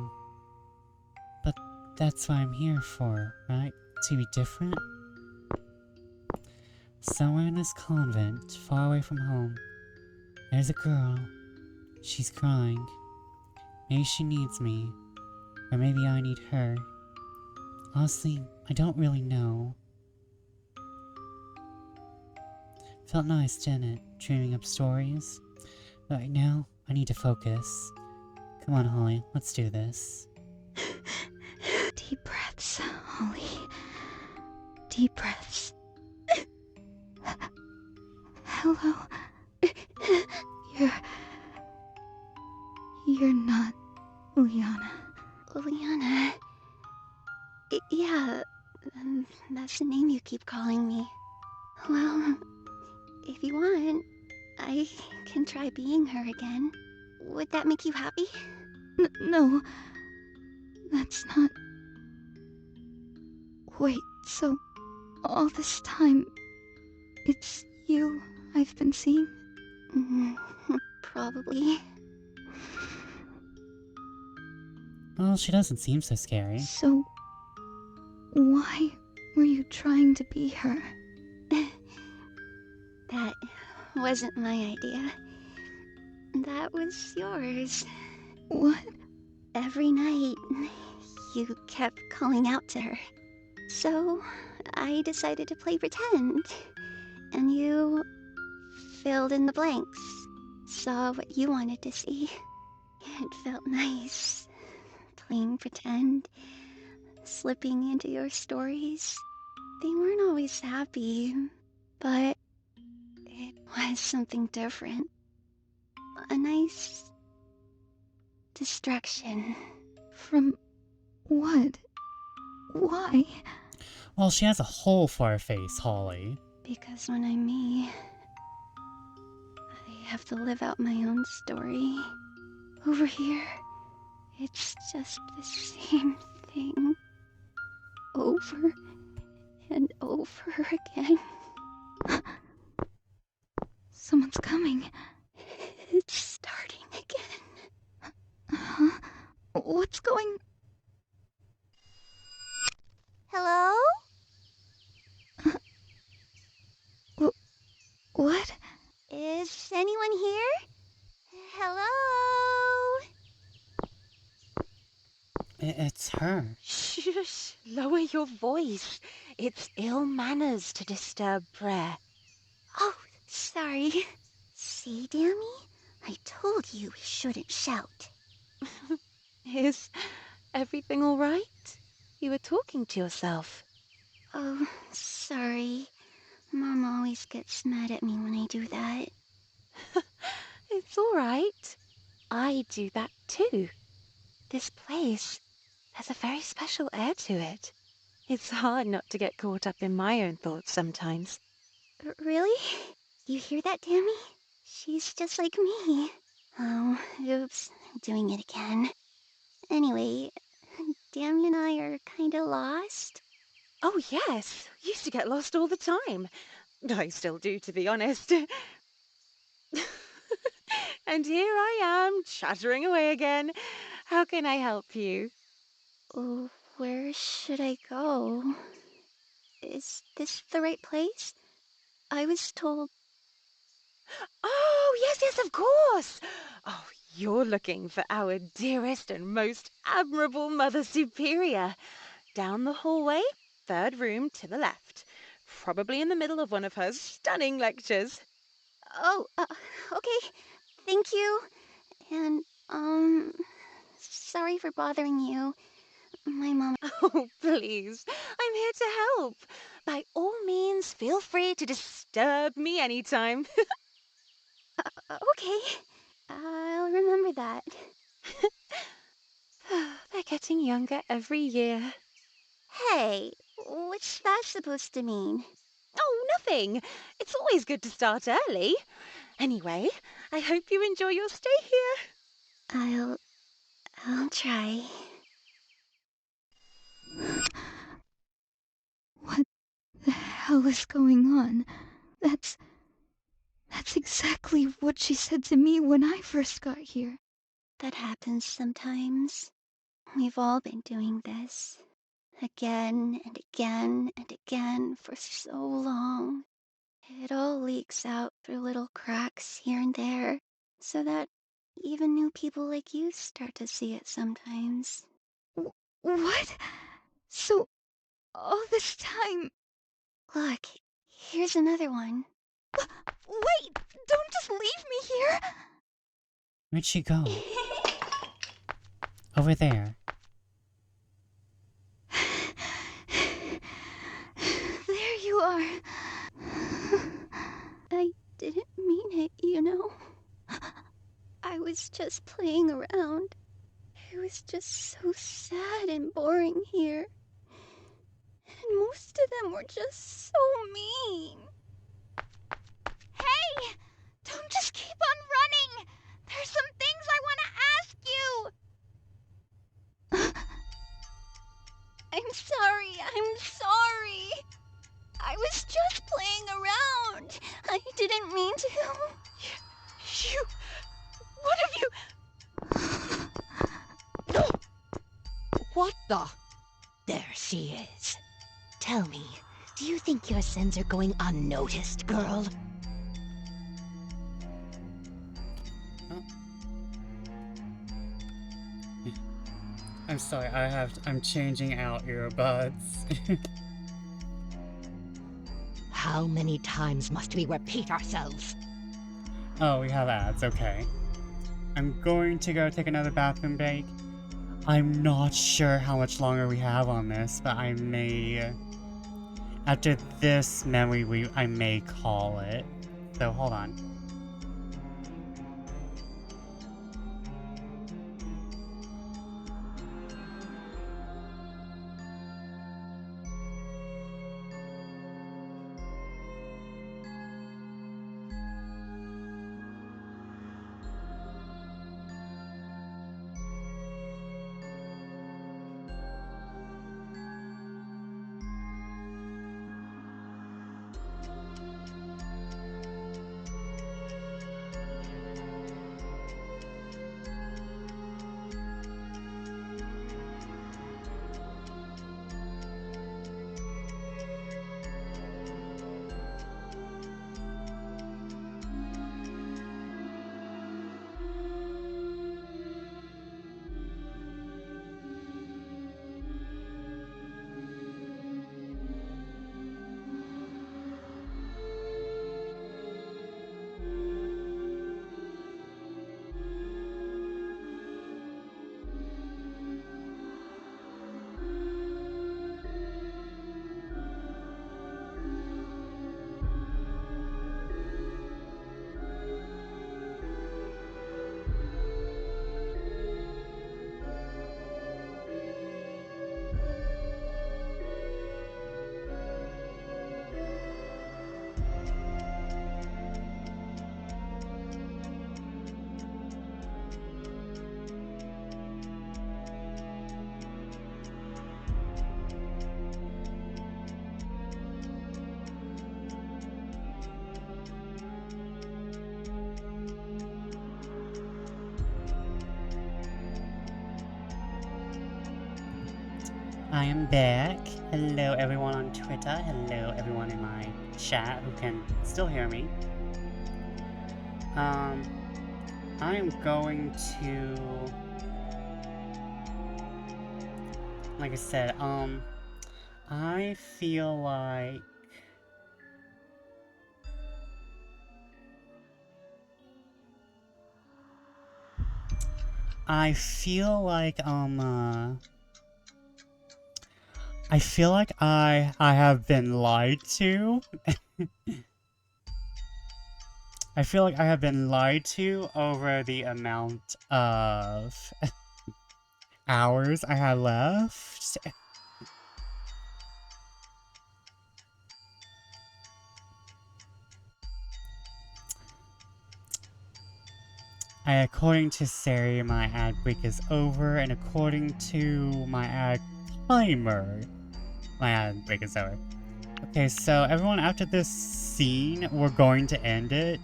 But that's what I'm here for, right? To be different? Somewhere in this convent, far away from home, there's a girl. She's crying. Maybe she needs me. Or maybe I need her. Honestly, I don't really know. Felt nice, didn't it? Dreaming up stories. But right now, I need to focus. Come on, Holly, let's do this. Deep breaths, Holly. Deep breaths. Hello. You're not Liana. Liana. Yeah, that's the name you keep calling me. Well, if you want, I can try being her again. Would that make you happy? No. That's not... Wait, so all this time, it's you I've been seeing? Probably. Well, she doesn't seem so scary. So, why were you trying to be her? That wasn't my idea. That was yours. What? Every night, you kept calling out to her. So, I decided to play pretend. And you filled in the blanks. Saw what you wanted to see. It felt nice. Playing pretend. Slipping into your stories. They weren't always happy, but it was something different. A nice distraction. From what? Why? Well, she has a hole for her face, Holly. Because when I'm me, I have to live out my own story. Over here, it's just the same thing. Over and over again. Someone's coming. It's starting again. Huh? What's going... Hello? What? Is anyone here? Hello? It's her. Shush! Lower your voice. It's ill manners to disturb prayer. Oh, sorry. See, Dammy? I told you we shouldn't shout. Is everything all right? You were talking to yourself. Oh, sorry. Mom always gets mad at me when I do that. It's all right. I do that too. This place has a very special air to it. It's hard not to get caught up in my own thoughts sometimes. Really? You hear that, Dammy? She's just like me. Oh, oops. I'm doing it again. Anyway, Dammy and I are kinda lost. Oh, yes. Used to get lost all the time. I still do, to be honest. And here I am, chattering away again. How can I help you? Oh, where should I go? Is this the right place? I was told... Oh, yes, of course! Oh, you're looking for our dearest and most admirable Mother Superior. Down the hallway, third room to the left. Probably in the middle of one of her stunning lectures. Oh, okay. Thank you. And, sorry for bothering you. My mom... Oh, please. I'm here to help. By all means, feel free to disturb me anytime. Okay. I'll remember that. They're getting younger every year. Hey, What's that supposed to mean? Oh, nothing. It's always good to start early. Anyway, I hope you enjoy your stay here. I'll try. What the hell is going on? That's exactly what she said to me when I first got here. That happens sometimes. We've all been doing this. Again and again and again for so long. It all leaks out through little cracks here and there, so that even new people like you start to see it sometimes. What? So, all this time... Look, here's another one. Wait! Don't just leave me here! Where'd she go? Over there. There you are. I didn't mean it, you know. I was just playing around. It was just so sad and boring here. And most of them were just so mean. Hey! Don't just keep on running! There's some things I want to ask you! I'm sorry. I was just playing around. I didn't mean to. You... What have you... What the... There she is. Tell me, do you think your sins are going unnoticed, girl? I'm sorry, I'm changing out earbuds. How many times must we repeat ourselves? Oh, we have ads, okay. I'm going to go take another bathroom break. I'm not sure how much longer we have on this, but I may... After this memory, I may call it. So, hold on. I am back. Hello everyone on Twitter. Hello everyone in my chat who can still hear me. I am going to... Like I said, I feel like... I feel like I have been lied to. I feel like I have been lied to over the amount of hours I have left. According to Sari, my ad break is over, and according to my ad timer, my ad break is over. Okay, so everyone, after this scene, we're going to end it.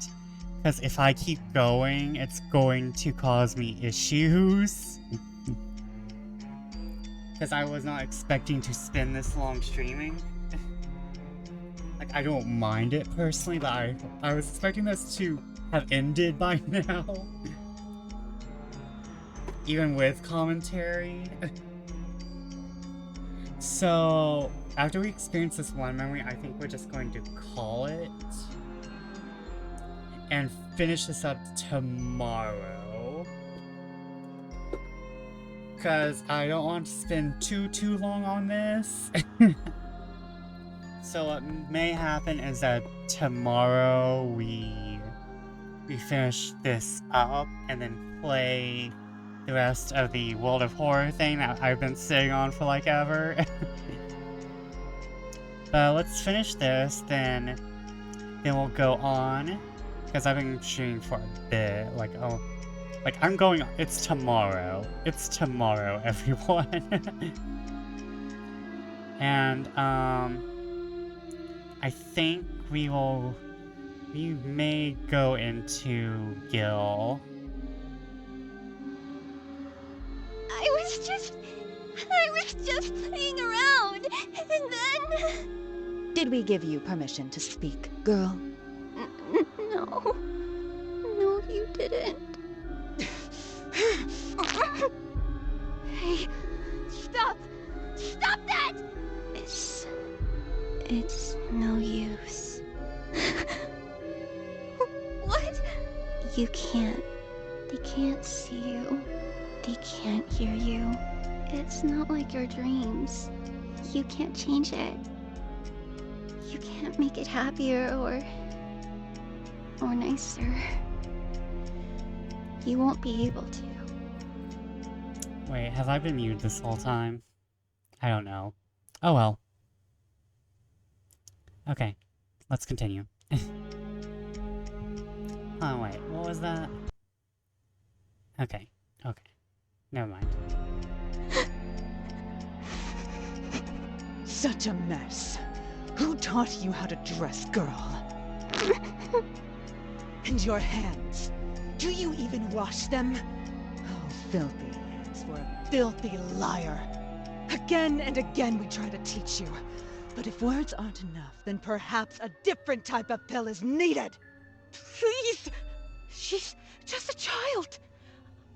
Because if I keep going, it's going to cause me issues. Because I was not expecting to spend this long streaming. Like, I don't mind it personally, but I was expecting this to have ended by now. Even with commentary. So, after we experience this one memory, I think we're just going to call it. And finish this up tomorrow. Because I don't want to spend too long on this. So what may happen is that tomorrow we finish this up and then play the rest of the World of Horror thing that I've been sitting on for like ever. But let's finish this, then we'll go on. Because I've been streaming for a bit, I'm going, it's tomorrow. It's tomorrow, everyone. And, I think we may go into Gil. I was just playing around, and then... Did we give you permission to speak, girl? No. No, you didn't. Hey, stop! Stop that! It's no use. What? You can't. They can't see you. They can't hear you. It's not like your dreams. You can't change it. You can't make it happier or nicer. You won't be able to. Wait, have I been muted this whole time? I don't know. Oh well. Okay, let's continue. Oh wait, what was that? Okay, never mind. Such a mess. Who taught you how to dress, girl? And your hands? Do you even wash them? Oh, filthy hands for a filthy liar. Again and again we try to teach you. But if words aren't enough, then perhaps a different type of pill is needed. Please! She's just a child.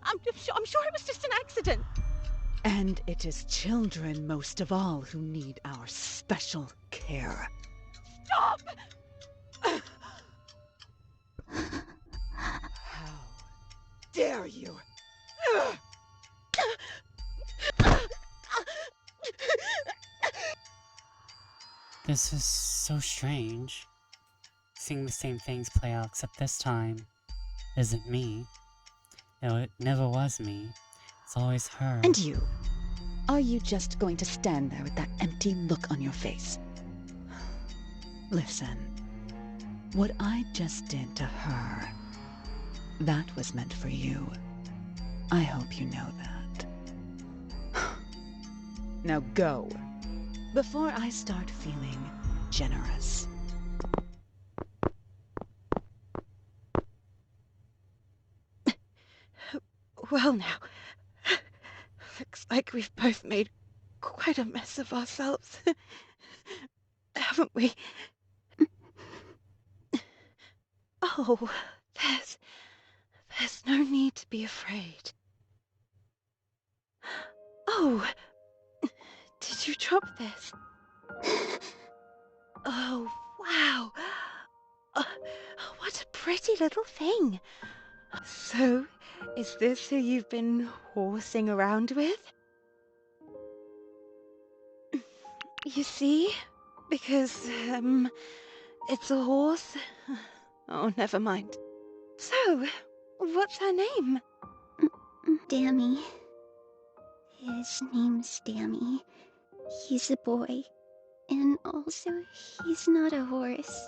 I'm sure it was just an accident. And it is children most of all who need our special care. Stop! How dare you? This is so strange. Seeing the same things play out, except this time isn't me. No, it never was me. It's always her. And you? Are you just going to stand there with that empty look on your face? Listen, what I just did to her, that was meant for you. I hope you know that. Now go, before I start feeling generous. Well now, looks like we've both made quite a mess of ourselves. Haven't we? Oh, there's no need to be afraid. Oh, did you drop this? Oh, wow. What a pretty little thing. So, is this who you've been horsing around with? You see? Because, it's a horse. Oh, never mind. So, what's her name? Dammy. His name's Dammy. He's a boy. And also, he's not a horse.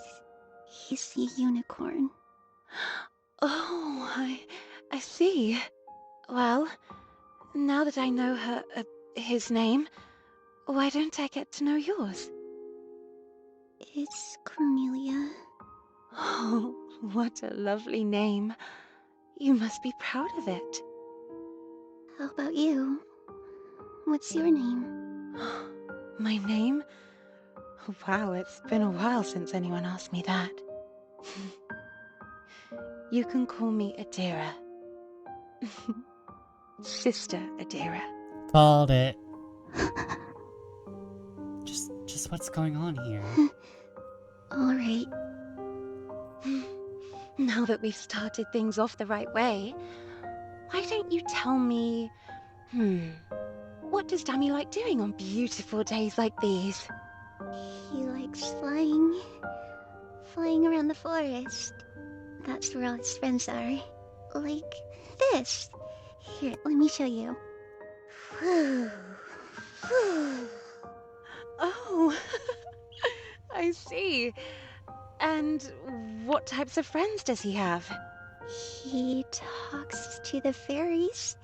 He's a unicorn. Oh, I see. Well, now that I know his name, why don't I get to know yours? It's Cornelia. Oh, what a lovely name. You must be proud of it. How about you? What's your name? My name? Wow, it's been a while since anyone asked me that. You can call me Adira. Sister Adira. Called it. Just what's going on here? Alright. Now that we've started things off the right way, why don't you tell me, what does Dammy like doing on beautiful days like these? He likes flying. Flying around the forest. That's where all his friends are. Like this. Here, let me show you. Oh, I see. And what types of friends does he have? He talks to the fairies.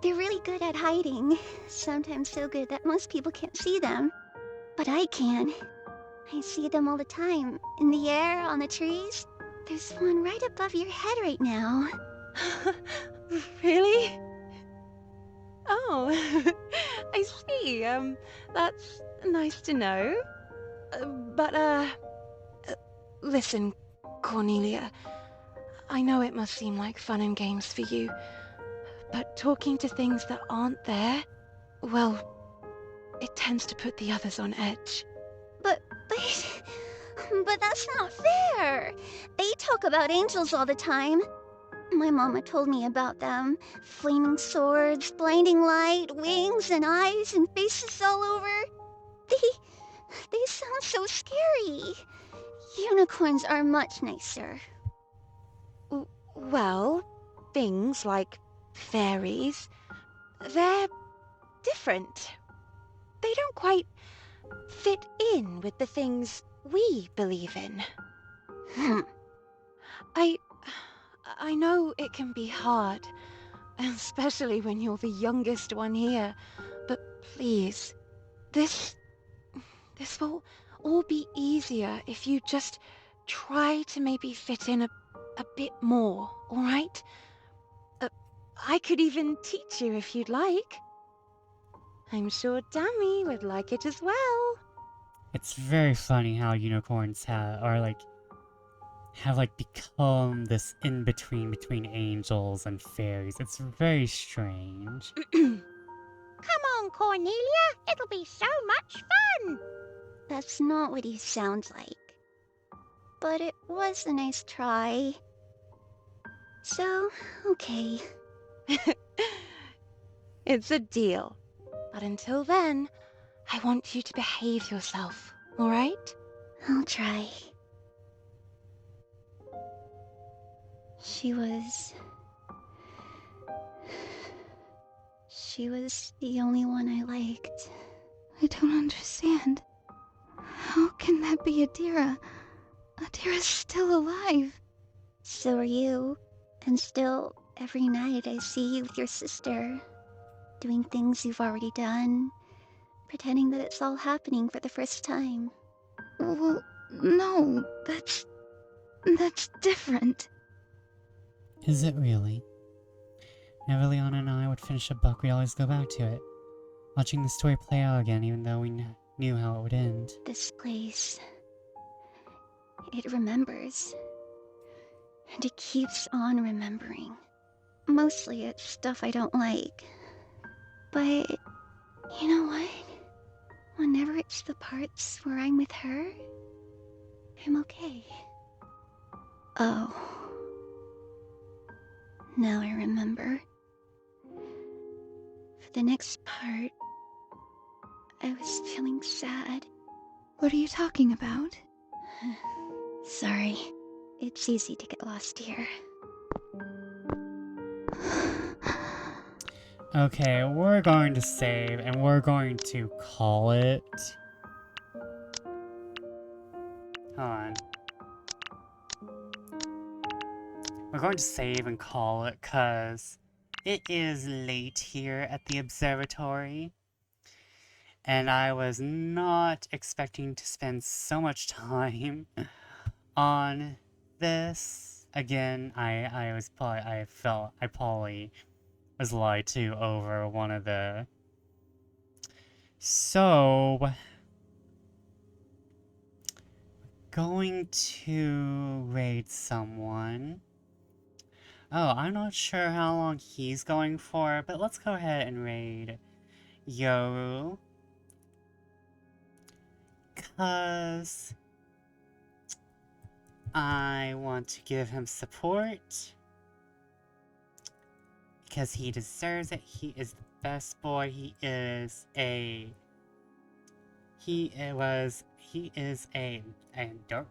They're really good at hiding. Sometimes so good that most people can't see them. But I can. I see them all the time. In the air, on the trees. There's one right above your head right now. Really? Oh, I see. That's nice to know. Listen, Cornelia. I know it must seem like fun and games for you, but talking to things that aren't there, well, it tends to put the others on edge. But that's not fair. They talk about angels all the time. My mama told me about them. Flaming swords, blinding light, wings and eyes and faces all over. They sound so scary. Unicorns are much nicer. Well, things like fairies, they're different. They don't quite fit in with the things we believe in. I know it can be hard, especially when you're the youngest one here, but please, this will all be easier if you just try to maybe fit in a bit more, alright? I could even teach you if you'd like. I'm sure Dammy would like it as well. It's very funny how unicorns have become this in-between between angels and fairies. It's very strange. Come on, Cornelia. It'll be so much fun. That's not what he sounds like. But it was a nice try. So, okay. It's a deal. But until then, I want you to behave yourself, alright? I'll try. She was the only one I liked. I don't understand. How can that be Adira? Adira's still alive. So are you. And still, every night I see you with your sister. Doing things you've already done. Pretending that it's all happening for the first time. Well, no, that's different. Is it really? Whenever Leon and I would finish a book, we always go back to it. Watching the story play out again, even though we knew how it would end. This place. It remembers. And it keeps on remembering. Mostly it's stuff I don't like. But, you know what? Whenever it's the parts where I'm with her, I'm okay. Oh. Now I remember. For the next part, I was feeling sad. What are you talking about? Sorry. It's easy to get lost here. Okay, we're going to save, and we're going to call it... Hold on. we're going to save and call it because it is late here at the observatory. And I was not expecting to spend so much time on this. Again, I probably was lied to over one of the... So... Going to raid someone. Oh, I'm not sure how long he's going for, but let's go ahead and raid Yoru. 'Cause I want to give him support. Because he deserves it. He is the best boy. He is a dark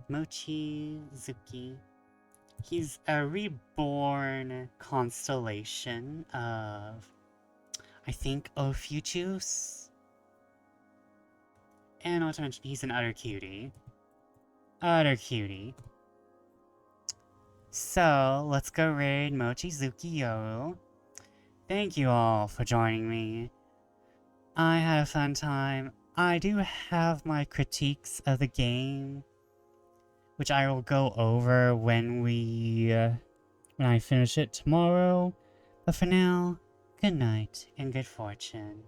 Mochizuki. He's a reborn constellation of, I think, Ophiuchus. And not to mention, he's an utter cutie. Utter cutie. So, let's go raid Mochizuki Yoru. Thank you all for joining me. I had a fun time. I do have my critiques of the game, which I will go over when I finish it tomorrow. But for now, good night and good fortune.